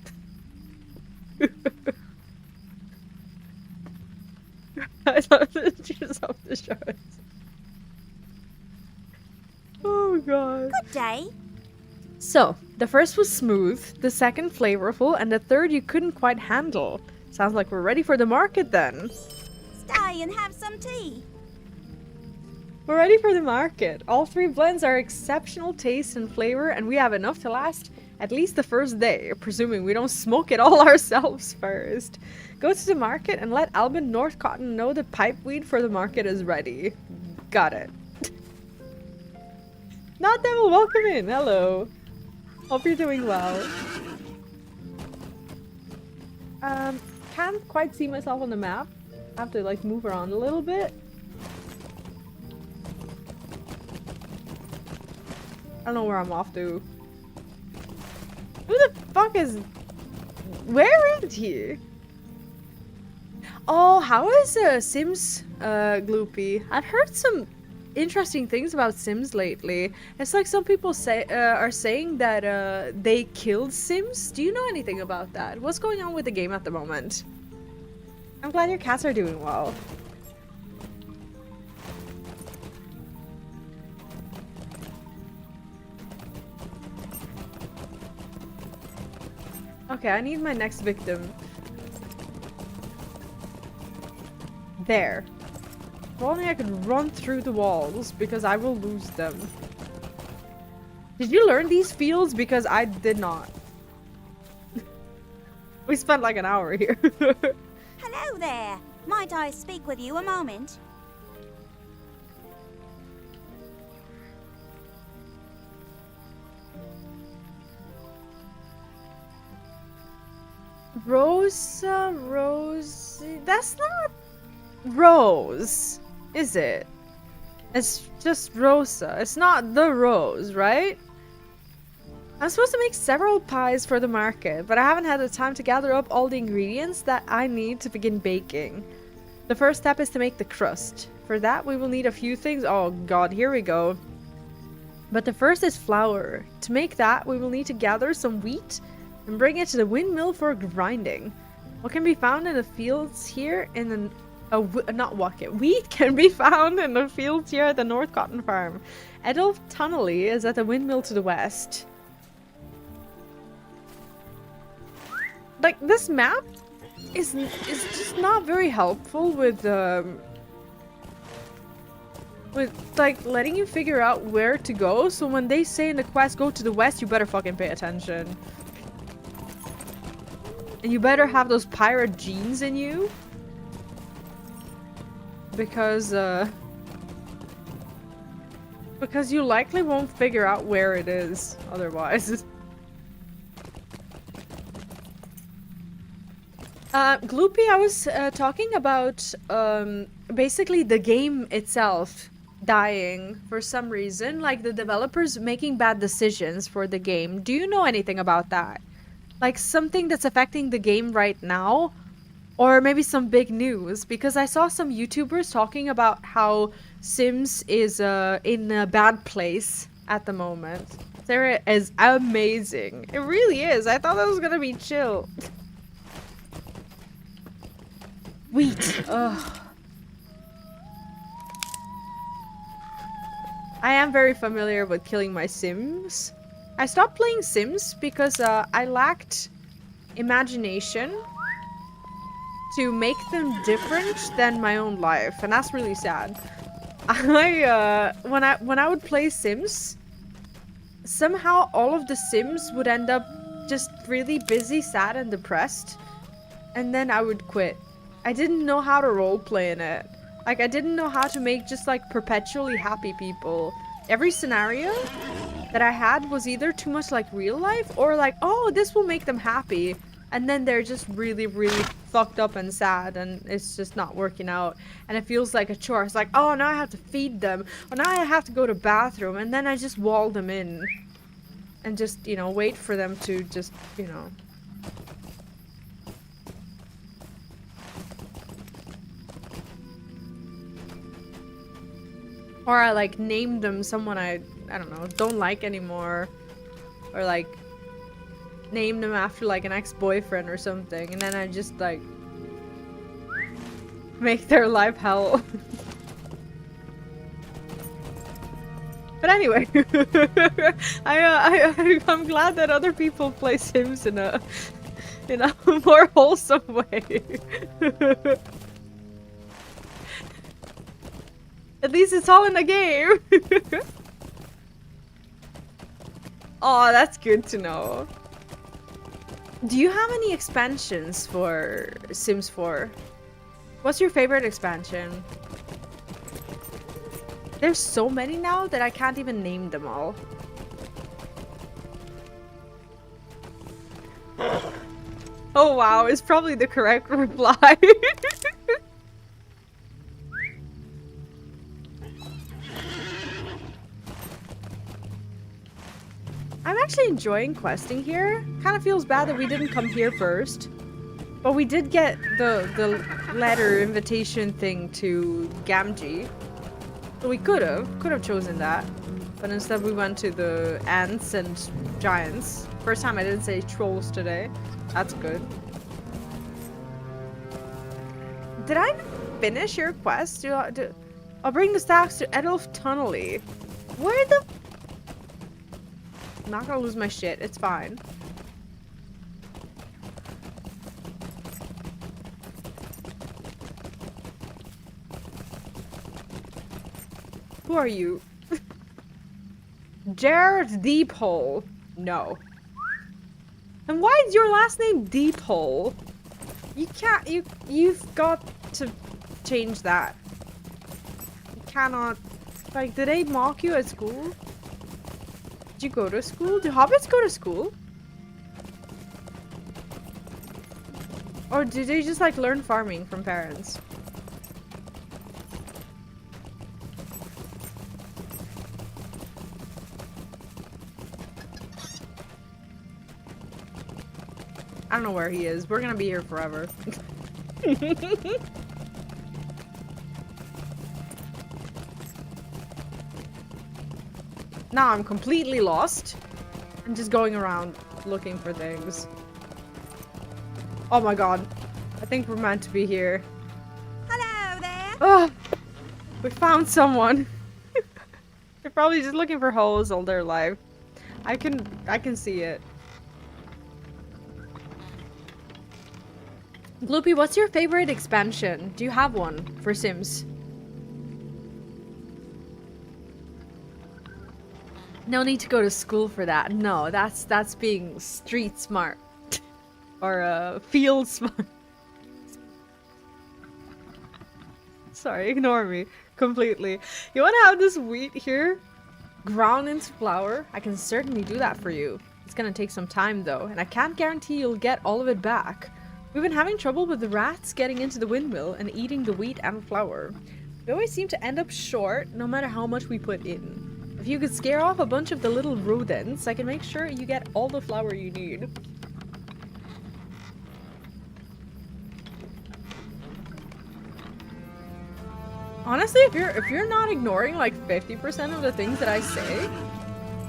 I thought she's off the charts. Oh god. Good day. So, the first was smooth, the second flavorful, and the third you couldn't quite handle. Sounds like we're ready for the market then. Stay and have some tea. We're ready for the market. All three blends are exceptional taste and flavor, and we have enough to last at least the first day, presuming we don't smoke it all ourselves first. Go to the market and let Albin Northcotton know the pipeweed for the market is ready. Got it. Not Devil, welcome in. Hello. Hope you're doing well. Can't quite see myself on the map. I have to like move around a little bit. I don't know where I'm off to. Who the fuck is... Where is he? Oh, how is Sims Gloopy? I've heard some interesting things about Sims lately. It's like some people say are saying that they killed Sims. Do you know anything about that? What's going on with the game at the moment? I'm glad your cats are doing well. Okay, I need my next victim. There. If only I could run through the walls, because I will lose them. Did you learn these fields? Because I did not. We spent like an hour here. Hello there. Might I speak with you a moment? Rosa, Rosie. That's not Rose, is it? It's just Rosa. It's not the Rose, right? I'm supposed to make several pies for the market, but I haven't had the time to gather up all the ingredients that I need to begin baking. The first step is to make the crust. For that, we will need a few things. Oh god, here we go. But the first is flour. To make that, we will need to gather some wheat and bring it to the windmill for grinding. What can be found in the fields here in the... Wheat can be found in the fields here at the North Cotton Farm. Edulf Tunnelly is at the windmill to the west. Like, this map is just not very helpful with like letting you figure out where to go. So when they say in the quest go to the west, you better fucking pay attention. And you better have those pirate genes in you. Because you likely won't figure out where it is otherwise. Gloopy, I was talking about basically the game itself dying for some reason, like the developers making bad decisions for the game. Do you know anything about that? Like something that's affecting the game right now? Or maybe some big news? Because I saw some YouTubers talking about how Sims is in a bad place at the moment. Sarah is amazing. It really is. I thought that was gonna be chill. Wheat. Ugh. I am very familiar with killing my Sims. I stopped playing Sims because I lacked imagination to make them different than my own life, and that's really sad. When I would play Sims, somehow all of the Sims would end up just really busy, sad, and depressed, and then I would quit. I didn't know how to roleplay in it. Like, I didn't know how to make just like perpetually happy people. Every scenario that I had was either too much like real life or like, oh, this will make them happy. And then they're just really, really fucked up and sad, and it's just not working out. And it feels like a chore. It's like, oh, now I have to feed them. Or now I have to go to bathroom. And then I just wall them in. And just, you know, wait for them to just, you know. Or I like name them someone I don't know, don't like anymore. Or like name them after like an ex-boyfriend or something, and then I just like make their life hell. But anyway, I'm glad that other people play Sims in a more wholesome way. At least it's all in a game. Oh, that's good to know. Do you have any expansions for Sims 4? What's your favorite expansion? There's so many now that I can't even name them all. Oh wow, is probably the correct reply. I'm actually enjoying questing here. Kind of feels bad that we didn't come here first. But we did get the letter invitation thing to Gamgee. So we could have chosen that. But instead we went to the ants and giants. First time I didn't say trolls today. That's good. Did I finish your quest? I'll bring the stacks to Edelf Tunnely. Where the... I'm not gonna lose my shit. It's fine. Who are you? Jared Deephole. No. And why is your last name Deephole? You can't. You've got to change that. You cannot. Like, did they mock you at school? Did you go to school? Do hobbits go to school? Or do they just like learn farming from parents? I don't know where he is. We're gonna be here forever. Now I'm completely lost. I'm just going around looking for things. Oh my god. I think we're meant to be here. Hello there. Oh, we found someone. They're probably just looking for holes all their life. I can see it. Gloopy, what's your favorite expansion? Do you have one for Sims? No need to go to school for that. No, that's being street smart. Or field smart. Sorry, ignore me completely. You want to have this wheat here ground into flour? I can certainly do that for you. It's gonna take some time though, and I can't guarantee you'll get all of it back. We've been having trouble with the rats getting into the windmill and eating the wheat and flour. We always seem to end up short no matter how much we put in. If you could scare off a bunch of the little rodents, I can make sure you get all the flour you need. Honestly, if you're not ignoring like 50% of the things that I say,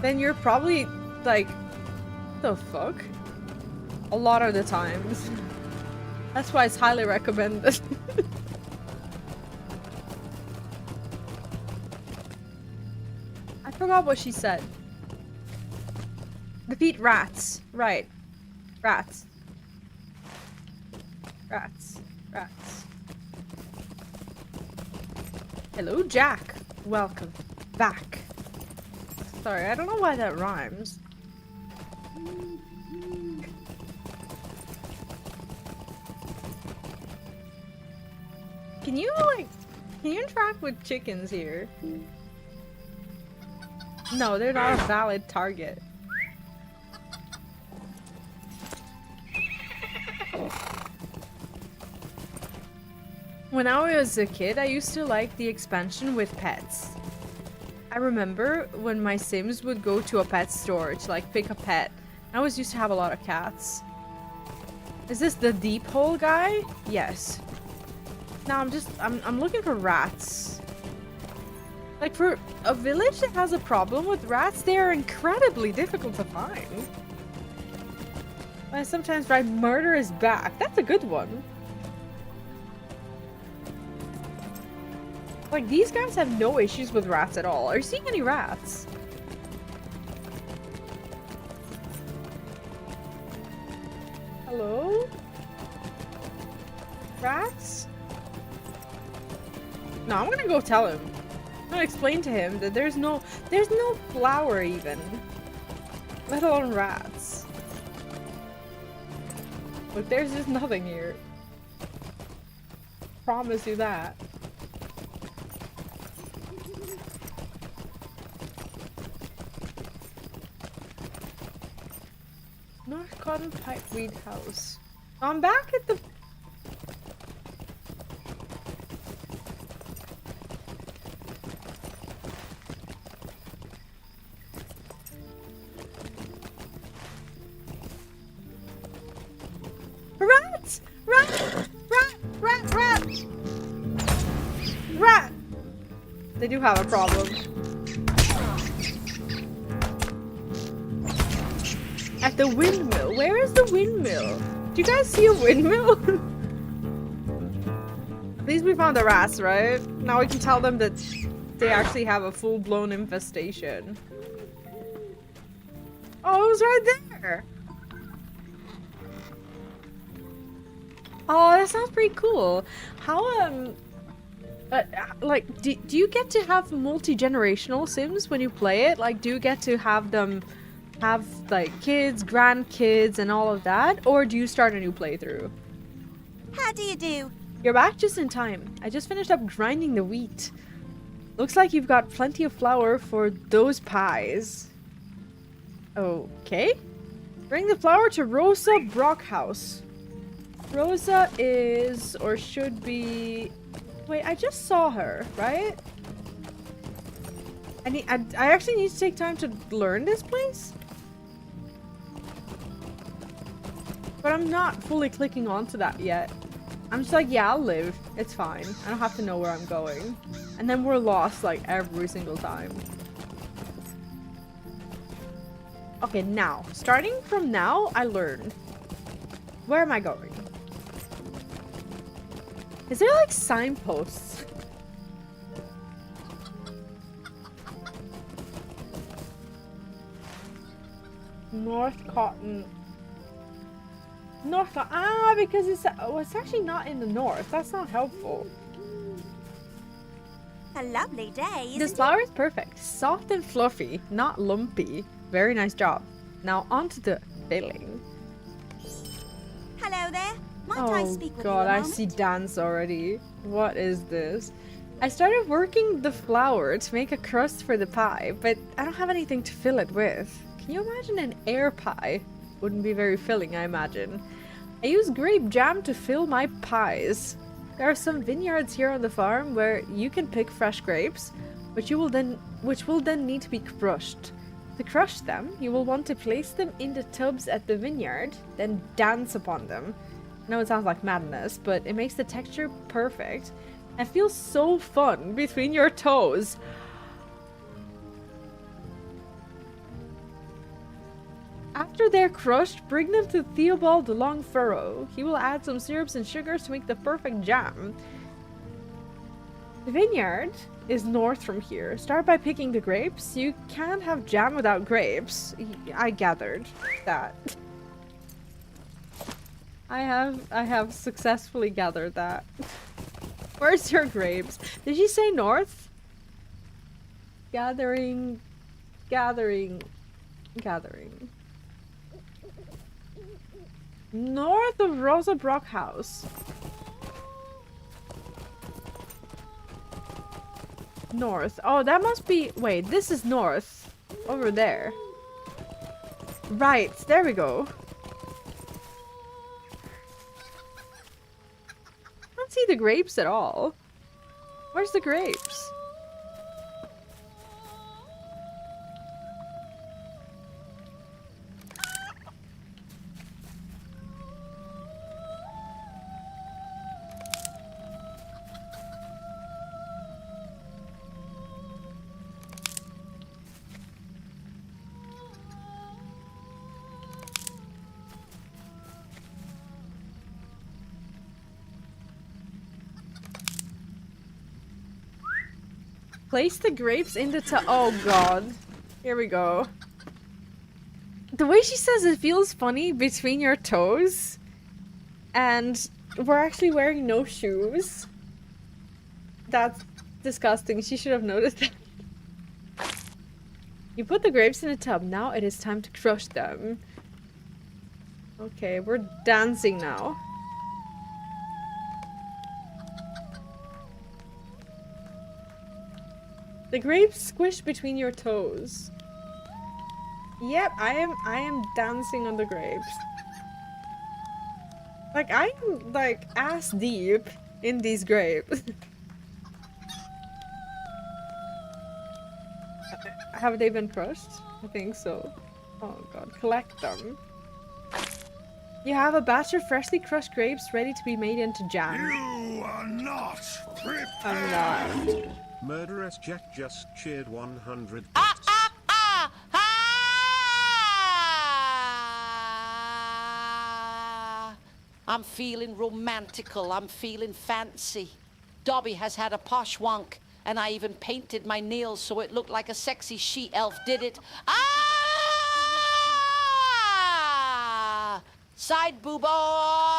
then you're probably like, what the fuck? A lot of the times. That's why it's highly recommended. Forgot what she said. Defeat rats. Right. Rats. Rats. Rats. Hello, Jack. Welcome back. Sorry, I don't know why that rhymes. Can you interact with chickens here? No, they're not a valid target. When I was a kid, I used to like the expansion with pets. I remember when my Sims would go to a pet store to like pick a pet. I always used to have a lot of cats. Is this the deep hole guy? Yes. Now I'm looking for rats. Like for a village that has a problem with rats, they are incredibly difficult to find. I sometimes write murder is back. That's a good one. Like these guys have no issues with rats at all. Are you seeing any rats? Hello? Rats? No, I'm gonna go tell him. I'm gonna explain to him that there's no flower even. Let alone rats. But there's just nothing here. Promise you that. North Cotton Pipeweed House. I'm back at the... Rats! Rat! Rat! Rat! Rat! Rat! They do have a problem. At the windmill. Where is the windmill? Do you guys see a windmill? At least we found the rats, right? Now we can tell them that they actually have a full-blown infestation. Oh, it was right there. Oh, that sounds pretty cool. How, like, do you get to have multi-generational Sims when you play it? Like, do you get to have them have, like, kids, grandkids, and all of that? Or do you start a new playthrough? How do you do? You're back just in time. I just finished up grinding the wheat. Looks like you've got plenty of flour for those pies. Okay. Bring the flour to Rosa Brockhouse. Rosa is, or should be... Wait, I just saw her, right? I actually need to take time to learn this place? But I'm not fully clicking onto that yet. I'm just like, yeah, I'll live. It's fine. I don't have to know where I'm going. And then we're lost, like, every single time. Okay, now. Starting from now, I learn. Where am I going? Is there, like, signposts? North Cotton. North Cotton. Ah, because it's actually not in the north. That's not helpful. A lovely day, This flour is perfect. Soft and fluffy, not lumpy. Very nice job. Now onto the filling. Hello there. Might I Oh speak with god, you a I moment? see dance already. What is this? I started working the flour to make a crust for the pie, but I don't have anything to fill it with. Can you imagine an air pie? Wouldn't be very filling, I imagine. I use grape jam to fill my pies. There are some vineyards here on the farm where you can pick fresh grapes, which will then need to be crushed. To crush them, you will want to place them in the tubs at the vineyard, then dance upon them. I know it sounds like madness, but it makes the texture perfect and feels so fun between your toes. After they're crushed, bring them to Theobald the Long Furrow. He will add some syrups and sugars to make the perfect jam. The vineyard is north from here. Start by picking the grapes. You can't have jam without grapes. I gathered that. I have successfully gathered that. Where's your grapes? Did she say north? Gathering. North of Rosa Brock House. North. Oh, that must be... Wait, this is north. Over there. Right, there we go. I don't see the grapes at all. Where's the grapes? Place the grapes in the oh god. Here we go. The way she says it feels funny between your toes. And we're actually wearing no shoes. That's disgusting. She should have noticed that. You put the grapes in a tub. Now it is time to crush them. Okay, we're dancing now. The grapes squish between your toes. Yep, I am dancing on the grapes. Like, I'm like ass deep in these grapes. Have they been crushed? I think so. Oh god, collect them. You have a batch of freshly crushed grapes ready to be made into jam. You are not prepared. I'm not. Murderous Jack just cheered 100 bits. I'm feeling romantical. I'm feeling fancy. Dobby has had a posh wonk, and I even painted my nails so it looked like a sexy she-elf did it. Ah! Side booba!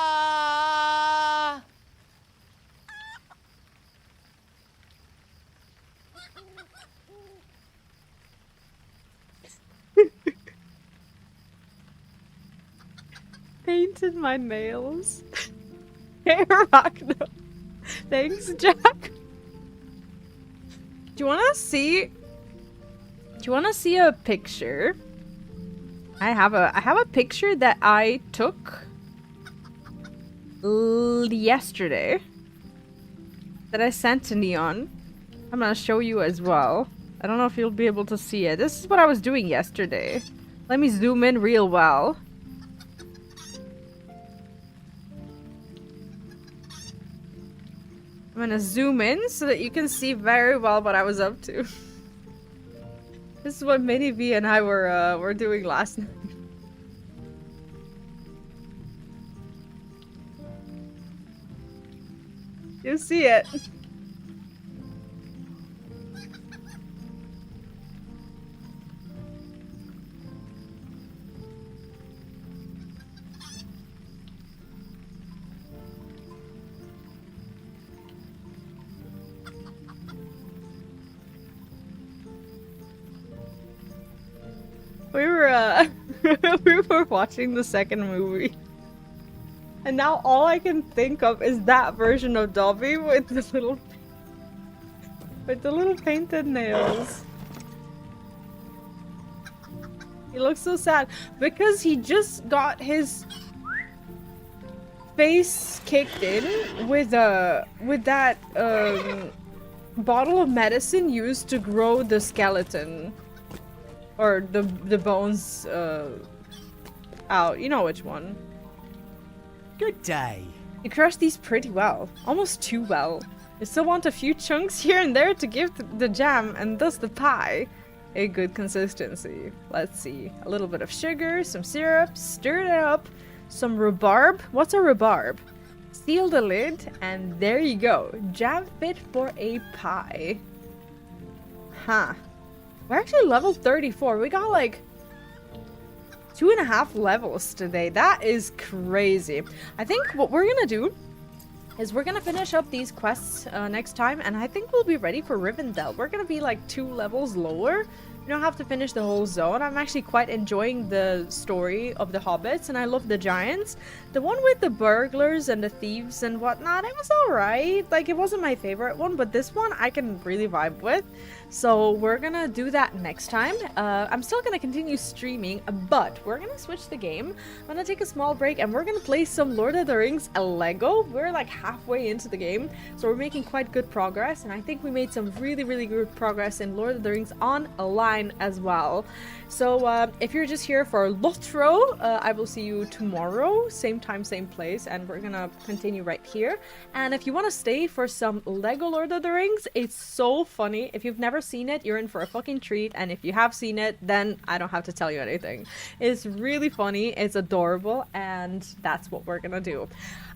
Painted my nails. Hey, Ragnar. Thanks, Jack. Do you wanna see a picture? I have a picture that I took yesterday that I sent to Neon. I'm gonna show you as well. I don't know if you'll be able to see it. This is what I was doing yesterday. Let me zoom in real well. I'm gonna zoom in so that you can see very well what I was up to. This is what Mini V and I were doing last night. You see it. We were watching the second movie, and now all I can think of is that version of Dobby with the little painted nails. He looks so sad because he just got his face kicked in with that bottle of medicine used to grow the skeleton. Or the bones out. You know which one. Good day. You crushed these pretty well. Almost too well. You still want a few chunks here and there to give the jam and thus the pie a good consistency. Let's see. A little bit of sugar, some syrup, stir it up. Some rhubarb. What's a rhubarb? seal the lid, and there you go. Jam fit for a pie. Huh. We're actually level 34. We got like 2.5 levels today. That is crazy. I think what we're gonna do is we're gonna finish up these quests next time, and I think we'll be ready for Rivendell. We're gonna be like 2 levels lower. You don't have to finish the whole zone. I'm actually quite enjoying the story of the hobbits, and I love the giants. The one with the burglars and the thieves and whatnot, it was alright. Like, it wasn't my favorite one, but this one I can really vibe with. So we're gonna do that next time. I'm still gonna continue streaming, but we're gonna switch the game. I'm gonna take a small break, and we're gonna play some Lord of the Rings Lego. We're like halfway into the game, so we're making quite good progress, and I think we made some really good progress in Lord of the Rings Online as well. So if you're just here for LOTRO, I will see you tomorrow, same time, same place, and we're gonna continue right here. And if you want to stay for some Lego Lord of the Rings, it's so funny. If you've never seen it, you're in for a fucking treat, and if you have seen it, then I don't have to tell you anything. It's really funny, it's adorable, and that's what we're gonna do.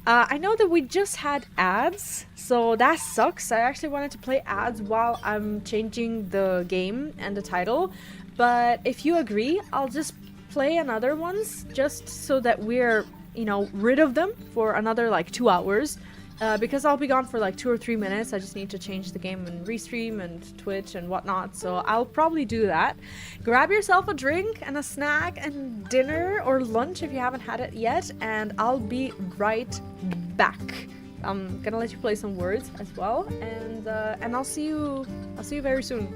I know that we just had ads, so that sucks. I actually wanted to play ads while I'm changing the game and the title, but if you agree, I'll just play another ones just so that we're, you know, rid of them for another like 2 hours. Because I'll be gone for like 2 or 3 minutes. I just need to change the game and restream and Twitch and whatnot, so I'll probably do that. Grab yourself a drink and a snack and dinner or lunch if you haven't had it yet, and I'll be right back. I'm gonna let you play some words as well, and I'll see you very soon.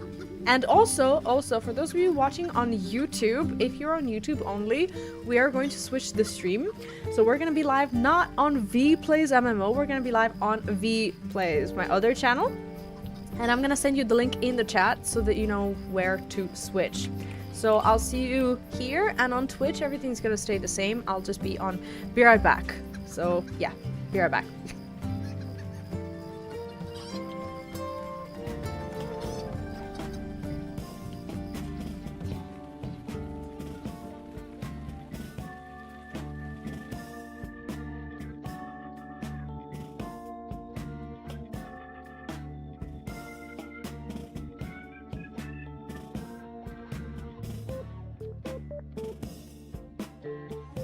And also, for those of you watching on YouTube, if you're on YouTube only, we are going to switch the stream. So we're going to be live not on V Plays MMO, we're going to be live on V Plays, my other channel. And I'm going to send you the link in the chat so that you know where to switch. So I'll see you here, and on Twitch, everything's going to stay the same. I'll just be right back. So yeah, be right back.